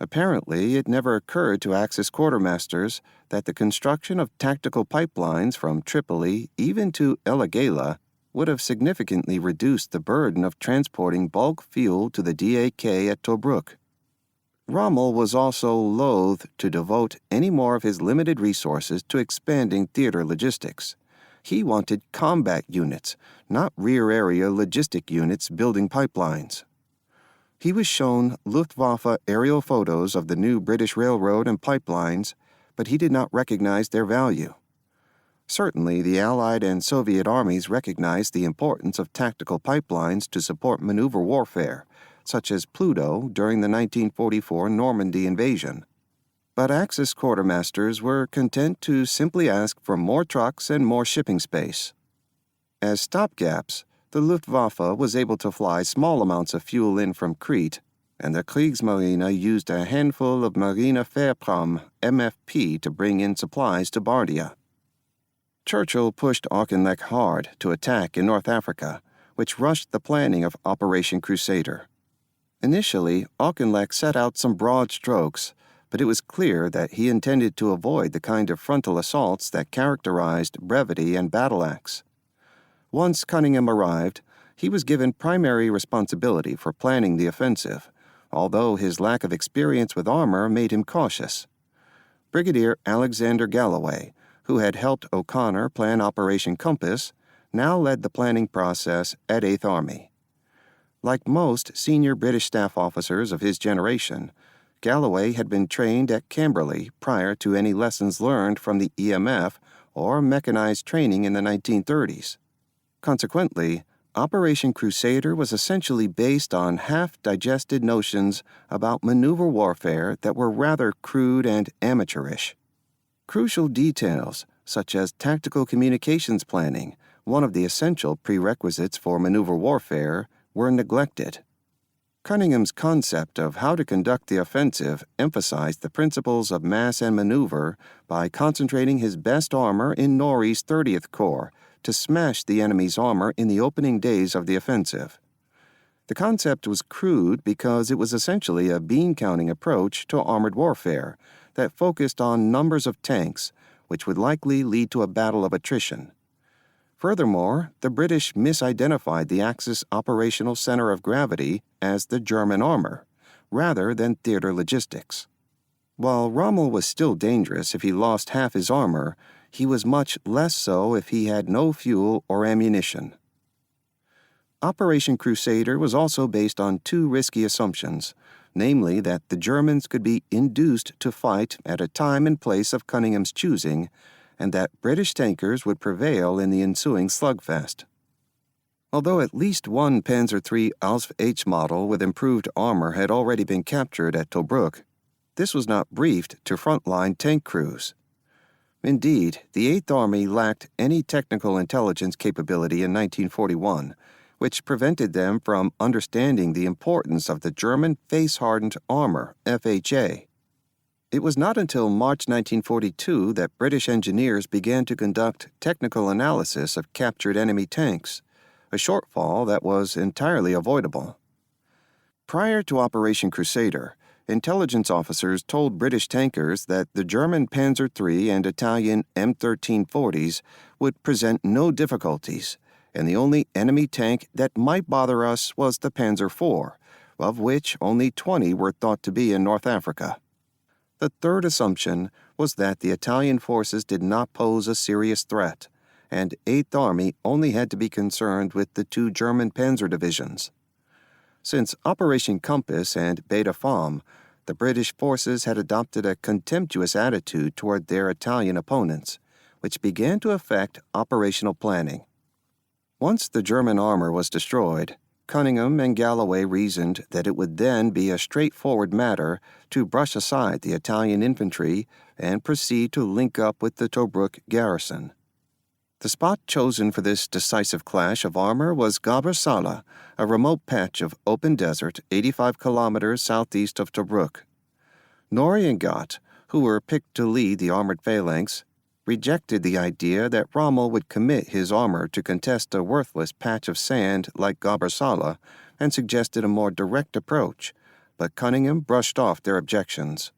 Apparently, it never occurred to Axis quartermasters that the construction of tactical pipelines from Tripoli even to El Agheila would have significantly reduced the burden of transporting bulk fuel to the DAK at Tobruk. Rommel was also loath to devote any more of his limited resources to expanding theater logistics. He wanted combat units, not rear area logistic units building pipelines. He was shown Luftwaffe aerial photos of the new British railroad and pipelines, but he did not recognize their value. Certainly, the Allied and Soviet armies recognized the importance of tactical pipelines to support maneuver warfare, such as Pluto during the 1944 Normandy invasion. But Axis quartermasters were content to simply ask for more trucks and more shipping space. As stopgaps, the Luftwaffe was able to fly small amounts of fuel in from Crete, and the Kriegsmarine used a handful of Marine Fährprahm (MFP) to bring in supplies to Bardia. Churchill pushed Auchinleck hard to attack in North Africa, which rushed the planning of Operation Crusader. Initially, Auchinleck set out some broad strokes, but it was clear that he intended to avoid the kind of frontal assaults that characterized brevity and battle axe. Once Cunningham arrived, he was given primary responsibility for planning the offensive, although his lack of experience with armor made him cautious. Brigadier Alexander Galloway, who had helped O'Connor plan Operation Compass, now led the planning process at 8th Army. Like most senior British staff officers of his generation, Galloway had been trained at Camberley prior to any lessons learned from the EMF or mechanized training in the 1930s. Consequently, Operation Crusader was essentially based on half-digested notions about maneuver warfare that were rather crude and amateurish. Crucial details, such as tactical communications planning, one of the essential prerequisites for maneuver warfare, were neglected. Cunningham's concept of how to conduct the offensive emphasized the principles of mass and maneuver by concentrating his best armor in Norrie's 30th Corps to smash the enemy's armor in the opening days of the offensive. The concept was crude because it was essentially a bean-counting approach to armored warfare that focused on numbers of tanks, which would likely lead to a battle of attrition. Furthermore, the British misidentified the Axis operational center of gravity as the German armor, rather than theater logistics. While Rommel was still dangerous if he lost half his armor, he was much less so if he had no fuel or ammunition. Operation Crusader was also based on two risky assumptions, namely that the Germans could be induced to fight at a time and place of Cunningham's choosing, and that British tankers would prevail in the ensuing slugfest. Although at least one Panzer III Ausf H model with improved armor had already been captured at Tobruk, this was not briefed to frontline tank crews. Indeed, the 8th Army lacked any technical intelligence capability in 1941, which prevented them from understanding the importance of the German face-hardened armor, FHA. It was not until March 1942 that British engineers began to conduct technical analysis of captured enemy tanks, a shortfall that was entirely avoidable. Prior to Operation Crusader, intelligence officers told British tankers that the German Panzer III and Italian M1340s would present no difficulties, and the only enemy tank that might bother us was the Panzer IV, of which only 20 were thought to be in North Africa. The third assumption was that the Italian forces did not pose a serious threat, and 8th Army only had to be concerned with the 2 German panzer divisions. Since Operation Compass and Beda Fomm, the British forces had adopted a contemptuous attitude toward their Italian opponents, which began to affect operational planning. Once the German armor was destroyed, Cunningham and Galloway reasoned that it would then be a straightforward matter to brush aside the Italian infantry and proceed to link up with the Tobruk garrison. The spot chosen for this decisive clash of armor was Gabr Sala, a remote patch of open desert 85 kilometers southeast of Tobruk. Norrie and Gott, who were picked to lead the armored phalanx, rejected the idea that Rommel would commit his armor to contest a worthless patch of sand like Gabr Sala and suggested a more direct approach, but Cunningham brushed off their objections.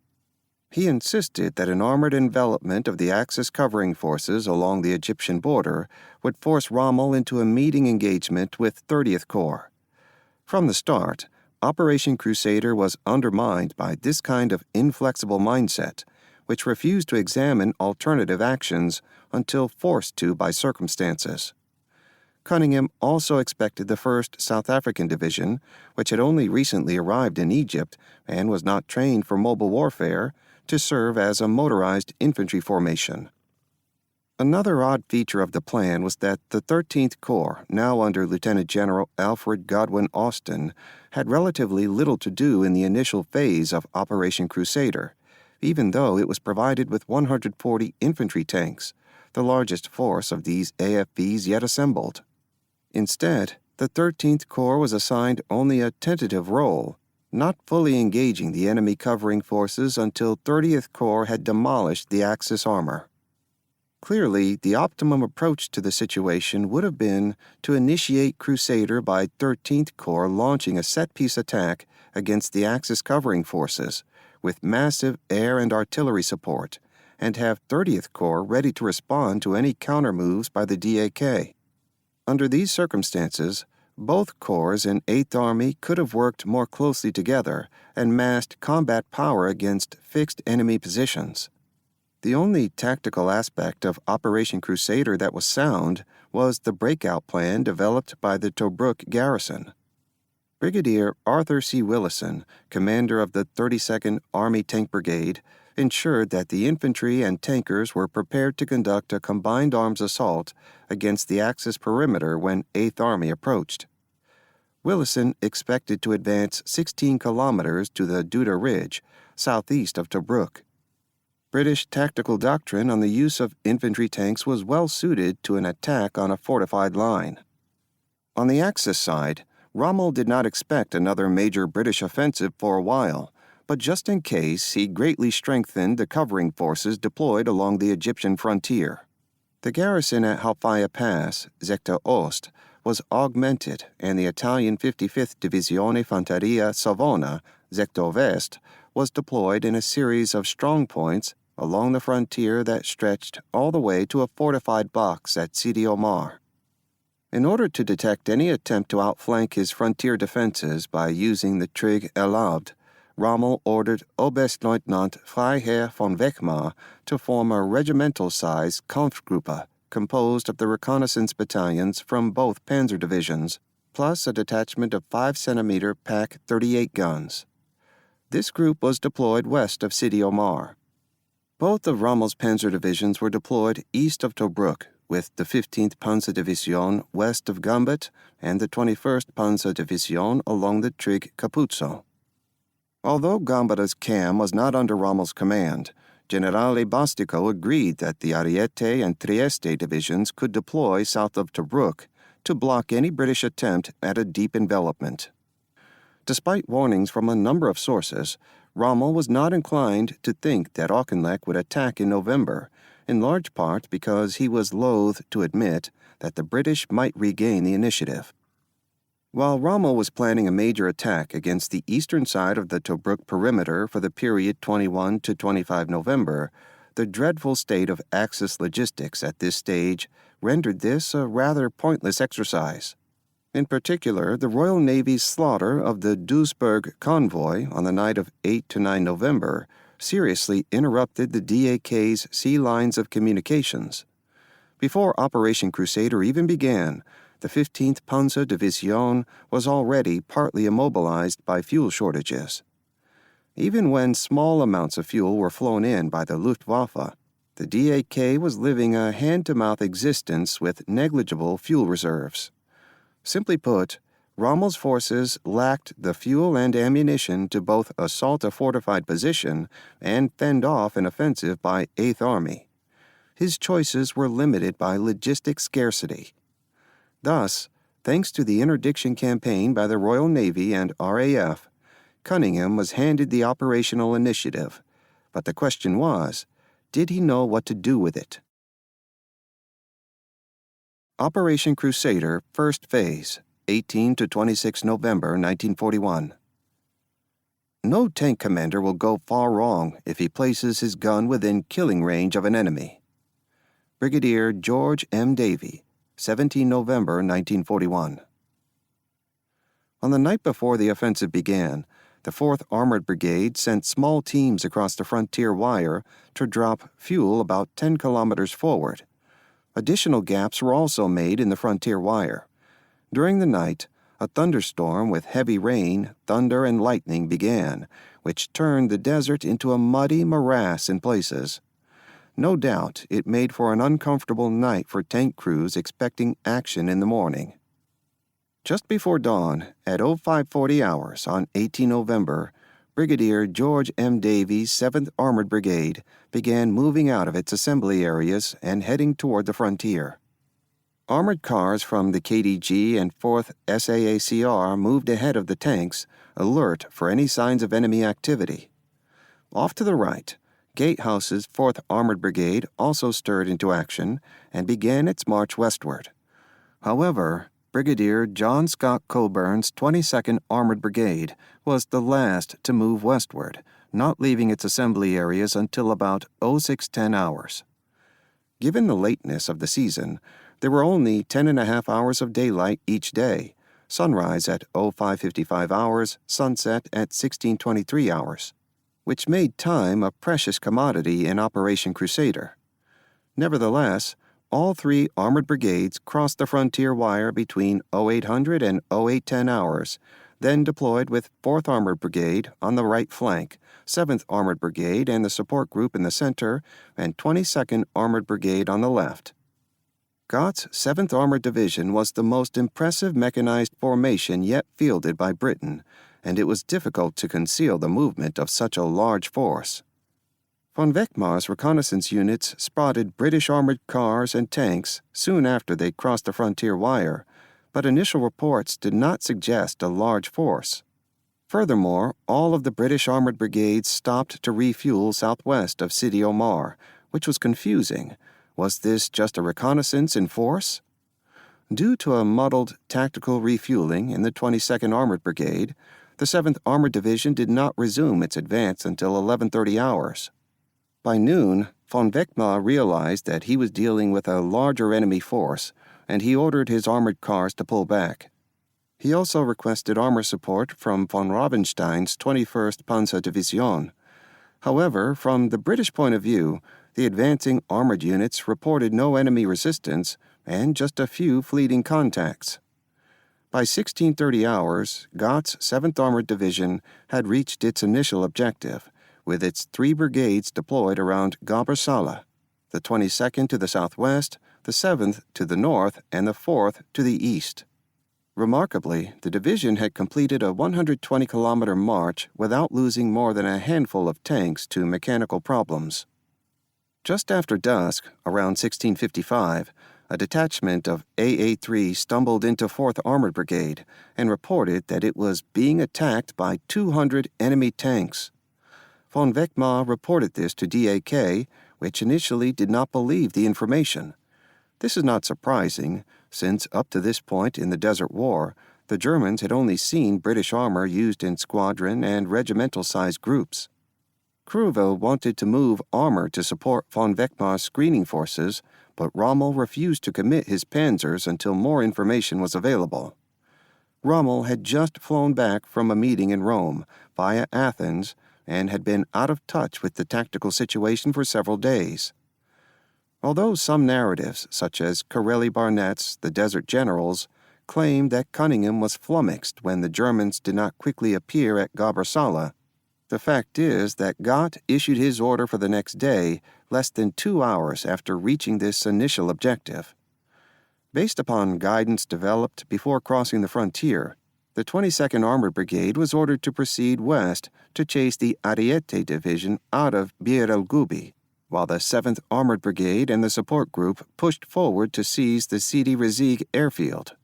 He insisted that an armored envelopment of the Axis covering forces along the Egyptian border would force Rommel into a meeting engagement with 30th Corps. From the start, Operation Crusader was undermined by this kind of inflexible mindset, which refused to examine alternative actions until forced to by circumstances. Cunningham also expected the 1st South African Division, which had only recently arrived in Egypt and was not trained for mobile warfare, to serve as a motorized infantry formation. Another odd feature of the plan was that the 13th Corps, now under Lieutenant General Alfred Godwin Austin, had relatively little to do in the initial phase of Operation Crusader, even though it was provided with 140 infantry tanks, the largest force of these AFVs yet assembled. Instead, the 13th Corps was assigned only a tentative role, not fully engaging the enemy covering forces until 30th Corps had demolished the Axis armor. Clearly, the optimum approach to the situation would have been to initiate Crusader by 13th Corps launching a set-piece attack against the Axis covering forces with massive air and artillery support, and have 30th Corps ready to respond to any counter-moves by the DAK. Under these circumstances, both corps in 8th Army could have worked more closely together and massed combat power against fixed enemy positions. The only tactical aspect of Operation Crusader that was sound was the breakout plan developed by the Tobruk garrison. Brigadier Arthur C. Willison, commander of the 32nd Army Tank Brigade, ensured that the infantry and tankers were prepared to conduct a combined arms assault against the Axis perimeter when 8th Army approached. Willison expected to advance 16 kilometers to the Duda Ridge, southeast of Tobruk. British tactical doctrine on the use of infantry tanks was well suited to an attack on a fortified line. On the Axis side, Rommel did not expect another major British offensive for a while, but just in case, he greatly strengthened the covering forces deployed along the Egyptian frontier. The garrison at Halfaya Pass, Zekta Ost, was augmented, and the Italian 55th Divisione Fanteria Savona, Zekta Vest, was deployed in a series of strong points along the frontier that stretched all the way to a fortified box at Sidi Omar. In order to detect any attempt to outflank his frontier defenses by using the Trig El Abd, Rommel ordered Oberstleutnant Freiherr von Wechmar to form a regimental-sized Kampfgruppe composed of the reconnaissance battalions from both panzer divisions, plus a detachment of 5-centimeter Pak 38 guns. This group was deployed west of Sidi Omar. Both of Rommel's panzer divisions were deployed east of Tobruk, with the 15th Panzerdivision west of Gambit and the 21st Panzerdivision along the Trig Capuzzo. Although Gambara's CAM was not under Rommel's command, Generale Bastico agreed that the Ariete and Trieste divisions could deploy south of Tobruk to block any British attempt at a deep envelopment. Despite warnings from a number of sources, Rommel was not inclined to think that Auchinleck would attack in November, in large part because he was loath to admit that the British might regain the initiative. While Rommel was planning a major attack against the eastern side of the Tobruk perimeter for the period 21 to 25 November, the dreadful state of Axis logistics at this stage rendered this a rather pointless exercise. In particular, the Royal Navy's slaughter of the Duisburg convoy on the night of 8 to 9 November seriously interrupted the DAK's sea lines of communications. Before Operation Crusader even began, the 15th Panzerdivision was already partly immobilized by fuel shortages. Even when small amounts of fuel were flown in by the Luftwaffe, the DAK was living a hand-to-mouth existence with negligible fuel reserves. Simply put, Rommel's forces lacked the fuel and ammunition to both assault a fortified position and fend off an offensive by 8th Army. His choices were limited by logistic scarcity. Thus, thanks to the interdiction campaign by the Royal Navy and RAF, Cunningham was handed the operational initiative, but the question was, did he know what to do with it? Operation Crusader, First Phase, 18 to 26 November 1941. No tank commander will go far wrong if he places his gun within killing range of an enemy. Brigadier George M. Davey, 17 November 1941. On the night before the offensive began, the 4th Armored Brigade sent small teams across the frontier wire to drop fuel about 10 kilometers forward. Additional gaps were also made in the frontier wire. During the night, a thunderstorm with heavy rain, thunder, and lightning began, which turned the desert into a muddy morass in places. No doubt it made for an uncomfortable night for tank crews expecting action in the morning. Just before dawn, at 0540 hours on 18 November, Brigadier George M. Davies' 7th Armored Brigade began moving out of its assembly areas and heading toward the frontier. Armored cars from the KDG and 4th SAACR moved ahead of the tanks, alert for any signs of enemy activity. Off to the right, Gatehouse's 4th Armored Brigade also stirred into action and began its march westward. However, Brigadier John Scott Coburn's 22nd Armored Brigade was the last to move westward, not leaving its assembly areas until about 0610 hours. Given the lateness of the season, there were only 10.5 hours of daylight each day, sunrise at 0555 hours, sunset at 1623 hours, which made time a precious commodity in Operation Crusader. Nevertheless, all 3 armored brigades crossed the frontier wire between 0800 and 0810 hours, then deployed with 4th Armored Brigade on the right flank, 7th Armored Brigade and the support group in the center, and 22nd Armored Brigade on the left. Gott's 7th Armored Division was the most impressive mechanized formation yet fielded by Britain, and it was difficult to conceal the movement of such a large force. Von Weckmar's reconnaissance units spotted British armored cars and tanks soon after they crossed the frontier wire, but initial reports did not suggest a large force. Furthermore, all of the British armored brigades stopped to refuel southwest of Sidi Omar, which was confusing. Was this just a reconnaissance in force? Due to a muddled tactical refueling in the 22nd Armored Brigade, the 7th Armored Division did not resume its advance until 11:30 hours. By noon, von Weckmar realized that he was dealing with a larger enemy force, and he ordered his armored cars to pull back. He also requested armor support from von Ravenstein's 21st Panzerdivision. However, from the British point of view, the advancing armored units reported no enemy resistance and just a few fleeting contacts. By 1630 hours, Gott's 7th Armored Division had reached its initial objective, with its 3 brigades deployed around Gabersala, the 22nd to the southwest, the 7th to the north, and the 4th to the east. Remarkably, the division had completed a 120-kilometer march without losing more than a handful of tanks to mechanical problems. Just after dusk, around 1655, a detachment of AA-3 stumbled into 4th Armored Brigade and reported that it was being attacked by 200 enemy tanks. Von Weckmar reported this to DAK, which initially did not believe the information. This is not surprising, since up to this point in the Desert War, the Germans had only seen British armor used in squadron and regimental-sized groups. Cruville wanted to move armor to support von Weckmar's screening forces, but Rommel refused to commit his panzers until more information was available. Rommel had just flown back from a meeting in Rome, via Athens, and had been out of touch with the tactical situation for several days. Although some narratives, such as Corelli Barnett's The Desert Generals, claimed that Cunningham was flummoxed when the Germans did not quickly appear at Gabersala, the fact is that Gott issued his order for the next day less than 2 hours after reaching this initial objective. Based upon guidance developed before crossing the frontier, the 22nd Armored Brigade was ordered to proceed west to chase the Ariete Division out of Bir el Gubi, while the 7th Armored Brigade and the support group pushed forward to seize the Sidi Rezegh airfield.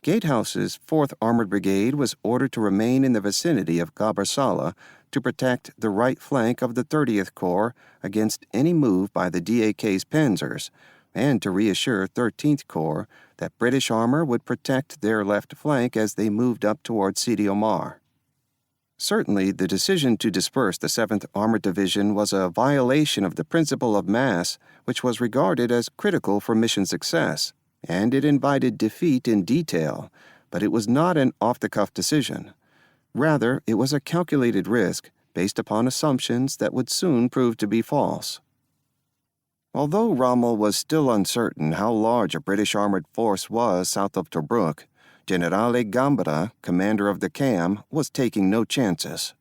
Gatehouse's 4th Armored Brigade was ordered to remain in the vicinity of Gabersala to protect the right flank of the 30th Corps against any move by the DAK's panzers, and to reassure 13th Corps that British armor would protect their left flank as they moved up toward Sidi Omar. Certainly, the decision to disperse the 7th Armored Division was a violation of the principle of mass, which was regarded as critical for mission success, and it invited defeat in detail, but it was not an off-the-cuff decision. Rather, it was a calculated risk based upon assumptions that would soon prove to be false. Although Rommel was still uncertain how large a British armored force was south of Tobruk, Generale Gambara, commander of the CAM, was taking no chances.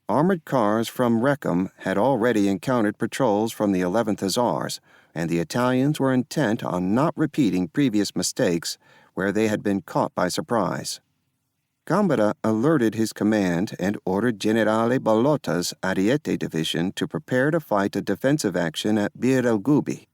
Armored cars from Wrexham had already encountered patrols from the 11th Hussars, and the Italians were intent on not repeating previous mistakes where they had been caught by surprise. Gambara alerted his command and ordered Generale Ballotta's Ariete Division to prepare to fight a defensive action at Bir el Gubi.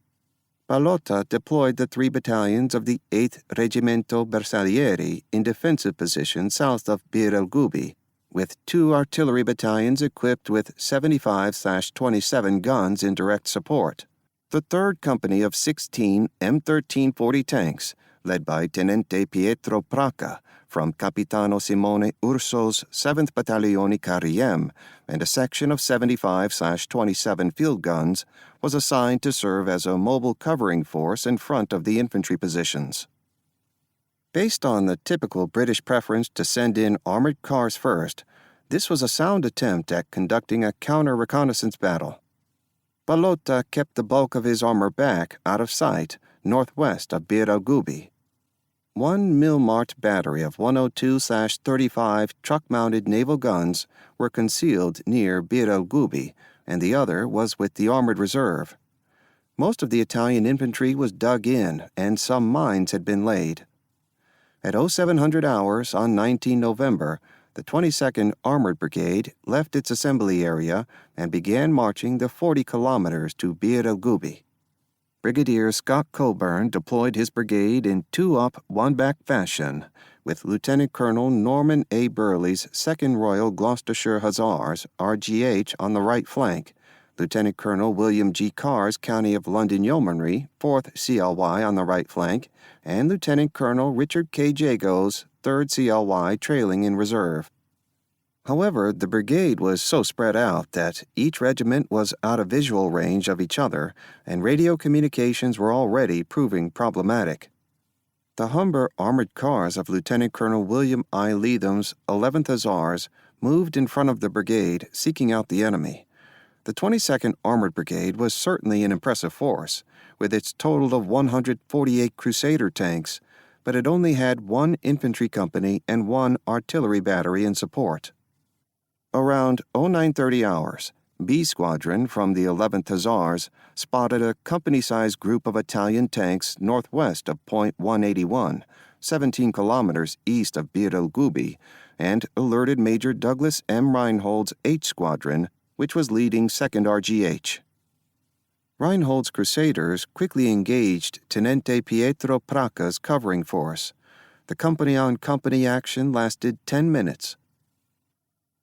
Ballotta deployed the 3 battalions of the 8th Reggimento Bersaglieri in defensive positions south of Bir el Gubi, with 2 artillery battalions equipped with 75/27 guns in direct support. The 3rd Company of 16 M1340 tanks, led by Tenente Pietro Praca from Capitano Simone Urso's 7th Battaglione Cariem, and a section of 75/27 field guns, was assigned to serve as a mobile covering force in front of the infantry positions. Based on the typical British preference to send in armored cars first, this was a sound attempt at conducting a counter-reconnaissance battle. Ballotta kept the bulk of his armor back, out of sight, northwest of Bir el Gubi. One Milmart battery of 102/35 truck-mounted naval guns were concealed near Bir el Gubi, and the other was with the armored reserve. Most of the Italian infantry was dug in, and some mines had been laid. At 0700 hours on 19 November, the 22nd Armored Brigade left its assembly area and began marching the 40 kilometers to Bir el Gubi. Brigadier Scott Coburn deployed his brigade in 2-up, 1-back fashion, with Lieutenant Colonel Norman A. Burley's 2nd Royal Gloucestershire Hussars, RGH, on the right flank, Lieutenant Colonel William G. Carr's County of London Yeomanry, 4th CLY, on the right flank, and Lieutenant Colonel Richard K. Jago's 3rd CLY trailing in reserve. However, the brigade was so spread out that each regiment was out of visual range of each other, and radio communications were already proving problematic. The Humber armored cars of Lieutenant Colonel William I. Leatham's 11th Hussars moved in front of the brigade, seeking out the enemy. The 22nd Armored Brigade was certainly an impressive force, with its total of 148 Crusader tanks, but it only had 1 infantry company and 1 artillery battery in support. Around 0930 hours, B Squadron from the 11th Hussars spotted a company-sized group of Italian tanks northwest of Point 181, 17 kilometers east of Bir el Gubi, and alerted Major Douglas M. Reinhold's H Squadron, which was leading 2nd RGH. Reinhold's Crusaders quickly engaged Tenente Pietro Praca's covering force. The company-on-company action lasted 10 minutes.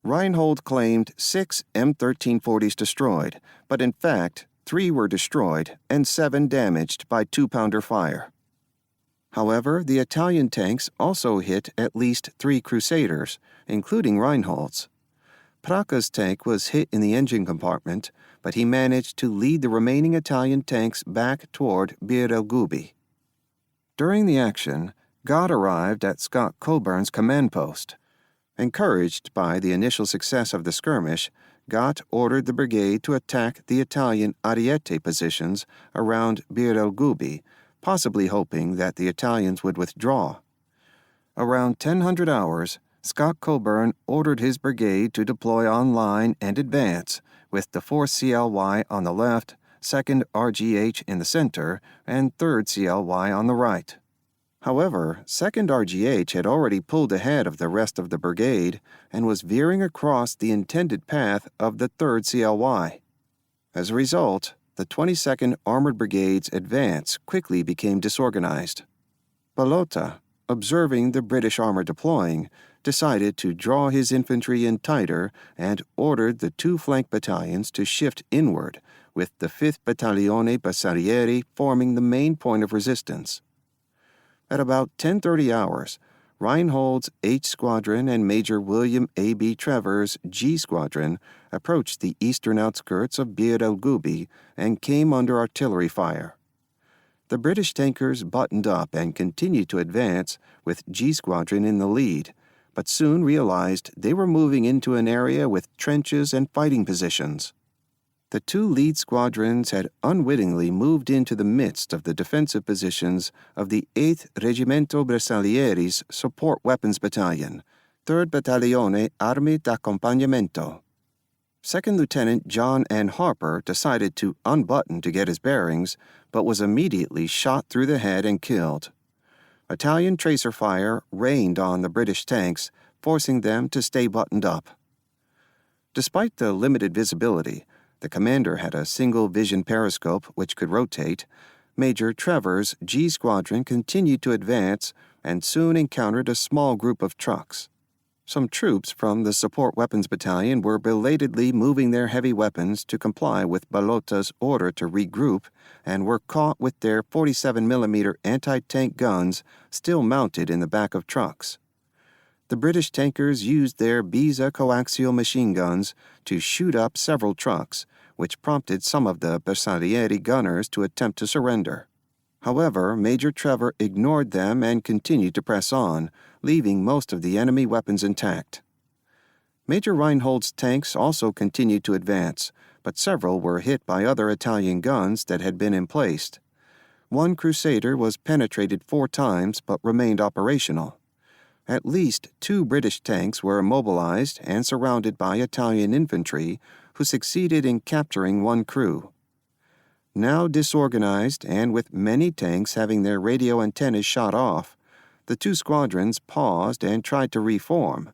Reinhold claimed 6 M1340s destroyed, but in fact, 3 were destroyed and 7 damaged by 2-pounder fire. However, the Italian tanks also hit at least 3 Crusaders, including Reinhold's. Praca's tank was hit in the engine compartment, but he managed to lead the remaining Italian tanks back toward Bir el Gubi. During the action, Gott arrived at Scott Coburn's command post. Encouraged by the initial success of the skirmish, Gott ordered the brigade to attack the Italian Ariete positions around Bir el Gubi, possibly hoping that the Italians would withdraw. Around 1000 hours, Scott Coburn ordered his brigade to deploy on line and advance, with the 4th CLY on the left, 2nd RGH in the center, and 3rd CLY on the right. However, 2nd RGH had already pulled ahead of the rest of the brigade and was veering across the intended path of the 3rd CLY. As a result, the 22nd Armored Brigade's advance quickly became disorganized. Balota, observing the British armor deploying, decided to draw his infantry in tighter and ordered the 2 flank battalions to shift inward, with the 5th Battaglione Bersaglieri forming the main point of resistance. At about 10:30 hours, Reinhold's H Squadron and Major William A.B. Trevor's G Squadron approached the eastern outskirts of Bir el Gubi and came under artillery fire. The British tankers buttoned up and continued to advance, with G Squadron in the lead, but soon realized they were moving into an area with trenches and fighting positions. The 2 lead squadrons had unwittingly moved into the midst of the defensive positions of the 8th Reggimento Bersaglieri's Support Weapons Battalion, 3rd Battaglione Armi d'Accompagnamento. 2nd Lieutenant John N. Harper decided to unbutton to get his bearings, but was immediately shot through the head and killed. Italian tracer fire rained on the British tanks, forcing them to stay buttoned up. Despite the limited visibility, the commander had a single-vision periscope which could rotate. Major Trevor's G Squadron continued to advance and soon encountered a small group of trucks. Some troops from the Support Weapons Battalion were belatedly moving their heavy weapons to comply with Balota's order to regroup and were caught with their 47mm anti-tank guns still mounted in the back of trucks. The British tankers used their Beza coaxial machine guns to shoot up several trucks, which prompted some of the Bersaglieri gunners to attempt to surrender. However, Major Trevor ignored them and continued to press on, leaving most of the enemy weapons intact. Major Reinhold's tanks also continued to advance, but several were hit by other Italian guns that had been emplaced. 1 Crusader was penetrated 4 times but remained operational. At least 2 British tanks were immobilized and surrounded by Italian infantry, who succeeded in capturing 1 crew. Now disorganized and with many tanks having their radio antennas shot off, the 2 squadrons paused and tried to reform.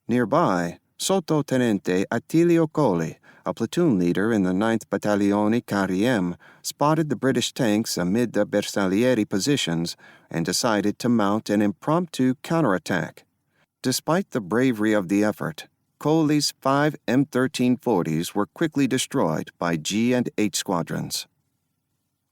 Nearby, Sottotenente Attilio Colli, a platoon leader in the 9th Battaglione KRM, spotted the British tanks amid the Bersaglieri positions and decided to mount an impromptu counterattack. Despite the bravery of the effort, Colli's 5 M1340s were quickly destroyed by G and H squadrons.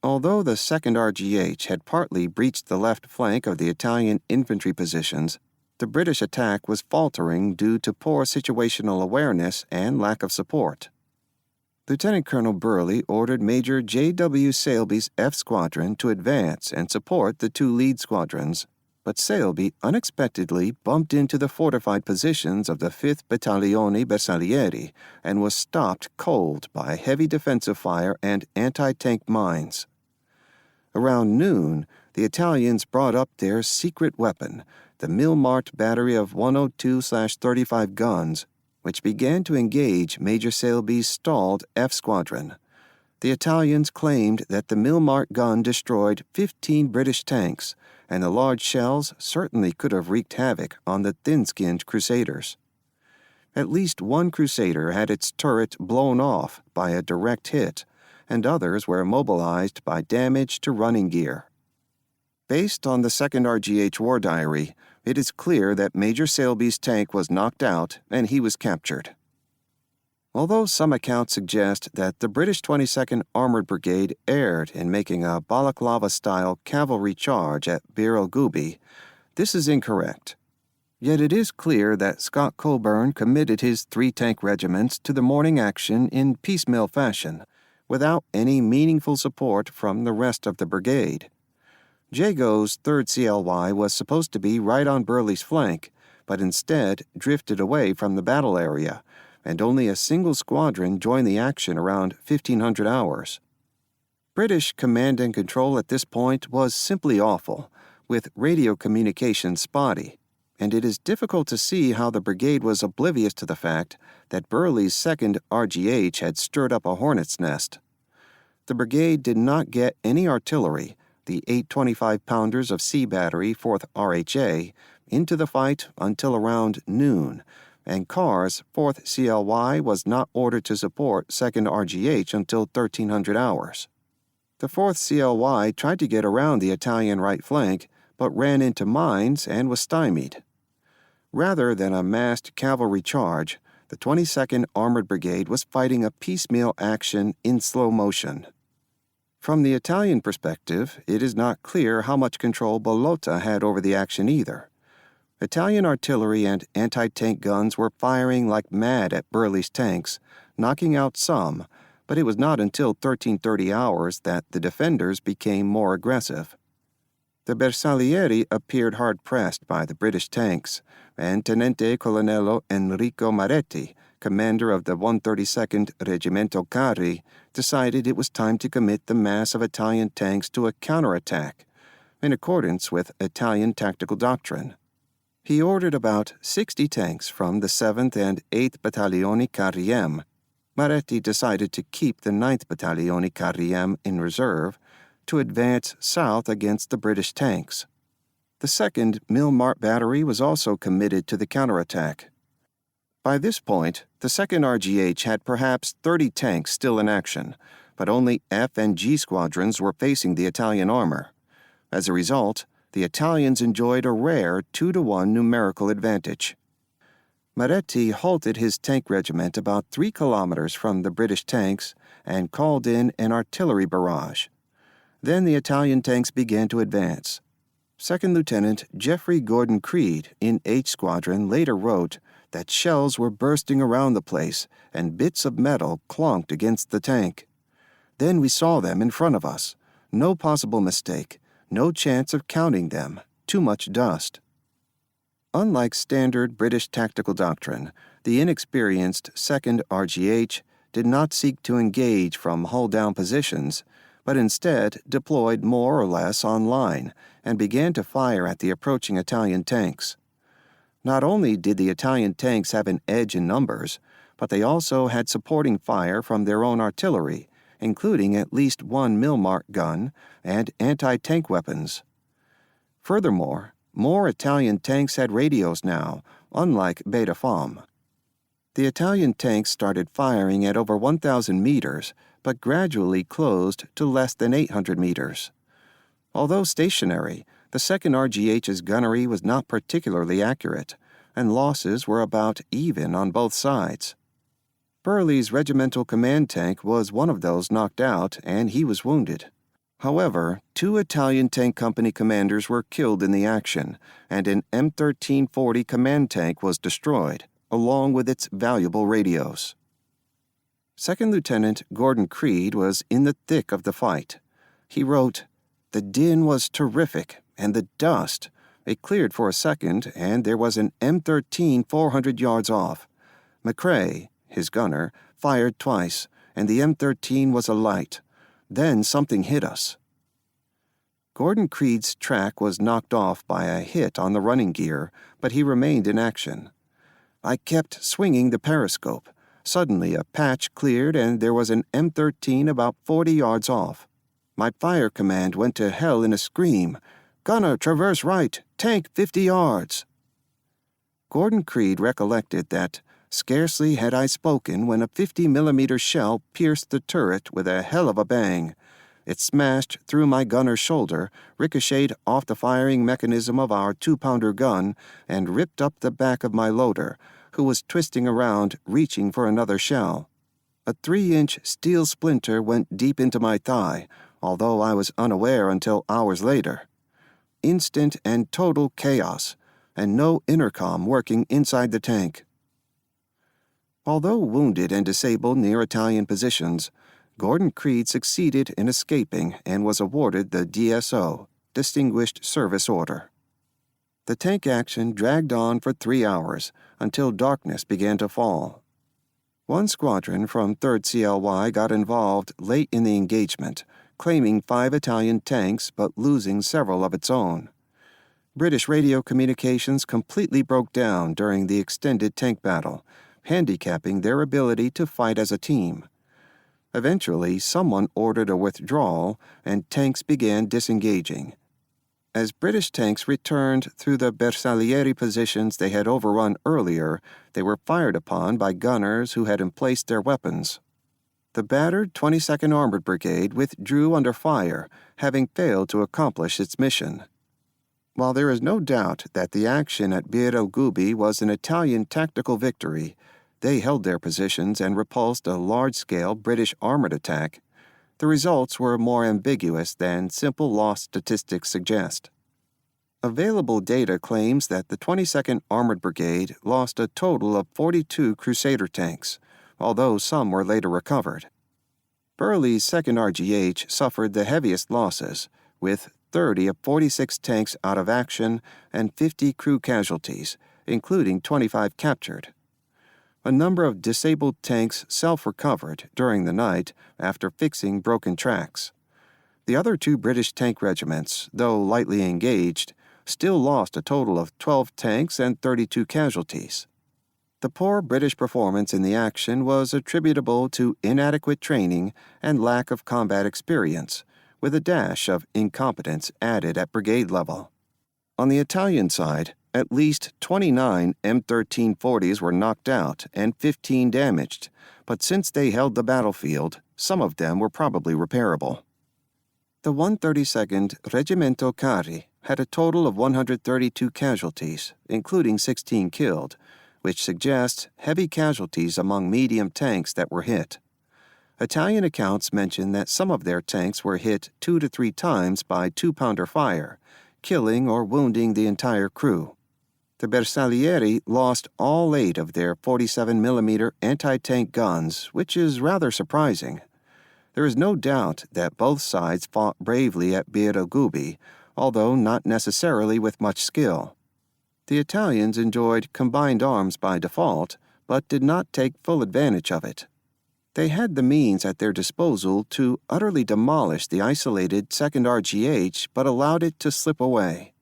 Although the 2nd RGH had partly breached the left flank of the Italian infantry positions, the British attack was faltering due to poor situational awareness and lack of support. Lieutenant Colonel Burley ordered Major J.W. Saleby's F Squadron to advance and support the 2 lead squadrons, but Saleby unexpectedly bumped into the fortified positions of the 5th Battaglione Bersaglieri and was stopped cold by heavy defensive fire and anti-tank mines. Around noon, the Italians brought up their secret weapon, the Milmart battery of 102/35 guns, which began to engage Major Saleby's stalled F Squadron. The Italians claimed that the Milmart gun destroyed 15 British tanks, and the large shells certainly could have wreaked havoc on the thin-skinned Crusaders. At least 1 Crusader had its turret blown off by a direct hit, and others were immobilized by damage to running gear. Based on the 2nd RGH War Diary, it is clear that Major Saleby's tank was knocked out and he was captured. Although some accounts suggest that the British 22nd Armored Brigade erred in making a Balaclava-style cavalry charge at Bir el Gubi, this is incorrect. Yet it is clear that Scott Coburn committed his 3 tank regiments to the morning action in piecemeal fashion, without any meaningful support from the rest of the brigade. Jago's 3rd CLY was supposed to be right on Burley's flank, but instead drifted away from the battle area, and only a single squadron joined the action around 1500 hours. British command and control at this point was simply awful, with radio communication spotty, and it is difficult to see how the brigade was oblivious to the fact that Burley's 2nd RGH had stirred up a hornet's nest. The brigade did not get any artillery, the 8 25-pounders of C Battery 4th RHA, into the fight until around noon, and Carr's 4th CLY was not ordered to support 2nd RGH until 1300 hours. The 4th CLY tried to get around the Italian right flank, but ran into mines and was stymied. Rather than a massed cavalry charge, the 22nd Armored Brigade was fighting a piecemeal action in slow motion. From the Italian perspective, it is not clear how much control Bologna had over the action either. Italian artillery and anti-tank guns were firing like mad at Burley's tanks, knocking out some, but it was not until 1330 hours that the defenders became more aggressive. The Bersaglieri appeared hard-pressed by the British tanks, and Tenente Colonnello Enrico Maretti, commander of the 132nd Reggimento Carri, decided it was time to commit the mass of Italian tanks to a counterattack, in accordance with Italian tactical doctrine. He ordered about 60 tanks from the 7th and 8th Battaglioni Carriem. Maretti decided to keep the 9th Battaglioni Carriem in reserve to advance south against the British tanks. The 2nd Milmart Battery was also committed to the counterattack. By this point, the 2nd RGH had perhaps 30 tanks still in action, but only F and G squadrons were facing the Italian armor. As a result, the Italians enjoyed a rare 2-to-1 numerical advantage. Maretti halted his tank regiment about 3 kilometers from the British tanks and called in an artillery barrage. Then the Italian tanks began to advance. Second Lieutenant Geoffrey Gordon Creed in H Squadron later wrote that shells were bursting around the place and bits of metal clonked against the tank. Then we saw them in front of us. No possible mistake, no chance of counting them, too much dust. Unlike standard British tactical doctrine, the inexperienced 2nd RGH did not seek to engage from hull-down positions, but instead deployed more or less on line and began to fire at the approaching Italian tanks. Not only did the Italian tanks have an edge in numbers, but they also had supporting fire from their own artillery, including at least 1 Milmart gun and anti-tank weapons. Furthermore, more Italian tanks had radios now, unlike Beda Fomm. The Italian tanks started firing at over 1,000 meters, but gradually closed to less than 800 meters. Although stationary, the 2nd RGH's gunnery was not particularly accurate, and losses were about even on both sides. Burley's regimental command tank was one of those knocked out, and he was wounded. However, 2 Italian tank company commanders were killed in the action, and an M1340 command tank was destroyed, along with its valuable radios. Second Lieutenant Gordon Creed was in the thick of the fight. He wrote, "The din was terrific, and the dust. It cleared for a second, and there was an M13 400 yards off. McCrae, his gunner, fired twice, and the M13 was alight. Then something hit us." Gordon Creed's track was knocked off by a hit on the running gear, but he remained in action. "I kept swinging the periscope. Suddenly a patch cleared and there was an M13 about 40 yards off. My fire command went to hell in a scream. 'Gunner, traverse right, tank 50 yards.'" Gordon Creed recollected that scarcely had I spoken when a 50mm shell pierced the turret with a hell of a bang. It smashed through my gunner's shoulder, ricocheted off the firing mechanism of our 2-pounder gun, and ripped up the back of my loader, who was twisting around, reaching for another shell. A 3-inch steel splinter went deep into my thigh, although I was unaware until hours later. Instant and total chaos, and no intercom working inside the tank. Although wounded and disabled near Italian positions, Gordon Creed succeeded in escaping and was awarded the DSO, Distinguished Service Order. The tank action dragged on for 3 hours until darkness began to fall. One squadron from 3rd CLY got involved late in the engagement, claiming 5 Italian tanks but losing several of its own. British radio communications completely broke down during the extended tank battle, handicapping their ability to fight as a team. Eventually, someone ordered a withdrawal and tanks began disengaging. As British tanks returned through the bersaglieri positions they had overrun earlier, they were fired upon by gunners who had emplaced their weapons. The battered 22nd Armored Brigade withdrew under fire, having failed to accomplish its mission. While there is no doubt that the action at Bir el Gubi was an Italian tactical victory, they held their positions and repulsed a large-scale British armored attack. The results were more ambiguous than simple loss statistics suggest. Available data claims that the 22nd Armored Brigade lost a total of 42 Crusader tanks, although some were later recovered. Burley's 2nd RGH suffered the heaviest losses, with 30 of 46 tanks out of action and 50 crew casualties, including 25 captured. A number of disabled tanks self-recovered during the night after fixing broken tracks. The other 2 British tank regiments, though lightly engaged, still lost a total of 12 tanks and 32 casualties. The poor British performance in the action was attributable to inadequate training and lack of combat experience, with a dash of incompetence added at brigade level. On the Italian side, at least 29 M1340s were knocked out and 15 damaged, but since they held the battlefield, some of them were probably repairable. The 132nd Reggimento Cari had a total of 132 casualties, including 16 killed, which suggests heavy casualties among medium tanks that were hit. Italian accounts mention that some of their tanks were hit 2 to 3 times by 2-pounder fire, killing or wounding the entire crew. The Bersaglieri lost all 8 of their 47mm anti-tank guns, which is rather surprising. There is no doubt that both sides fought bravely at Bir el Gubi, although not necessarily with much skill. The Italians enjoyed combined arms by default, but did not take full advantage of it. They had the means at their disposal to utterly demolish the isolated 2nd RGH, but allowed it to slip away.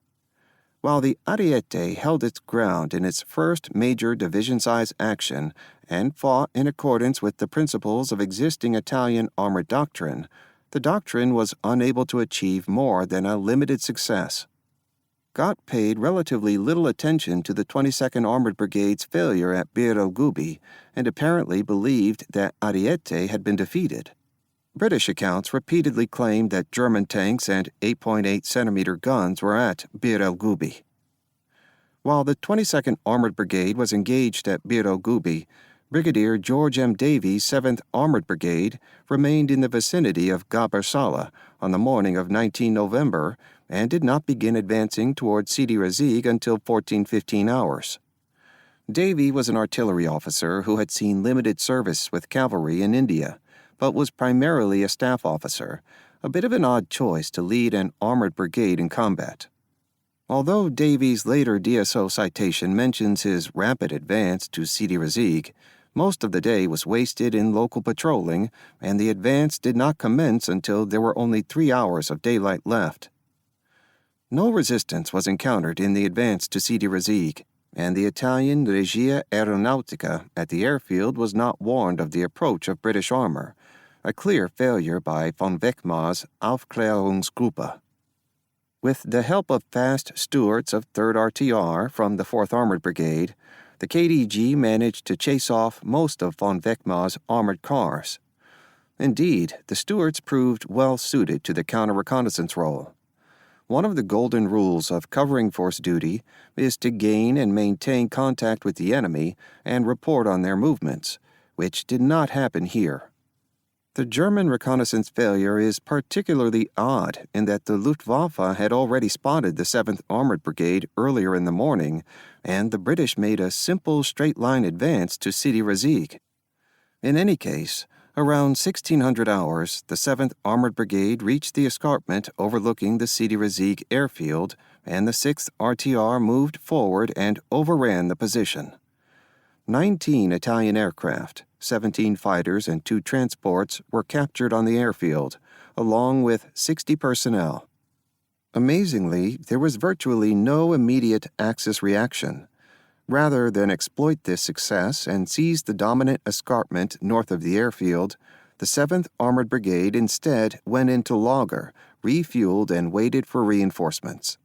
While the Ariete held its ground in its first major division-size action and fought in accordance with the principles of existing Italian armored doctrine, the doctrine was unable to achieve more than a limited success. Gott paid relatively little attention to the 22nd Armored Brigade's failure at Bir el Gubi and apparently believed that Ariete had been defeated. British accounts repeatedly claimed that German tanks and 8.8-centimeter guns were at Bir el Gubi. While the 22nd Armored Brigade was engaged at Bir el Gubi, Brigadier George M. Davies' 7th Armored Brigade remained in the vicinity of Gabr Salah on the morning of 19 November and did not begin advancing toward Sidi Rezig until 14-15 hours. Davy was an artillery officer who had seen limited service with cavalry in India, but was primarily a staff officer, a bit of an odd choice to lead an armored brigade in combat. Although Davies' later DSO citation mentions his rapid advance to Sidi Rezig, most of the day was wasted in local patrolling, and the advance did not commence until there were only 3 hours of daylight left. No resistance was encountered in the advance to Sidi Rezig, and the Italian Regia Aeronautica at the airfield was not warned of the approach of British armor, a clear failure by von Weckmar's Aufklärungsgruppe. With the help of fast Stuarts of 3rd RTR from the 4th Armored Brigade, the KDG managed to chase off most of von Weckmar's armored cars. Indeed, the Stuarts proved well suited to the counter-reconnaissance role. One of the golden rules of covering force duty is to gain and maintain contact with the enemy and report on their movements, which did not happen here. The German reconnaissance failure is particularly odd in that the Luftwaffe had already spotted the 7th Armored Brigade earlier in the morning, and the British made a simple straight-line advance to Sidi Rezig. In any case, Around 1600 hours, the 7th Armored Brigade reached the escarpment overlooking the Sidi Rezegh airfield, and the 6th RTR moved forward and overran the position. 19 Italian aircraft, 17 fighters, and 2 transports were captured on the airfield, along with 60 personnel. Amazingly, there was virtually no immediate Axis reaction. Rather than exploit this success and seize the dominant escarpment north of the airfield, the 7th Armored Brigade instead went into Lager, refueled, and waited for reinforcements.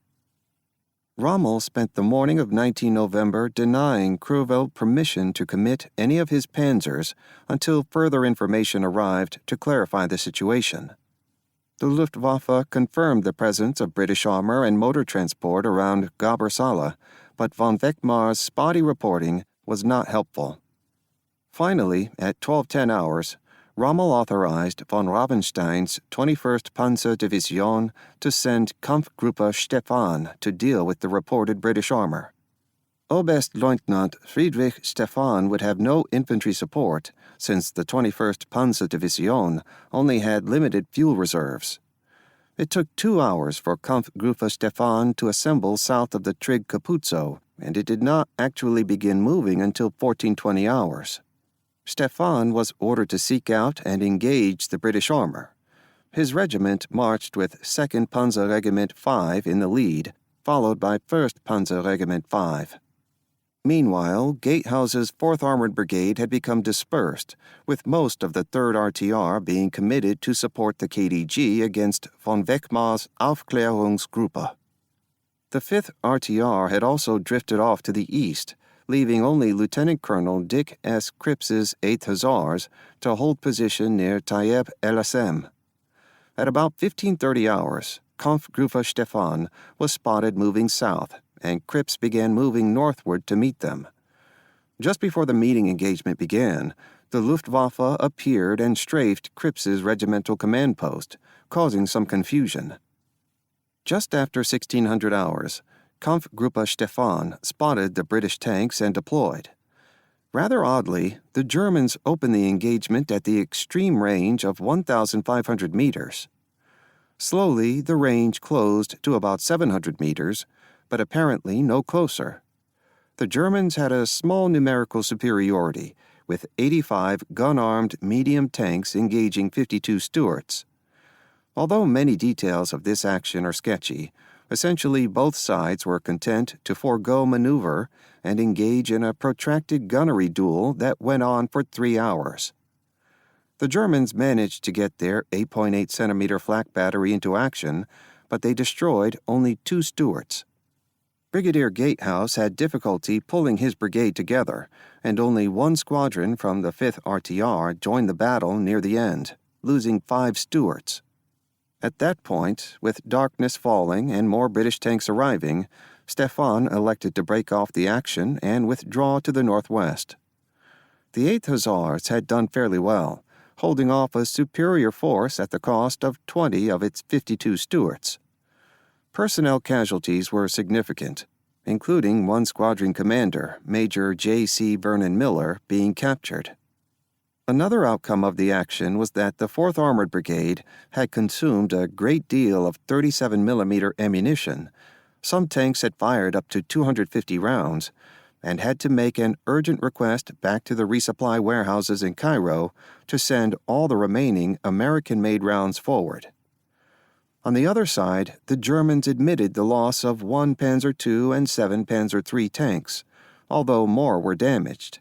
Rommel spent the morning of 19 November denying Crüwell permission to commit any of his panzers until further information arrived to clarify the situation. The Luftwaffe confirmed the presence of British armor and motor transport around Gabr Saleh, but von Weckmar's spotty reporting was not helpful. Finally, at 12:10 hours, Rommel authorized von Rabenstein's 21st Panzerdivision to send Kampfgruppe Stefan to deal with the reported British armor. Oberstleutnant Friedrich Stefan would have no infantry support, since the 21st Panzerdivision only had limited fuel reserves. It took 2 hours for Kampfgruppe Stefan to assemble south of the Trig Capuzzo, and it did not actually begin moving until 1420 hours. Stefan was ordered to seek out and engage the British armor. His regiment marched with 2nd Panzer Regiment 5 in the lead, followed by 1st Panzer Regiment 5. Meanwhile, Gatehouse's 4th Armored Brigade had become dispersed, with most of the 3rd RTR being committed to support the KDG against von Weckmar's Aufklärungsgruppe. The 5th RTR had also drifted off to the east, leaving only Lieutenant Colonel Dick S. Kripps's 8th Hussars to hold position near Tayeb El Assem. At about 1530 hours, Kampfgruppe Stefan was spotted moving south, and Kripps began moving northward to meet them. Just before the meeting engagement began, the Luftwaffe appeared and strafed Kripps's regimental command post, causing some confusion. Just after 1600 hours, Kampfgruppe Stefan spotted the British tanks and deployed. Rather oddly, the Germans opened the engagement at the extreme range of 1,500 meters. Slowly, the range closed to about 700 meters, but apparently no closer. The Germans had a small numerical superiority, with 85 gun-armed medium tanks engaging 52 Stuarts. Although many details of this action are sketchy, essentially both sides were content to forego maneuver and engage in a protracted gunnery duel that went on for 3 hours. The Germans managed to get their 8.8 centimeter flak battery into action, but they destroyed only 2 Stuarts. Brigadier Gatehouse had difficulty pulling his brigade together, and only 1 squadron from the 5th RTR joined the battle near the end, losing 5 Stuarts. At that point, with darkness falling and more British tanks arriving, Stefan elected to break off the action and withdraw to the northwest. The 8th Hussars had done fairly well, holding off a superior force at the cost of 20 of its 52 Stuarts. Personnel casualties were significant, including 1 squadron commander, Major J.C. Vernon Miller, being captured. Another outcome of the action was that the 4th Armored Brigade had consumed a great deal of 37mm ammunition. Some tanks had fired up to 250 rounds, and had to make an urgent request back to the resupply warehouses in Cairo to send all the remaining American-made rounds forward. On the other side, the Germans admitted the loss of 1 Panzer II and 7 Panzer III tanks, although more were damaged.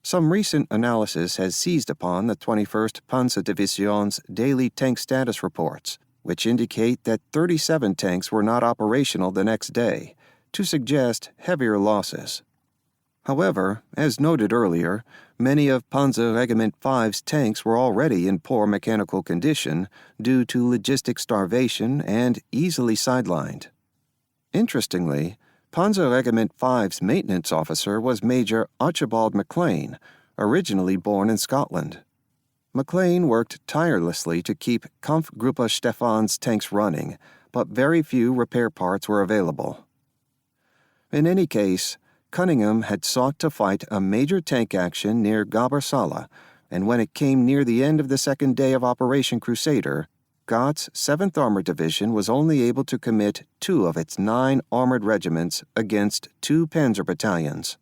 Some recent analysis has seized upon the 21st Panzerdivision's daily tank status reports, which indicate that 37 tanks were not operational the next day, to suggest heavier losses. However, as noted earlier, many of Panzer Regiment 5's tanks were already in poor mechanical condition due to logistic starvation and easily sidelined. Interestingly, Panzer Regiment 5's maintenance officer was Major Archibald MacLean, originally born in Scotland. MacLean worked tirelessly to keep Kampfgruppe Stefan's tanks running, but very few repair parts were available. In any case, Cunningham had sought to fight a major tank action near Gabr Saleh, and when it came near the end of the second day of Operation Crusader, Gott's 7th Armored Division was only able to commit 2 of its 9 armored regiments against 2 panzer battalions.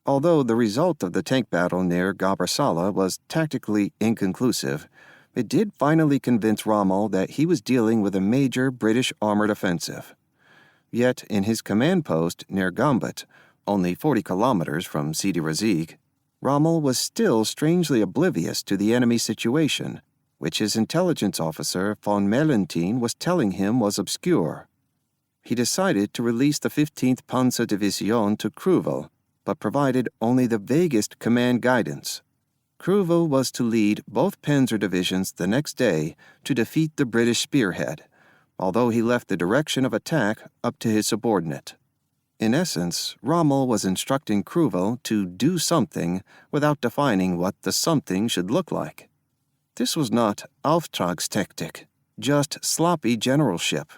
Although the result of the tank battle near Gabersala was tactically inconclusive, it did finally convince Rommel that he was dealing with a major British armored offensive. Yet in his command post near Gambit, only 40 kilometers from Sidi Rezegh, Rommel was still strangely oblivious to the enemy situation, which his intelligence officer von Mellenthin was telling him was obscure. He decided to release the 15th Panzer Division to Kruvel, but provided only the vaguest command guidance. Kruvel was to lead both panzer divisions the next day to defeat the British spearhead, although he left the direction of attack up to his subordinate. In essence, Rommel was instructing Kruvel to do something without defining what the something should look like. This was not Auftragstaktik, just sloppy generalship.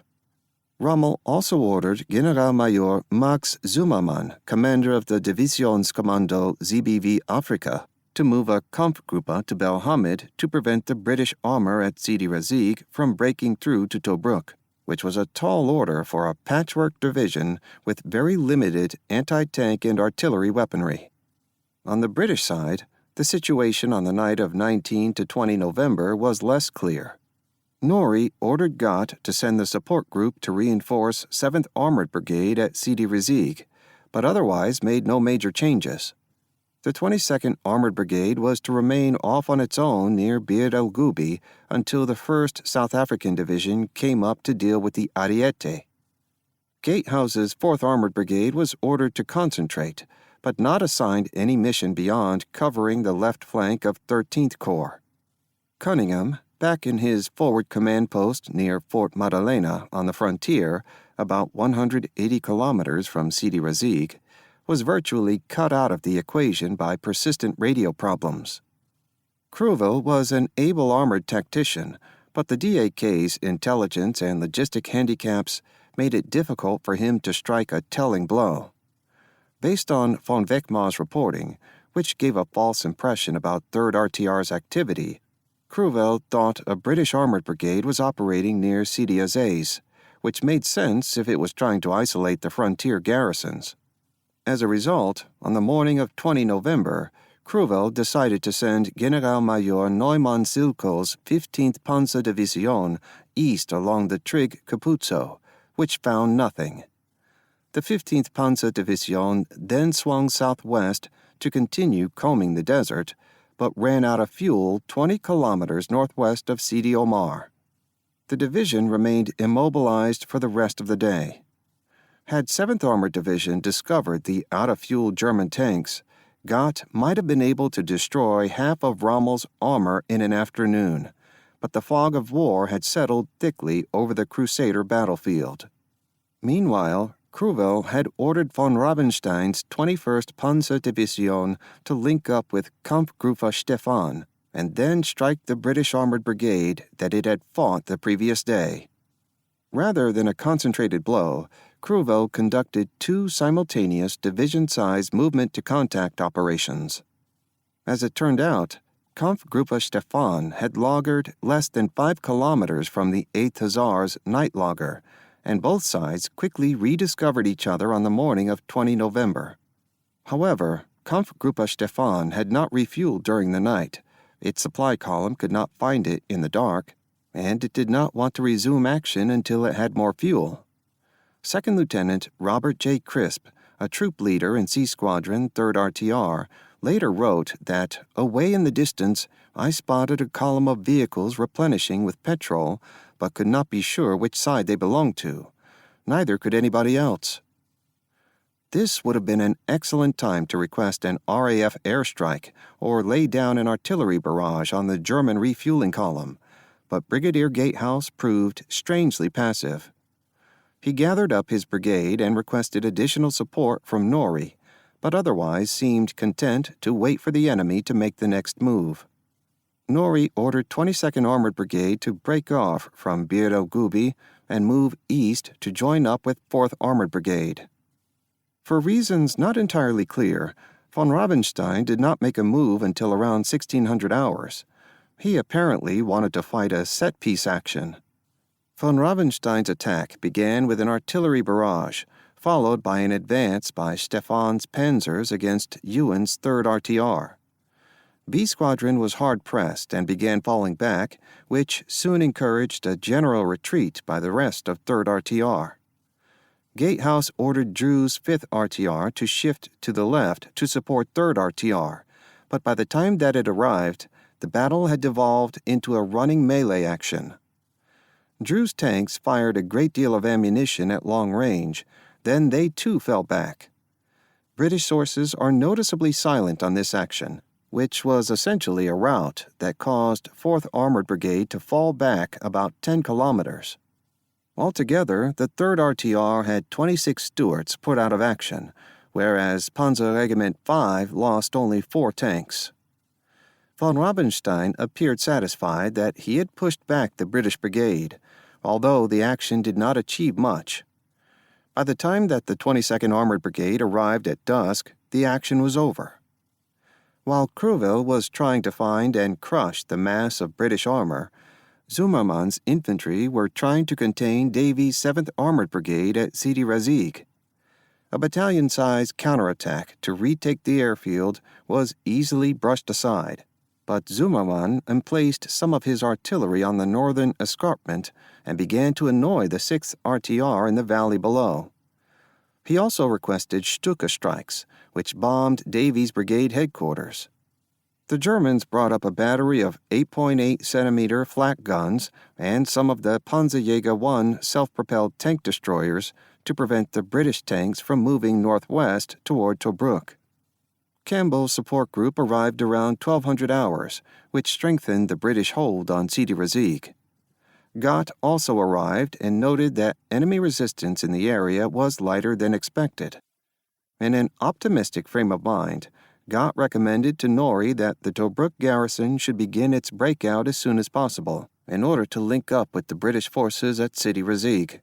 Rommel also ordered Generalmajor Max Zimmermann, commander of the Divisionskommando ZBV Afrika, to move a Kampfgruppe to Belhamid to prevent the British armor at Sidi Rezegh from breaking through to Tobruk, which was a tall order for a patchwork division with very limited anti-tank and artillery weaponry. On the British side, the situation on the night of 19 to 20 November was less clear. Norrie ordered Gott to send the support group to reinforce 7th Armored Brigade at Sidi Rezegh, but otherwise made no major changes. The 22nd Armored Brigade was to remain off on its own near Bir el Gubi until the 1st South African Division came up to deal with the Ariete. Gatehouse's 4th Armored Brigade was ordered to concentrate, but not assigned any mission beyond covering the left flank of 13th Corps. Cunningham, back in his forward command post near Fort Madalena on the frontier, about 180 kilometers from Sidi Rezegh, was virtually cut out of the equation by persistent radio problems. Kruvel was an able armored tactician, but the DAK's intelligence and logistic handicaps made it difficult for him to strike a telling blow. Based on von Wegmar's reporting, which gave a false impression about 3rd RTR's activity, Kruvel thought a British armored brigade was operating near Sidi Aziz, which made sense if it was trying to isolate the frontier garrisons. As a result, on the morning of 20 November, Kruvel decided to send Generalmajor Neumann Silko's 15th Panzer Division east along the Trig Capuzzo, which found nothing. The 15th Panzer Division then swung southwest to continue combing the desert, but ran out of fuel 20 kilometers northwest of Sidi Omar. The division remained immobilized for the rest of the day. Had 7th Armored Division discovered the out-of-fuel German tanks, Gott might have been able to destroy half of Rommel's armor in an afternoon, but the fog of war had settled thickly over the Crusader battlefield. Meanwhile, Kruvel had ordered von Rabenstein's 21st Panzer Division to link up with Kampfgruppe Stefan and then strike the British armored brigade that it had fought the previous day. Rather than a concentrated blow, Kruvel conducted 2 simultaneous division-sized movement-to-contact operations. As it turned out, Kampfgruppe Stefan had lagered less than 5 kilometers from the 8th Hussars' night lager, and both sides quickly rediscovered each other on the morning of 20 November. However, Kampfgruppe Stefan had not refueled during the night. Its supply column could not find it in the dark, and it did not want to resume action until it had more fuel. Second Lieutenant Robert J. Crisp, a troop leader in C Squadron 3rd RTR, later wrote that, away in the distance, I spotted a column of vehicles replenishing with petrol, but could not be sure which side they belonged to. Neither could anybody else. This would have been an excellent time to request an RAF airstrike or lay down an artillery barrage on the German refueling column, but Brigadier Gatehouse proved strangely passive. He gathered up his brigade and requested additional support from Norrie, but otherwise seemed content to wait for the enemy to make the next move. Norrie ordered 22nd Armored Brigade to break off from Bir el Gubi and move east to join up with 4th Armored Brigade. For reasons not entirely clear, Von Rabenstein did not make a move until around 1600 hours. He apparently wanted to fight a set-piece action. Von Rabenstein's attack began with an artillery barrage, followed by an advance by Stefan's panzers against Ewan's 3rd RTR. B Squadron was hard-pressed and began falling back, which soon encouraged a general retreat by the rest of 3rd RTR. Gatehouse ordered Drew's 5th RTR to shift to the left to support 3rd RTR, but by the time that it arrived, the battle had devolved into a running melee action. Drew's tanks fired a great deal of ammunition at long range, then they too fell back. British sources are noticeably silent on this action, which was essentially a rout that caused 4th Armored Brigade to fall back about 10 kilometers. Altogether, the 3rd RTR had 26 Stuarts put out of action, whereas Panzer Regiment 5 lost only 4 tanks. Von Rabenstein appeared satisfied that he had pushed back the British brigade, although the action did not achieve much. By the time that the 22nd Armored Brigade arrived at dusk, the action was over. While Cruville was trying to find and crush the mass of British armor, Zimmermann's infantry were trying to contain Davies' 7th Armored Brigade at Sidi Rezig. A battalion-sized counterattack to retake the airfield was easily brushed aside, but Zimmermann emplaced some of his artillery on the northern escarpment and began to annoy the 6th RTR in the valley below. He also requested Stuka strikes, which bombed Davies' brigade headquarters. The Germans brought up a battery of 8.8-centimeter flak guns and some of the Panzerjäger 1 self-propelled tank destroyers to prevent the British tanks from moving northwest toward Tobruk. Campbell's support group arrived around 1200 hours, which strengthened the British hold on Sidi Rezig. Gott also arrived and noted that enemy resistance in the area was lighter than expected. In an optimistic frame of mind, Gott recommended to Norrie that the Tobruk garrison should begin its breakout as soon as possible, in order to link up with the British forces at Sidi Rezig.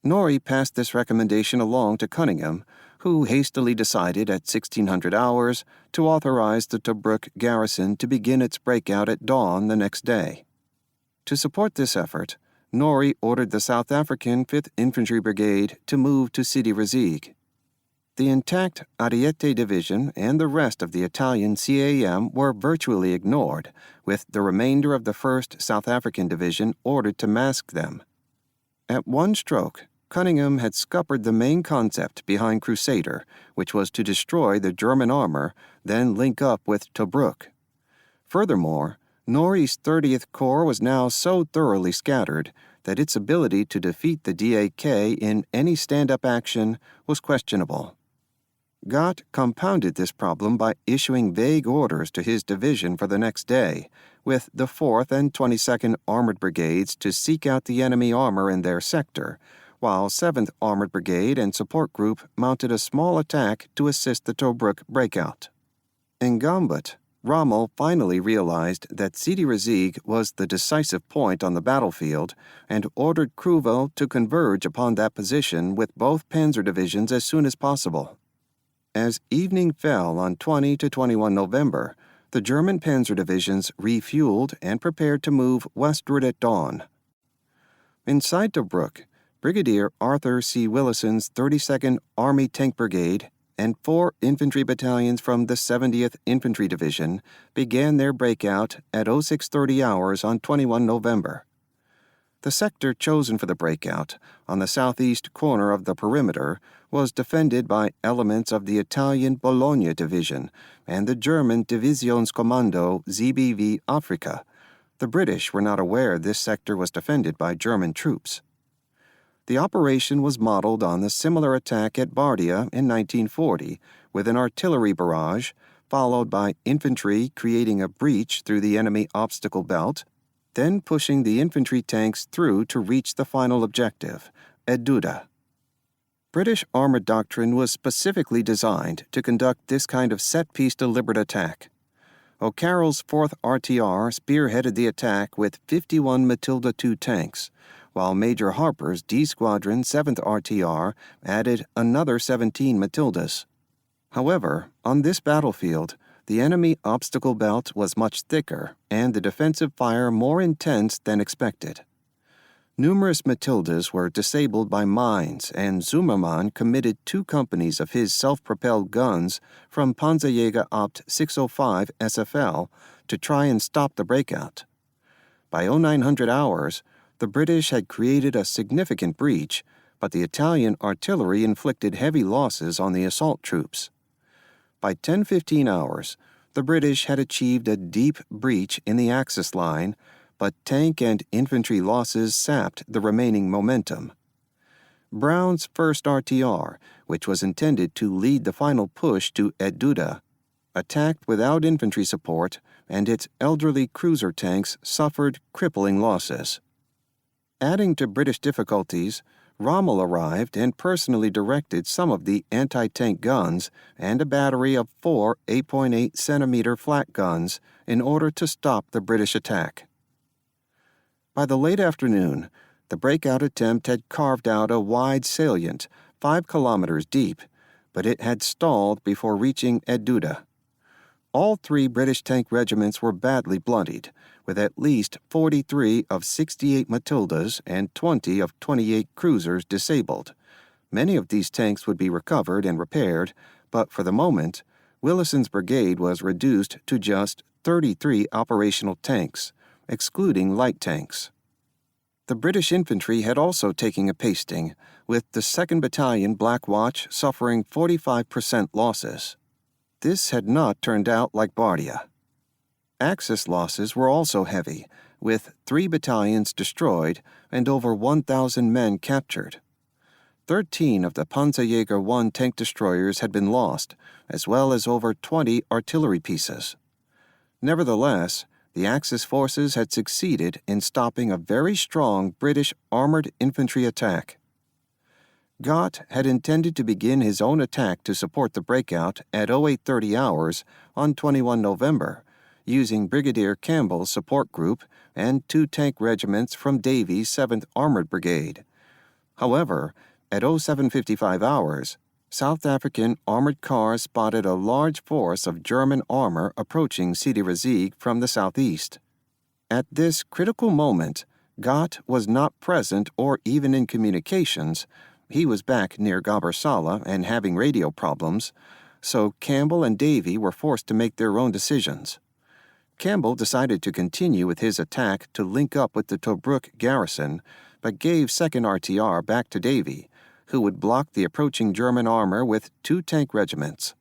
Norrie passed this recommendation along to Cunningham, who hastily decided at 1600 hours to authorize the Tobruk garrison to begin its breakout at dawn the next day. To support this effort, Norrie ordered the South African 5th Infantry Brigade to move to Sidi Rezig. The intact Ariete Division and the rest of the Italian CAM were virtually ignored, with the remainder of the 1st South African Division ordered to mask them. At one stroke, Cunningham had scuppered the main concept behind Crusader, which was to destroy the German armor, then link up with Tobruk. Furthermore, Norrie's 30th Corps was now so thoroughly scattered that its ability to defeat the DAK in any stand-up action was questionable. Gott compounded this problem by issuing vague orders to his division for the next day, with the 4th and 22nd Armored Brigades to seek out the enemy armor in their sector, while 7th Armored Brigade and Support Group mounted a small attack to assist the Tobruk breakout. In Gambut, Rommel finally realized that Sidi Rezig was the decisive point on the battlefield and ordered Cruville to converge upon that position with both panzer divisions as soon as possible. As evening fell on 20 to 21 November, the German panzer divisions refueled and prepared to move westward at dawn. Inside Tobruk, Brigadier Arthur C. Willison's 32nd Army Tank Brigade and 4 infantry battalions from the 70th Infantry Division began their breakout at 0630 hours on 21 November. The sector chosen for the breakout, on the southeast corner of the perimeter, was defended by elements of the Italian Bologna Division and the German Divisionskommando ZBV Afrika. The British were not aware this sector was defended by German troops. The operation was modeled on the similar attack at Bardia in 1940, with an artillery barrage, followed by infantry creating a breach through the enemy obstacle belt, then pushing the infantry tanks through to reach the final objective, Eduda. British armored doctrine was specifically designed to conduct this kind of set-piece deliberate attack. O'Carroll's 4th RTR spearheaded the attack with 51 Matilda II tanks, while Major Harper's D Squadron 7th RTR added another 17 Matildas. However, on this battlefield, the enemy obstacle belt was much thicker and the defensive fire more intense than expected. Numerous Matildas were disabled by mines, and Zimmermann committed 2 companies of his self-propelled guns from Panzerjäger Opt 605 SFL to try and stop the breakout. By 0900 hours, the British had created a significant breach, but the Italian artillery inflicted heavy losses on the assault troops. By 10:15 hours, the British had achieved a deep breach in the Axis line, but tank and infantry losses sapped the remaining momentum. Brown's 1st RTR, which was intended to lead the final push to Edduda, attacked without infantry support, and its elderly cruiser tanks suffered crippling losses. Adding to British difficulties, Rommel arrived and personally directed some of the anti-tank guns and a battery of 4 8.8-centimeter flat guns in order to stop the British attack. By the late afternoon, the breakout attempt had carved out a wide salient, 5 kilometers deep, but it had stalled before reaching Edduda. All 3 British tank regiments were badly bloodied, with at least 43 of 68 Matildas and 20 of 28 cruisers disabled. Many of these tanks would be recovered and repaired, but for the moment, Willison's brigade was reduced to just 33 operational tanks, excluding light tanks. The British infantry had also taken a pasting, with the 2nd Battalion Black Watch suffering 45% losses. This had not turned out like Bardia. Axis losses were also heavy, with 3 battalions destroyed and over 1,000 men captured. 13 of the Panzerjäger I tank destroyers had been lost, as well as over 20 artillery pieces. Nevertheless, the Axis forces had succeeded in stopping a very strong British armored infantry attack. Gott had intended to begin his own attack to support the breakout at 0830 hours on 21 November, using Brigadier Campbell's support group and 2 tank regiments from Davies' 7th Armored Brigade. However, at 0755 hours, South African armored cars spotted a large force of German armor approaching Sidi Rezegh from the southeast. At this critical moment, Gott was not present or even in communications. He was back near Gabr Sala and having radio problems, so Campbell and Davie were forced to make their own decisions. Campbell decided to continue with his attack to link up with the Tobruk garrison, but gave 2nd RTR back to Davie, who would block the approaching German armor with 2 tank regiments.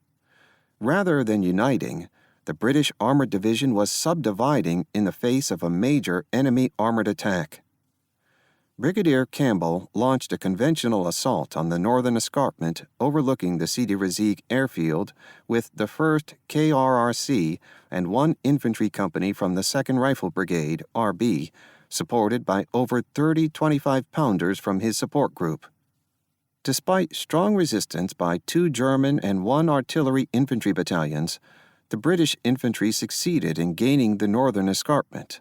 Rather than uniting, the British Armored Division was subdividing in the face of a major enemy armored attack. Brigadier Campbell launched a conventional assault on the northern escarpment overlooking the Sidi Rezegh airfield with the 1st KRRC and 1 infantry company from the 2nd Rifle Brigade, RB, supported by over 30 25-pounders from his support group. Despite strong resistance by 2 German and 1 artillery infantry battalions, the British infantry succeeded in gaining the northern escarpment.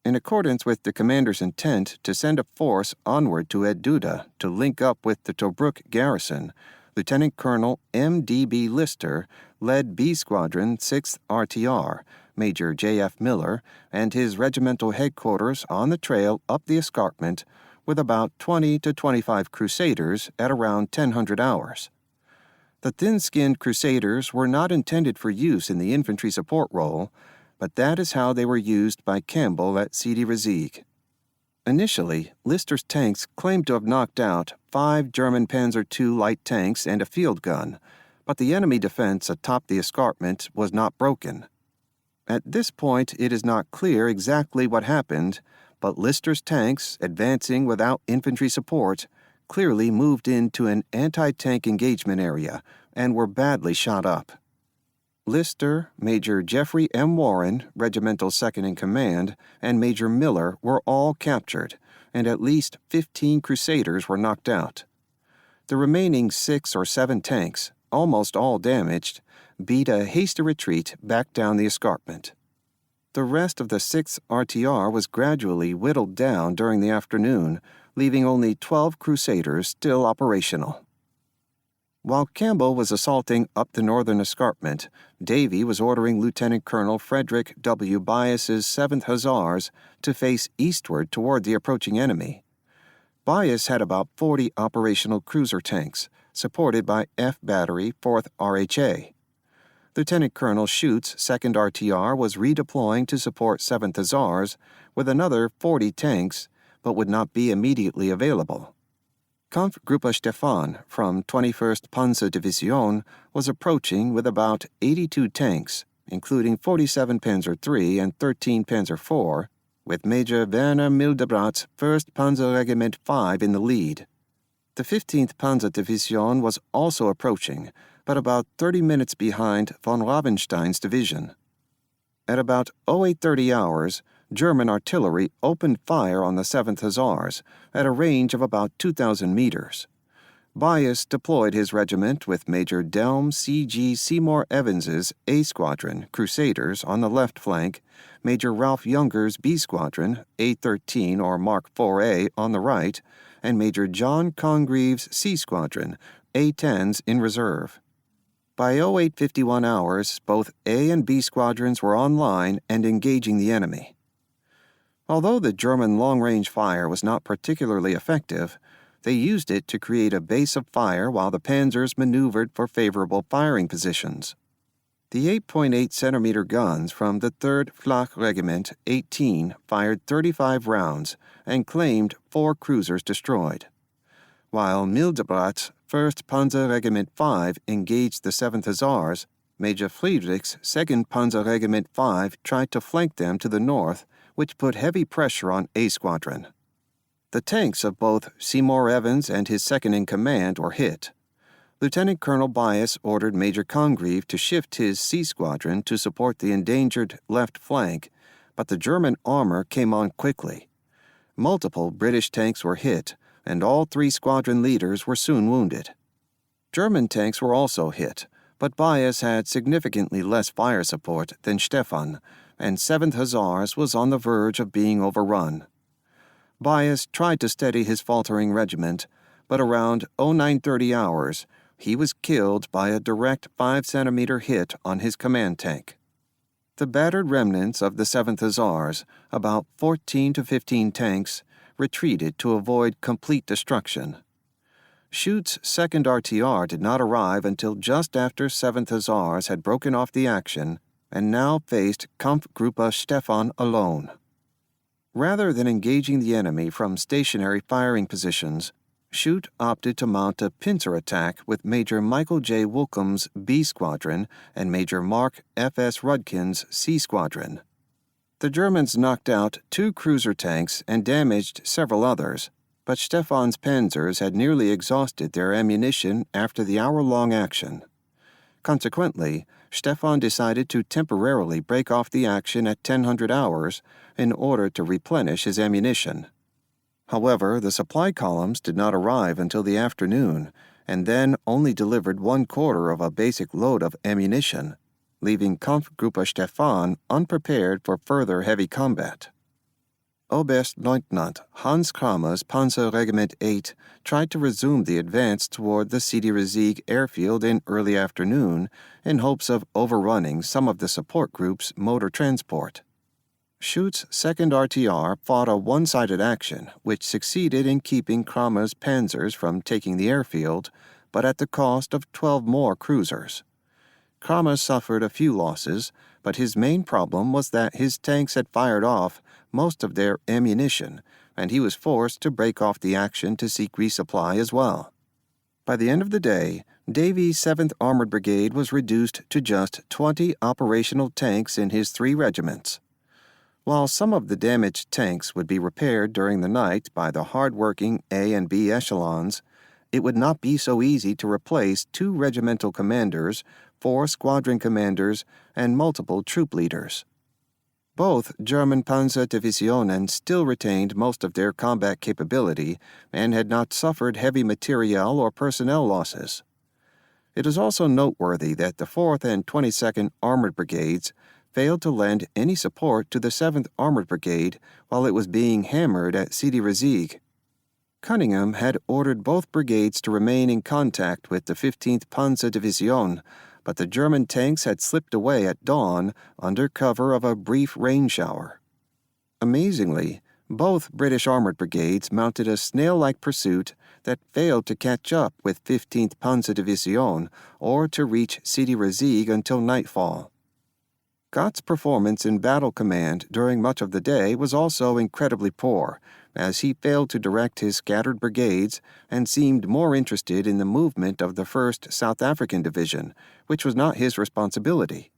In accordance with the commander's intent to send a force onward to Edduda to link up with the Tobruk garrison, Lieutenant Colonel M.D.B. Lister led B Squadron 6th RTR, Major J.F. Miller, and his regimental headquarters on the trail up the escarpment with about 20 to 25 Crusaders at around 1000 hours. The thin-skinned Crusaders were not intended for use in the infantry support role, but that is how they were used by Campbell at Sidi Rezegh. Initially, Lister's tanks claimed to have knocked out 5 German Panzer II light tanks and a field gun, but the enemy defense atop the escarpment was not broken. At this point, it is not clear exactly what happened, but Lister's tanks, advancing without infantry support, clearly moved into an anti-tank engagement area and were badly shot up. Lister, Major Jeffrey M. Warren, Regimental Second in Command, and Major Miller were all captured, and at least 15 Crusaders were knocked out. The remaining 6 or 7 tanks, almost all damaged, beat a hasty retreat back down the escarpment. The rest of the 6th RTR was gradually whittled down during the afternoon, leaving only 12 Crusaders still operational. While Campbell was assaulting up the northern escarpment, Davie was ordering Lieutenant Colonel Frederick W. Byas's 7th Hussars to face eastward toward the approaching enemy. Byas had about 40 operational cruiser tanks, supported by F Battery, 4th RHA. Lieutenant Colonel Schutz's 2nd RTR was redeploying to support 7th Hussars with another 40 tanks, but would not be immediately available. Kampfgruppe Stefan from 21st Panzerdivision was approaching with about 82 tanks, including 47 Panzer III and 13 Panzer IV, with Major Werner Mildebrat's 1st Panzerregiment 5 in the lead. The 15th Panzerdivision was also approaching, but about 30 minutes behind von Ravenstein's division. At about 0830 hours, German artillery opened fire on the 7th Hussars at a range of about 2,000 meters. Byas deployed his regiment with Major Delm C.G. Seymour Evans's A Squadron, Crusaders, on the left flank, Major Ralph Younger's B Squadron, A-13 or Mark IV-A, on the right, and Major John Congreve's C Squadron, A-10s, in reserve. By 0851 hours, both A and B squadrons were online and engaging the enemy. Although the German long-range fire was not particularly effective, they used it to create a base of fire while the panzers maneuvered for favorable firing positions. The 8.8-centimeter guns from the 3rd Flak Regiment 18 fired 35 rounds and claimed 4 cruisers destroyed, while Mildebrat's 1st Panzer Regiment 5 engaged the 7th Hussars. Major Friedrich's 2nd Panzer Regiment 5 tried to flank them to the north, which put heavy pressure on A Squadron. The tanks of both Seymour Evans and his second-in-command were hit. Lieutenant Colonel Byas ordered Major Congreve to shift his C Squadron to support the endangered left flank, but the German armor came on quickly. Multiple British tanks were hit, and all 3 squadron leaders were soon wounded. German tanks were also hit, but Byas had significantly less fire support than Stefan, and 7th Hussars was on the verge of being overrun. Byas tried to steady his faltering regiment, but around 0930 hours, he was killed by a direct 5-centimeter hit on his command tank. The battered remnants of the 7th Hussars, about 14 to 15 tanks, retreated to avoid complete destruction. Schutz's 2nd RTR did not arrive until just after 7th Hussars had broken off the action and now faced Kampfgruppe Stefan alone. Rather than engaging the enemy from stationary firing positions, Schutt opted to mount a pincer attack with Major Michael J. Woolcombe's B Squadron and Major Mark F.S. Rudkin's C Squadron. The Germans knocked out 2 cruiser tanks and damaged several others, but Stefan's panzers had nearly exhausted their ammunition after the hour-long action. Consequently, Stefan decided to temporarily break off the action at 1000 hours in order to replenish his ammunition. However, the supply columns did not arrive until the afternoon, and then only delivered 1/4 of a basic load of ammunition, leaving Kampfgruppe Stefan unprepared for further heavy combat. Oberstleutnant Hans Kramer's Panzer Regiment 8 tried to resume the advance toward the Sidi Rezegh airfield in early afternoon in hopes of overrunning some of the support group's motor transport. Schutz's 2nd RTR fought a one-sided action which succeeded in keeping Kramer's panzers from taking the airfield, but at the cost of 12 more cruisers. Kramer suffered a few losses, but his main problem was that his tanks had fired off most of their ammunition, and he was forced to break off the action to seek resupply as well. By the end of the day, Davies' 7th Armored Brigade was reduced to just 20 operational tanks in his 3 regiments. While some of the damaged tanks would be repaired during the night by the hard-working A and B echelons, it would not be so easy to replace 2 regimental commanders, 4 squadron commanders, and multiple troop leaders. Both German Panzerdivisionen still retained most of their combat capability and had not suffered heavy materiel or personnel losses. It is also noteworthy that the 4th and 22nd Armored Brigades failed to lend any support to the 7th Armored Brigade while it was being hammered at Sidi Rezegh. Cunningham had ordered both brigades to remain in contact with the 15th Panzerdivision, but the German tanks had slipped away at dawn under cover of a brief rain shower. Amazingly, both British armored brigades mounted a snail-like pursuit that failed to catch up with 15th Panzerdivision or to reach Sidi Rezegh until nightfall. Gott's performance in battle command during much of the day was also incredibly poor, as he failed to direct his scattered brigades and seemed more interested in the movement of the 1st South African Division, which was not his responsibility.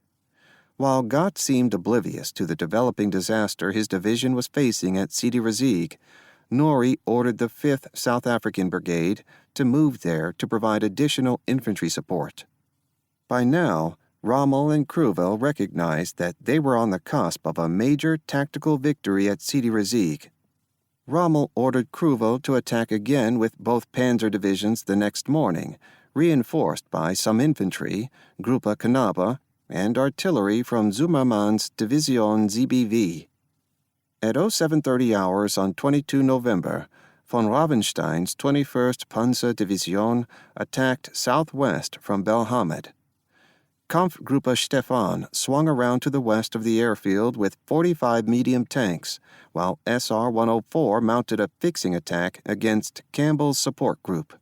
While Gott seemed oblivious to the developing disaster his division was facing at Sidi Rezegh, Norrie ordered the 5th South African Brigade to move there to provide additional infantry support. By now, Rommel and Cruvell recognized that they were on the cusp of a major tactical victory at Sidi Rezegh. Rommel ordered Cruvell to attack again with both panzer divisions the next morning, reinforced by some infantry, Gruppe Knabe, and artillery from Zimmermann's Division ZBV. At 0730 hours on 22 November, von Ravenstein's 21st Panzer Division attacked southwest from Belhamid. Kampfgruppe Stefan swung around to the west of the airfield with 45 medium tanks, while SR-104 mounted a fixing attack against Campbell's support group.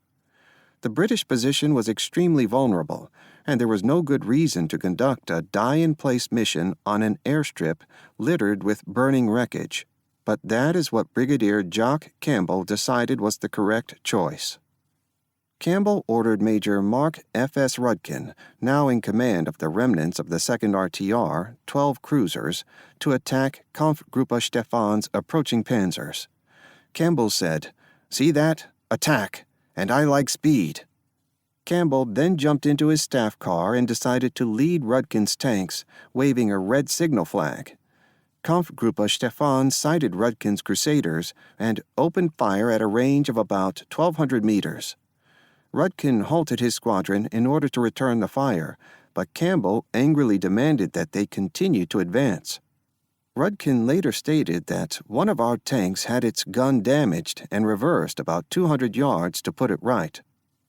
The British position was extremely vulnerable, and there was no good reason to conduct a die-in-place mission on an airstrip littered with burning wreckage, but that is what Brigadier Jock Campbell decided was the correct choice. Campbell ordered Major Mark F.S. Rudkin, now in command of the remnants of the 2nd RTR, 12 cruisers, to attack Kampfgruppe Stefan's approaching panzers. Campbell said, "See that? Attack! And I like speed." Campbell then jumped into his staff car and decided to lead Rudkin's tanks, waving a red signal flag. Kampfgruppe Stefan sighted Rudkin's Crusaders and opened fire at a range of about 1,200 meters. Rudkin halted his squadron in order to return the fire, but Campbell angrily demanded that they continue to advance. Rudkin later stated that one of our tanks had its gun damaged and reversed about 200 yards to put it right.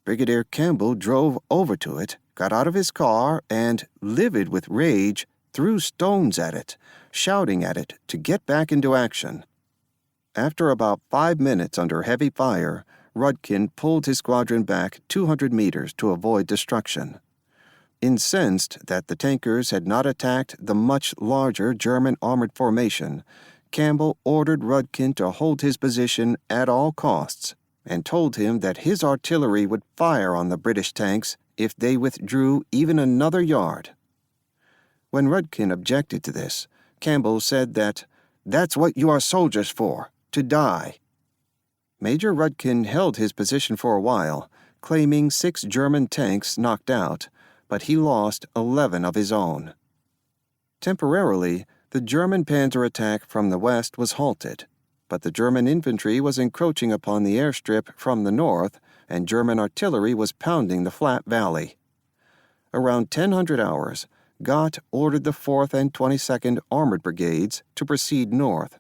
Brigadier Campbell drove over to it, got out of his car, and, livid with rage, threw stones at it, shouting at it to get back into action. After about 5 minutes under heavy fire, Rudkin pulled his squadron back 200 meters to avoid destruction. Incensed that the tankers had not attacked the much larger German armored formation, Campbell ordered Rudkin to hold his position at all costs and told him that his artillery would fire on the British tanks if they withdrew even another yard. When Rudkin objected to this, Campbell said that, "That's what you are soldiers for, to die." Major Rudkin held his position for a while, claiming 6 German tanks knocked out, but he lost 11 of his own. Temporarily, the German panzer attack from the west was halted, but the German infantry was encroaching upon the airstrip from the north, and German artillery was pounding the flat valley. Around 1000 hours, Gott ordered the 4th and 22nd Armored Brigades to proceed north,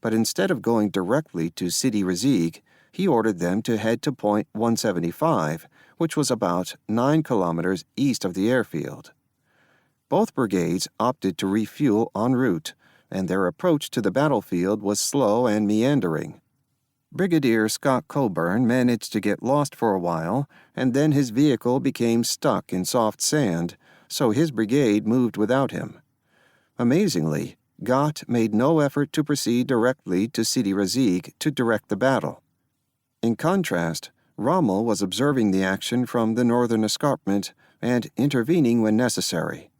but instead of going directly to Sidi Rezegh, he ordered them to head to Point 175, which was about 9 kilometers east of the airfield. Both brigades opted to refuel en route, and their approach to the battlefield was slow and meandering. Brigadier Scott Coburn managed to get lost for a while, and then his vehicle became stuck in soft sand, so his brigade moved without him. Amazingly, Gott made no effort to proceed directly to Sidi Rezegh to direct the battle. In contrast, Rommel was observing the action from the northern escarpment and intervening when necessary.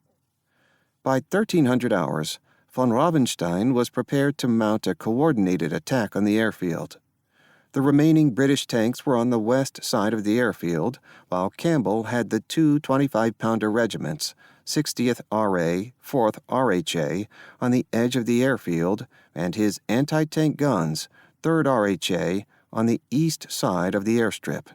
By 1300 hours, von Ravenstein was prepared to mount a coordinated attack on the airfield. The remaining British tanks were on the west side of the airfield, while Campbell had the 2 25-pounder regiments, 60th RA, 4th RHA, on the edge of the airfield, and his anti-tank guns, 3rd RHA, on the east side of the airstrip.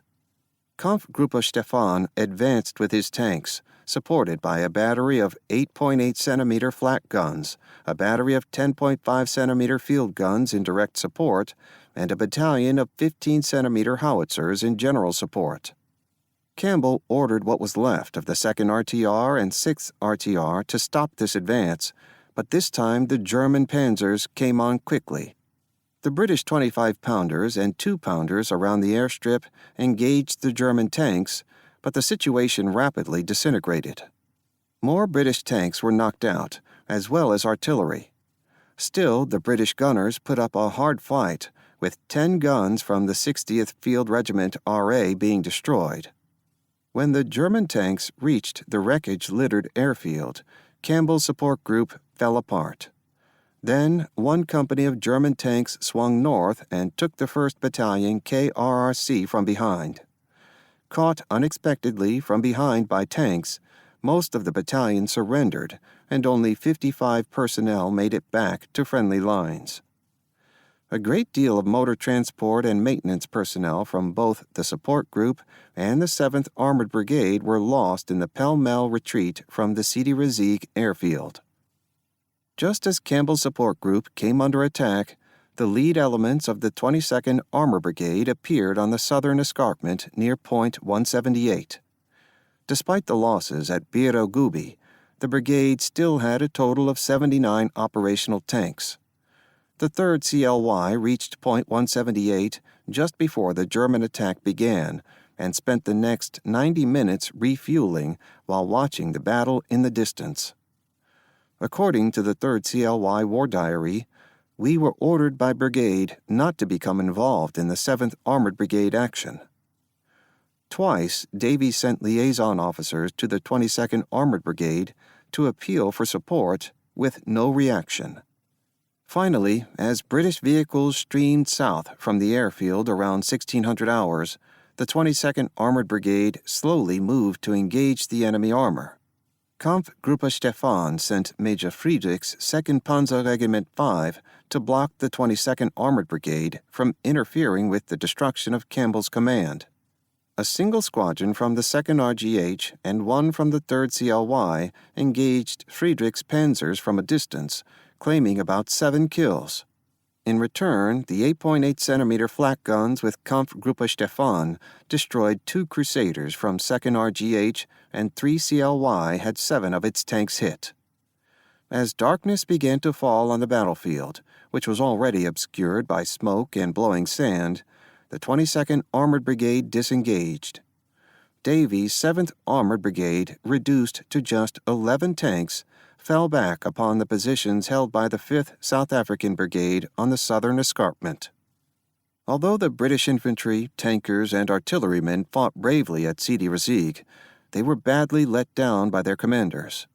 Kampfgruppe Stefan advanced with his tanks, supported by a battery of 8.8 centimeter flak guns, a battery of 10.5 centimeter field guns in direct support, and a battalion of 15-centimeter howitzers in general support. Campbell ordered what was left of the 2nd RTR and 6th RTR to stop this advance, but this time the German panzers came on quickly. The British 25-pounders and 2-pounders around the airstrip engaged the German tanks, but the situation rapidly disintegrated. More British tanks were knocked out, as well as artillery. Still, the British gunners put up a hard fight, with 10 guns from the 60th Field Regiment RA being destroyed. When the German tanks reached the wreckage-littered airfield, Campbell's support group fell apart. Then, one company of German tanks swung north and took the 1st Battalion KRRC from behind. Caught unexpectedly from behind by tanks, most of the battalion surrendered, and only 55 personnel made it back to friendly lines. A great deal of motor transport and maintenance personnel from both the support group and the 7th Armored Brigade were lost in the pell-mell retreat from the Sidi Rezegh airfield. Just as Campbell's support group came under attack, the lead elements of the 22nd Armored Brigade appeared on the southern escarpment near Point 178. Despite the losses at Bir el Gubi, the brigade still had a total of 79 operational tanks. The 3rd CLY reached Point 178 just before the German attack began and spent the next 90 minutes refueling while watching the battle in the distance. According to the 3rd CLY War Diary, we were ordered by brigade not to become involved in the 7th Armored Brigade action. Twice, Davies sent liaison officers to the 22nd Armored Brigade to appeal for support with no reaction. Finally, as British vehicles streamed south from the airfield around 1600 hours, the 22nd Armored Brigade slowly moved to engage the enemy armor. Kampfgruppe Stefan sent Major Friedrich's 2nd Panzer Regiment 5 to block the 22nd Armored Brigade from interfering with the destruction of Campbell's command. A single squadron from the 2nd RGH and one from the 3rd CLY engaged Friedrich's panzers from a distance, claiming about 7 kills. In return, the 8.8-centimeter flak guns with Kampfgruppe Stefan destroyed 2 Crusaders from 2nd RGH, and 3 CLY had 7 of its tanks hit. As darkness began to fall on the battlefield, which was already obscured by smoke and blowing sand, the 22nd Armored Brigade disengaged. Davies' 7th Armored Brigade, reduced to just 11 tanks, fell back upon the positions held by the 5th South African Brigade on the southern escarpment. Although the British infantry, tankers, and artillerymen fought bravely at Sidi Rezegh, they were badly let down by their commanders.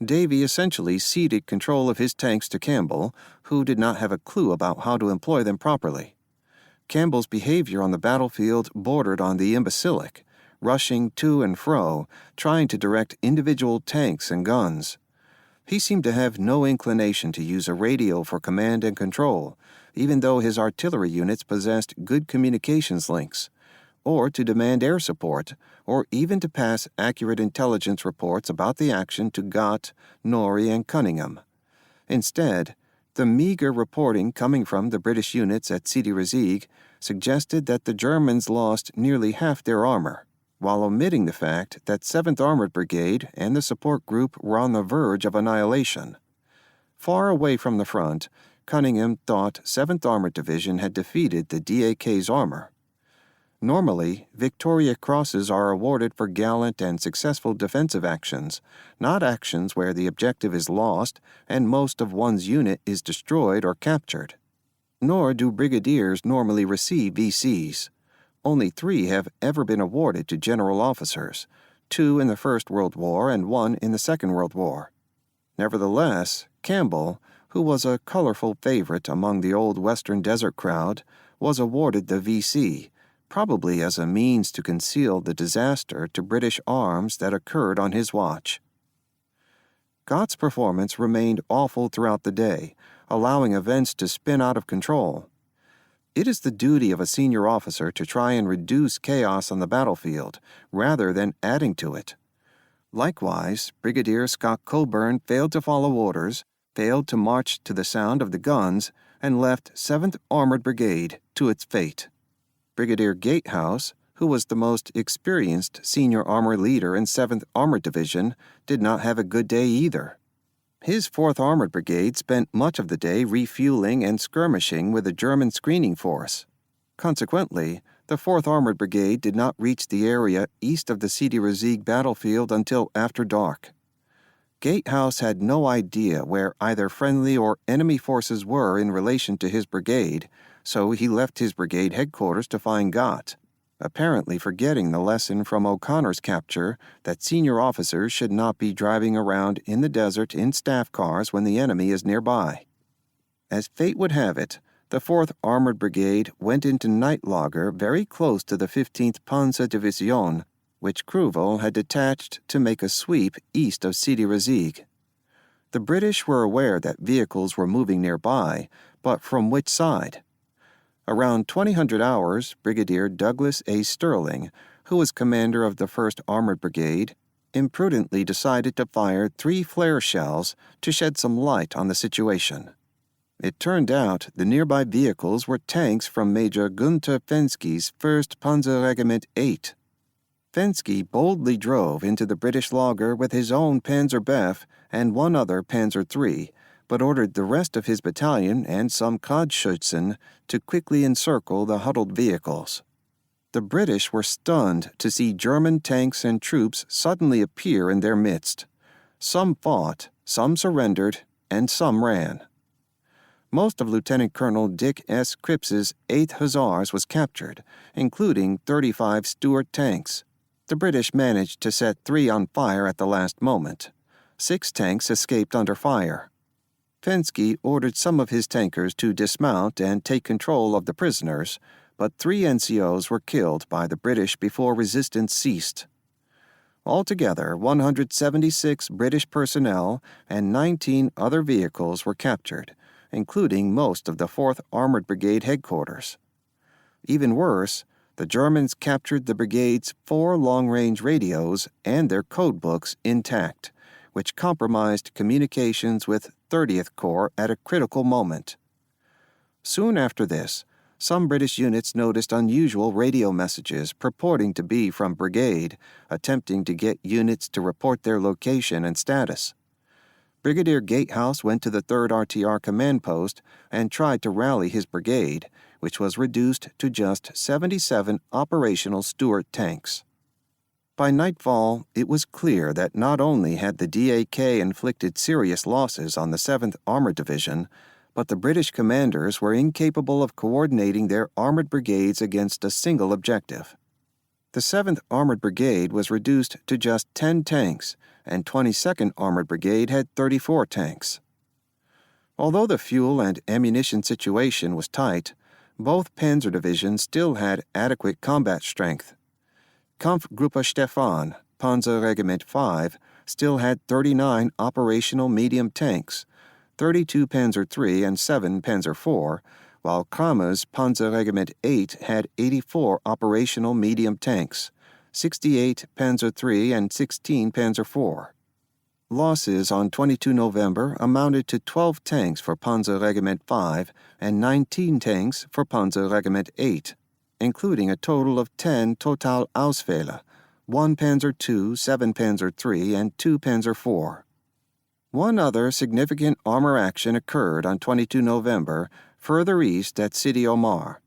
Davie essentially ceded control of his tanks to Campbell, who did not have a clue about how to employ them properly. Campbell's behavior on the battlefield bordered on the imbecilic, rushing to and fro, trying to direct individual tanks and guns. He seemed to have no inclination to use a radio for command and control, even though his artillery units possessed good communications links, or to demand air support, or even to pass accurate intelligence reports about the action to Gott, Norrie, and Cunningham. Instead, the meager reporting coming from the British units at Sidi Rezegh suggested that the Germans lost nearly half their armor, while omitting the fact that 7th Armored Brigade and the support group were on the verge of annihilation. Far away from the front, Cunningham thought 7th Armored Division had defeated the DAK's armor. Normally, Victoria Crosses are awarded for gallant and successful defensive actions, not actions where the objective is lost and most of one's unit is destroyed or captured. Nor do brigadiers normally receive VCs. Only 3 have ever been awarded to general officers, 2 in the First World War and 1 in the Second World War. Nevertheless, Campbell, who was a colorful favorite among the old Western Desert crowd, was awarded the VC, probably as a means to conceal the disaster to British arms that occurred on his watch. Gott's performance remained awful throughout the day, allowing events to spin out of control. It is the duty of a senior officer to try and reduce chaos on the battlefield, rather than adding to it. Likewise, Brigadier Scott Coburn failed to follow orders, failed to march to the sound of the guns, and left 7th Armored Brigade to its fate. Brigadier Gatehouse, who was the most experienced senior armor leader in 7th Armored Division, did not have a good day either. His 4th Armored Brigade spent much of the day refueling and skirmishing with a German screening force. Consequently, the 4th Armored Brigade did not reach the area east of the Sidi Rezegh battlefield until after dark. Gatehouse had no idea where either friendly or enemy forces were in relation to his brigade, so he left his brigade headquarters to find Gott, apparently forgetting the lesson from O'Connor's capture that senior officers should not be driving around in the desert in staff cars when the enemy is nearby. As fate would have it, the 4th Armored Brigade went into night lager very close to the 15th Panzer Division, which Kruvel had detached to make a sweep east of Sidi Rezegh. The British were aware that vehicles were moving nearby, but from which side? Around 2000 hours, Brigadier Douglas A. Sterling, who was commander of the 1st Armored Brigade, imprudently decided to fire 3 flare shells to shed some light on the situation. It turned out the nearby vehicles were tanks from Major Günther Fenske's 1st Panzer Regiment 8. Fensky boldly drove into the British lager with his own Panzer Bef and one other Panzer III, but ordered the rest of his battalion and some Kladschützen to quickly encircle the huddled vehicles. The British were stunned to see German tanks and troops suddenly appear in their midst. Some fought, some surrendered, and some ran. Most of Lieutenant Colonel Dick S. Cripps's 8th Hussars was captured, including 35 Stuart tanks. The British managed to set 3 on fire at the last moment. 6 tanks escaped under fire. Fensky ordered some of his tankers to dismount and take control of the prisoners, but 3 NCOs were killed by the British before resistance ceased. Altogether, 176 British personnel and 19 other vehicles were captured, including most of the 4th Armored Brigade headquarters. Even worse, the Germans captured the brigade's 4 long-range radios and their code books intact, which compromised communications with 30th Corps at a critical moment. Soon after this, some British units noticed unusual radio messages purporting to be from brigade, attempting to get units to report their location and status. Brigadier Gatehouse went to the 3rd RTR command post and tried to rally his brigade, which was reduced to just 77 operational Stuart tanks. By nightfall, it was clear that not only had the DAK inflicted serious losses on the 7th Armored Division, but the British commanders were incapable of coordinating their armored brigades against a single objective. The 7th Armored Brigade was reduced to just 10 tanks, and 22nd Armored Brigade had 34 tanks. Although the fuel and ammunition situation was tight, both panzer divisions still had adequate combat strength. Kampfgruppe Stefan, Panzer Regiment 5, still had 39 operational medium tanks, 32 Panzer III and 7 Panzer IV, while Kramer's Panzer Regiment 8 had 84 operational medium tanks, 68 Panzer III and 16 Panzer IV. Losses on 22 November amounted to 12 tanks for Panzer Regiment 5 and 19 tanks for Panzer Regiment 8, including a total of 10 Total Ausfälle, 1 Panzer II, 7 Panzer III, and 2 Panzer IV. One other significant armor action occurred on 22 November, further east at Sidi Omar.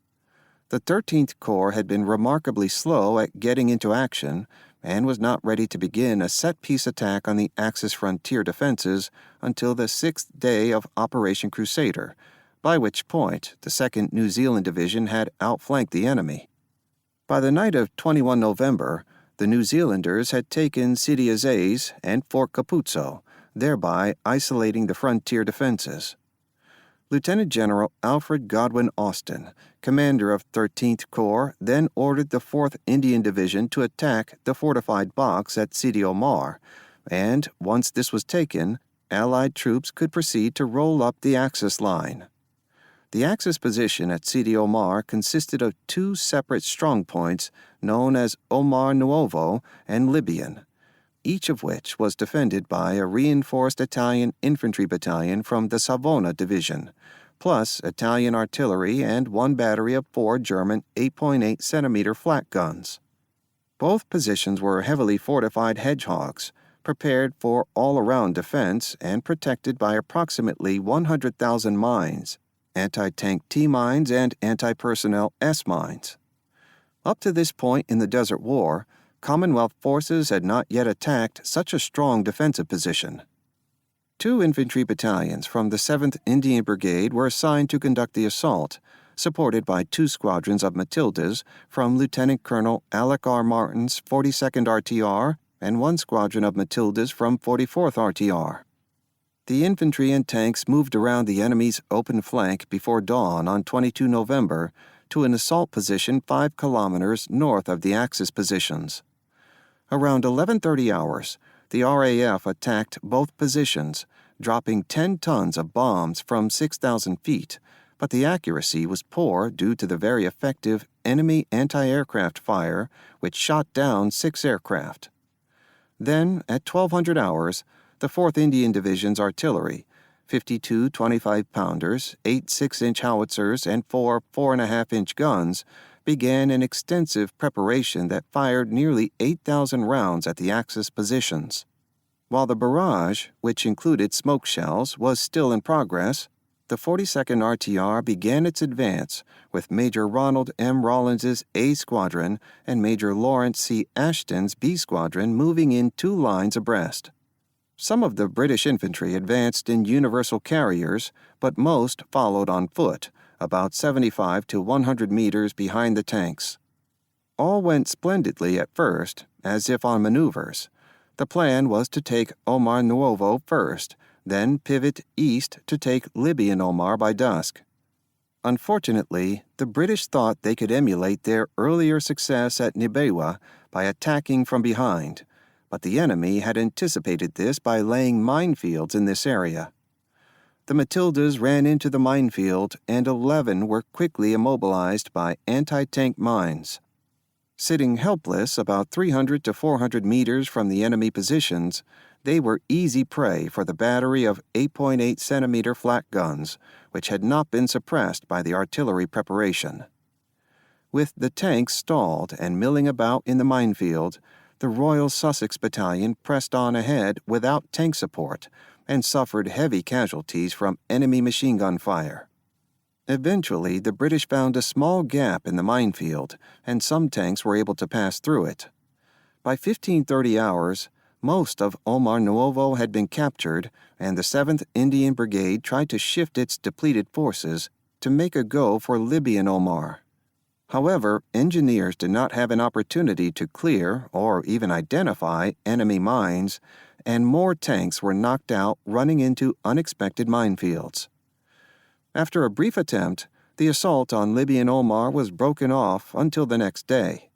The 13th Corps had been remarkably slow at getting into action and was not ready to begin a set-piece attack on the Axis frontier defenses until the 6th day of Operation Crusader, by which point the 2nd New Zealand Division had outflanked the enemy. By the night of 21 November, the New Zealanders had taken Sidi Azeiz and Fort Capuzzo, thereby isolating the frontier defenses. Lieutenant General Alfred Godwin Austin, commander of 13th Corps, then ordered the 4th Indian Division to attack the fortified box at Sidi Omar, and, once this was taken, Allied troops could proceed to roll up the Axis line. The Axis position at Sidi Omar consisted of 2 separate strongpoints known as Omar Nuovo and Libyan, each of which was defended by a reinforced Italian infantry battalion from the Savona Division, plus Italian artillery and one battery of 4 German 8.8-centimeter flak guns. Both positions were heavily fortified hedgehogs, prepared for all-around defense and protected by approximately 100,000 mines, anti-tank T-mines and anti-personnel S-mines. Up to this point in the Desert War, Commonwealth forces had not yet attacked such a strong defensive position. 2 infantry battalions from the 7th Indian Brigade were assigned to conduct the assault, supported by 2 squadrons of Matildas from Lieutenant Colonel Alec R. Martin's 42nd RTR and 1 squadron of Matildas from 44th RTR. The infantry and tanks moved around the enemy's open flank before dawn on 22 November to an assault position 5 kilometers north of the Axis positions. Around 11:30 hours, the RAF attacked both positions, dropping 10 tons of bombs from 6,000 feet, but the accuracy was poor due to the very effective enemy anti-aircraft fire, which shot down 6 aircraft. Then, at 1200 hours, the 4th Indian Division's artillery, 52 25-pounders, 8 6-inch howitzers, and 4 4.5-inch guns, began an extensive preparation that fired nearly 8,000 rounds at the Axis positions. While the barrage, which included smoke shells, was still in progress, the 42nd RTR began its advance with Major Ronald M. Rawlins's A Squadron and Major Lawrence C. Ashton's B Squadron moving in 2 lines abreast. Some of the British infantry advanced in universal carriers, but most followed on foot, about 75 to 100 meters behind the tanks. All went splendidly at first, as if on maneuvers. The plan was to take Omar Nuovo first, then pivot east to take Libyan Omar by dusk. Unfortunately, the British thought they could emulate their earlier success at Nibewa by attacking from behind, but the enemy had anticipated this by laying minefields in this area. The Matildas ran into the minefield, and 11 were quickly immobilized by anti-tank mines. Sitting helpless about 300 to 400 meters from the enemy positions, they were easy prey for the battery of 8.8-centimeter flak guns, which had not been suppressed by the artillery preparation. With the tanks stalled and milling about in the minefield, the Royal Sussex Battalion pressed on ahead without tank support and suffered heavy casualties from enemy machine gun fire. Eventually, the British found a small gap in the minefield, and some tanks were able to pass through it. By 15:30 hours, most of Omar Nuovo had been captured, and the 7th Indian Brigade tried to shift its depleted forces to make a go for Libyan Omar. However, engineers did not have an opportunity to clear or even identify enemy mines, and more tanks were knocked out running into unexpected minefields. After a brief attempt, the assault on Libyan Omar was broken off until the next day.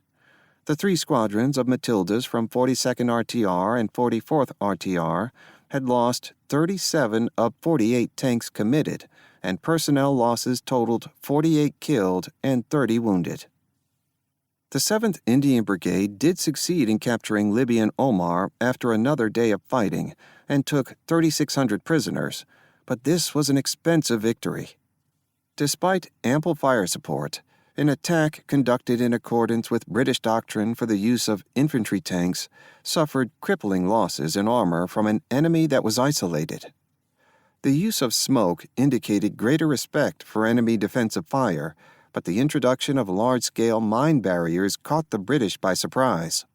The 3 squadrons of Matildas from 42nd RTR and 44th RTR had lost 37 of 48 tanks committed, and personnel losses totaled 48 killed and 30 wounded. The 7th Indian Brigade did succeed in capturing Libyan Omar after another day of fighting and took 3,600 prisoners, but this was an expensive victory. Despite ample fire support, an attack conducted in accordance with British doctrine for the use of infantry tanks suffered crippling losses in armor from an enemy that was isolated. The use of smoke indicated greater respect for enemy defensive fire, but the introduction of large-scale mine barriers caught the British by surprise.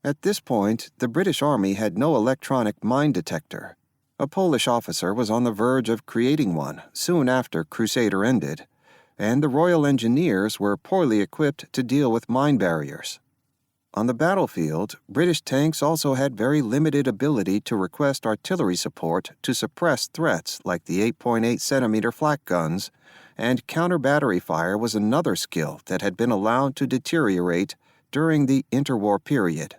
At this point, the British Army had no electronic mine detector. A Polish officer was on the verge of creating one soon after Crusader ended, and the Royal Engineers were poorly equipped to deal with mine barriers. On the battlefield, British tanks also had very limited ability to request artillery support to suppress threats like the 8.8-centimeter flak guns, and counter-battery fire was another skill that had been allowed to deteriorate during the interwar period.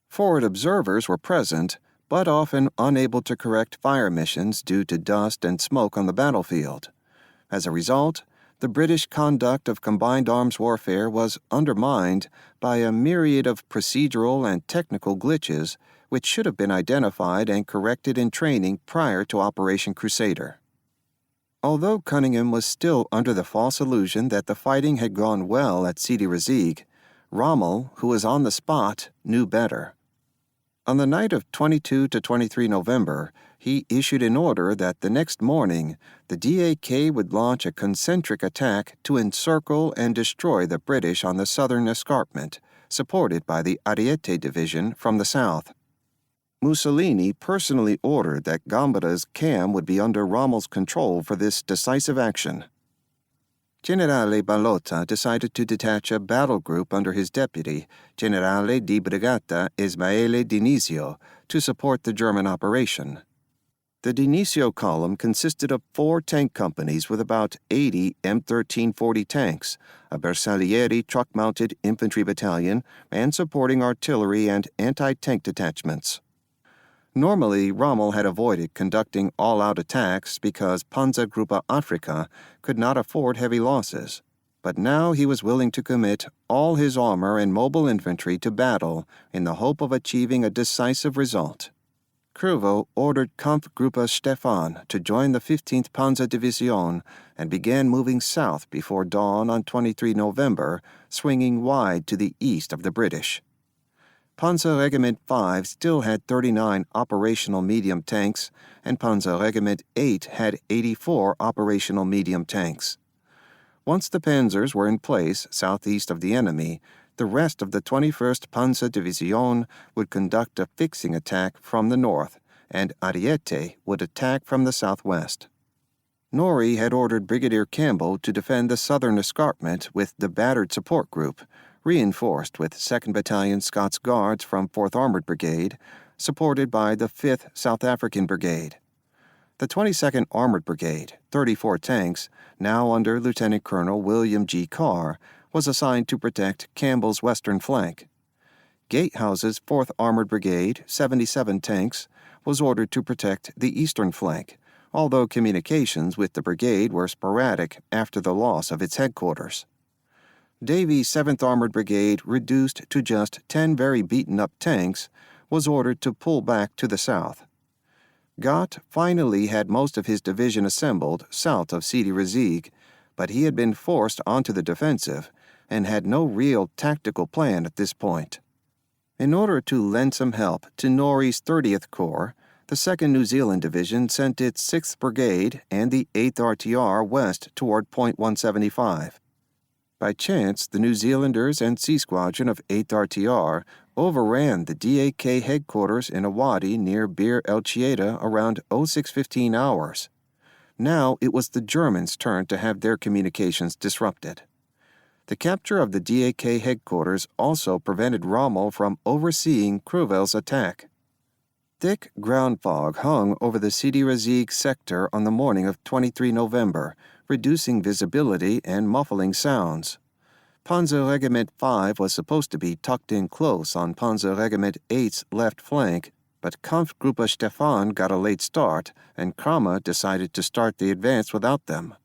Forward observers were present, but often unable to correct fire missions due to dust and smoke on the battlefield. As a result, the British conduct of combined arms warfare was undermined by a myriad of procedural and technical glitches which should have been identified and corrected in training prior to Operation Crusader. Although Cunningham was still under the false illusion that the fighting had gone well at Sidi Rezegh, Rommel, who was on the spot, knew better. On the night of 22 to 23 November, he issued an order that the next morning the DAK would launch a concentric attack to encircle and destroy the British on the southern escarpment, supported by the Ariete Division from the south. Mussolini personally ordered that Gambara's camp would be under Rommel's control for this decisive action. Generale Ballotta decided to detach a battle group under his deputy, Generale di Brigata Ismaele D'Inizio, to support the German operation. The D'Inizio column consisted of 4 tank companies with about 80 M1340 tanks, a Bersaglieri truck-mounted infantry battalion, and supporting artillery and anti-tank detachments. Normally, Rommel had avoided conducting all-out attacks because Panzergruppe Afrika could not afford heavy losses, but now he was willing to commit all his armor and mobile infantry to battle in the hope of achieving a decisive result. Krüvow ordered Kampfgruppe Stefan to join the 15th Panzerdivision and began moving south before dawn on 23 November, swinging wide to the east of the British. Panzer Regiment 5 still had 39 operational medium tanks, and Panzer Regiment 8 had 84 operational medium tanks. Once the panzers were in place southeast of the enemy, the rest of the 21st Panzer Division would conduct a fixing attack from the north, and Ariete would attack from the southwest. Norrie had ordered Brigadier Campbell to defend the southern escarpment with the battered support group, reinforced with 2nd Battalion Scots Guards from 4th Armored Brigade, supported by the 5th South African Brigade. The 22nd Armored Brigade, 34 tanks, now under Lieutenant Colonel William G. Carr, was assigned to protect Campbell's western flank. Gatehouse's 4th Armored Brigade, 77 tanks, was ordered to protect the eastern flank, although communications with the brigade were sporadic after the loss of its headquarters. Davies' 7th Armored Brigade, reduced to just 10 very beaten-up tanks, was ordered to pull back to the south. Gott finally had most of his division assembled south of Sidi Rezegh, but he had been forced onto the defensive and had no real tactical plan at this point. In order to lend some help to Norrie's 30th Corps, the 2nd New Zealand Division sent its 6th Brigade and the 8th RTR west toward Point 175. By chance, the New Zealanders and C Squadron of 8th RTR overran the DAK headquarters in a wadi near Bir El Chieda around 0615 hours. Now it was the Germans' turn to have their communications disrupted. The capture of the DAK headquarters also prevented Rommel from overseeing Krüvow's attack. Thick ground fog hung over the Sidi Rezegh sector on the morning of 23 November, reducing visibility and muffling sounds. Panzer Regiment 5 was supposed to be tucked in close on Panzer Regiment 8's left flank, but Kampfgruppe Stefan got a late start, and Kramer decided to start the advance without them.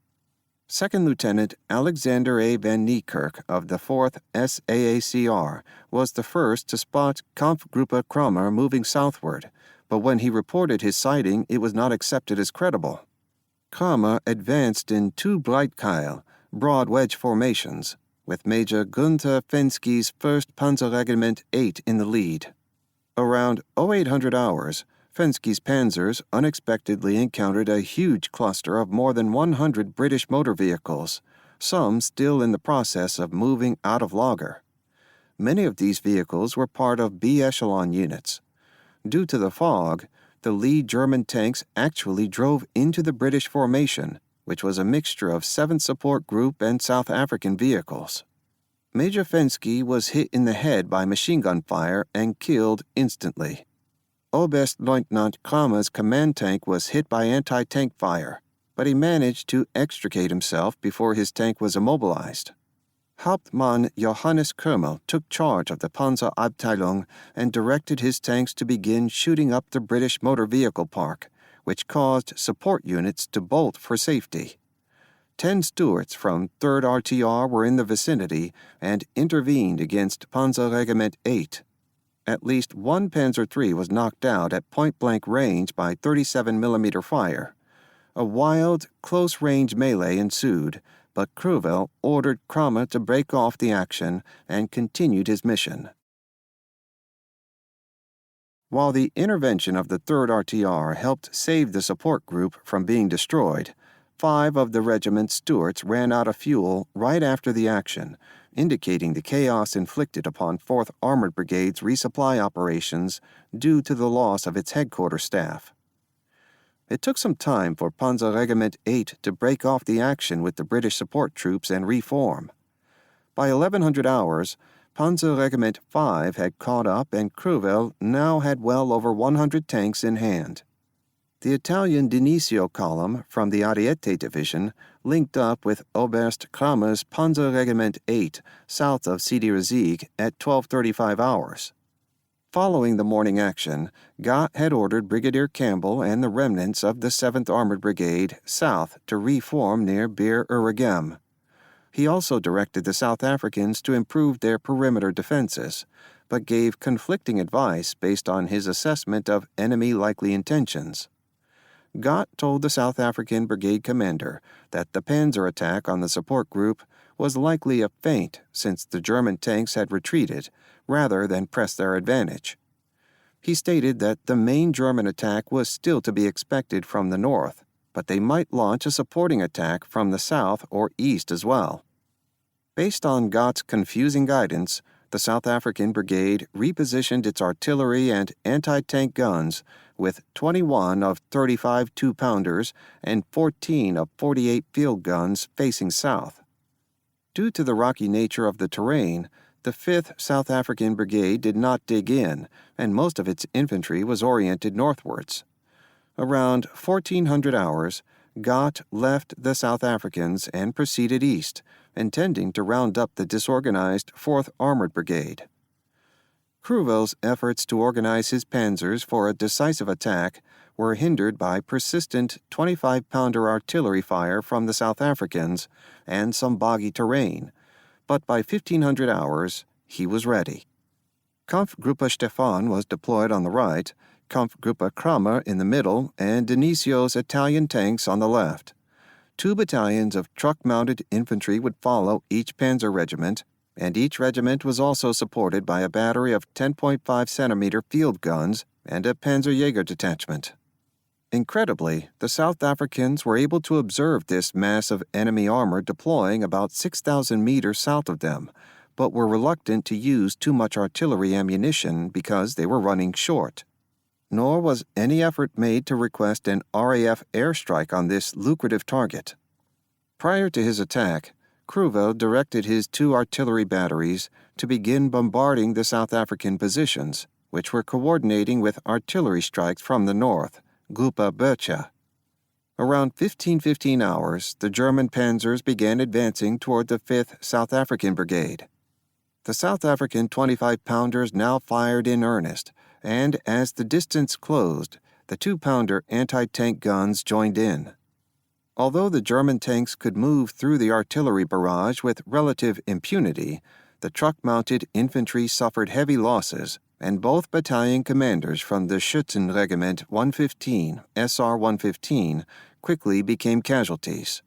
2nd Lieutenant Alexander A. Van Niekerk of the 4th SAACR was the first to spot Kampfgruppe Kramer moving southward, but when he reported his sighting, it was not accepted as credible. Kramer advanced in 2 Breitkeil, broad wedge formations, with Major Gunther Fensky's 1st Panzerregiment 8 in the lead. Around 0800 hours, Fensky's panzers unexpectedly encountered a huge cluster of more than 100 British motor vehicles, some still in the process of moving out of Lager. Many of these vehicles were part of B-echelon units. Due to the fog, the lead German tanks actually drove into the British formation, which was a mixture of 7th Support Group and South African vehicles. Major Fensky was hit in the head by machine gun fire and killed instantly. Oberstleutnant Kramer's command tank was hit by anti-tank fire, but he managed to extricate himself before his tank was immobilized. Hauptmann Johannes Kermel took charge of the Panzerabteilung and directed his tanks to begin shooting up the British motor vehicle park, which caused support units to bolt for safety. 10 Stuarts from 3rd RTR were in the vicinity and intervened against Panzerregiment 8. At least one Panzer III was knocked out at point-blank range by 37mm fire. A wild, close-range melee ensued, but Crüwell ordered Kramme to break off the action and continued his mission. While the intervention of the 3rd RTR helped save the support group from being destroyed, 5 of the regiment's Stuarts ran out of fuel right after the action, indicating the chaos inflicted upon 4th Armored Brigade's resupply operations due to the loss of its headquarters staff. It took some time for Panzer Regiment 8 to break off the action with the British support troops and reform. By 1100 hours, Panzer Regiment 5 had caught up and Crüwell now had well over 100 tanks in hand. The Italian Denisio column from the Ariete Division linked up with Oberst Krammer's Panzer Regiment 8 south of Sidi Rezegh at 12:35 hours. Following the morning action, Gott had ordered Brigadier Campbell and the remnants of the 7th Armored Brigade south to reform near Bir Uragem. He also directed the South Africans to improve their perimeter defenses, but gave conflicting advice based on his assessment of enemy likely intentions. Gott told the South African Brigade commander that the Panzer attack on the support group was likely a feint since the German tanks had retreated rather than press their advantage. He stated that the main German attack was still to be expected from the north, but they might launch a supporting attack from the south or east as well. Based on Gott's confusing guidance, the South African Brigade repositioned its artillery and anti-tank guns with 21 of 35 2-pounders and 14 of 48 field guns facing south. Due to the rocky nature of the terrain, the 5th South African Brigade did not dig in, and most of its infantry was oriented northwards. Around 1400 hours, Gott left the South Africans and proceeded east, intending to round up the disorganized 4th Armored Brigade. Crüwell's efforts to organize his panzers for a decisive attack were hindered by persistent 25-pounder artillery fire from the South Africans and some boggy terrain, but by 1500 hours, he was ready. Kampfgruppe Stefan was deployed on the right, Kampfgruppe Kramer in the middle, and Denisio's Italian tanks on the left. 2 battalions of truck-mounted infantry would follow each panzer regiment, and each regiment was also supported by a battery of 10.5-centimeter field guns and a Panzerjäger detachment. Incredibly, the South Africans were able to observe this mass of enemy armor deploying about 6,000 meters south of them, but were reluctant to use too much artillery ammunition because they were running short. Nor was any effort made to request an RAF airstrike on this lucrative target. Prior to his attack, Crüwell directed his 2 artillery batteries to begin bombarding the South African positions, which were coordinating with artillery strikes from the north, Gruppe Böttcher. Around 15:15 hours, the German panzers began advancing toward the 5th South African Brigade. The South African 25-pounders now fired in earnest, and as the distance closed, the 2-pounder anti-tank guns joined in. Although the German tanks could move through the artillery barrage with relative impunity, the truck-mounted infantry suffered heavy losses, and both battalion commanders from the Schützenregiment 115, SR 115, quickly became casualties.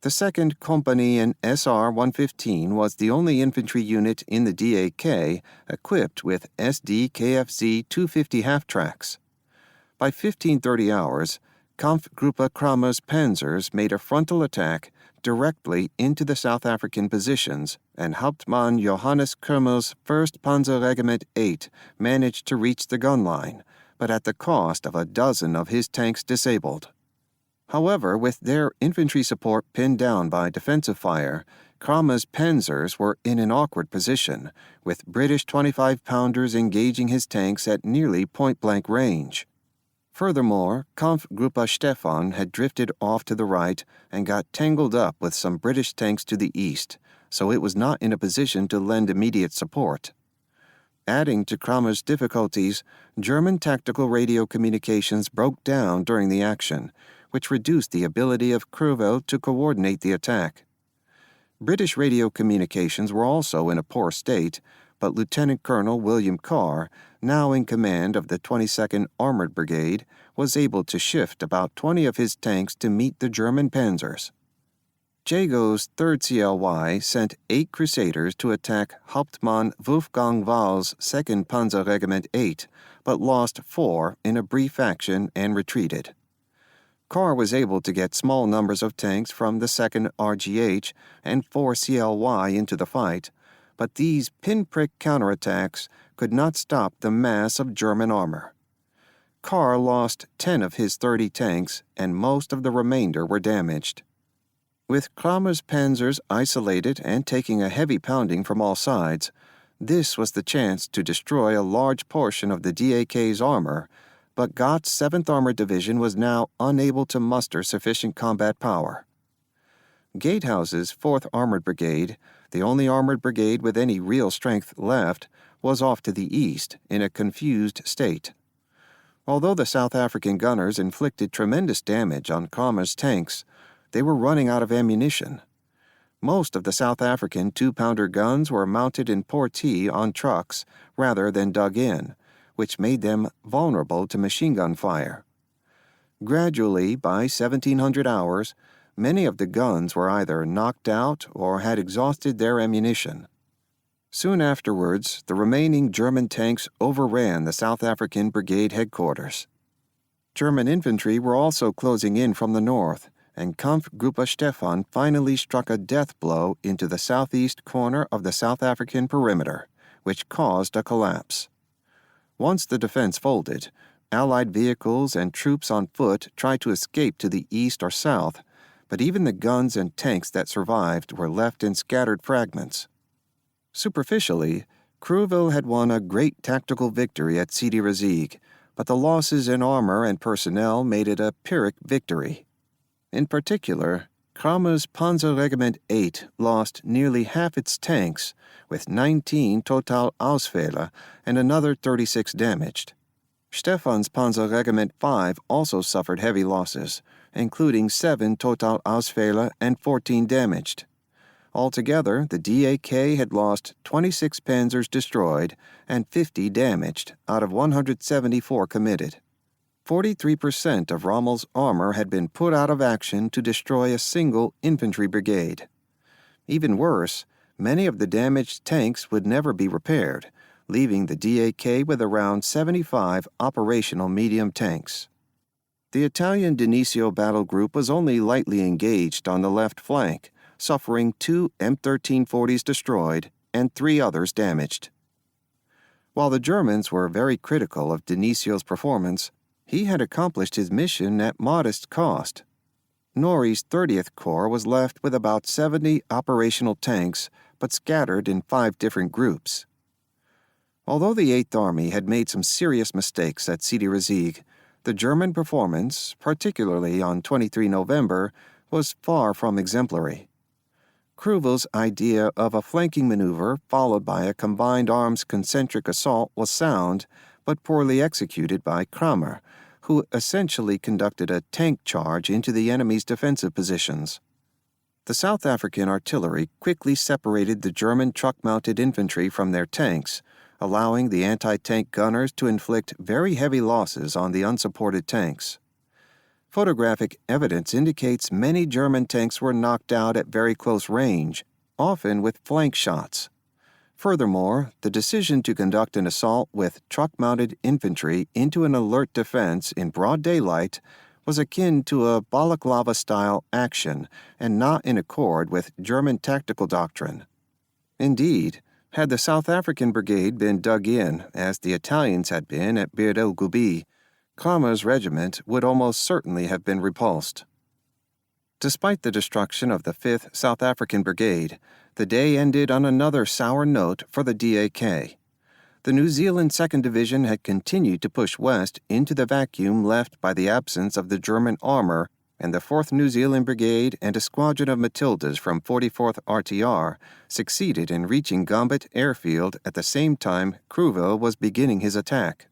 The 2nd Company in SR 115 was the only infantry unit in the DAK equipped with SD KFZ 250 half-tracks. By 1530 hours, Kampfgruppe Kramer's panzers made a frontal attack directly into the South African positions, and Hauptmann Johannes Kümmel's 1st Panzer Regiment 8 managed to reach the gun line, but at the cost of a dozen of his tanks disabled. However, with their infantry support pinned down by defensive fire, Kramer's panzers were in an awkward position, with British 25-pounders engaging his tanks at nearly point-blank range. Furthermore, Kampfgruppe Stefan had drifted off to the right and got tangled up with some British tanks to the east, so it was not in a position to lend immediate support. Adding to Kramer's difficulties, German tactical radio communications broke down during the action, which reduced the ability of Crüwell to coordinate the attack. British radio communications were also in a poor state, but Lieutenant Colonel William Carr, now in command of the 22nd Armored Brigade, was able to shift about 20 of his tanks to meet the German panzers. Jago's 3rd CLY sent 8 Crusaders to attack Hauptmann Wolfgang Wahl's 2nd Panzer Regiment 8, but lost 4 in a brief action and retreated. Carr was able to get small numbers of tanks from the 2nd RGH and 4 CLY into the fight, but these pinprick counterattacks could not stop the mass of German armor. Carr lost 10 of his 30 tanks, and most of the remainder were damaged. With Kramer's panzers isolated and taking a heavy pounding from all sides, this was the chance to destroy a large portion of the DAK's armor, but Gott's 7th Armored Division was now unable to muster sufficient combat power. Gatehouse's 4th Armored Brigade, the only armored brigade with any real strength left, was off to the east in a confused state. Although the South African gunners inflicted tremendous damage on Kramer's tanks, they were running out of ammunition. Most of the South African 2-pounder guns were mounted in portee on trucks rather than dug in, which made them vulnerable to machine gun fire. Gradually, by 1700 hours, many of the guns were either knocked out or had exhausted their ammunition. Soon afterwards, the remaining German tanks overran the South African Brigade headquarters. German infantry were also closing in from the north, and Kampfgruppe Stefan finally struck a death blow into the southeast corner of the South African perimeter, which caused a collapse. Once the defense folded, Allied vehicles and troops on foot tried to escape to the east or south, but even the guns and tanks that survived were left in scattered fragments. Superficially, Cruville had won a great tactical victory at Sidi Rezegh, but the losses in armor and personnel made it a Pyrrhic victory. In particular, Kramer's Panzer Regiment 8 lost nearly half its tanks, with 19 total Ausfälle and another 36 damaged. Stefan's Panzer Regiment 5 also suffered heavy losses, including 7 total Ausfälle and 14 damaged. Altogether, the DAK had lost 26 panzers destroyed and 50 damaged out of 174 committed. 43% of Rommel's armor had been put out of action to destroy a single infantry brigade. Even worse, many of the damaged tanks would never be repaired, leaving the DAK with around 75 operational medium tanks. The Italian Denisio battle group was only lightly engaged on the left flank, suffering 2 M1340s destroyed and 3 others damaged. While the Germans were very critical of Denisio's performance, he had accomplished his mission at modest cost. Norrie's 30th Corps was left with about 70 operational tanks, but scattered in 5 different groups. Although the 8th Army had made some serious mistakes at Sidi Rezegh, the German performance, particularly on 23 November, was far from exemplary. Cruville's idea of a flanking maneuver followed by a combined arms concentric assault was sound, but poorly executed by Kramer, who essentially conducted a tank charge into the enemy's defensive positions. The South African artillery quickly separated the German truck-mounted infantry from their tanks, allowing the anti-tank gunners to inflict very heavy losses on the unsupported tanks. Photographic evidence indicates many German tanks were knocked out at very close range, often with flank shots. Furthermore, the decision to conduct an assault with truck-mounted infantry into an alert defense in broad daylight was akin to a balaclava-style action and not in accord with German tactical doctrine. Indeed, had the South African Brigade been dug in, as the Italians had been at Bir el Gubi, Kramer's regiment would almost certainly have been repulsed. Despite the destruction of the 5th South African Brigade, the day ended on another sour note for the DAK. The New Zealand 2nd Division had continued to push west into the vacuum left by the absence of the German armor, and the 4th New Zealand Brigade and a squadron of Matildas from 44th RTR succeeded in reaching Gambit Airfield at the same time Cruville was beginning his attack.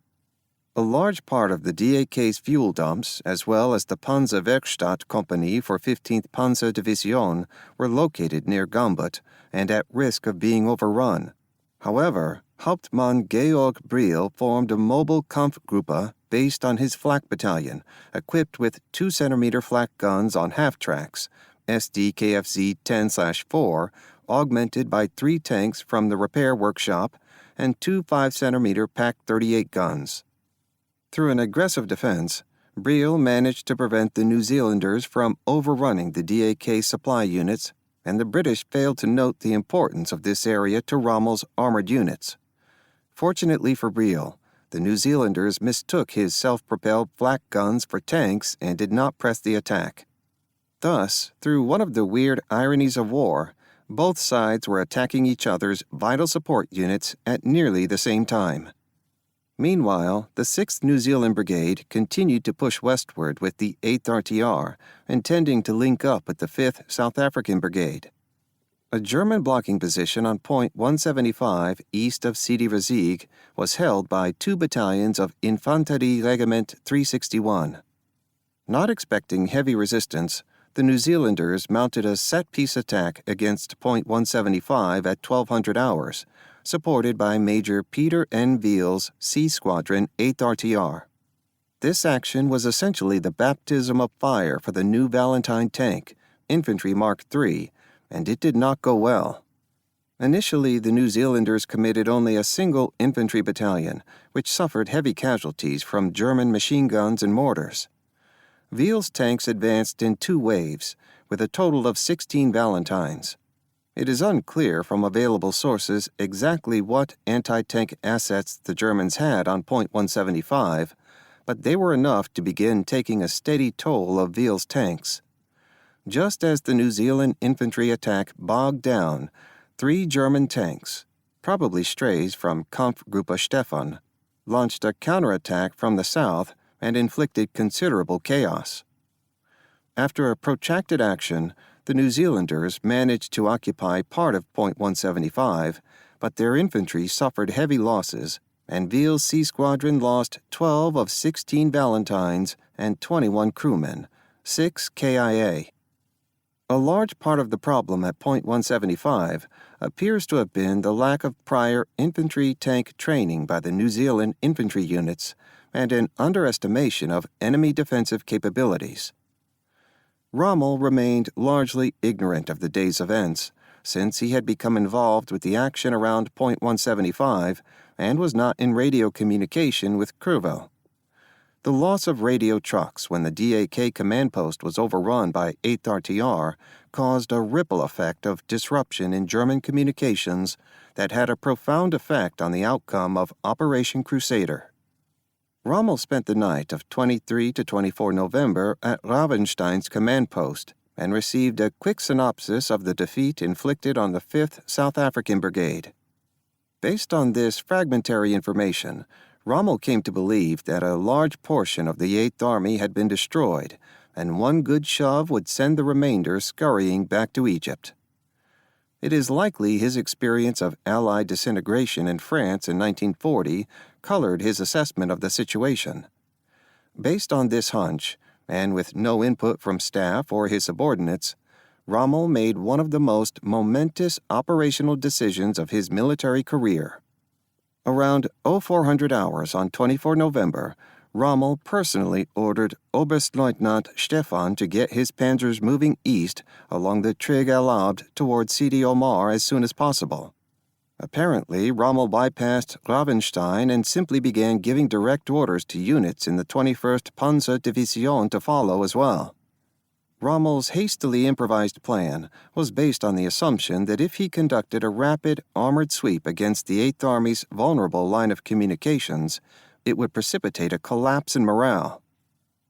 A large part of the DAK's fuel dumps, as well as the Panzerwerkstatt Company for 15th Panzer Division, were located near Gambit and at risk of being overrun. However, Hauptmann Georg Briel formed a mobile Kampfgruppe based on his flak battalion, equipped with 2-centimeter flak guns on half-tracks, SDKFZ 10/4, augmented by 3 tanks from the repair workshop, and 2 5-centimeter PaK-38 guns. Through an aggressive defense, Briel managed to prevent the New Zealanders from overrunning the DAK supply units, and the British failed to note the importance of this area to Rommel's armored units. Fortunately for Briel, the New Zealanders mistook his self-propelled flak guns for tanks and did not press the attack. Thus, through one of the weird ironies of war, both sides were attacking each other's vital support units at nearly the same time. Meanwhile, the 6th New Zealand Brigade continued to push westward with the 8th RTR, intending to link up with the 5th South African Brigade. A German blocking position on point 175 east of Sidi Rezig was held by 2 battalions of Infanterie Regiment 361. Not expecting heavy resistance, the New Zealanders mounted a set-piece attack against point 175 at 1200 hours, supported by Major Peter N. Veal's C Squadron 8th RTR. This action was essentially the baptism of fire for the new Valentine tank, Infantry Mark III, and it did not go well. Initially, the New Zealanders committed only a single infantry battalion, which suffered heavy casualties from German machine guns and mortars. Veal's tanks advanced in 2 waves, with a total of 16 Valentines. It is unclear from available sources exactly what anti-tank assets the Germans had on point 175, but they were enough to begin taking a steady toll of Veal's tanks. Just as the New Zealand infantry attack bogged down, 3 German tanks, probably strays from Kampfgruppe Stefan, launched a counterattack from the south and inflicted considerable chaos. After a protracted action, the New Zealanders managed to occupy part of point 175, but their infantry suffered heavy losses, and Veal's C Squadron lost 12 of 16 Valentines and 21 crewmen, 6 KIA. A large part of the problem at point 175 appears to have been the lack of prior infantry tank training by the New Zealand infantry units and an underestimation of enemy defensive capabilities. Rommel remained largely ignorant of the day's events, since he had become involved with the action around point 175 and was not in radio communication with Cruville. The loss of radio trucks when the DAK command post was overrun by 8th RTR caused a ripple effect of disruption in German communications that had a profound effect on the outcome of Operation Crusader. Rommel spent the night of 23 to 24 November at Ravenstein's command post and received a quick synopsis of the defeat inflicted on the 5th South African Brigade. Based on this fragmentary information, Rommel came to believe that a large portion of the 8th Army had been destroyed, and one good shove would send the remainder scurrying back to Egypt. It is likely his experience of Allied disintegration in France in 1940 colored his assessment of the situation. Based on this hunch, and with no input from staff or his subordinates, Rommel made one of the most momentous operational decisions of his military career. Around 0400 hours on 24 November, Rommel personally ordered Oberstleutnant Stefan to get his panzers moving east along the Trig el Abd towards Sidi Omar as soon as possible. Apparently, Rommel bypassed Ravenstein and simply began giving direct orders to units in the 21st Panzer Division to follow as well. Rommel's hastily improvised plan was based on the assumption that if he conducted a rapid, armored sweep against the 8th Army's vulnerable line of communications, it would precipitate a collapse in morale.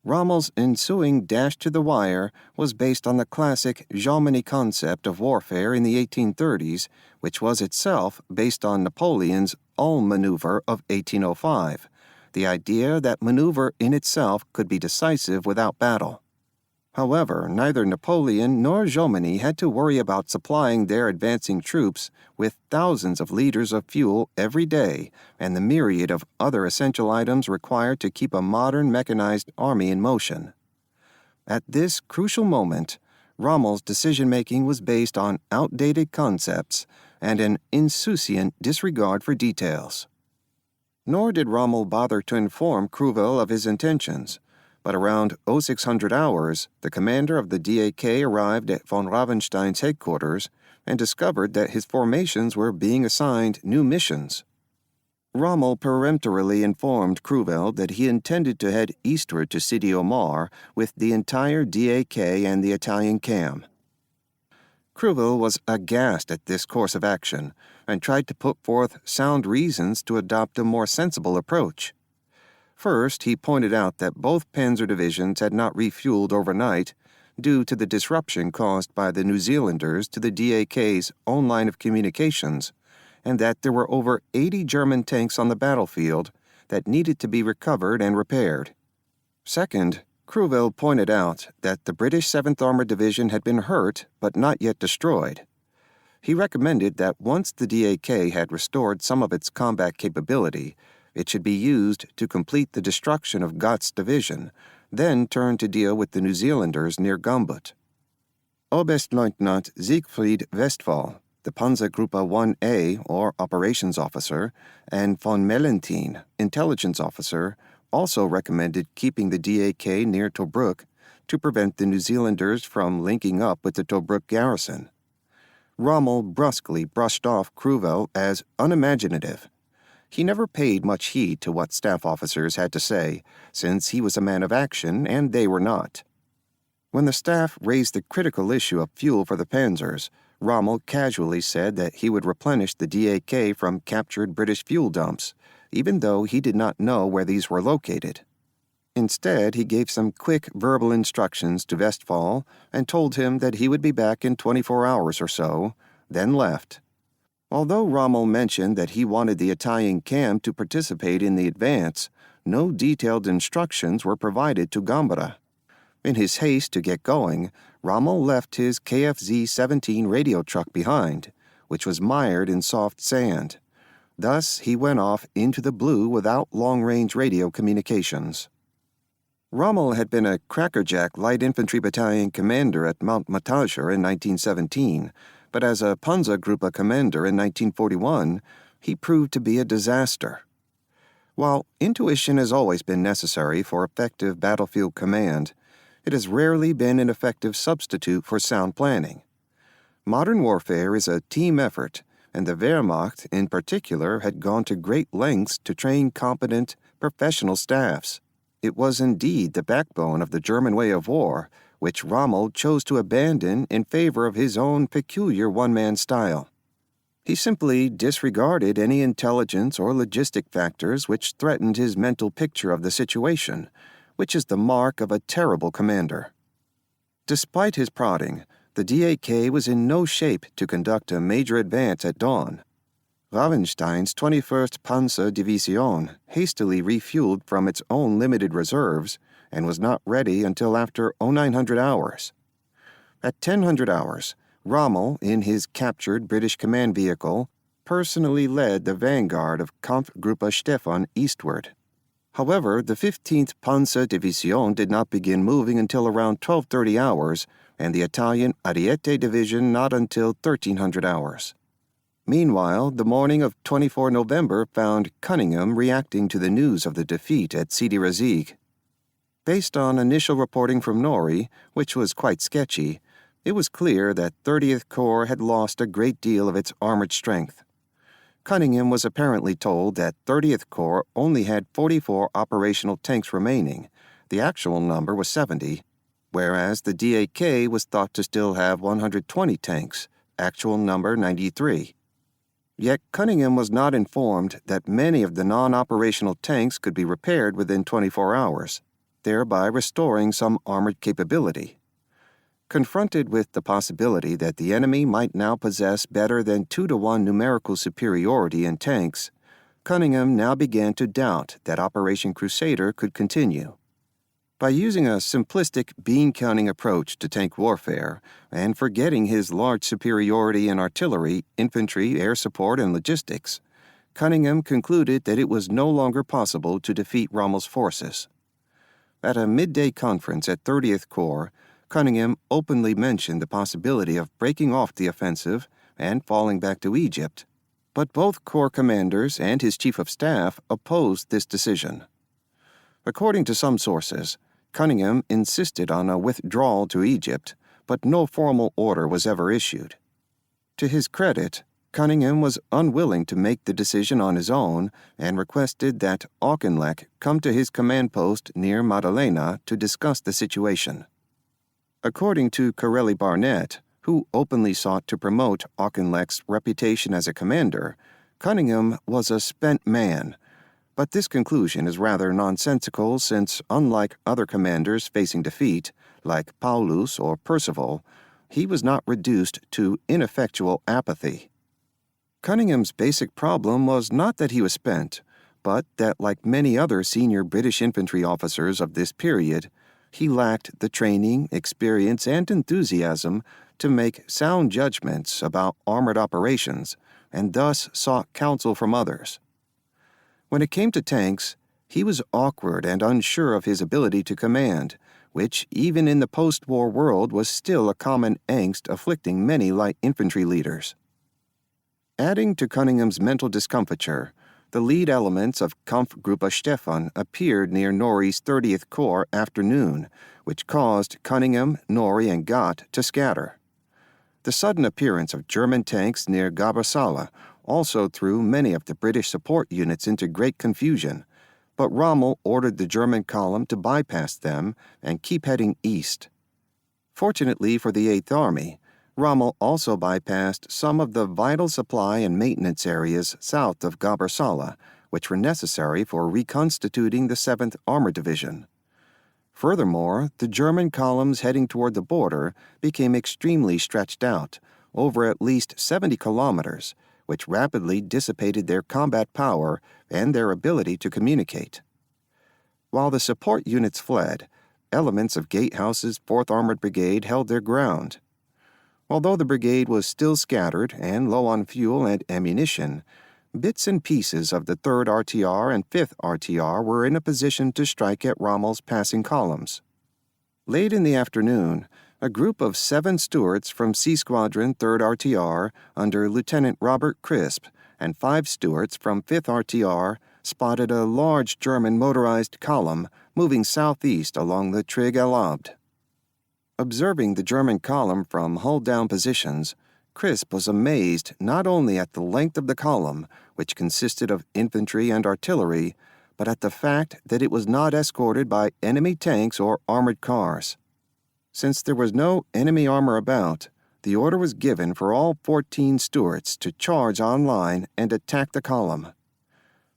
Rommel's ensuing dash to the wire was based on the classic Jomini concept of warfare in the 1830s, which was itself based on Napoleon's Ulm maneuver of 1805, the idea that maneuver in itself could be decisive without battle. However, neither Napoleon nor Jomini had to worry about supplying their advancing troops with thousands of liters of fuel every day and the myriad of other essential items required to keep a modern mechanized army in motion. At this crucial moment, Rommel's decision-making was based on outdated concepts and an insouciant disregard for details. Nor did Rommel bother to inform Kruvel of his intentions, but around 0600 hours, the commander of the DAK arrived at von Ravenstein's headquarters and discovered that his formations were being assigned new missions. Rommel peremptorily informed Kruvel that he intended to head eastward to Sidi Omar with the entire DAK and the Italian CAM. Kruvel was aghast at this course of action and tried to put forth sound reasons to adopt a more sensible approach. First, he pointed out that both Panzer divisions had not refueled overnight due to the disruption caused by the New Zealanders to the DAK's own line of communications, and that there were over 80 German tanks on the battlefield that needed to be recovered and repaired. Second, Kruvel pointed out that the British 7th Armored Division had been hurt but not yet destroyed. He recommended that once the DAK had restored some of its combat capability, it should be used to complete the destruction of Gott's division, then turn to deal with the New Zealanders near Gumbut. Oberstleutnant Siegfried Westphal, the Panzergruppe 1A, or operations officer, and von Mellenthin, intelligence officer, also recommended keeping the DAK near Tobruk to prevent the New Zealanders from linking up with the Tobruk garrison. Rommel brusquely brushed off Kruvel as unimaginative. He never paid much heed to what staff officers had to say, since he was a man of action and they were not. When the staff raised the critical issue of fuel for the panzers, Rommel casually said that he would replenish the DAK from captured British fuel dumps, even though he did not know where these were located. Instead, he gave some quick verbal instructions to Westphal and told him that he would be back in 24 hours or so, then left. Although Rommel mentioned that he wanted the Italian CAM to participate in the advance, no detailed instructions were provided to Gambara. In his haste to get going, Rommel left his KFZ-17 radio truck behind, which was mired in soft sand. Thus, he went off into the blue without long-range radio communications. Rommel had been a crackerjack light infantry battalion commander at Mount Matajur in 1917, but as a Panzergruppe commander in 1941, he proved to be a disaster. While intuition has always been necessary for effective battlefield command, it has rarely been an effective substitute for sound planning. Modern warfare is a team effort, and the Wehrmacht, in particular, had gone to great lengths to train competent, professional staffs. It was indeed the backbone of the German way of war, which Rommel chose to abandon in favor of his own peculiar one-man style. He simply disregarded any intelligence or logistic factors which threatened his mental picture of the situation, which is the mark of a terrible commander. Despite his prodding, the DAK was in no shape to conduct a major advance at dawn. Ravenstein's 21st Panzer Division hastily refueled from its own limited reserves and was not ready until after 0900 hours. At 1000 hours, Rommel, in his captured British command vehicle, personally led the vanguard of Kampfgruppe Stefan eastward. However, the 15th Panzer Division did not begin moving until around 1230 hours, and the Italian Ariete Division not until 1300 hours. Meanwhile, the morning of 24 November found Cunningham reacting to the news of the defeat at Sidi Rezig. Based on initial reporting from Norrie, which was quite sketchy, it was clear that 30th Corps had lost a great deal of its armored strength. Cunningham was apparently told that 30th Corps only had 44 operational tanks remaining. The actual number was 70, whereas the DAK was thought to still have 120 tanks, actual number 93. Yet Cunningham was not informed that many of the non-operational tanks could be repaired within 24 hours, thereby restoring some armored capability. Confronted with the possibility that the enemy might now possess better than 2-to-1 numerical superiority in tanks, Cunningham now began to doubt that Operation Crusader could continue. By using a simplistic bean-counting approach to tank warfare, and forgetting his large superiority in artillery, infantry, air support, and logistics, Cunningham concluded that it was no longer possible to defeat Rommel's forces. At a midday conference at 30th Corps, Cunningham openly mentioned the possibility of breaking off the offensive and falling back to Egypt, but both corps commanders and his chief of staff opposed this decision. According to some sources, Cunningham insisted on a withdrawal to Egypt, but no formal order was ever issued. To his credit, Cunningham was unwilling to make the decision on his own and requested that Auchinleck come to his command post near Maddalena to discuss the situation. According to Corelli Barnett, who openly sought to promote Auchinleck's reputation as a commander, Cunningham was a spent man, but this conclusion is rather nonsensical since, unlike other commanders facing defeat, like Paulus or Percival, he was not reduced to ineffectual apathy. Cunningham's basic problem was not that he was spent, but that, like many other senior British infantry officers of this period, he lacked the training, experience, and enthusiasm to make sound judgments about armored operations, and thus sought counsel from others. When it came to tanks, he was awkward and unsure of his ability to command, which, even in the post-war world, was still a common angst afflicting many light infantry leaders. Adding to Cunningham's mental discomfiture, the lead elements of Kampfgruppe Stefan appeared near Norrie's 30th Corps after noon, which caused Cunningham, Norrie, and Gott to scatter. The sudden appearance of German tanks near Gabersala also threw many of the British support units into great confusion, but Rommel ordered the German column to bypass them and keep heading east. Fortunately for the Eighth Army, Rommel also bypassed some of the vital supply and maintenance areas south of Gabersala, which were necessary for reconstituting the 7th Armored Division. Furthermore, the German columns heading toward the border became extremely stretched out, over at least 70 kilometers, which rapidly dissipated their combat power and their ability to communicate. While the support units fled, elements of Gatehouse's 4th Armored Brigade held their ground. Although the brigade was still scattered and low on fuel and ammunition, bits and pieces of the 3rd RTR and 5th RTR were in a position to strike at Rommel's passing columns. Late in the afternoon, a group of 7 Stuarts from C Squadron 3rd RTR under Lieutenant Robert Crisp and 5 Stuarts from 5th RTR spotted a large German motorized column moving southeast along the Trig el Abd. Observing the German column from hull-down positions, Crisp was amazed not only at the length of the column, which consisted of infantry and artillery, but at the fact that it was not escorted by enemy tanks or armored cars. Since there was no enemy armor about, the order was given for all 14 Stuarts to charge on line and attack the column.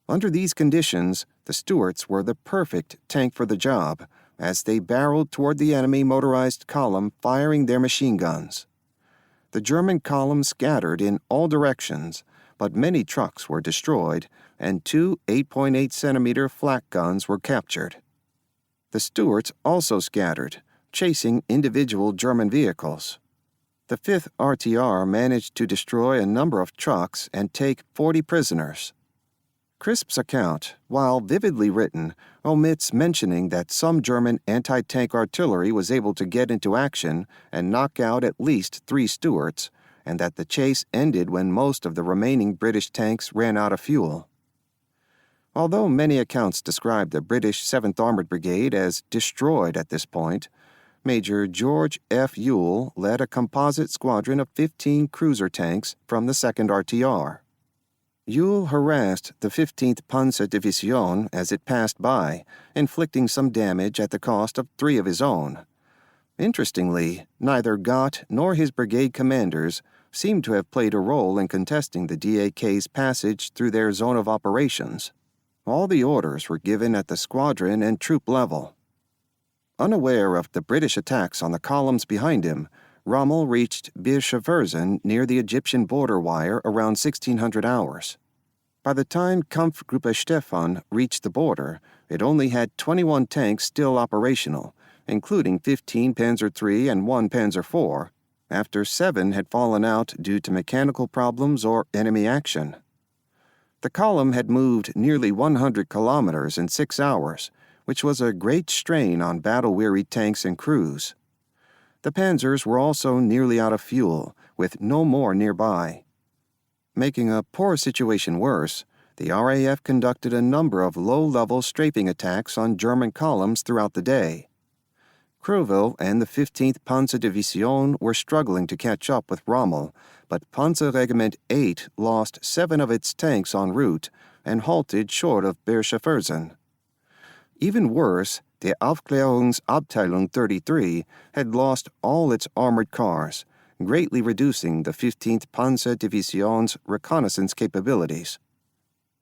Under these conditions, the Stuarts were the perfect tank for the job, as they barreled toward the enemy motorized column firing their machine guns. The German column scattered in all directions, but many trucks were destroyed, and 2 8.8-centimeter flak guns were captured. The Stuarts also scattered, chasing individual German vehicles. The 5th RTR managed to destroy a number of trucks and take 40 prisoners. Crisp's account, while vividly written, omits mentioning that some German anti-tank artillery was able to get into action and knock out at least 3 Stuarts, and that the chase ended when most of the remaining British tanks ran out of fuel. Although many accounts describe the British 7th Armored Brigade as destroyed at this point, Major George F. Ewell led a composite squadron of 15 cruiser tanks from the 2nd RTR. Ewell harassed the 15th Panzerdivision as it passed by, inflicting some damage at the cost of 3 of his own. Interestingly, neither Gott nor his brigade commanders seemed to have played a role in contesting the DAK's passage through their zone of operations. All the orders were given at the squadron and troop level. Unaware of the British attacks on the columns behind him, Rommel reached Bir Schaffhausen near the Egyptian border wire around 1600 hours. By the time Kampfgruppe Stefan reached the border, it only had 21 tanks still operational, including 15 Panzer III and 1 Panzer IV, after 7 had fallen out due to mechanical problems or enemy action. The column had moved nearly 100 kilometers in 6 hours, which was a great strain on battle-weary tanks and crews. The panzers were also nearly out of fuel, with no more nearby. Making a poor situation worse, the RAF conducted a number of low-level strafing attacks on German columns throughout the day. Cruville and the 15th Panzerdivision were struggling to catch up with Rommel, but Panzer Regiment 8 lost 7 of its tanks en route and halted short of Bischoffersen. Even worse, the Aufklärungsabteilung 33 had lost all its armored cars, greatly reducing the 15th Panzerdivision's reconnaissance capabilities.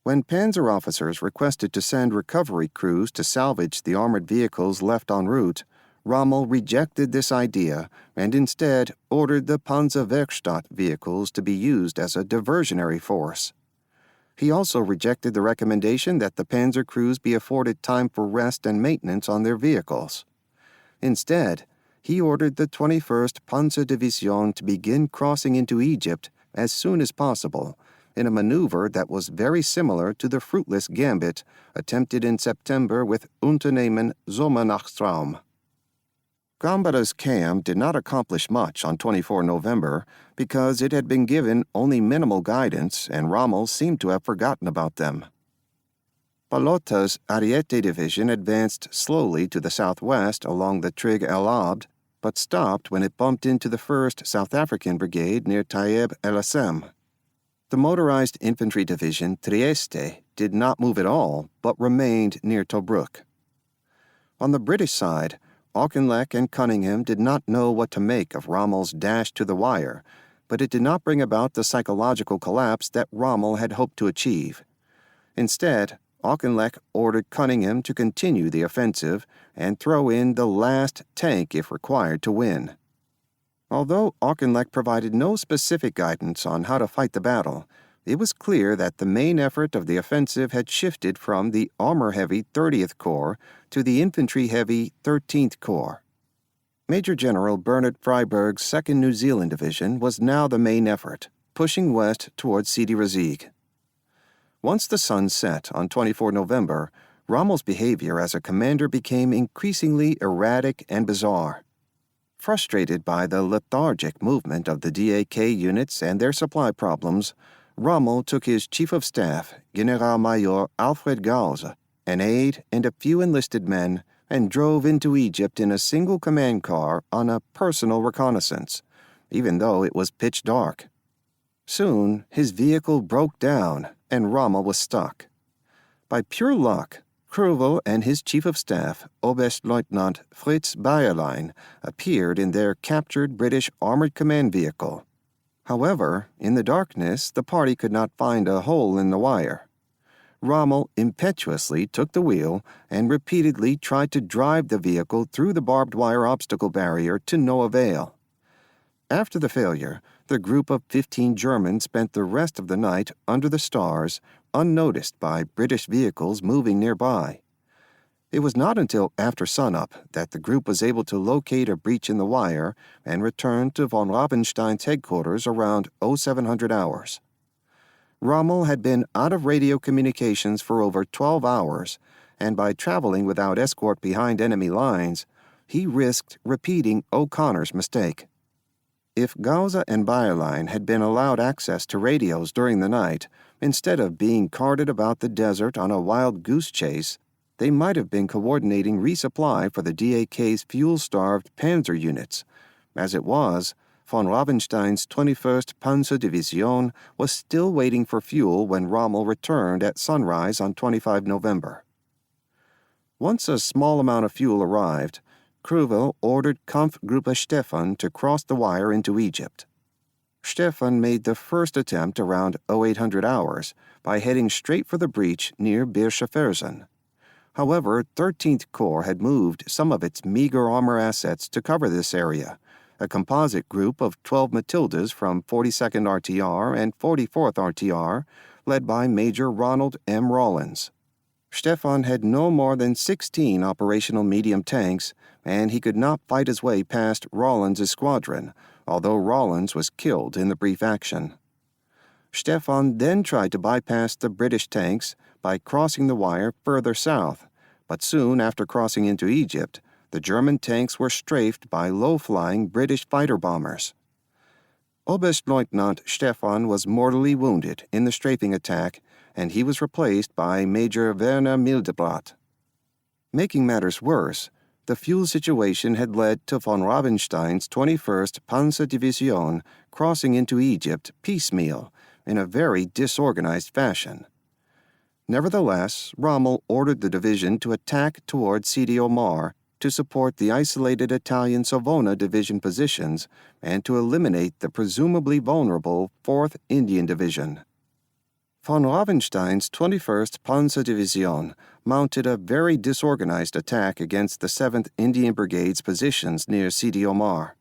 When panzer officers requested to send recovery crews to salvage the armored vehicles left en route, Rommel rejected this idea and instead ordered the Panzerwerkstatt vehicles to be used as a diversionary force. He also rejected the recommendation that the panzer crews be afforded time for rest and maintenance on their vehicles. Instead, he ordered the 21st Panzerdivision to begin crossing into Egypt as soon as possible, in a maneuver that was very similar to the fruitless gambit attempted in September with Unternehmen Sommernachtstraum. Gambatta's CAM did not accomplish much on 24 November because it had been given only minimal guidance and Rommel seemed to have forgotten about them. Palotta's Ariete Division advanced slowly to the southwest along the Trig El Abd, but stopped when it bumped into the 1st South African Brigade near Taieb El Assem. The motorized infantry division Trieste did not move at all, but remained near Tobruk. On the British side, Auchinleck and Cunningham did not know what to make of Rommel's dash to the wire, but it did not bring about the psychological collapse that Rommel had hoped to achieve. Instead, Auchinleck ordered Cunningham to continue the offensive and throw in the last tank if required to win. Although Auchinleck provided no specific guidance on how to fight the battle, it was clear that the main effort of the offensive had shifted from the armor-heavy 30th Corps to the infantry-heavy 13th Corps. Major General Bernard Freyberg's 2nd New Zealand Division was now the main effort, pushing west towards Sidi Rezegh. Once the sun set on 24 November, Rommel's behavior as a commander became increasingly erratic and bizarre. Frustrated by the lethargic movement of the DAK units and their supply problems, Rommel took his chief of staff, Generalmajor Alfred Gause, an aide, and a few enlisted men, and drove into Egypt in a single command car on a personal reconnaissance, even though it was pitch dark. Soon, his vehicle broke down, and Rommel was stuck. By pure luck, Cruville and his chief of staff, Oberstleutnant Fritz Bayerlein, appeared in their captured British armored command vehicle. However, in the darkness, the party could not find a hole in the wire. Rommel impetuously took the wheel and repeatedly tried to drive the vehicle through the barbed wire obstacle barrier to no avail. After the failure, the group of 15 Germans spent the rest of the night under the stars, unnoticed by British vehicles moving nearby. It was not until after sunup that the group was able to locate a breach in the wire and return to von Rabenstein's headquarters around 0700 hours. Rommel had been out of radio communications for over 12 hours, and by traveling without escort behind enemy lines, he risked repeating O'Connor's mistake. If Gause and Bayerlein had been allowed access to radios during the night, instead of being carted about the desert on a wild goose chase, they might have been coordinating resupply for the DAK's fuel-starved panzer units. As it was, von Rabenstein's 21st Panzerdivision was still waiting for fuel when Rommel returned at sunrise on 25 November. Once a small amount of fuel arrived, Cruville ordered Kampfgruppe Stefan to cross the wire into Egypt. Stefan made the first attempt around 0800 hours by heading straight for the breach near Bischoffersen. However, 13th Corps had moved some of its meager armor assets to cover this area, a composite group of 12 Matildas from 42nd RTR and 44th RTR, led by Major Ronald M. Rawlins. Stefan had no more than 16 operational medium tanks, and he could not fight his way past Rawlins' squadron, although Rawlins was killed in the brief action. Stefan then tried to bypass the British tanks by crossing the wire further south, but soon after crossing into Egypt, the German tanks were strafed by low-flying British fighter bombers. Oberstleutnant Stefan was mortally wounded in the strafing attack, and he was replaced by Major Werner Mildeblatt. Making matters worse, the fuel situation had led to von Ravenstein's 21st Panzerdivision crossing into Egypt piecemeal in a very disorganized fashion. Nevertheless, Rommel ordered the division to attack towards Sidi Omar to support the isolated Italian Savona Division positions and to eliminate the presumably vulnerable 4th Indian Division. Von Ravenstein's 21st Panzerdivision mounted a very disorganized attack against the 7th Indian Brigade's positions near Sidi Omar.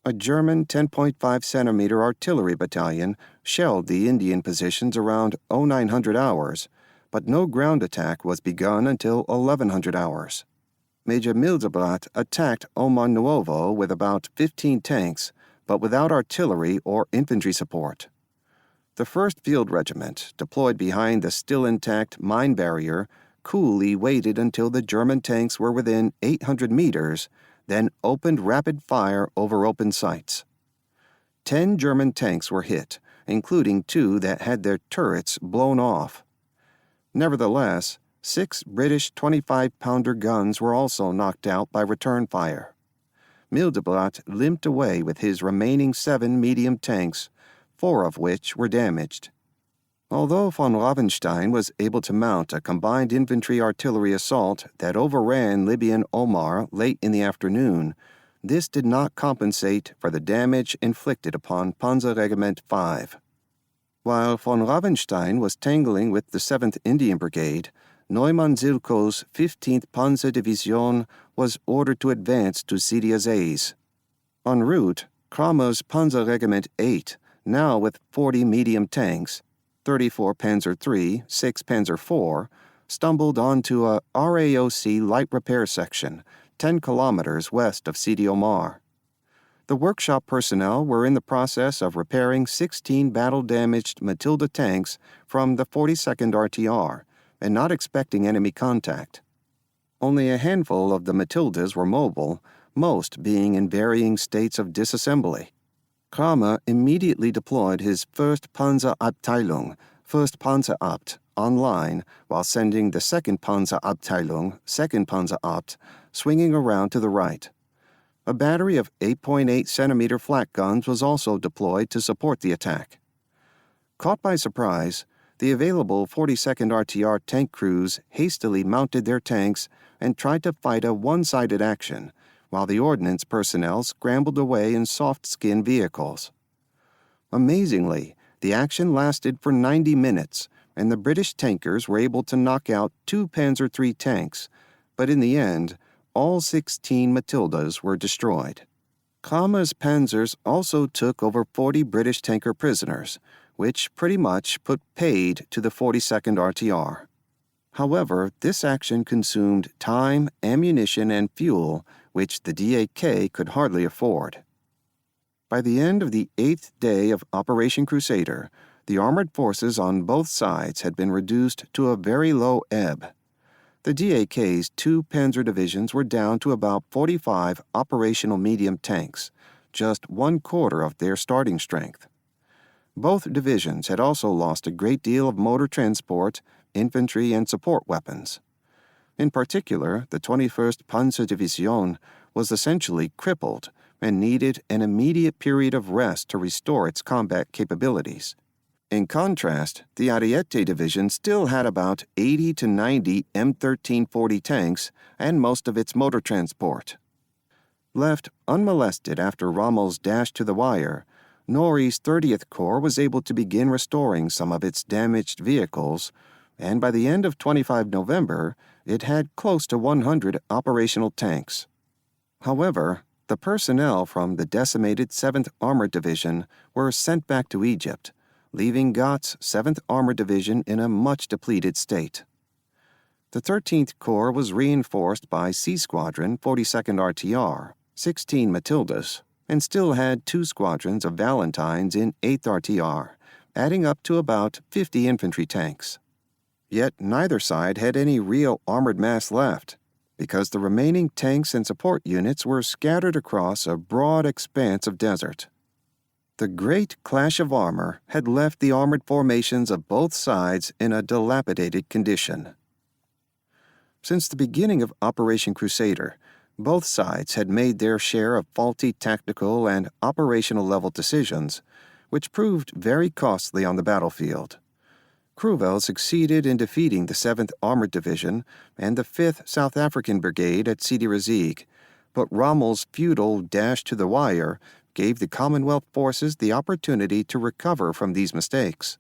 A German 10.5 centimeter artillery battalion shelled the Indian positions around 0900 hours, but no ground attack was begun until 1100 hours. Major Mildeblatt attacked Oman Nuovo with about 15 tanks, but without artillery or infantry support. The 1st Field Regiment, deployed behind the still intact mine barrier, coolly waited until the German tanks were within 800 meters, then opened rapid fire over open sights. 10 German tanks were hit, including 2 that had their turrets blown off. Nevertheless, 6 British 25-pounder guns were also knocked out by return fire. Mildeblatt limped away with his remaining 7 medium tanks, 4 of which were damaged. Although von Ravenstein was able to mount a combined infantry-artillery assault that overran Libyan Omar late in the afternoon, this did not compensate for the damage inflicted upon Panzerregiment 5. While von Ravenstein was tangling with the 7th Indian Brigade, Neumann-Zilko's 15th Panzerdivision was ordered to advance to Sidi Azeiz. En route, Kramer's Panzerregiment 8, now with 40 medium tanks, 34 Panzer III, 6 Panzer IV, stumbled onto a RAOC light repair section 10 kilometers west of Sidi Omar. The workshop personnel were in the process of repairing 16 battle-damaged Matilda tanks from the 42nd RTR and not expecting enemy contact. Only a handful of the Matildas were mobile, most being in varying states of disassembly. Kramer immediately deployed his 1st Panzerabteilung, 1st Panzerabt, online while sending the 2nd Panzerabteilung, 2nd Panzerabt, swinging around to the right. A battery of 8.8 centimeter flak guns was also deployed to support the attack. Caught by surprise, the available 42nd RTR tank crews hastily mounted their tanks and tried to fight a one-sided action, while the ordnance personnel scrambled away in soft-skin vehicles. Amazingly, the action lasted for 90 minutes, and the British tankers were able to knock out 2 Panzer III tanks, but in the end, all 16 Matildas were destroyed. Kramer's panzers also took over 40 British tanker prisoners, which pretty much put paid to the 42nd RTR. However, this action consumed time, ammunition, and fuel, which the DAK could hardly afford. By the end of the 8th day of Operation Crusader, the armored forces on both sides had been reduced to a very low ebb. The DAK's 2 panzer divisions were down to about 45 operational medium tanks, just 1/4 of their starting strength. Both divisions had also lost a great deal of motor transport, infantry, and support weapons. In particular, the 21st Panzerdivision was essentially crippled and needed an immediate period of rest to restore its combat capabilities. In contrast, the Ariete Division still had about 80 to 90 M1340 tanks and most of its motor transport. Left unmolested after Rommel's dash to the wire, Norrie's 30th Corps was able to begin restoring some of its damaged vehicles, and by the end of 25 November, it had close to 100 operational tanks. However, the personnel from the decimated 7th Armored Division were sent back to Egypt, leaving Gott's 7th Armored Division in a much depleted state. The 13th Corps was reinforced by C Squadron 42nd RTR, 16 Matildas, and still had 2 squadrons of Valentines in 8th RTR, adding up to about 50 infantry tanks. Yet neither side had any real armored mass left, because the remaining tanks and support units were scattered across a broad expanse of desert. The great clash of armor had left the armored formations of both sides in a dilapidated condition. Since the beginning of Operation Crusader, both sides had made their share of faulty tactical and operational level decisions, which proved very costly on the battlefield. Crewell succeeded in defeating the 7th Armored Division and the 5th South African Brigade at Sidi Rezegh, but Rommel's futile dash to the wire gave the Commonwealth forces the opportunity to recover from these mistakes.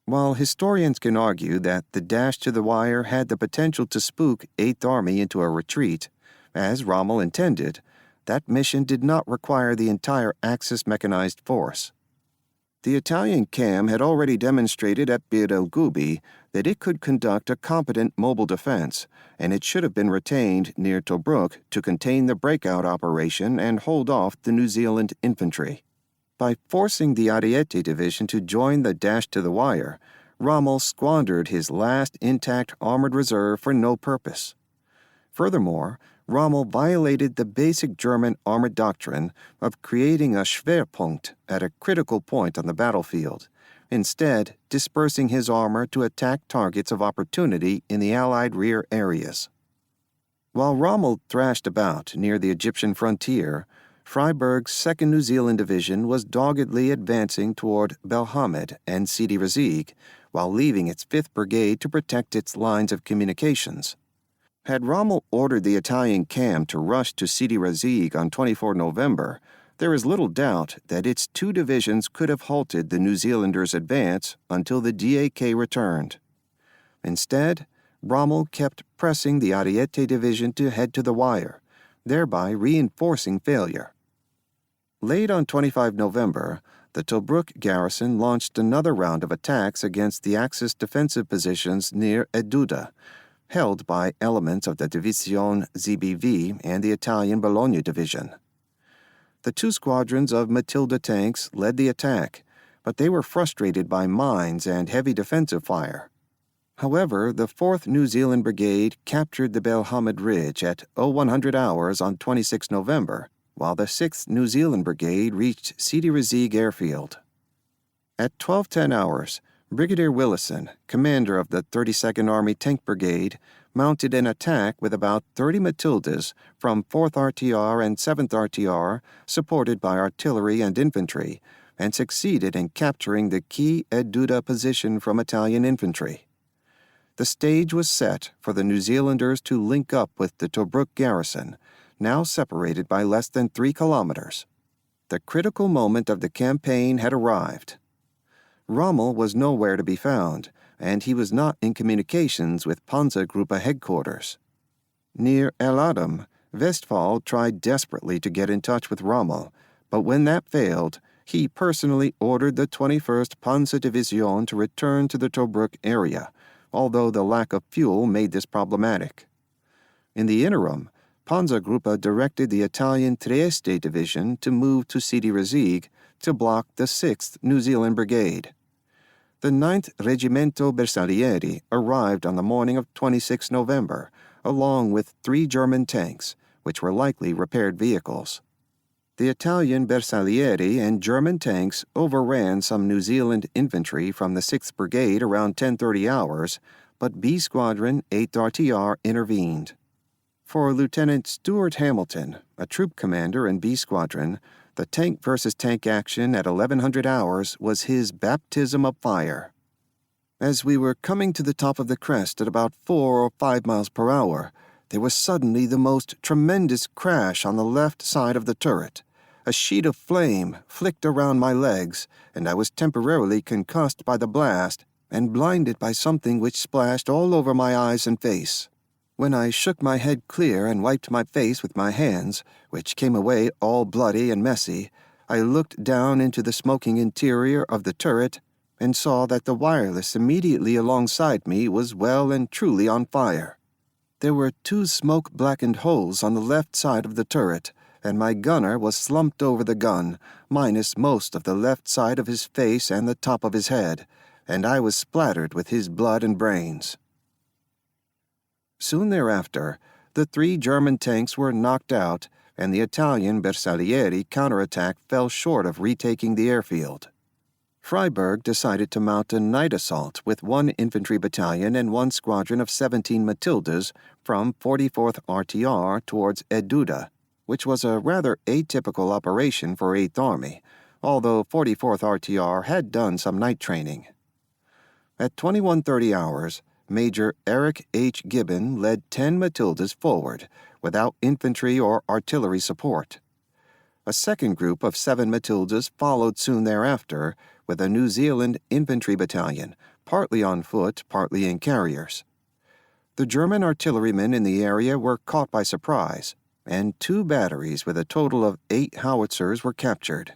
While historians can argue that the dash to the wire had the potential to spook 8th Army into a retreat, as Rommel intended, that mission did not require the entire Axis mechanized force. The Italian CAM had already demonstrated at Bir el Gubi that it could conduct a competent mobile defense, and it should have been retained near Tobruk to contain the breakout operation and hold off the New Zealand infantry. By forcing the Ariete Division to join the dash to the wire, Rommel squandered his last intact armored reserve for no purpose. Furthermore, Rommel violated the basic German armored doctrine of creating a Schwerpunkt at a critical point on the battlefield, instead dispersing his armor to attack targets of opportunity in the Allied rear areas. While Rommel thrashed about near the Egyptian frontier, Freiberg's 2nd New Zealand Division was doggedly advancing toward Belhamid and Sidi Rezegh, while leaving its 5th Brigade to protect its lines of communications. Had Rommel ordered the Italian CAM to rush to Sidi Rezegh on 24 November, there is little doubt that its 2 divisions could have halted the New Zealanders' advance until the DAK returned. Instead, Rommel kept pressing the Ariete Division to head to the wire, thereby reinforcing failure. Late on 25 November, the Tobruk garrison launched another round of attacks against the Axis defensive positions near Eduda, held by elements of the Divisione ZBV and the Italian Bologna Division. The 2 squadrons of Matilda tanks led the attack, but they were frustrated by mines and heavy defensive fire. However, the 4th New Zealand Brigade captured the Belhamid Ridge at 0100 hours on 26 November, while the 6th New Zealand Brigade reached Sidi Rezegh airfield. At 12:10 hours, Brigadier Willison, commander of the 32nd Army Tank Brigade, mounted an attack with about 30 Matildas from 4th RTR and 7th RTR, supported by artillery and infantry, and succeeded in capturing the key Eduda position from Italian infantry. The stage was set for the New Zealanders to link up with the Tobruk garrison, now separated by less than 3 kilometers. The critical moment of the campaign had arrived. Rommel was nowhere to be found, and he was not in communications with Panzergruppe headquarters. Near El Adam, Westphal tried desperately to get in touch with Rommel, but when that failed, he personally ordered the 21st Panzerdivision to return to the Tobruk area, although the lack of fuel made this problematic. In the interim, Panzergruppe directed the Italian Trieste Division to move to Sidi Rezegh to block the 6th New Zealand Brigade. The 9th Reggimento Bersaglieri arrived on the morning of 26 November, along with 3 German tanks, which were likely repaired vehicles. The Italian Bersaglieri and German tanks overran some New Zealand infantry from the 6th Brigade around 10:30 hours, but B Squadron 8th RTR intervened. For Lieutenant Stuart Hamilton, a troop commander in B Squadron, the tank versus tank action at 1100 hours was his baptism of fire. As we were coming to the top of the crest at about 4 or 5 miles per hour, there was suddenly the most tremendous crash on the left side of the turret. A sheet of flame flicked around my legs, and I was temporarily concussed by the blast and blinded by something which splashed all over my eyes and face. When I shook my head clear and wiped my face with my hands, which came away all bloody and messy, I looked down into the smoking interior of the turret and saw that the wireless immediately alongside me was well and truly on fire. There were 2 smoke-blackened holes on the left side of the turret, and my gunner was slumped over the gun, minus most of the left side of his face and the top of his head, and I was splattered with his blood and brains. Soon thereafter, the 3 German tanks were knocked out, and the Italian Bersaglieri counterattack fell short of retaking the airfield. Freiberg decided to mount a night assault with 1 infantry battalion and 1 squadron of 17 Matildas from 44th RTR towards Eduda, which was a rather atypical operation for 8th Army, although 44th RTR had done some night training. At 21:30 hours, Major Eric H. Gibbon led 10 Matildas forward, without infantry or artillery support. A second group of 7 Matildas followed soon thereafter, with a New Zealand infantry battalion, partly on foot, partly in carriers. The German artillerymen in the area were caught by surprise, and 2 batteries with a total of 8 howitzers were captured.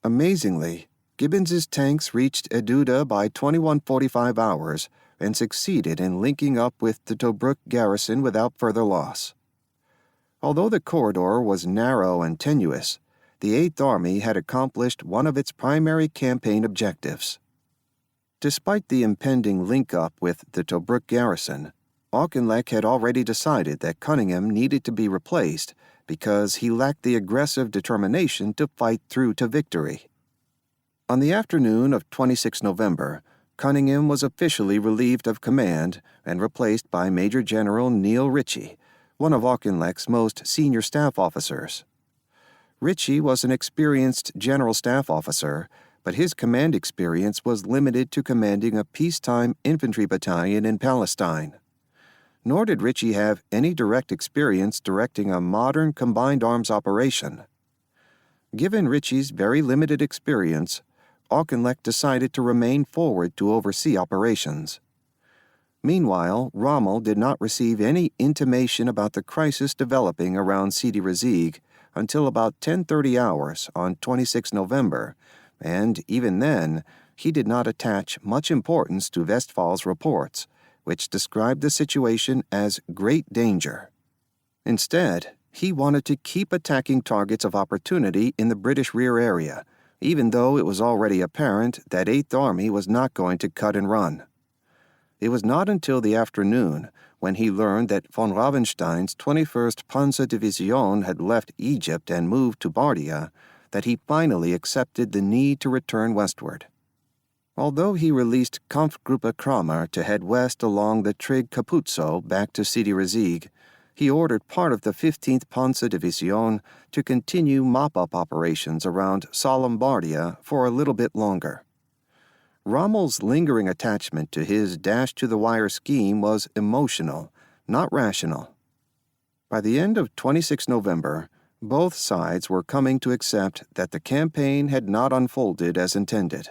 Amazingly, Gibbons's tanks reached Eduda by 21:45 hours and succeeded in linking up with the Tobruk garrison without further loss. Although the corridor was narrow and tenuous, the 8th Army had accomplished one of its primary campaign objectives. Despite the impending link-up with the Tobruk garrison, Auchinleck had already decided that Cunningham needed to be replaced because he lacked the aggressive determination to fight through to victory. On the afternoon of 26 November, Cunningham was officially relieved of command and replaced by Major General Neil Ritchie, one of Auchinleck's most senior staff officers. Ritchie was an experienced general staff officer, but his command experience was limited to commanding a peacetime infantry battalion in Palestine. Nor did Ritchie have any direct experience directing a modern combined arms operation. Given Ritchie's very limited experience, Auchinleck decided to remain forward to oversee operations. Meanwhile, Rommel did not receive any intimation about the crisis developing around Sidi Rezegh until about 10:30 hours on 26 November, and even then, he did not attach much importance to Westphal's reports, which described the situation as great danger. Instead, he wanted to keep attacking targets of opportunity in the British rear area, even though it was already apparent that 8th Army was not going to cut and run. It was not until the afternoon, when he learned that von Ravenstein's 21st Panzerdivision had left Egypt and moved to Bardia, that he finally accepted the need to return westward. Although he released Kampfgruppe Kramer to head west along the Trig Capuzzo back to Sidi Rezegh, he ordered part of the 15th Panzerdivision to continue mop-up operations around Salombardia for a little bit longer. Rommel's lingering attachment to his dash-to-the-wire scheme was emotional, not rational. By the end of 26 November, both sides were coming to accept that the campaign had not unfolded as intended.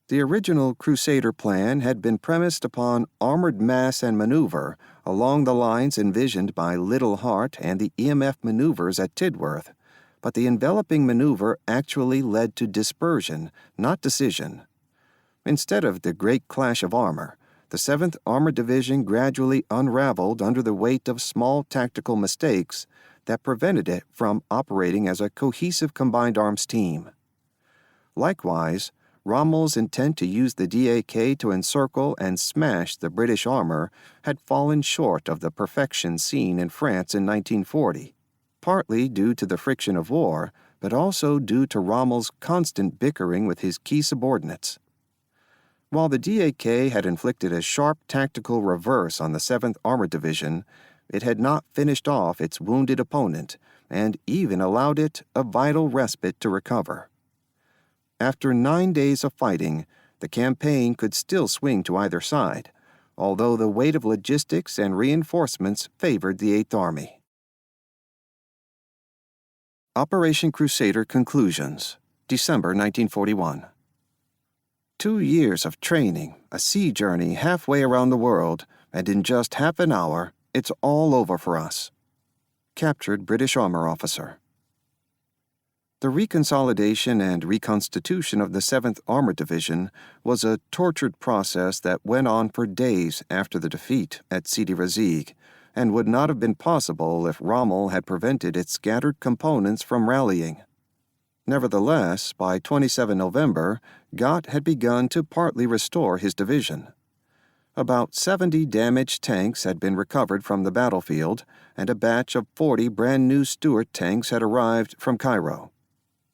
The original Crusader plan had been premised upon armored mass and maneuver along the lines envisioned by Little Heart and the EMF maneuvers at Tidworth, but the enveloping maneuver actually led to dispersion, not decision. Instead of the great clash of armor, the 7th Armored Division gradually unraveled under the weight of small tactical mistakes that prevented it from operating as a cohesive combined arms team. Likewise, Rommel's intent to use the DAK to encircle and smash the British armor had fallen short of the perfection seen in France in 1940, partly due to the friction of war, but also due to Rommel's constant bickering with his key subordinates. While the DAK had inflicted a sharp tactical reverse on the 7th Armored Division, it had not finished off its wounded opponent and even allowed it a vital respite to recover. After 9 days of fighting, the campaign could still swing to either side, although the weight of logistics and reinforcements favored the 8th Army. Operation Crusader Conclusions, December 1941. 2 years of training, a sea journey halfway around the world, and in just half an hour, it's all over for us. Captured British armor officer. The reconsolidation and reconstitution of the 7th Armored Division was a tortured process that went on for days after the defeat at Sidi Rezegh, and would not have been possible if Rommel had prevented its scattered components from rallying. Nevertheless, by 27 November, Gott had begun to partly restore his division. About 70 damaged tanks had been recovered from the battlefield, and a batch of 40 brand-new Stuart tanks had arrived from Cairo.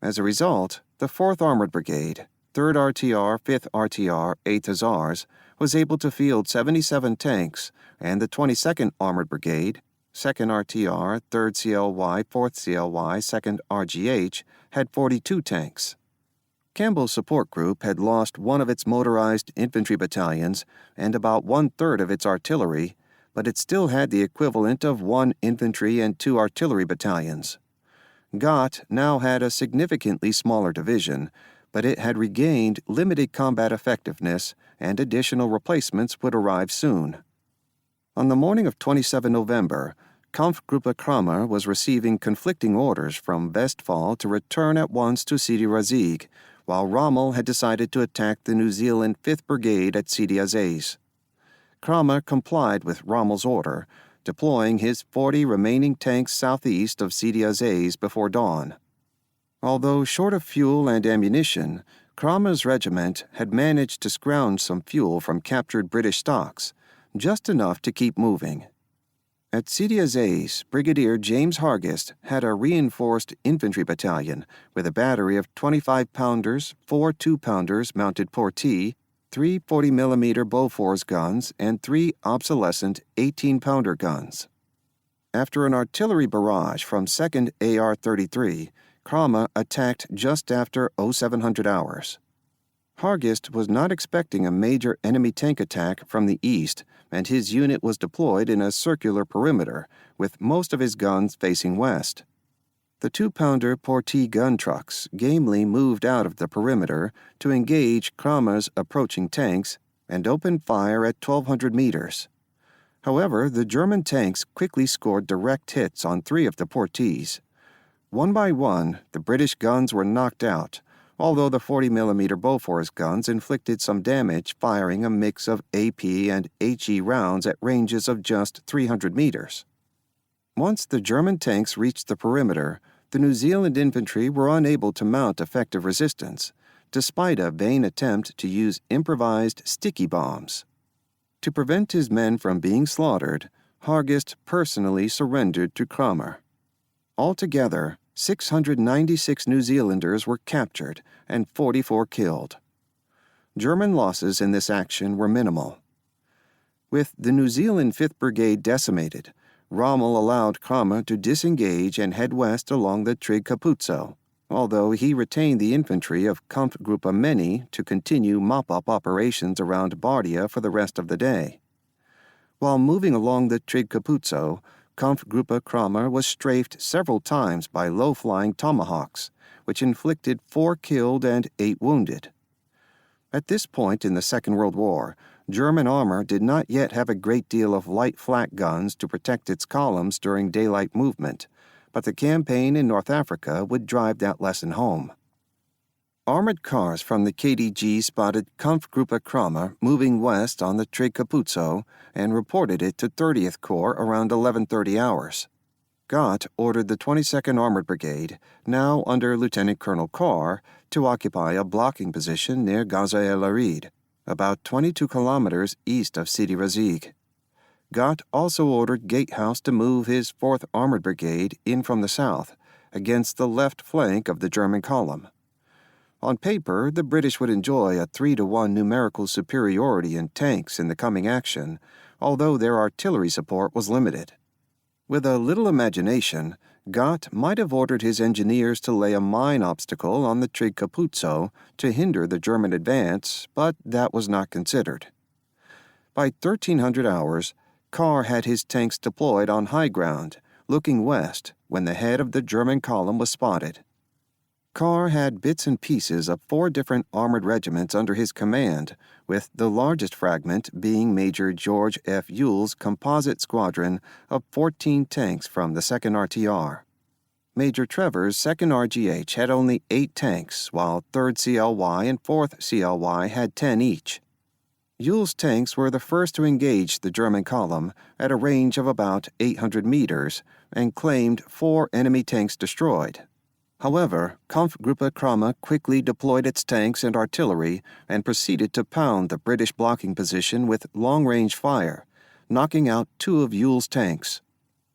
As a result, the 4th Armored Brigade, 3rd RTR, 5th RTR, 8th Hussars, was able to field 77 tanks, and the 22nd Armored Brigade, 2nd RTR, 3rd CLY, 4th CLY, 2nd RGH, had 42 tanks. Campbell's support group had lost one of its motorized infantry battalions and about 1/3 of its artillery, but it still had the equivalent of 1 infantry and 2 artillery battalions. Gott now had a significantly smaller division, but it had regained limited combat effectiveness, and additional replacements would arrive soon. On the morning of 27 November, Kampfgruppe Kramer was receiving conflicting orders from Westphal to return at once to Sidi Rezig, while Rommel had decided to attack the New Zealand 5th Brigade at Sidi Aziz. Kramer complied with Rommel's order, deploying his 40 remaining tanks southeast of Sidi Aziz before dawn. Although short of fuel and ammunition, Kramer's regiment had managed to scrounge some fuel from captured British stocks, just enough to keep moving. At Sidi Aziz, Brigadier James Hargest had a reinforced infantry battalion with a battery of 25-pounders, 4 2-pounders mounted Portee, 3 40mm Bofors guns, and 3 obsolescent 18-pounder guns. After an artillery barrage from 2nd AR-33, Kramer attacked just after 0700 hours. Hargest was not expecting a major enemy tank attack from the east, and his unit was deployed in a circular perimeter, with most of his guns facing west. The 2-pounder Portee gun trucks gamely moved out of the perimeter to engage Kramer's approaching tanks and opened fire at 1,200 meters. However, the German tanks quickly scored direct hits on 3 of the Portees. One by one, the British guns were knocked out, although the 40mm Bofors guns inflicted some damage firing a mix of AP and HE rounds at ranges of just 300 meters. Once the German tanks reached the perimeter, the New Zealand infantry were unable to mount effective resistance, despite a vain attempt to use improvised sticky bombs. To prevent his men from being slaughtered, Hargest personally surrendered to Kramer. Altogether, 696 New Zealanders were captured and 44 killed. German losses in this action were minimal. With the New Zealand 5th Brigade decimated, Rommel allowed Kramer to disengage and head west along the Trig Capuzzo, although he retained the infantry of Kampfgruppe Meni to continue mop-up operations around Bardia for the rest of the day. While moving along the Trig Capuzzo, Kampfgruppe Kramer was strafed several times by low-flying tomahawks, which inflicted 4 killed and 8 wounded. At this point in the Second World War, German armor did not yet have a great deal of light flak guns to protect its columns during daylight movement, but the campaign in North Africa would drive that lesson home. Armored cars from the KDG spotted Kampfgruppe Kramer moving west on the Trig Capuzzo and reported it to 30th Corps around 11:30 hours. Gott ordered the 22nd Armored Brigade, now under Lieutenant Colonel Carr, to occupy a blocking position near Gaza El Arid, about 22 kilometers east of Sidi Rezig. Gott also ordered Gatehouse to move his 4th Armored Brigade in from the south, against the left flank of the German column. On paper, the British would enjoy a 3-to-1 numerical superiority in tanks in the coming action, although their artillery support was limited. With a little imagination, Gott might have ordered his engineers to lay a mine obstacle on the Trig Capuzzo to hinder the German advance, but that was not considered. By 1300 hours, Carr had his tanks deployed on high ground, looking west, when the head of the German column was spotted. Carr had bits and pieces of 4 different armored regiments under his command, with the largest fragment being Major George F. Ewell's composite squadron of 14 tanks from the 2nd RTR. Major Trevor's 2nd RGH had only 8 tanks, while 3rd CLY and 4th CLY had 10 each. Ewell's tanks were the first to engage the German column at a range of about 800 meters and claimed 4 enemy tanks destroyed. However, Kampfgruppe Kramme quickly deployed its tanks and artillery and proceeded to pound the British blocking position with long-range fire, knocking out 2 of Ewell's tanks.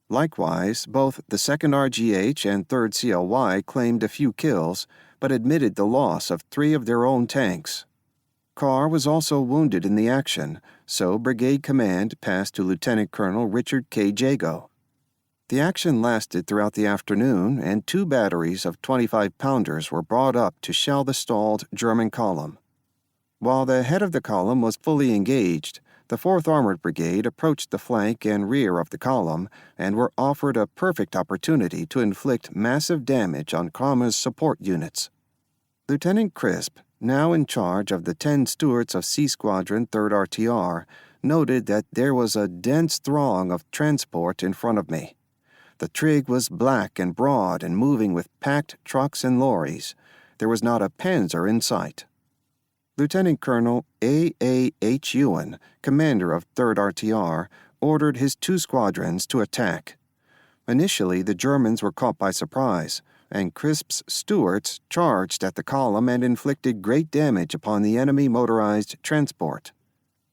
Likewise, both the 2nd RGH and 3rd CLY claimed a few kills, but admitted the loss of 3 of their own tanks. Carr was also wounded in the action, so brigade command passed to Lieutenant Colonel Richard K. Jago. The action lasted throughout the afternoon, and 2 batteries of 25-pounders were brought up to shell the stalled German column. While the head of the column was fully engaged, the 4th Armored Brigade approached the flank and rear of the column and were offered a perfect opportunity to inflict massive damage on Kramme's support units. Lieutenant Crisp, now in charge of the 10 Stuarts of C Squadron 3rd RTR, noted that there was a dense throng of transport in front of me. The trig was black and broad and moving with packed trucks and lorries. There was not a Panzer in sight. Lieutenant Colonel A.A.H. Ewan, commander of 3rd RTR, ordered his 2 squadrons to attack. Initially, the Germans were caught by surprise, and Crisp's Stuarts charged at the column and inflicted great damage upon the enemy motorized transport.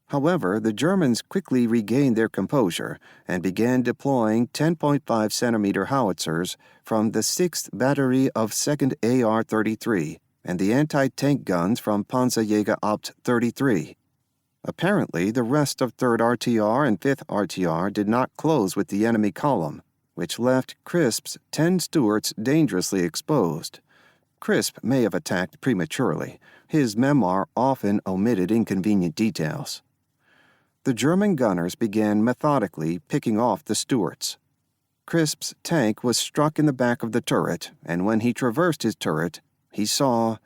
However, the Germans quickly regained their composure and began deploying 10.5-centimeter howitzers from the 6th Battery of 2nd AR-33 and the anti-tank guns from Panzerjägerobt 33. Apparently, the rest of 3rd RTR and 5th RTR did not close with the enemy column, which left Crisp's 10 Stuarts dangerously exposed. Crisp may have attacked prematurely. His memoir often omitted inconvenient details. The German gunners began methodically picking off the Stuarts. Crisp's tank was struck in the back of the turret, and when he traversed his turret, he saw,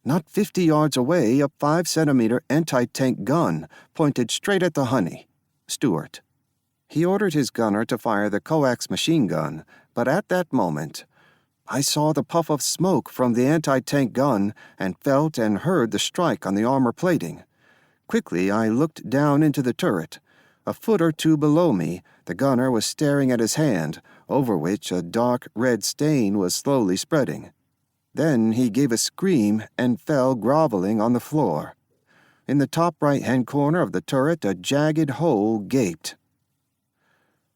not 50 yards away, a 5-centimeter anti-tank gun pointed straight at the Honey, Stuart. He ordered his gunner to fire the coax machine gun, but at that moment, I saw the puff of smoke from the anti-tank gun and felt and heard the strike on the armor plating. Quickly, I looked down into the turret. A foot or 2 below me, the gunner was staring at his hand, over which a dark red stain was slowly spreading. Then he gave a scream and fell groveling on the floor. In the top right-hand corner of the turret, a jagged hole gaped.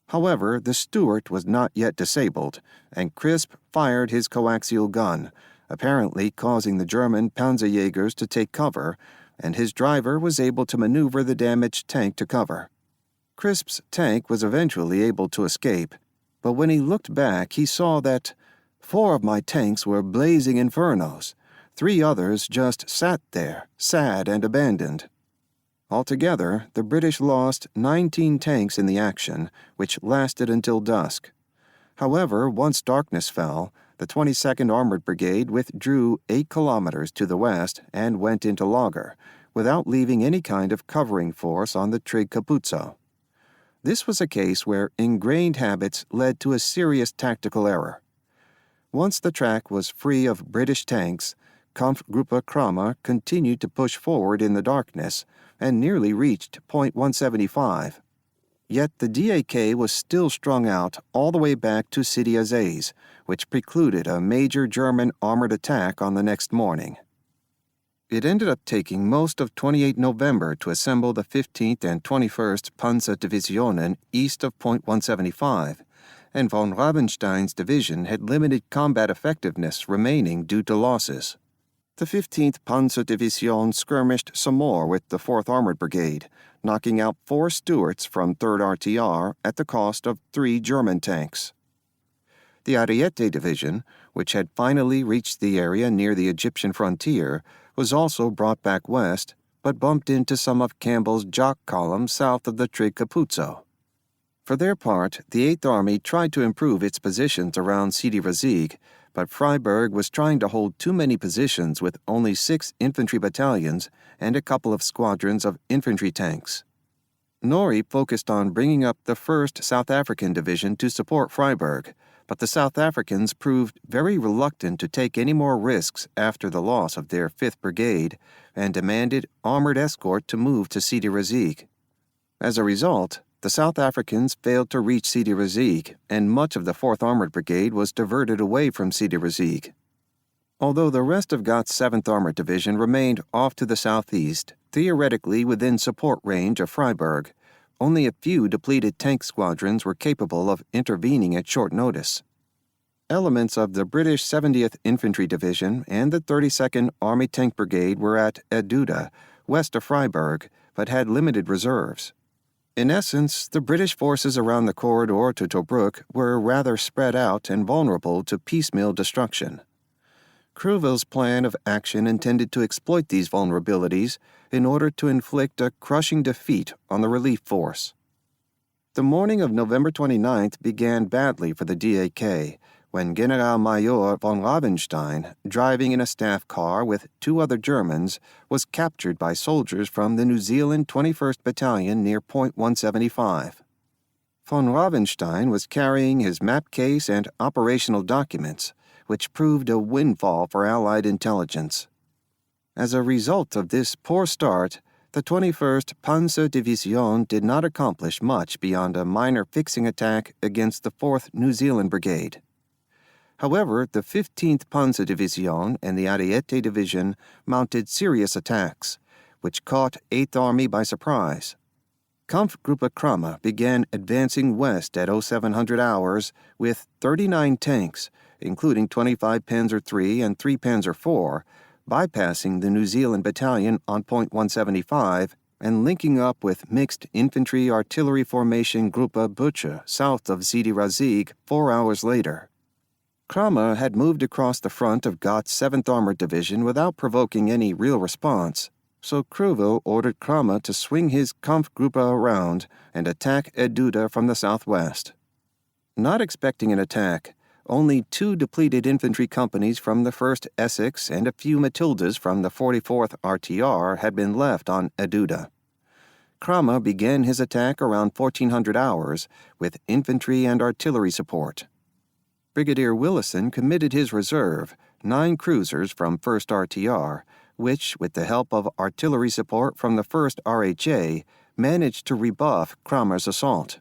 However, the Stuart was not yet disabled, and Crisp fired his coaxial gun, apparently causing the German Panzerjägers to take cover, and his driver was able to maneuver the damaged tank to cover. Crisp's tank was eventually able to escape, but when he looked back, he saw that 4 of my tanks were blazing infernos. 3 others just sat there, sad and abandoned. Altogether, the British lost 19 tanks in the action, which lasted until dusk. However, once darkness fell, the 22nd Armored Brigade withdrew 8 kilometers to the west and went into Lager, without leaving any kind of covering force on the Trig Capuzzo. This was a case where ingrained habits led to a serious tactical error. Once the track was free of British tanks, Kampfgruppe Kramme continued to push forward in the darkness and nearly reached point 175. Yet the DAK was still strung out all the way back to Sidi Azeiz, which precluded a major German armored attack on the next morning. It ended up taking most of 28 November to assemble the 15th and 21st Panzerdivisionen east of point 175, and von Rabenstein's division had limited combat effectiveness remaining due to losses. The 15th Panzerdivision skirmished some more with the 4th Armored Brigade, knocking out 4 Stuarts from 3rd RTR at the cost of 3 German tanks. The Ariete Division, which had finally reached the area near the Egyptian frontier, was also brought back west, but bumped into some of Campbell's Jock column south of the Trig Capuzzo. For their part, the 8th Army tried to improve its positions around Sidi Rezig, but Freiburg was trying to hold too many positions with only 6 infantry battalions and a couple of squadrons of infantry tanks. Norrie focused on bringing up the 1st South African Division to support Freiburg, but the South Africans proved very reluctant to take any more risks after the loss of their 5th Brigade and demanded armored escort to move to Sidi Rezig. As a result, the South Africans failed to reach Sidi Rezig, and much of the 4th Armored Brigade was diverted away from Sidi Rezig. Although the rest of Gott's 7th Armored Division remained off to the southeast, theoretically within support range of Freiburg, only a few depleted tank squadrons were capable of intervening at short notice. Elements of the British 70th Infantry Division and the 32nd Army Tank Brigade were at Eduda, west of Freiburg, but had limited reserves. In essence, the British forces around the corridor to Tobruk were rather spread out and vulnerable to piecemeal destruction. Cruville's plan of action intended to exploit these vulnerabilities in order to inflict a crushing defeat on the relief force. The morning of November 29th began badly for the DAK when Generalmajor von Ravenstein, driving in a staff car with 2 other Germans, was captured by soldiers from the New Zealand 21st Battalion near Point 175. Von Ravenstein was carrying his map case and operational documents, which proved a windfall for Allied intelligence. As a result of this poor start, the 21st Panzerdivision did not accomplish much beyond a minor fixing attack against the 4th New Zealand Brigade. However, the 15th Panzerdivision and the Ariete Division mounted serious attacks, which caught 8th Army by surprise. Kampfgruppe Kramer began advancing west at 0700 hours with 39 tanks, including 25 Panzer III and 3 Panzer IV, bypassing the New Zealand Battalion on Point 175 and linking up with mixed infantry-artillery formation Gruppe Butcher south of Sidi Razig 4 hours later. Kramer had moved across the front of Gott's 7th Armored Division without provoking any real response, so Cruville ordered Kramer to swing his Kampfgruppe around and attack Eduda from the southwest. Not expecting an attack, only 2 depleted infantry companies from the 1st Essex and a few Matildas from the 44th RTR had been left on Eduda. Kramer began his attack around 1400 hours with infantry and artillery support. Brigadier Willison committed his reserve, 9 cruisers from 1st RTR, which, with the help of artillery support from the 1st RHA, managed to rebuff Kramer's assault.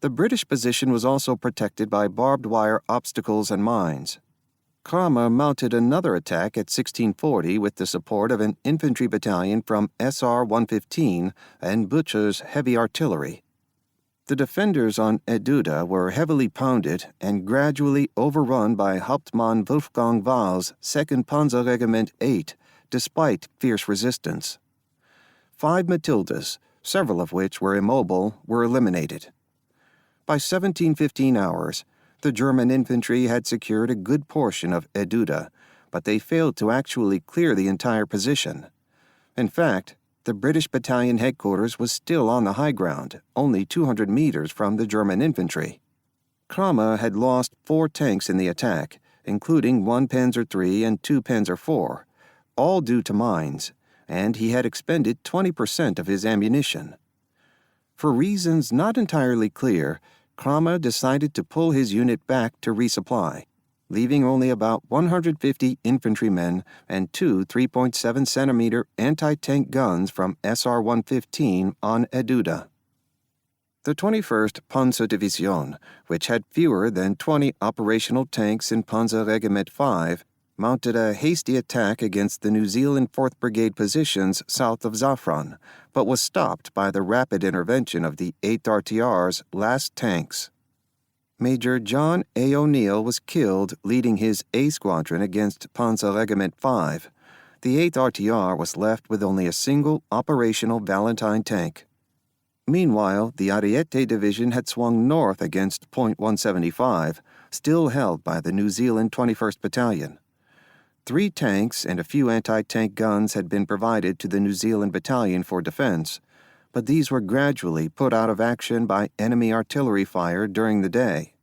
The British position was also protected by barbed wire obstacles and mines. Kramer mounted another attack at 1640 with the support of an infantry battalion from SR 115 and Butcher's heavy artillery. The defenders on Eduda were heavily pounded and gradually overrun by Hauptmann Wolfgang Wahl's 2nd Panzerregiment 8, despite fierce resistance. 5 Matildas, several of which were immobile, were eliminated. By 1715 hours, the German infantry had secured a good portion of Eduda, but they failed to actually clear the entire position. In fact, the British battalion headquarters was still on the high ground, only 200 meters from the German infantry. Kramer had lost 4 tanks in the attack, including 1 Panzer III and 2 Panzer IV, all due to mines, and he had expended 20% of his ammunition. For reasons not entirely clear, Kramer decided to pull his unit back to resupply, leaving only about 150 infantrymen and 2 3.7-centimeter anti-tank guns from SR-115 on Eduda. The 21st Panzerdivision, which had fewer than 20 operational tanks in Panzerregiment 5, mounted a hasty attack against the New Zealand 4th Brigade positions south of Zafran, but was stopped by the rapid intervention of the 8th RTR's last tanks. Major John A. O'Neill was killed leading his A Squadron against Panzerregiment 5. The 8th RTR was left with only a single operational Valentine tank. Meanwhile, the Ariete Division had swung north against Point 175, still held by the New Zealand 21st Battalion. 3 tanks and a few anti-tank guns had been provided to the New Zealand Battalion for defense, but these were gradually put out of action by enemy artillery fire during the day.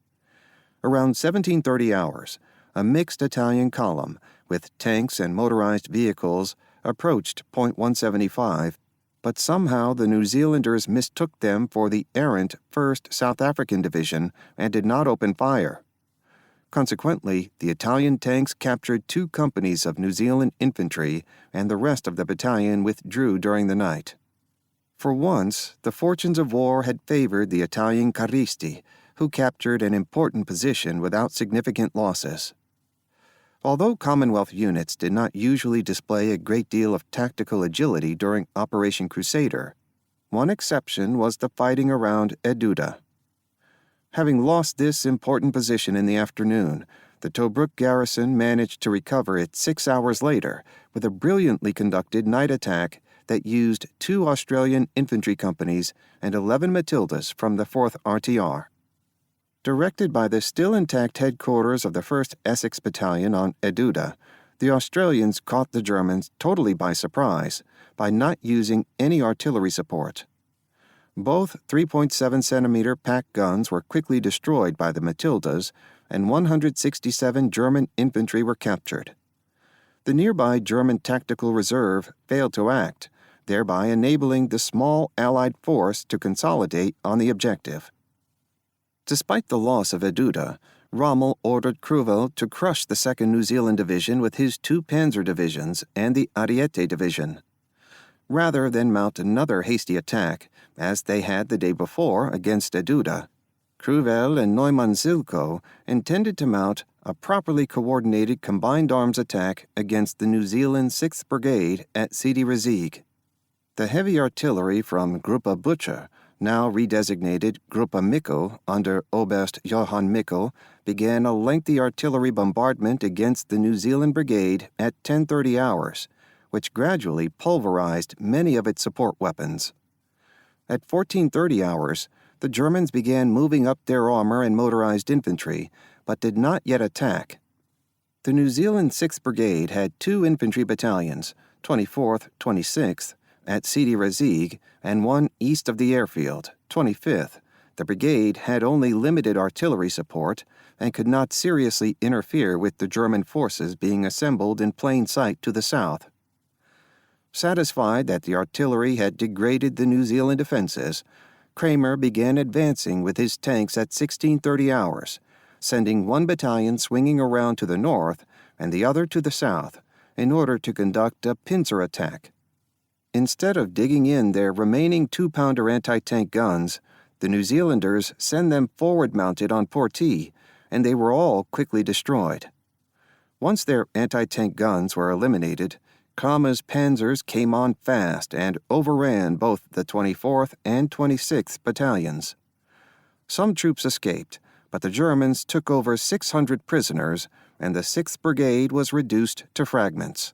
Around 1730 hours, a mixed Italian column, with tanks and motorized vehicles, approached Point 175, but somehow the New Zealanders mistook them for the errant 1st South African Division and did not open fire. Consequently, the Italian tanks captured 2 companies of New Zealand infantry, and the rest of the battalion withdrew during the night. For once, the fortunes of war had favored the Italian Carristi, who captured an important position without significant losses. Although Commonwealth units did not usually display a great deal of tactical agility during Operation Crusader, one exception was the fighting around Eduda. Having lost this important position in the afternoon, the Tobruk garrison managed to recover it 6 hours later with a brilliantly conducted night attack that used 2 Australian infantry companies and 11 Matildas from the 4th RTR. Directed by the still intact headquarters of the 1st Essex Battalion on Eduda, the Australians caught the Germans totally by surprise by not using any artillery support. Both 3.7-centimeter pack guns were quickly destroyed by the Matildas, and 167 German infantry were captured. The nearby German tactical reserve failed to act, thereby enabling the small Allied force to consolidate on the objective. Despite the loss of Eduda, Rommel ordered Cruville to crush the 2nd New Zealand Division with his 2 Panzer divisions and the Ariete Division. Rather than mount another hasty attack, as they had the day before against Eduda, Cruville and Neumann-Zilko intended to mount a properly coordinated combined arms attack against the New Zealand 6th Brigade at Sidi Rezegh. The heavy artillery from Gruppe Butcher, now redesignated Gruppe Mikkel under Oberst Johann Mikkel, began a lengthy artillery bombardment against the New Zealand Brigade at 10:30 hours, which gradually pulverized many of its support weapons. At 14:30 hours, the Germans began moving up their armor and motorized infantry, but did not yet attack. The New Zealand 6th Brigade had 2 infantry battalions, 24th, 26th, at Sidi Rezegh, and 1 east of the airfield, 25th. The brigade had only limited artillery support and could not seriously interfere with the German forces being assembled in plain sight to the south. Satisfied that the artillery had degraded the New Zealand defenses, Kramer began advancing with his tanks at 16:30 hours, sending 1 battalion swinging around to the north and the other to the south in order to conduct a pincer attack. Instead of digging in their remaining 2-pounder anti-tank guns, the New Zealanders sent them forward-mounted on Portee, and they were all quickly destroyed. Once their anti-tank guns were eliminated, Kramer's panzers came on fast and overran both the 24th and 26th battalions. Some troops escaped, but the Germans took over 600 prisoners, and the 6th Brigade was reduced to fragments.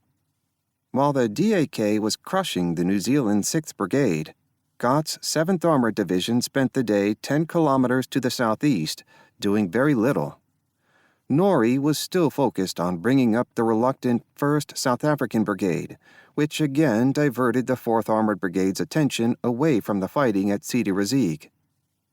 While the DAK was crushing the New Zealand 6th Brigade, Gott's 7th Armored Division spent the day 10 kilometers to the southeast, doing very little. Norrie was still focused on bringing up the reluctant 1st South African Brigade, which again diverted the 4th Armored Brigade's attention away from the fighting at Sidi Rezegh.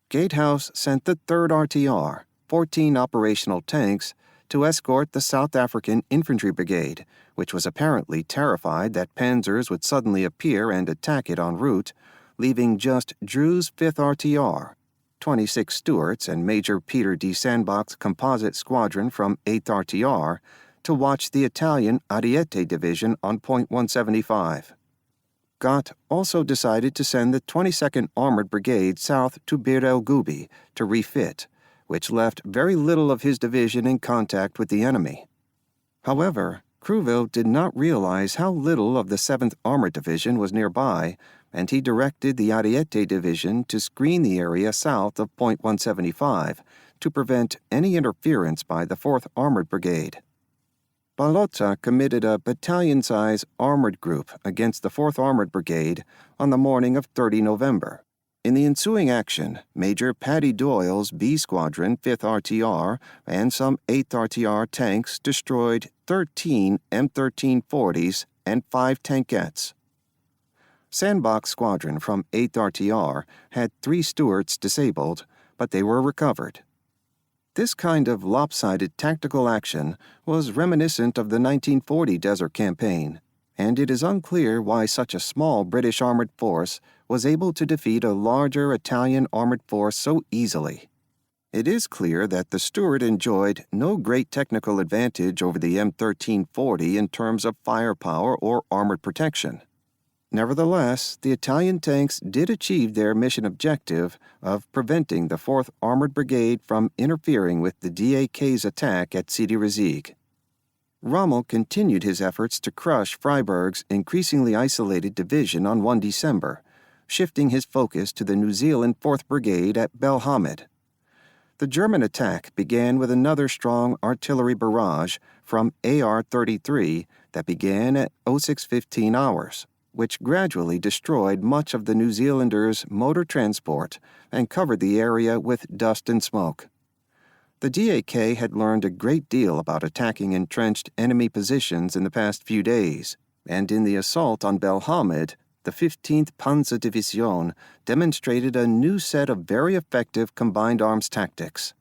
Gatehouse sent the 3rd RTR, 14 operational tanks, to escort the South African Infantry Brigade, which was apparently terrified that panzers would suddenly appear and attack it en route, leaving just Drew's 5th RTR, 26 Stuarts and Major Peter D. Sandbach's composite squadron from 8th RTR, to watch the Italian Ariete Division on Point 175. Gott also decided to send the 22nd Armored Brigade south to Bir el Gubi to refit, which left very little of his division in contact with the enemy. However, Cruville did not realize how little of the 7th Armored Division was nearby, and he directed the Ariete Division to screen the area south of Point 175 to prevent any interference by the 4th Armored Brigade. Balota committed a battalion-size armored group against the 4th Armored Brigade on the morning of 30 November. In the ensuing action, Major Paddy Doyle's B Squadron 5th RTR and some 8th RTR tanks destroyed 13 M1340s and 5 tankettes. Sandbach's squadron from 8th RTR had 3 Stuarts disabled, but they were recovered. This kind of lopsided tactical action was reminiscent of the 1940 Desert Campaign, and it is unclear why such a small British armored force was able to defeat a larger Italian armored force so easily. It is clear that the Stuart enjoyed no great technical advantage over the M1340 in terms of firepower or armored protection. Nevertheless, the Italian tanks did achieve their mission objective of preventing the 4th Armored Brigade from interfering with the DAK's attack at Sidi Rezegh. Rommel continued his efforts to crush Freiberg's increasingly isolated division on 1 December, shifting his focus to the New Zealand 4th Brigade at Belhamid. The German attack began with another strong artillery barrage from AR-33 that began at 06:15 hours, which gradually destroyed much of the New Zealanders' motor transport and covered the area with dust and smoke. The DAK had learned a great deal about attacking entrenched enemy positions in the past few days, and in the assault on Belhamid, the 15th Panzerdivision demonstrated a new set of very effective combined arms tactics.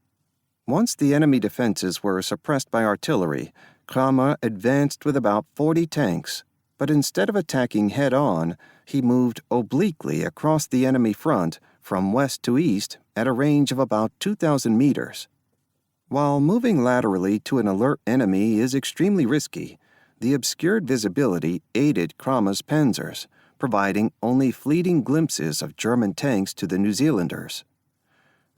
Once the enemy defenses were suppressed by artillery, Kramer advanced with about 40 tanks, but instead of attacking head-on, he moved obliquely across the enemy front from west to east at a range of about 2,000 meters. While moving laterally to an alert enemy is extremely risky, the obscured visibility aided Kramer's panzers, providing only fleeting glimpses of German tanks to the New Zealanders.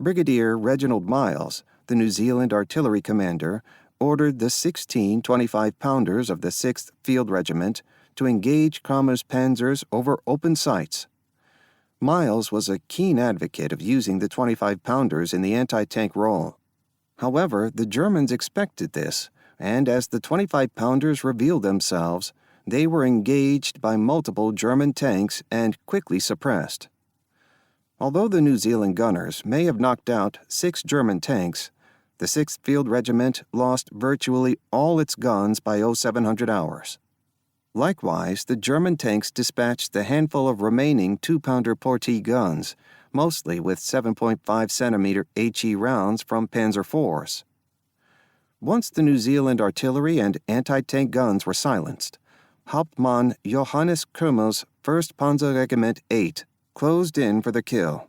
Brigadier Reginald Miles, the New Zealand artillery commander, ordered the 16 25-pounders of the 6th Field Regiment to engage Kramer's panzers over open sights. Miles was a keen advocate of using the 25-pounders in the anti-tank role. However, the Germans expected this, and as the 25-pounders revealed themselves, they were engaged by multiple German tanks and quickly suppressed. Although the New Zealand gunners may have knocked out 6 German tanks, the 6th Field Regiment lost virtually all its guns by 0700 hours. Likewise, the German tanks dispatched the handful of remaining 2-pounder Portee guns, mostly with 7.5 centimeter HE rounds from Panzer IVs. Once the New Zealand artillery and anti-tank guns were silenced, Hauptmann Johannes Kümmel's 1st Panzerregiment 8 closed in for the kill.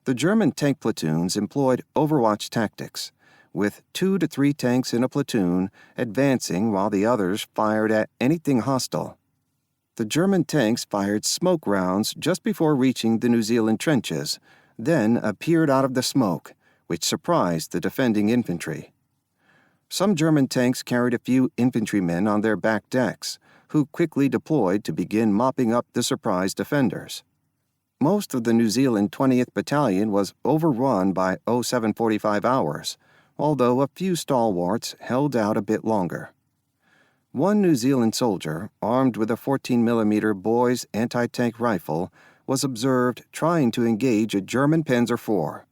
The German tank platoons employed overwatch tactics, with 2 to 3 tanks in a platoon advancing while the others fired at anything hostile. The German tanks fired smoke rounds just before reaching the New Zealand trenches, then appeared out of the smoke, which surprised the defending infantry. Some German tanks carried a few infantrymen on their back decks, who quickly deployed to begin mopping up the surprised defenders. Most of the New Zealand 20th Battalion was overrun by 0745 hours, although a few stalwarts held out a bit longer. One New Zealand soldier, armed with a 14mm Boys anti-tank rifle, was observed trying to engage a German Panzer IV.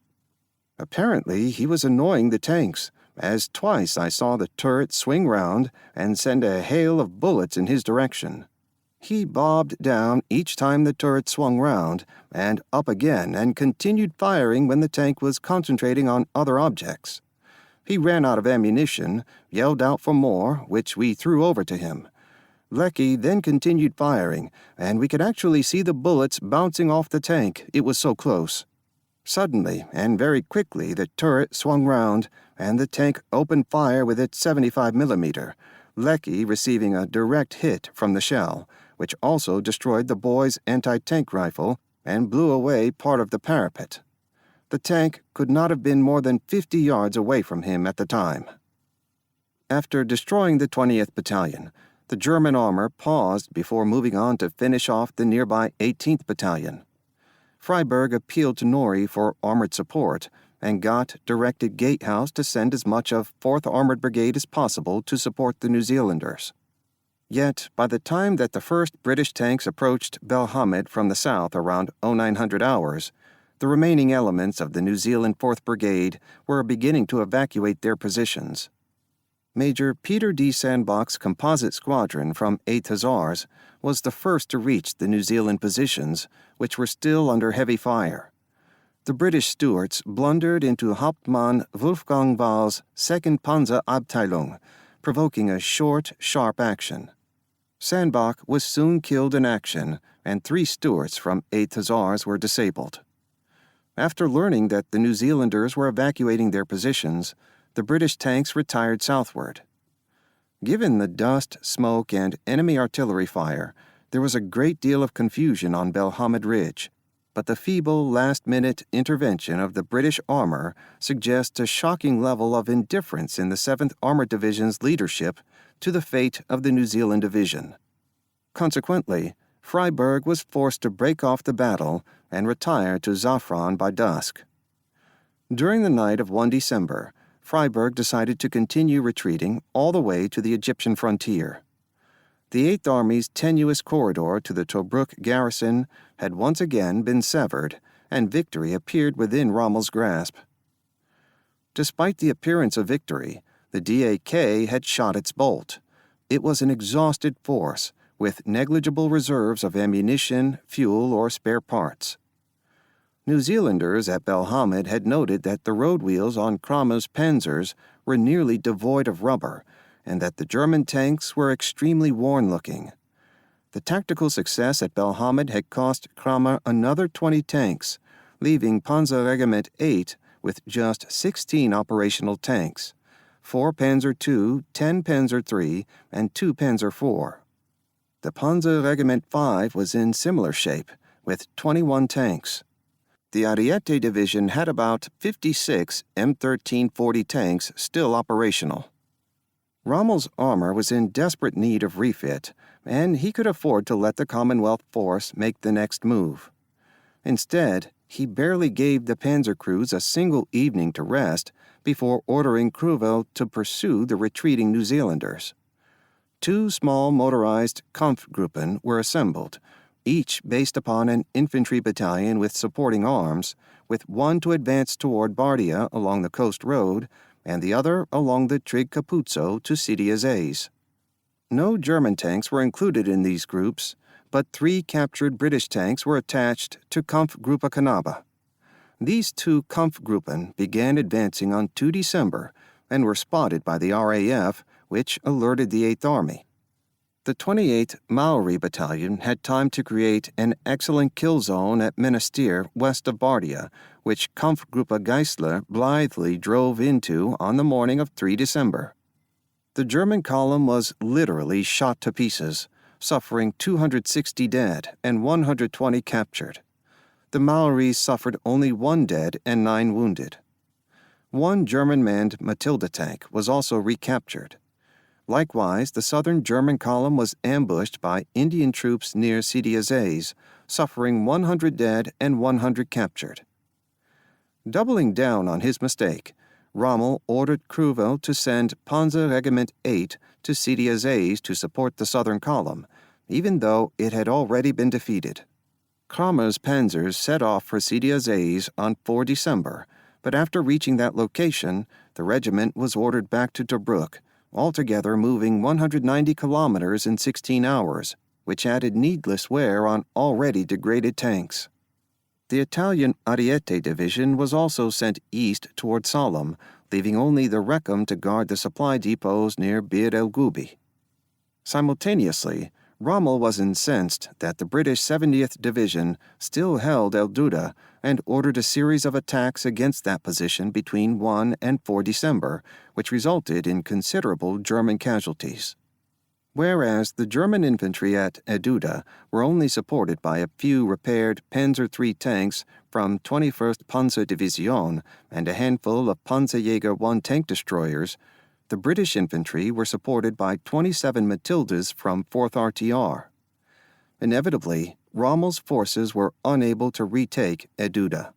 Apparently, he was annoying the tanks, as twice I saw the turret swing round and send a hail of bullets in his direction. He bobbed down each time the turret swung round, and up again, and continued firing when the tank was concentrating on other objects. He ran out of ammunition, yelled out for more, which we threw over to him. Leckie then continued firing, and we could actually see the bullets bouncing off the tank, it was so close. Suddenly, and very quickly, the turret swung round, and the tank opened fire with its 75mm, Leckie receiving a direct hit from the shell, which also destroyed the boy's anti-tank rifle and blew away part of the parapet. The tank could not have been more than 50 yards away from him at the time. After destroying the 20th Battalion, the German armor paused before moving on to finish off the nearby 18th Battalion. Freiberg appealed to Norrie for armored support and got directed Gatehouse to send as much of 4th Armored Brigade as possible to support the New Zealanders. Yet, by the time that the first British tanks approached Belhamid from the south around 0900 hours, the remaining elements of the New Zealand 4th Brigade were beginning to evacuate their positions. Major Peter D. Sandbach's composite squadron from 8th Hussars was the first to reach the New Zealand positions, which were still under heavy fire. The British Stuarts blundered into Hauptmann Wolfgang Wahl's 2nd Panzerabteilung, provoking a short, sharp action. Sandbach was soon killed in action, and 3 Stuarts from 8th Hussars were disabled. After learning that the New Zealanders were evacuating their positions, the British tanks retired southward. Given the dust, smoke, and enemy artillery fire, there was a great deal of confusion on Belhamid Ridge. but the feeble last-minute intervention of the British armor suggests a shocking level of indifference in the 7th Armored Division's leadership to the fate of the New Zealand Division. Consequently, Freyberg was forced to break off the battle and retire to Zafran by dusk. During the night of 1 December, Freyberg decided to continue retreating all the way to the Egyptian frontier. The Eighth Army's tenuous corridor to the Tobruk garrison had once again been severed, and victory appeared within Rommel's grasp. Despite the appearance of victory, the DAK had shot its bolt. It was an exhausted force, with negligible reserves of ammunition, fuel, or spare parts. New Zealanders at Belhamid had noted that the road wheels on Kramer's Panzers were nearly devoid of rubber, and that the German tanks were extremely worn-looking. The tactical success at Belhamid had cost Kramer another 20 tanks, leaving Panzer Regiment 8 with just 16 operational tanks, 4 Panzer II, 10 Panzer III, and 2 Panzer IV. The Panzer Regiment 5 was in similar shape, with 21 tanks. The Ariete Division had about 56 M1340 tanks still operational. Rommel's armor was in desperate need of refit, and he could afford to let the Commonwealth force make the next move. Instead, he barely gave the panzer crews a single evening to rest before ordering Kruvel to pursue the retreating New Zealanders. 2 small motorized Kampfgruppen were assembled, each based upon an infantry battalion with supporting arms, with one to advance toward Bardia along the coast road, and the other along the Trig Capuzzo to Sidi Azeiz. No German tanks were included in these groups, but 3 captured British tanks were attached to Kampfgruppe Kanaba. These 2 Kampfgruppen began advancing on 2 December and were spotted by the RAF, which alerted the 8th Army. The 28th Maori Battalion had time to create an excellent kill zone at Menastir west of Bardia, which Kampfgruppe Geisler blithely drove into on the morning of 3 December. The German column was literally shot to pieces, suffering 260 dead and 120 captured. The Maoris suffered only 1 dead and 9 wounded. 1 German-manned Matilda tank was also recaptured. Likewise, the southern German column was ambushed by Indian troops near Sidi Azeiz, suffering 100 dead and 100 captured. Doubling down on his mistake, Rommel ordered Kruvel to send Panzer Regiment 8 to Sidi Azeiz to support the southern column, even though it had already been defeated. Kramer's panzers set off for Sidi Azeiz on 4 December, but after reaching that location, the regiment was ordered back to Tobruk, altogether moving 190 kilometers in 16 hours, which added needless wear on already degraded tanks. The Italian Ariete Division was also sent east toward Sollum, leaving only the Recum to guard the supply depots near Bir el Gubi. Simultaneously, Rommel was incensed that the British 70th Division still held El Duda and ordered a series of attacks against that position between 1 and 4 December, which resulted in considerable German casualties. Whereas the German infantry at Eduda were only supported by a few repaired Panzer III tanks from 21st Panzerdivision and a handful of Panzerjäger I tank destroyers, the British infantry were supported by 27 Matildas from 4th RTR. Inevitably, Rommel's forces were unable to retake Eduda.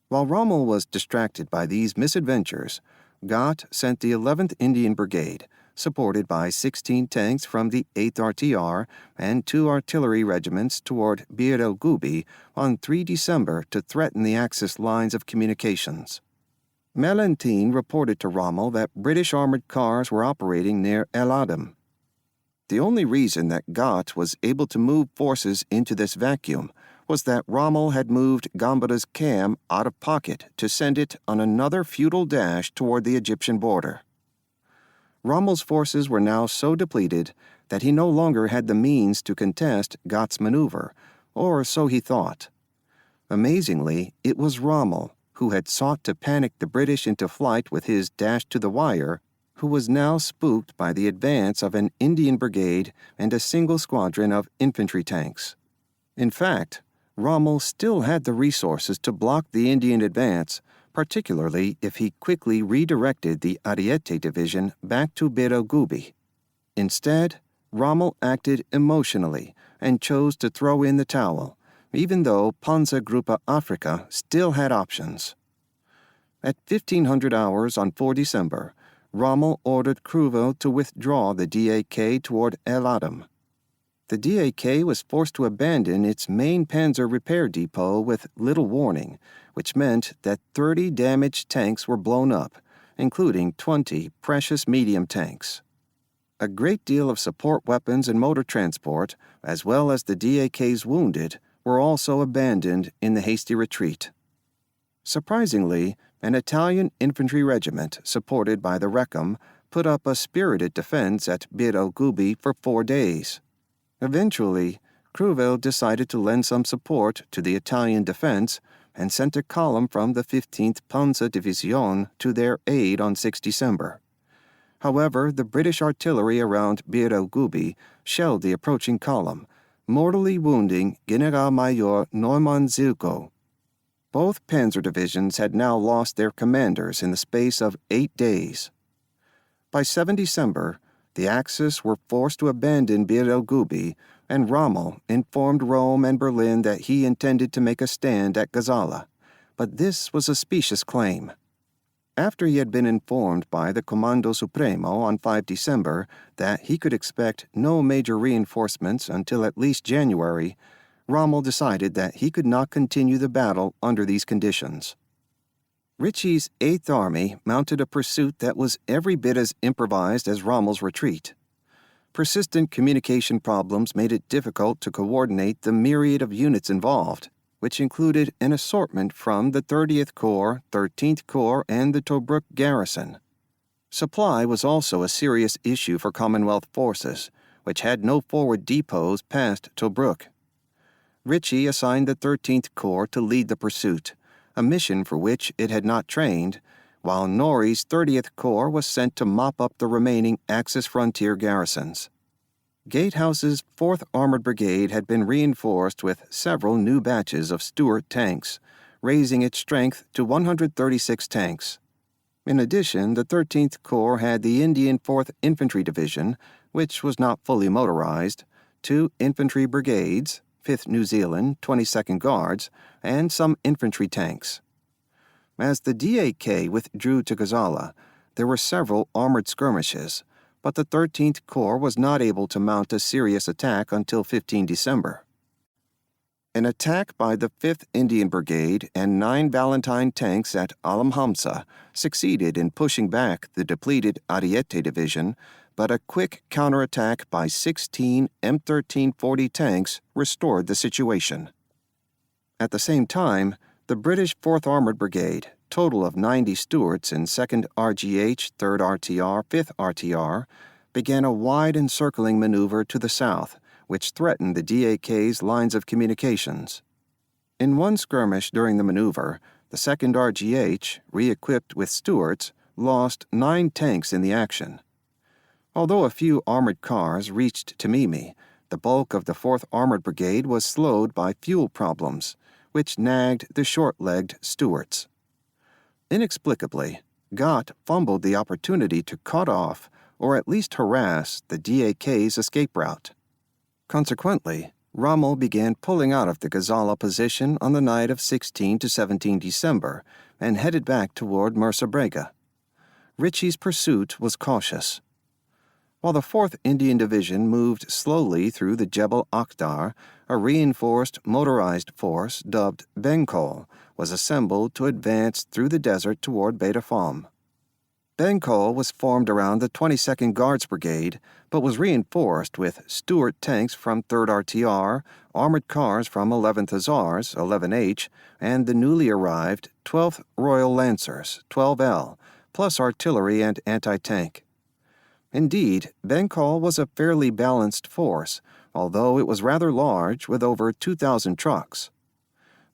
While Rommel was distracted by these misadventures, Gott sent the 11th Indian Brigade, supported by 16 tanks from the 8th RTR and 2 artillery regiments toward Bir el Gubi on 3 December to threaten the Axis lines of communications. Melantine reported to Rommel that British armored cars were operating near El Adem. The only reason that Gott was able to move forces into this vacuum was that Rommel had moved Gambara's cam out of pocket to send it on another futile dash toward the Egyptian border. Rommel's forces were now so depleted that he no longer had the means to contest Gott's maneuver, or so he thought. Amazingly, it was Rommel, who had sought to panic the British into flight with his dash to the wire, who was now spooked by the advance of an Indian brigade and a single squadron of infantry tanks. In fact, Rommel still had the resources to block the Indian advance, particularly if he quickly redirected the Ariete Division back to Beda Fomm. Instead, Rommel acted emotionally and chose to throw in the towel, even though Panzergruppe Afrika still had options. At 1500 hours on 4 December, Rommel ordered Kruvel to withdraw the DAK toward El Adam. The DAK was forced to abandon its main panzer repair depot with little warning, which meant that 30 damaged tanks were blown up, including 20 precious medium tanks. A great deal of support weapons and motor transport, as well as the DAK's wounded, were also abandoned in the hasty retreat. Surprisingly, an Italian infantry regiment supported by the Rechem put up a spirited defense at Beda Fomm for 4 days. Eventually, Kruvel decided to lend some support to the Italian defense and sent a column from the 15th Panzer Division to their aid on 6 December. However, the British artillery around Beda Fomm shelled the approaching column, mortally wounding Generalmajor Neumann Zilko. Both panzer divisions had now lost their commanders in the space of 8 days. By 7 December, the Axis were forced to abandon Beda Fomm, and Rommel informed Rome and Berlin that he intended to make a stand at Gazala, but this was a specious claim. After he had been informed by the Comando Supremo on 5 December that he could expect no major reinforcements until at least January, Rommel decided that he could not continue the battle under these conditions. Ritchie's 8th Army mounted a pursuit that was every bit as improvised as Rommel's retreat. Persistent communication problems made it difficult to coordinate the myriad of units involved, which included an assortment from the 30th Corps, 13th Corps, and the Tobruk garrison. Supply was also a serious issue for Commonwealth forces, which had no forward depots past Tobruk. Ritchie assigned the 13th Corps to lead the pursuit, a mission for which it had not trained, while Norrie's 30th Corps was sent to mop up the remaining Axis frontier garrisons. Gatehouse's 4th Armored Brigade had been reinforced with several new batches of Stuart tanks, raising its strength to 136 tanks. In addition, the 13th Corps had the Indian 4th Infantry Division, which was not fully motorized, 2 infantry brigades, 5th New Zealand, 22nd Guards, and some infantry tanks. As the DAK withdrew to Gazala, there were several armored skirmishes, but the 13th Corps was not able to mount a serious attack until 15 December. An attack by the 5th Indian Brigade and 9 Valentine tanks at Alam Hamsa succeeded in pushing back the depleted Ariete Division, but a quick counterattack by 16 M1340 tanks restored the situation. At the same time, the British 4th Armored Brigade, total of 90 Stuarts in 2nd RGH, 3rd RTR, 5th RTR, began a wide encircling maneuver to the south, which threatened the DAK's lines of communications. In one skirmish during the maneuver, the 2nd RGH, re-equipped with Stuarts, lost 9 tanks in the action. Although a few armored cars reached Tamimi, the bulk of the 4th Armored Brigade was slowed by fuel problems, which nagged the short-legged Stuarts. Inexplicably, Gott fumbled the opportunity to cut off, or at least harass, the DAK's escape route. Consequently, Rommel began pulling out of the Gazala position on the night of 16 to 17 December and headed back toward Mersa Ritchie's pursuit was cautious. While the 4th Indian Division moved slowly through the Jebel Akhdar, a reinforced motorized force dubbed Benkol was assembled to advance through the desert toward Beda Fomm. Benkol was formed around the 22nd Guards Brigade, but was reinforced with Stuart tanks from 3rd RTR, armored cars from 11th Hussars, 11H, and the newly arrived 12th Royal Lancers, 12L, plus artillery and anti-tank. Indeed, Benkol was a fairly balanced force, although it was rather large with over 2,000 trucks.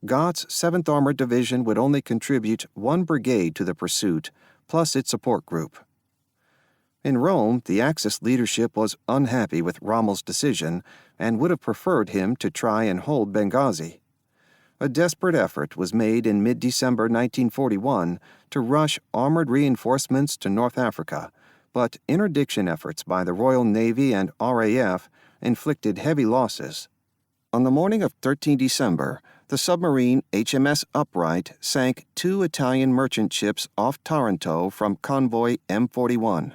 Gott's 7th Armored Division would only contribute 1 brigade to the pursuit, plus its support group. In Rome, the Axis leadership was unhappy with Rommel's decision and would have preferred him to try and hold Benghazi. a desperate effort was made in mid-December 1941 to rush armored reinforcements to North Africa, but interdiction efforts by the Royal Navy and RAF inflicted heavy losses. On the morning of 13 December, the submarine HMS Upright sank 2 Italian merchant ships off Taranto from convoy M41.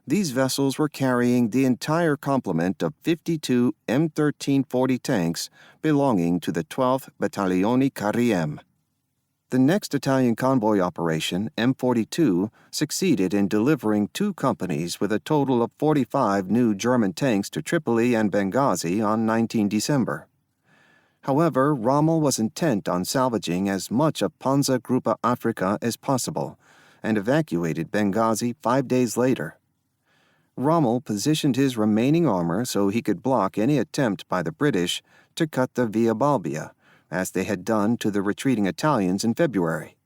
These vessels were carrying the entire complement of 52 M1340 tanks belonging to the 12th Battaglione Cariem. The next Italian convoy operation, M42, succeeded in delivering 2 companies with a total of 45 new German tanks to Tripoli and Benghazi on 19 December. However, Rommel was intent on salvaging as much of Panzergruppe Afrika as possible and evacuated Benghazi 5 days later. Rommel positioned his remaining armor so he could block any attempt by the British to cut the Via Balbia, as they had done to the retreating Italians in February.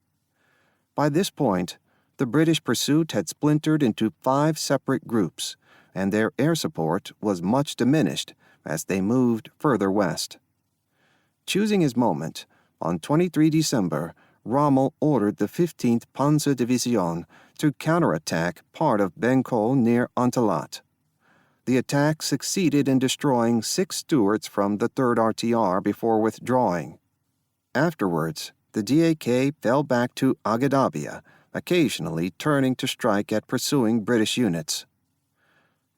By this point, the British pursuit had splintered into 5 separate groups, and their air support was much diminished as they moved further west. Choosing his moment, on 23 December, Rommel ordered the 15th Panzer Division to counterattack part of Benkol near Antalat. The attack succeeded in destroying 6 Stuarts from the 3rd RTR before withdrawing. Afterwards, the DAK fell back to Aghdabia, occasionally turning to strike at pursuing British units.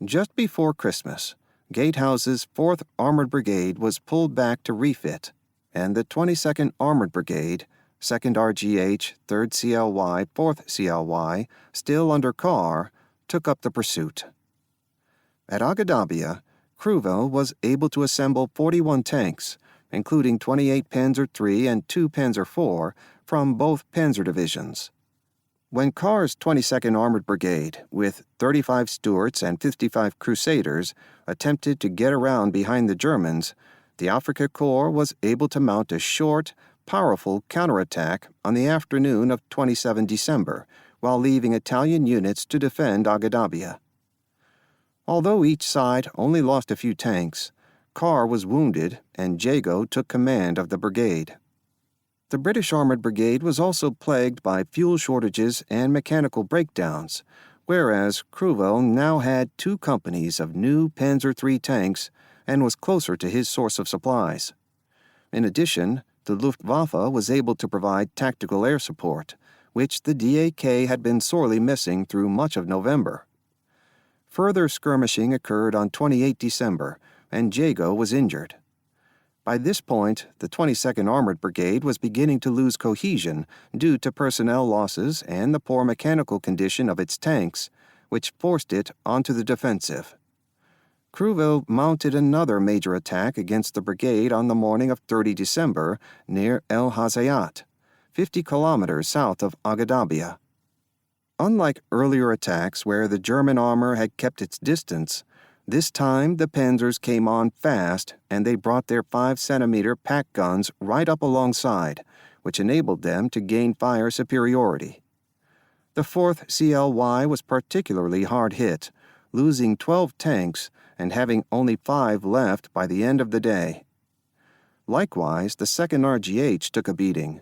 Just before Christmas, Gatehouse's 4th Armored Brigade was pulled back to refit, and the 22nd Armored Brigade, 2nd RGH, 3rd CLY, 4th CLY, still under Carr, took up the pursuit. At Aghdabia, Kruvel was able to assemble 41 tanks, including 28 Panzer III and 2 Panzer IV from both Panzer divisions. When Carr's 22nd Armored Brigade, with 35 Stuarts and 55 Crusaders, attempted to get around behind the Germans, the Afrika Korps was able to mount a short, powerful counterattack on the afternoon of 27 December, while leaving Italian units to defend Aghdabia. Although each side only lost a few tanks, Carr was wounded and Jago took command of the brigade. The British Armored Brigade was also plagued by fuel shortages and mechanical breakdowns, whereas Kruvel now had 2 companies of new Panzer III tanks and was closer to his source of supplies. In addition, the Luftwaffe was able to provide tactical air support, which the DAK had been sorely missing through much of November. Further skirmishing occurred on 28 December, and Jago was injured. By this point, the 22nd Armored Brigade was beginning to lose cohesion due to personnel losses and the poor mechanical condition of its tanks, which forced it onto the defensive. Kruvel mounted another major attack against the brigade on the morning of 30 December near El Hazayat, 50 kilometers south of Aghdabia. Unlike earlier attacks where the German armor had kept its distance, this time the Panzers came on fast and they brought their 5-centimeter pack guns right up alongside, which enabled them to gain fire superiority. The 4th CLY was particularly hard hit, losing 12 tanks and having only 5 left by the end of the day. Likewise, the 2nd RGH took a beating.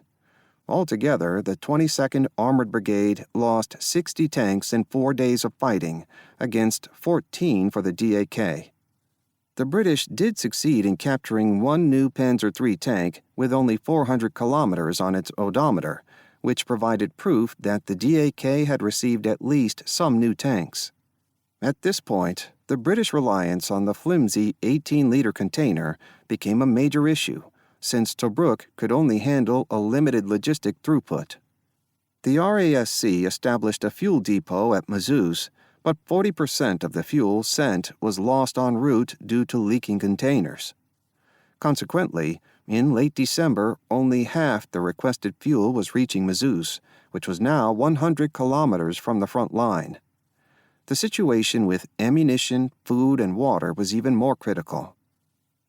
Altogether, the 22nd Armored Brigade lost 60 tanks in 4 days of fighting, against 14 for the DAK. The British did succeed in capturing 1 new Panzer III tank with only 400 kilometers on its odometer, which provided proof that the DAK had received at least some new tanks. At this point, the British reliance on the flimsy 18-liter container became a major issue, since Tobruk could only handle a limited logistic throughput. The RASC established a fuel depot at Mazuz, but 40% of the fuel sent was lost en route due to leaking containers. Consequently, in late December, only half the requested fuel was reaching Mazuz, which was now 100 kilometers from the front line. The situation with ammunition, food, and water was even more critical.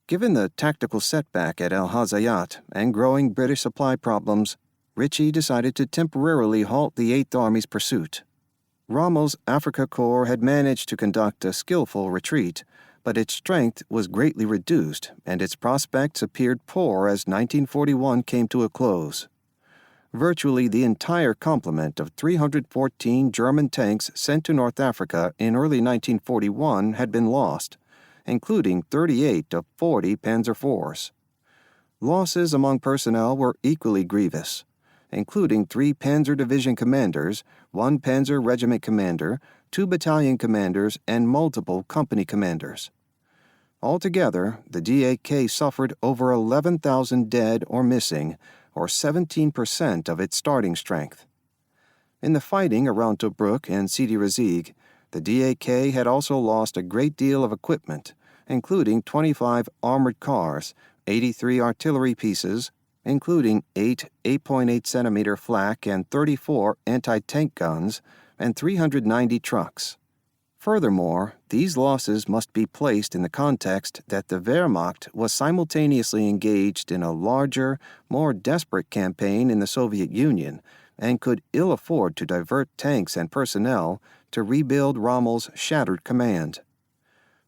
Given the tactical setback at El Hazayat and growing British supply problems, Ritchie decided to temporarily halt the 8th Army's pursuit. Rommel's Afrika Korps had managed to conduct a skillful retreat, but its strength was greatly reduced and its prospects appeared poor as 1941 came to a close. Virtually the entire complement of 314 German tanks sent to North Africa in early 1941 had been lost, including 38 of 40 Panzer IVs. Losses among personnel were equally grievous, including 3 Panzer Division commanders, 1 Panzer Regiment commander, 2 battalion commanders, and multiple company commanders. Altogether, the DAK suffered over 11,000 dead or missing, or 17% of its starting strength. In the fighting around Tobruk and Sidi Rezegh, the DAK had also lost a great deal of equipment, including 25 armored cars, 83 artillery pieces, including 8 8.8 centimeter flak and 34 anti-tank guns, and 390 trucks. Furthermore, these losses must be placed in the context that the Wehrmacht was simultaneously engaged in a larger, more desperate campaign in the Soviet Union and could ill afford to divert tanks and personnel to rebuild Rommel's shattered command.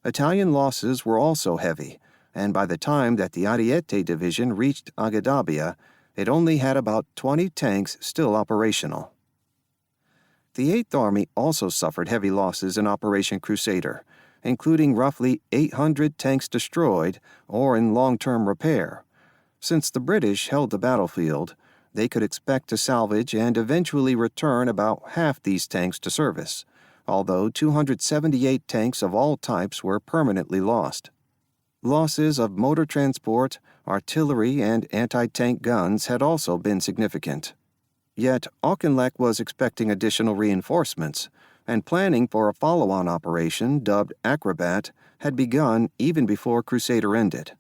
Italian losses were also heavy, and by the time that the Ariete Division reached Aghdabia, it only had about 20 tanks still operational. The Eighth Army also suffered heavy losses in Operation Crusader, including roughly 800 tanks destroyed or in long-term repair. Since the British held the battlefield, they could expect to salvage and eventually return about half these tanks to service, although 278 tanks of all types were permanently lost. Losses of motor transport, artillery, and anti-tank guns had also been significant. Yet Auchinleck was expecting additional reinforcements, and planning for a follow-on operation dubbed Acrobat had begun even before Crusader ended.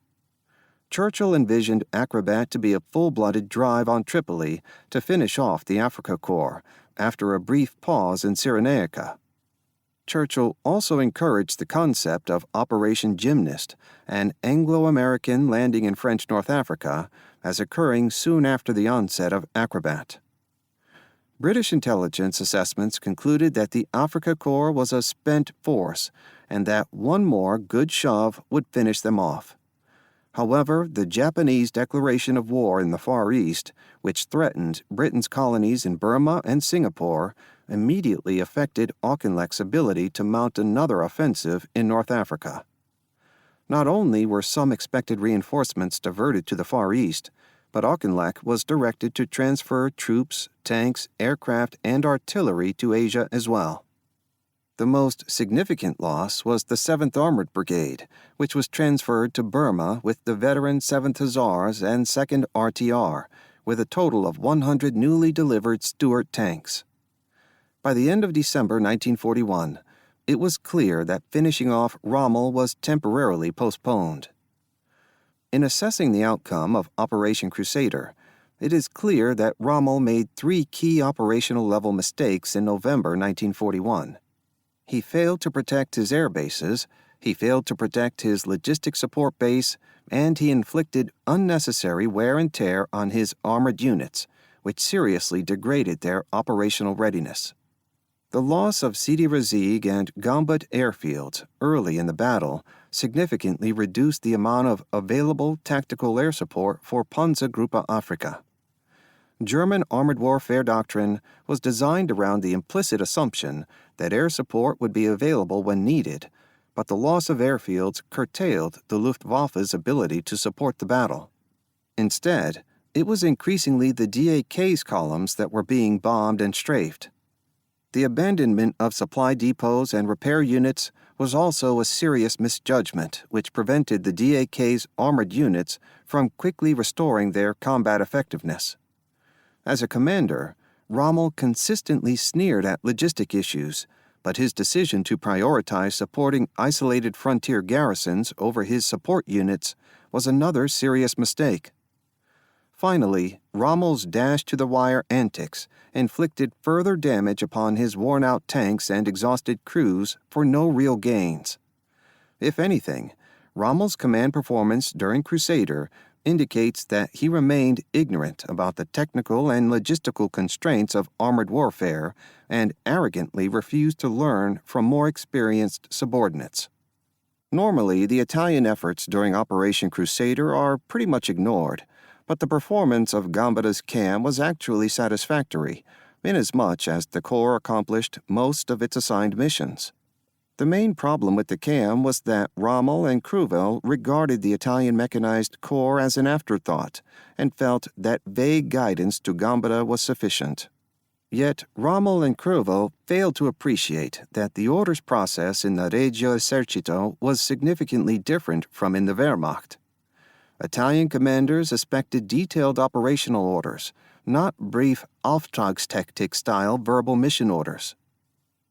Churchill envisioned Acrobat to be a full-blooded drive on Tripoli to finish off the Afrika Korps after a brief pause in Cyrenaica. Churchill also encouraged the concept of Operation Gymnast, an Anglo-American landing in French North Africa, as occurring soon after the onset of Acrobat. British intelligence assessments concluded that the Afrika Korps was a spent force and that one more good shove would finish them off. However, the Japanese declaration of war in the Far East, which threatened Britain's colonies in Burma and Singapore, immediately affected Auchinleck's ability to mount another offensive in North Africa. Not only were some expected reinforcements diverted to the Far East, but Auchinleck was directed to transfer troops, tanks, aircraft, and artillery to Asia as well. The most significant loss was the 7th Armored Brigade, which was transferred to Burma with the veteran 7th Hussars and 2nd RTR, with a total of 100 newly delivered Stuart tanks. By the end of December 1941, it was clear that finishing off Rommel was temporarily postponed. In assessing the outcome of Operation Crusader, it is clear that Rommel made 3 key operational level mistakes in November 1941. He failed to protect his air bases, he failed to protect his logistic support base, and he inflicted unnecessary wear and tear on his armored units, which seriously degraded their operational readiness. The loss of Sidi Rezegh and Gambut airfields early in the battle significantly reduced the amount of available tactical air support for Panzergruppe Afrika. German armored warfare doctrine was designed around the implicit assumption that air support would be available when needed, but the loss of airfields curtailed the Luftwaffe's ability to support the battle. Instead, it was increasingly the DAK's columns that were being bombed and strafed. The abandonment of supply depots and repair units was also a serious misjudgment which prevented the DAK's armored units from quickly restoring their combat effectiveness. As a commander, Rommel consistently sneered at logistic issues, but his decision to prioritize supporting isolated frontier garrisons over his support units was another serious mistake. Finally, Rommel's dash-to-the-wire antics inflicted further damage upon his worn-out tanks and exhausted crews for no real gains. If anything, Rommel's command performance during Crusader indicates that he remained ignorant about the technical and logistical constraints of armored warfare and arrogantly refused to learn from more experienced subordinates. Normally, the Italian efforts during Operation Crusader are pretty much ignored, but the performance of Gambeda's CAM was actually satisfactory, inasmuch as the Corps accomplished most of its assigned missions. The main problem with the CAM was that Rommel and Cruvell regarded the Italian Mechanized Corps as an afterthought and felt that vague guidance to Gambeda was sufficient. Yet Rommel and Cruvell failed to appreciate that the orders process in the Regio Esercito was significantly different from in the Wehrmacht. Italian commanders expected detailed operational orders, not brief Auftragstaktik-style verbal mission orders.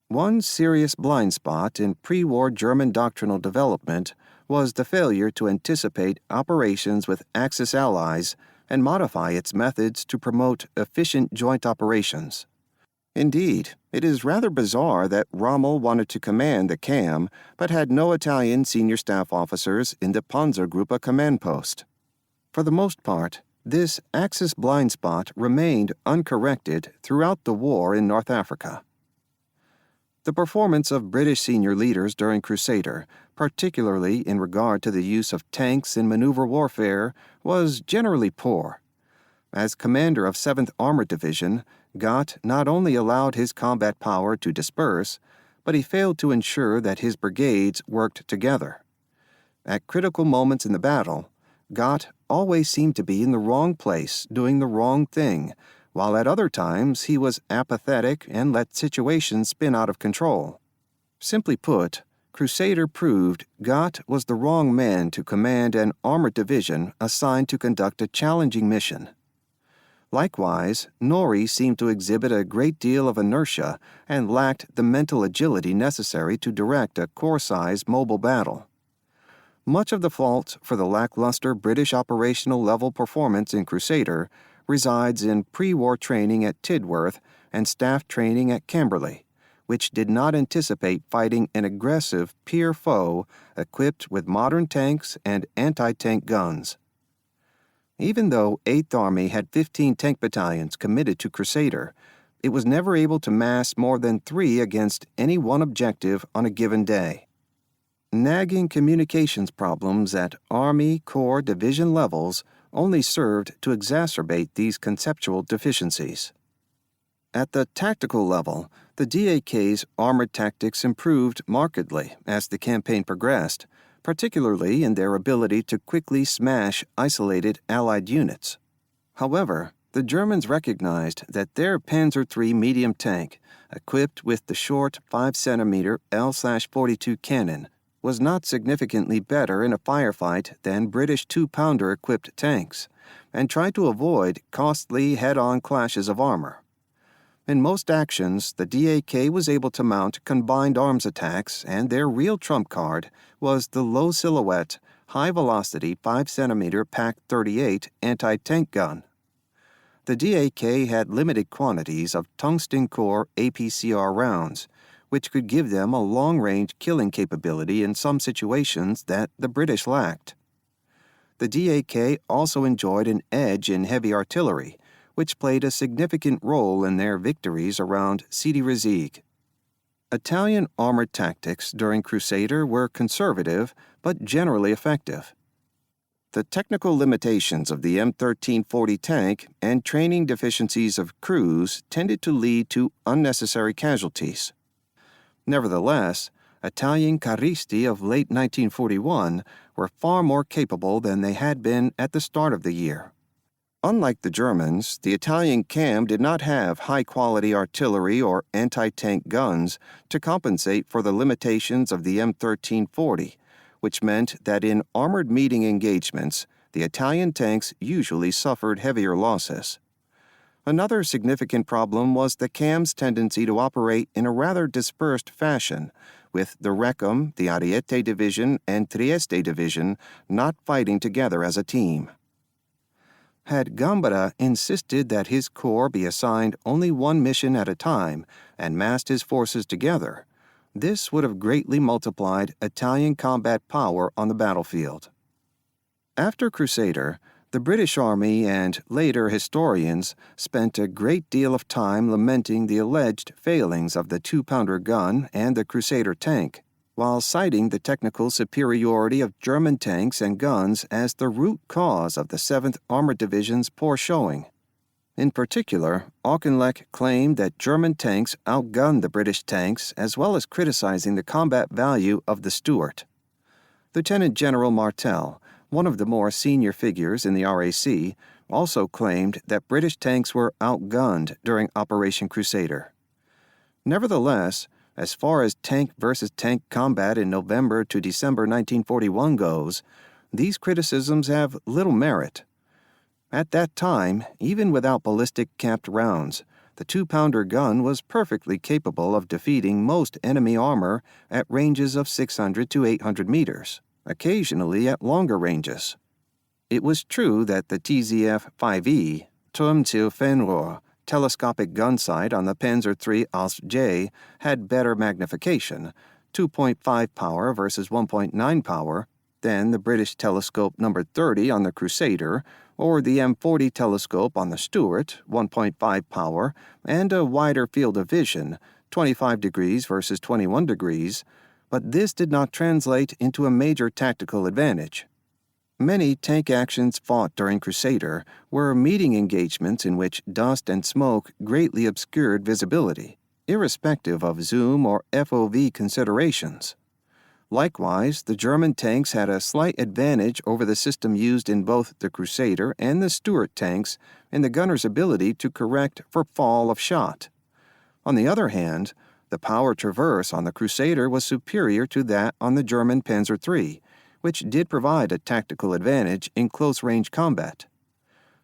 One serious blind spot in pre-war German doctrinal development was the failure to anticipate operations with Axis allies and modify its methods to promote efficient joint operations. Indeed, it is rather bizarre that Rommel wanted to command the CAM but had no Italian senior staff officers in the Panzergruppe command post. For the most part, this Axis blind spot remained uncorrected throughout the war in North Africa. The performance of British senior leaders during Crusader, particularly in regard to the use of tanks in maneuver warfare, was generally poor. As commander of 7th Armored Division, Gott not only allowed his combat power to disperse, but he failed to ensure that his brigades worked together. At critical moments in the battle, Gott always seemed to be in the wrong place doing the wrong thing, while at other times he was apathetic and let situations spin out of control. Simply put, Crusader proved Gott was the wrong man to command an armored division assigned to conduct a challenging mission. Likewise, Norrie seemed to exhibit a great deal of inertia and lacked the mental agility necessary to direct a corps-sized mobile battle. Much of the fault for the lackluster British operational level performance in Crusader resides in pre-war training at Tidworth and staff training at Camberley, which did not anticipate fighting an aggressive peer foe equipped with modern tanks and anti-tank guns. Even though 8th Army had 15 tank battalions committed to Crusader, it was never able to mass more than 3 against any one objective on a given day. Nagging communications problems at Army, Corps, Division levels only served to exacerbate these conceptual deficiencies. At the tactical level, the DAK's armored tactics improved markedly as the campaign progressed, particularly in their ability to quickly smash isolated Allied units. However, the Germans recognized that their Panzer III medium tank, equipped with the short 5-centimeter L/42 cannon, was not significantly better in a firefight than British 2-pounder equipped tanks, and tried to avoid costly head-on clashes of armor. In most actions, the DAK was able to mount combined arms attacks, and their real trump card was the low-silhouette, high-velocity 5-centimeter PaK-38 anti-tank gun. The DAK had limited quantities of tungsten core APCR rounds, which could give them a long-range killing capability in some situations that the British lacked. The DAK also enjoyed an edge in heavy artillery, which played a significant role in their victories around Sidi Rezegh. Italian armored tactics during Crusader were conservative but generally effective. The technical limitations of the M1340 tank and training deficiencies of crews tended to lead to unnecessary casualties. Nevertheless, Italian carristi of late 1941 were far more capable than they had been at the start of the year. Unlike the Germans, the Italian CAM did not have high-quality artillery or anti-tank guns to compensate for the limitations of the M1340, which meant that in armored meeting engagements, the Italian tanks usually suffered heavier losses. Another significant problem was the CAM's tendency to operate in a rather dispersed fashion, with the Recum, the Ariete Division, and Trieste Division not fighting together as a team. Had Gambetta insisted that his corps be assigned only one mission at a time and massed his forces together, this would have greatly multiplied Italian combat power on the battlefield. After Crusader, the British Army and later historians spent a great deal of time lamenting the alleged failings of the 2-pounder gun and the Crusader tank. while citing the technical superiority of German tanks and guns as the root cause of the 7th Armored Division's poor showing. In particular, Auchinleck claimed that German tanks outgunned the British tanks, as well as criticizing the combat value of the Stuart. Lieutenant General Martel, one of the more senior figures in the RAC, also claimed that British tanks were outgunned during Operation Crusader. Nevertheless, as far as tank versus tank combat in November to December 1941 goes, these criticisms have little merit. At that time, even without ballistic-capped rounds, the 2-pounder gun was perfectly capable of defeating most enemy armor at ranges of 600 to 800 meters, occasionally at longer ranges. It was true that the TZF-5E, Turm til Fenrohr, telescopic gun sight on the Panzer III Ausf J had better magnification, 2.5 power versus 1.9 power, than the British telescope number 30 on the Crusader, or the M40 telescope on the Stuart, 1.5 power, and a wider field of vision, 25 degrees versus 21 degrees, but this did not translate into a major tactical advantage. Many tank actions fought during Crusader were meeting engagements in which dust and smoke greatly obscured visibility, irrespective of zoom or FOV considerations. Likewise, the German tanks had a slight advantage over the system used in both the Crusader and the Stuart tanks in the gunner's ability to correct for fall of shot. On the other hand, the power traverse on the Crusader was superior to that on the German Panzer III, which did provide a tactical advantage in close-range combat.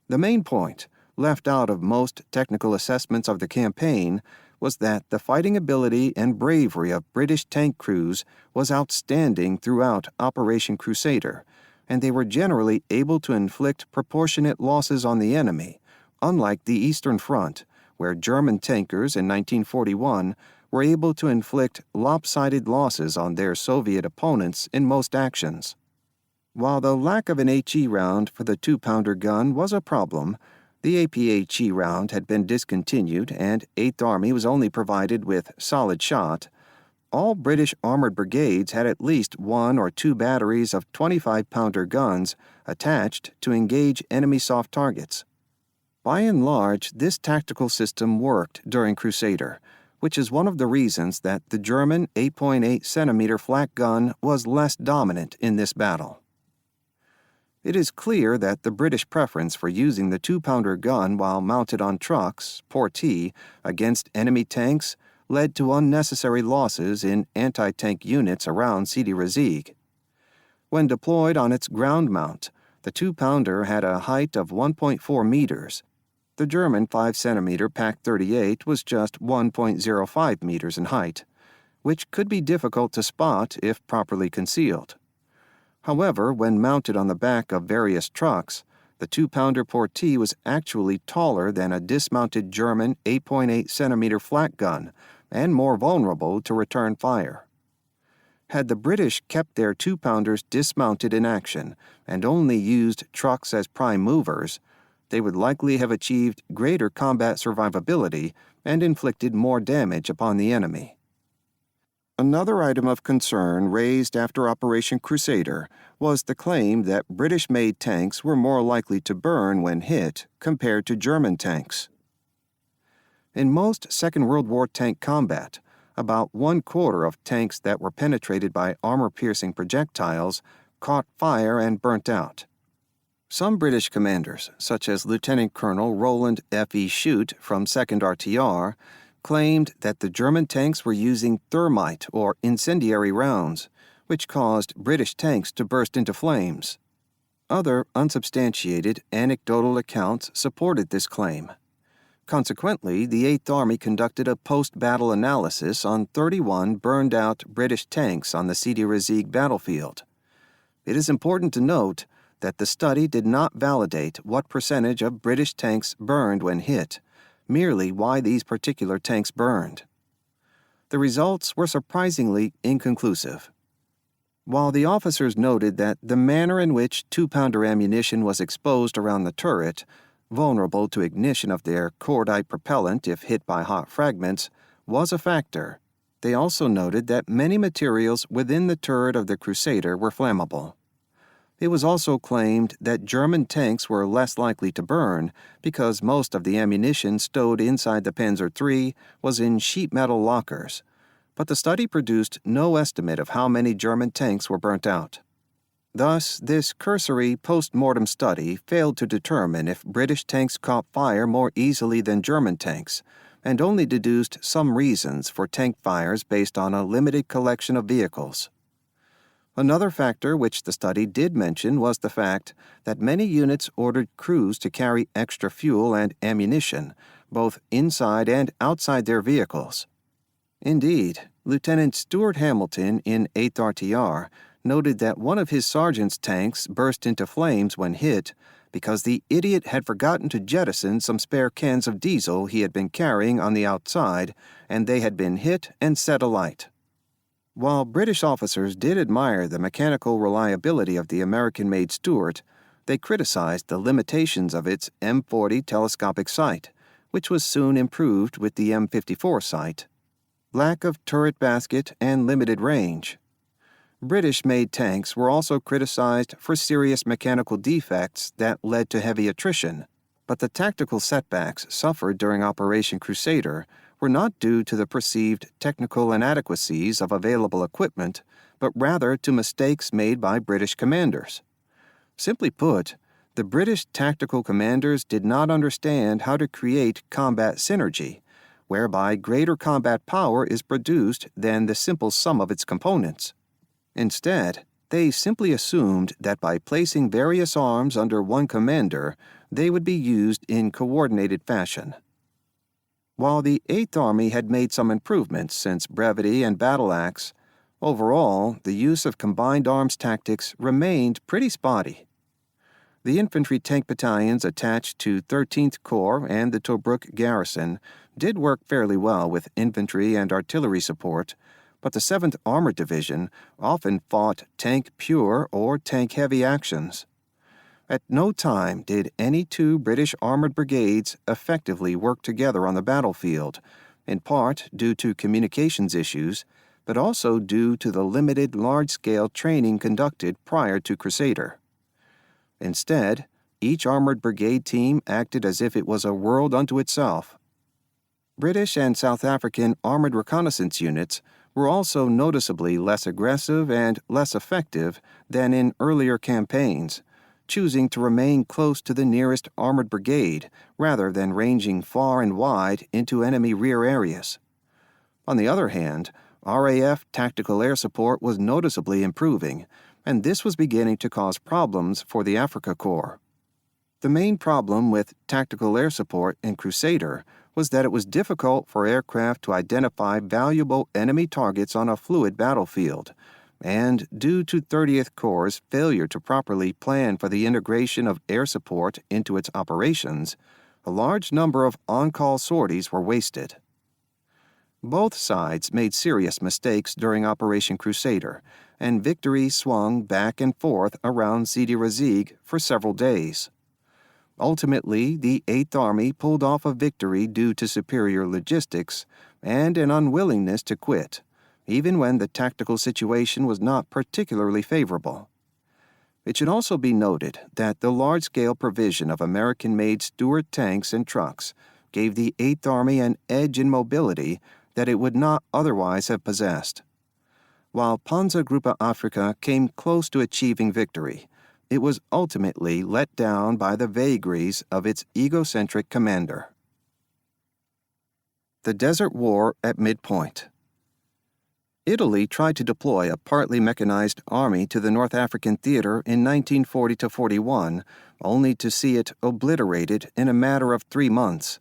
The main point, left out of most technical assessments of the campaign, was that the fighting ability and bravery of British tank crews was outstanding throughout Operation Crusader, and they were generally able to inflict proportionate losses on the enemy, unlike the Eastern Front, where German tankers in 1941 were able to inflict lopsided losses on their Soviet opponents in most actions. While the lack of an HE round for the 2-pounder gun was a problem, the APHE round had been discontinued and 8th Army was only provided with solid shot. All British armored brigades had at least 1 or 2 batteries of 25-pounder guns attached to engage enemy soft targets. By and large, this tactical system worked during Crusader, which is one of the reasons that the German 8.8 centimeter flak gun was less dominant in this battle. It is clear that the British preference for using the 2-pounder gun while mounted on trucks, portee, against enemy tanks led to unnecessary losses in anti-tank units around Sidi Rezegh. When deployed on its ground mount, the 2-pounder had a height of 1.4 meters. The German 5-centimeter PaK-38 was just 1.05 meters in height, which could be difficult to spot if properly concealed. However, when mounted on the back of various trucks, the 2-pounder portee was actually taller than a dismounted German 8.8 centimeter flak gun and more vulnerable to return fire. Had the British kept their 2-pounders dismounted in action and only used trucks as prime movers, they would likely have achieved greater combat survivability and inflicted more damage upon the enemy. Another item of concern raised after Operation Crusader was the claim that British-made tanks were more likely to burn when hit compared to German tanks. In most Second World War tank combat, about 1/4 of tanks that were penetrated by armor-piercing projectiles caught fire and burnt out. Some British commanders, such as Lieutenant Colonel Roland F.E. Shute from 2nd RTR, claimed that the German tanks were using thermite or incendiary rounds, which caused British tanks to burst into flames. Other unsubstantiated anecdotal accounts supported this claim. Consequently, the 8th Army conducted a post-battle analysis on 31 burned-out British tanks on the Sidi Rezegh battlefield. It is important to note that the study did not validate what percentage of British tanks burned when hit, merely why these particular tanks burned. The results were surprisingly inconclusive. While the officers noted that the manner in which 2-pounder ammunition was exposed around the turret, vulnerable to ignition of their cordite propellant if hit by hot fragments, was a factor, They also noted that many materials within the turret of the Crusader were flammable. It was also claimed that German tanks were less likely to burn because most of the ammunition stowed inside the Panzer III was in sheet metal lockers, but the study produced no estimate of how many German tanks were burnt out. Thus, this cursory post-mortem study failed to determine if British tanks caught fire more easily than German tanks, and only deduced some reasons for tank fires based on a limited collection of vehicles. Another factor which the study did mention was the fact that many units ordered crews to carry extra fuel and ammunition, both inside and outside their vehicles. Indeed, Lieutenant Stuart Hamilton in 8th RTR noted that one of his sergeant's tanks burst into flames when hit because the idiot had forgotten to jettison some spare cans of diesel he had been carrying on the outside, and they had been hit and set alight. While British officers did admire the mechanical reliability of the American-made Stuart, they criticized the limitations of its M40 telescopic sight, which was soon improved with the M54 sight, lack of turret basket, and limited range. British-made tanks were also criticized for serious mechanical defects that led to heavy attrition, but the tactical setbacks suffered during Operation Crusader were not due to the perceived technical inadequacies of available equipment, but rather to mistakes made by British commanders. Simply put, the British tactical commanders did not understand how to create combat synergy, whereby greater combat power is produced than the simple sum of its components. Instead, they simply assumed that by placing various arms under one commander, they would be used in coordinated fashion. While the 8th Army had made some improvements since brevity and battle axe, overall, the use of combined arms tactics remained pretty spotty. The infantry tank battalions attached to 13th Corps and the Tobruk garrison did work fairly well with infantry and artillery support, but the 7th Armored Division often fought tank-pure or tank-heavy actions. At no time did any two British armored brigades effectively work together on the battlefield, in part due to communications issues, but also due to the limited large-scale training conducted prior to Crusader. Instead, each armored brigade team acted as if it was a world unto itself. British and South African armored reconnaissance units were also noticeably less aggressive and less effective than in earlier campaigns, choosing to remain close to the nearest armored brigade rather than ranging far and wide into enemy rear areas. On the other hand, RAF tactical air support was noticeably improving, and this was beginning to cause problems for the Africa Corps. The main problem with tactical air support in Crusader was that it was difficult for aircraft to identify valuable enemy targets on a fluid battlefield, and due to 30th Corps' failure to properly plan for the integration of air support into its operations, a large number of on-call sorties were wasted. Both sides made serious mistakes during Operation Crusader, and victory swung back and forth around Sidi Rezegh for several days. Ultimately, the 8th Army pulled off a victory due to superior logistics and an unwillingness to quit, even when the tactical situation was not particularly favorable. It should also be noted that the large-scale provision of American-made Stuart tanks and trucks gave the 8th Army an edge in mobility that it would not otherwise have possessed. While Panzergruppe Afrika came close to achieving victory, it was ultimately let down by the vagaries of its egocentric commander. The Desert War at Midpoint. Italy tried to deploy a partly mechanized army to the North African theater in 1940-41, only to see it obliterated in a matter of 3 months.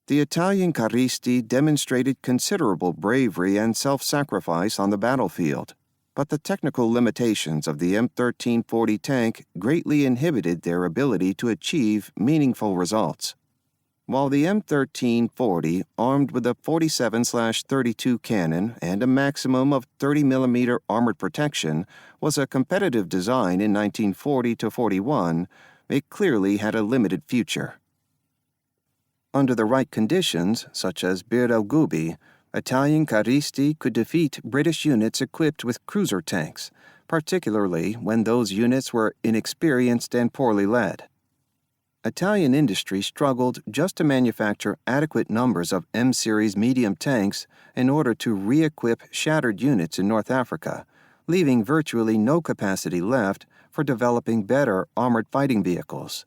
The Italian Carristi demonstrated considerable bravery and self-sacrifice on the battlefield, but the technical limitations of the M1340 tank greatly inhibited their ability to achieve meaningful results. While the M1340, armed with a 47/32 cannon and a maximum of 30mm armored protection, was a competitive design in 1940-41, it clearly had a limited future. Under the right conditions, such as Bir el Gubi, Italian caristi could defeat British units equipped with cruiser tanks, particularly when those units were inexperienced and poorly led. Italian industry struggled just to manufacture adequate numbers of M-series medium tanks in order to re-equip shattered units in North Africa, leaving virtually no capacity left for developing better armored fighting vehicles.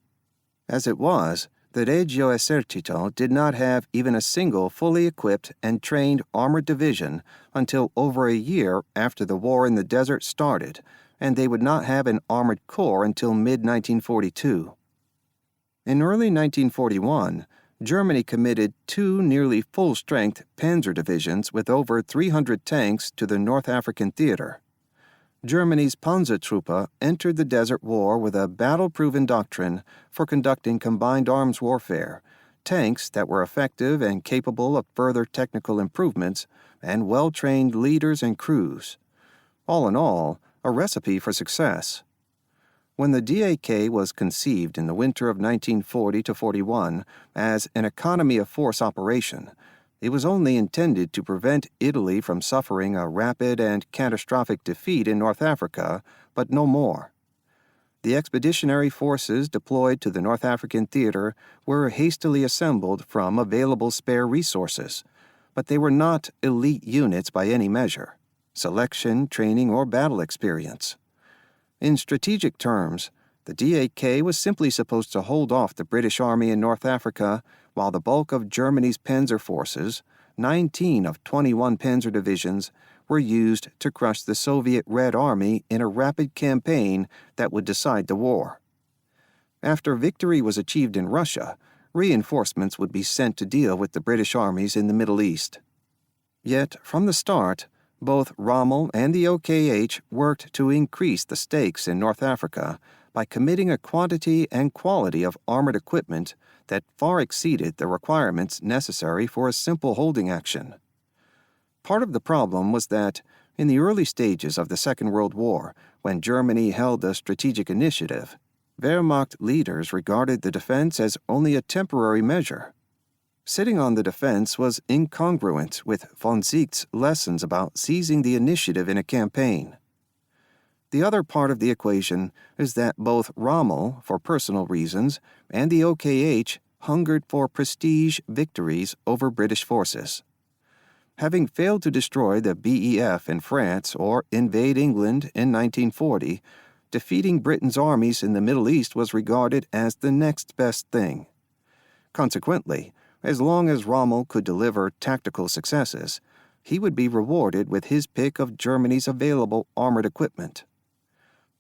As it was, the Regio Esercito did not have even a single fully equipped and trained armored division until over a year after the war in the desert started, and they would not have an armored corps until mid-1942. In early 1941, Germany committed 2 nearly full-strength Panzer divisions with over 300 tanks to the North African theater. Germany's Panzertruppe entered the Desert War with a battle-proven doctrine for conducting combined arms warfare, tanks that were effective and capable of further technical improvements, and well-trained leaders and crews. All in all, a recipe for success. When the DAK was conceived in the winter of 1940-41 as an economy-of-force operation, it was only intended to prevent Italy from suffering a rapid and catastrophic defeat in North Africa, but no more. The expeditionary forces deployed to the North African theater were hastily assembled from available spare resources, but they were not elite units by any measure, selection, training, or battle experience. In strategic terms, the DAK was simply supposed to hold off the British Army in North Africa while the bulk of Germany's panzer forces, 19 of 21 panzer divisions, were used to crush the Soviet Red Army in a rapid campaign that would decide the war. After victory was achieved in Russia, reinforcements would be sent to deal with the British armies in the Middle East. Yet, from the start, both Rommel and the OKH worked to increase the stakes in North Africa by committing a quantity and quality of armored equipment that far exceeded the requirements necessary for a simple holding action. Part of the problem was that, in the early stages of the Second World War, when Germany held the strategic initiative, Wehrmacht leaders regarded the defense as only a temporary measure. Sitting on the defense was incongruent with von Ziecht's lessons about seizing the initiative in a campaign. The other part of the equation is that both Rommel, for personal reasons, and the OKH hungered for prestige victories over British forces. Having failed to destroy the BEF in France or invade England in 1940, defeating Britain's armies in the Middle East was regarded as the next best thing. Consequently, as long as Rommel could deliver tactical successes, he would be rewarded with his pick of Germany's available armored equipment.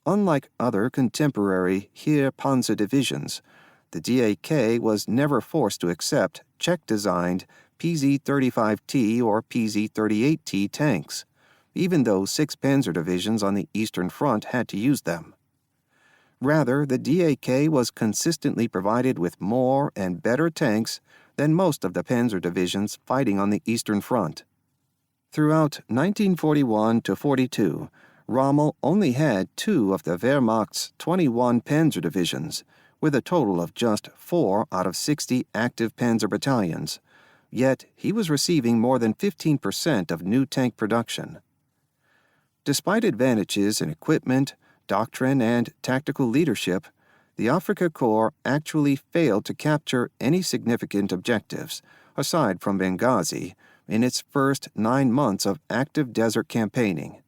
Unlike other contemporary Heer Panzer divisions, the DAK was never forced to accept Czech-designed PZ-35T or PZ-38T tanks, even though 6 panzer divisions on the Eastern Front had to use them. Rather, the DAK was consistently provided with more and better tanks than most of the panzer divisions fighting on the Eastern Front. Throughout 1941-42, Rommel only had 2 of the Wehrmacht's 21 panzer divisions, with a total of just 4 out of 60 active panzer battalions, yet he was receiving more than 15% of new tank production. Despite advantages in equipment, doctrine, and tactical leadership, the Afrika Korps actually failed to capture any significant objectives, aside from Benghazi, in its first 9 months of active desert campaigning.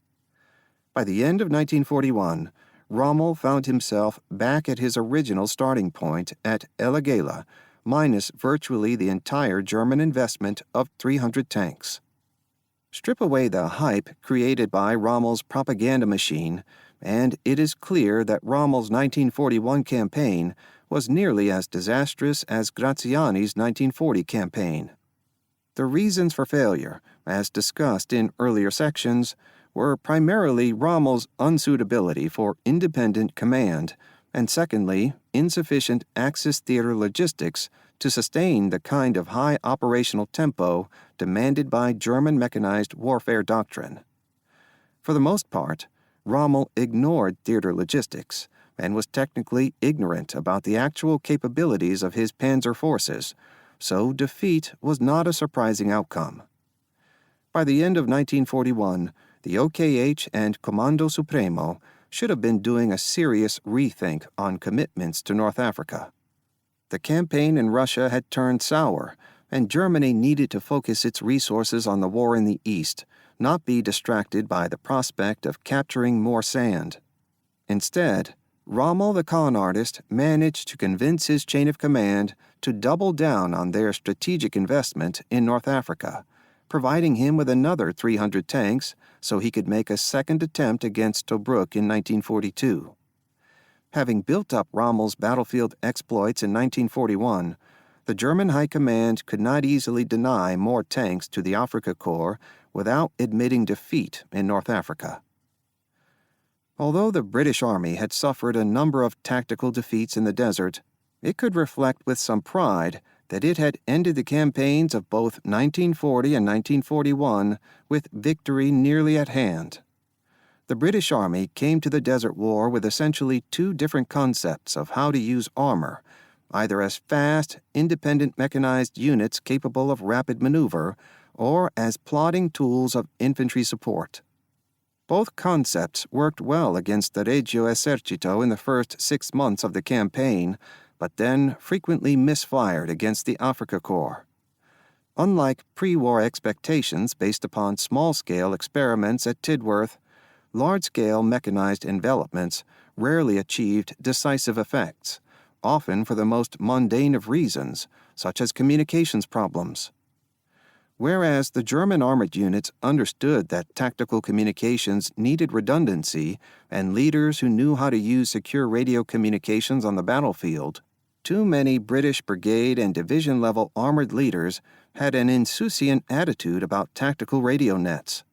By the end of 1941, Rommel found himself back at his original starting point at El Agheila, minus virtually the entire German investment of 300 tanks. Strip away the hype created by Rommel's propaganda machine, and it is clear that Rommel's 1941 campaign was nearly as disastrous as Graziani's 1940 campaign. The reasons for failure, as discussed in earlier sections, were primarily Rommel's unsuitability for independent command, and secondly, insufficient Axis theater logistics to sustain the kind of high operational tempo demanded by German mechanized warfare doctrine. For the most part, Rommel ignored theater logistics and was technically ignorant about the actual capabilities of his panzer forces, so defeat was not a surprising outcome. By the end of 1941, the OKH and Comando Supremo should have been doing a serious rethink on commitments to North Africa. The campaign in Russia had turned sour, and Germany needed to focus its resources on the war in the East, not be distracted by the prospect of capturing more sand. Instead, Rommel the con artist managed to convince his chain of command to double down on their strategic investment in North Africa, providing him with another 300 tanks so he could make a second attempt against Tobruk in 1942. Having built up Rommel's battlefield exploits in 1941, the German High Command could not easily deny more tanks to the Afrika Korps without admitting defeat in North Africa. Although the British Army had suffered a number of tactical defeats in the desert, it could reflect with some pride that it had ended the campaigns of both 1940 and 1941 with victory nearly at hand. The British Army came to the Desert War with essentially two different concepts of how to use armor, either as fast, independent mechanized units capable of rapid maneuver, or as plodding tools of infantry support. Both concepts worked well against the Regio Esercito in the first 6 months of the campaign, but then frequently misfired against the Afrika Korps. Unlike pre-war expectations based upon small-scale experiments at Tidworth, large-scale mechanized envelopments rarely achieved decisive effects, often for the most mundane of reasons, such as communications problems. Whereas the German armored units understood that tactical communications needed redundancy and leaders who knew how to use secure radio communications on the battlefield, too many British brigade and division-level armored leaders had an insouciant attitude about tactical radio nets.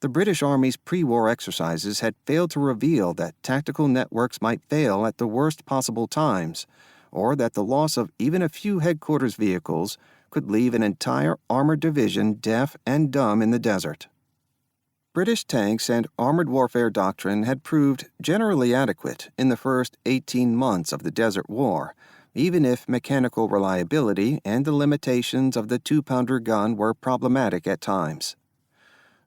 The British Army's pre-war exercises had failed to reveal that tactical networks might fail at the worst possible times, or that the loss of even a few headquarters vehicles could leave an entire armored division deaf and dumb in the desert. British tanks and armored warfare doctrine had proved generally adequate in the first 18 months of the Desert War, even if mechanical reliability and the limitations of the 2-pounder gun were problematic at times.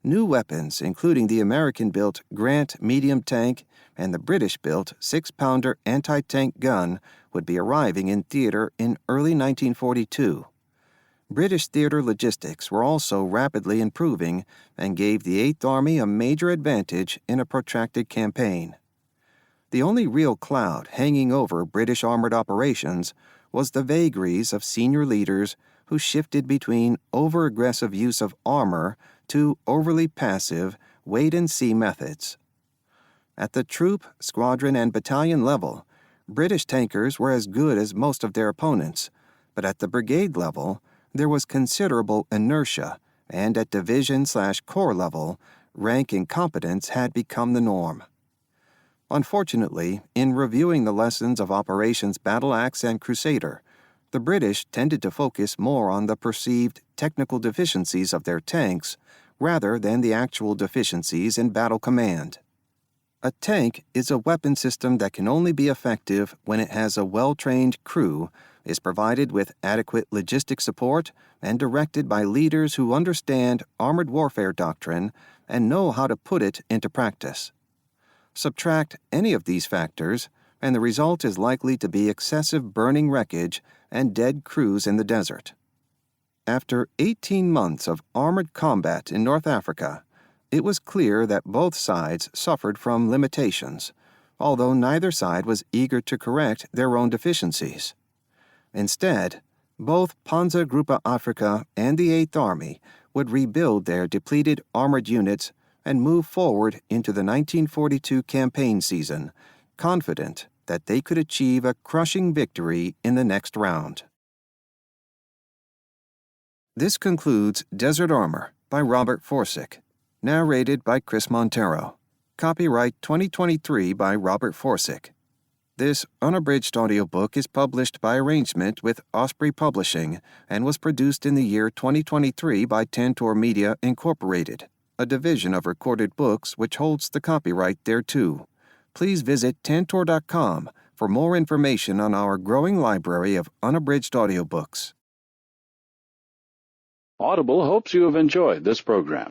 New weapons, including the American-built Grant medium tank and the British-built 6-pounder anti-tank gun, would be arriving in theater in early 1942. British theater logistics were also rapidly improving and gave the Eighth Army a major advantage in a protracted campaign. The only real cloud hanging over British armored operations was the vagaries of senior leaders who shifted between over-aggressive use of armor to overly passive wait-and-see methods. At the troop, squadron, and battalion level, British tankers were as good as most of their opponents, but at the brigade level, there was considerable inertia, and at division/corps level, rank incompetence had become the norm. Unfortunately, in reviewing the lessons of Operations Battle Axe and Crusader, the British tended to focus more on the perceived technical deficiencies of their tanks rather than the actual deficiencies in battle command. A tank is a weapon system that can only be effective when it has a well-trained crew, is provided with adequate logistic support, and directed by leaders who understand armored warfare doctrine and know how to put it into practice. Subtract any of these factors, and the result is likely to be excessive burning wreckage and dead crews in the desert. After 18 months of armored combat in North Africa, it was clear that both sides suffered from limitations, although neither side was eager to correct their own deficiencies. Instead, both Panzergruppe Afrika and the Eighth Army would rebuild their depleted armored units and move forward into the 1942 campaign season, confident that they could achieve a crushing victory in the next round. This concludes Desert Armor by Robert Forczyk, narrated by Chris Montero. Copyright 2023 by Robert Forczyk. This unabridged audiobook is published by arrangement with Osprey Publishing and was produced in the year 2023 by Tantor Media, Incorporated, a division of Recorded Books which holds the copyright thereto. Please visit tantor.com for more information on our growing library of unabridged audiobooks. Audible hopes you have enjoyed this program.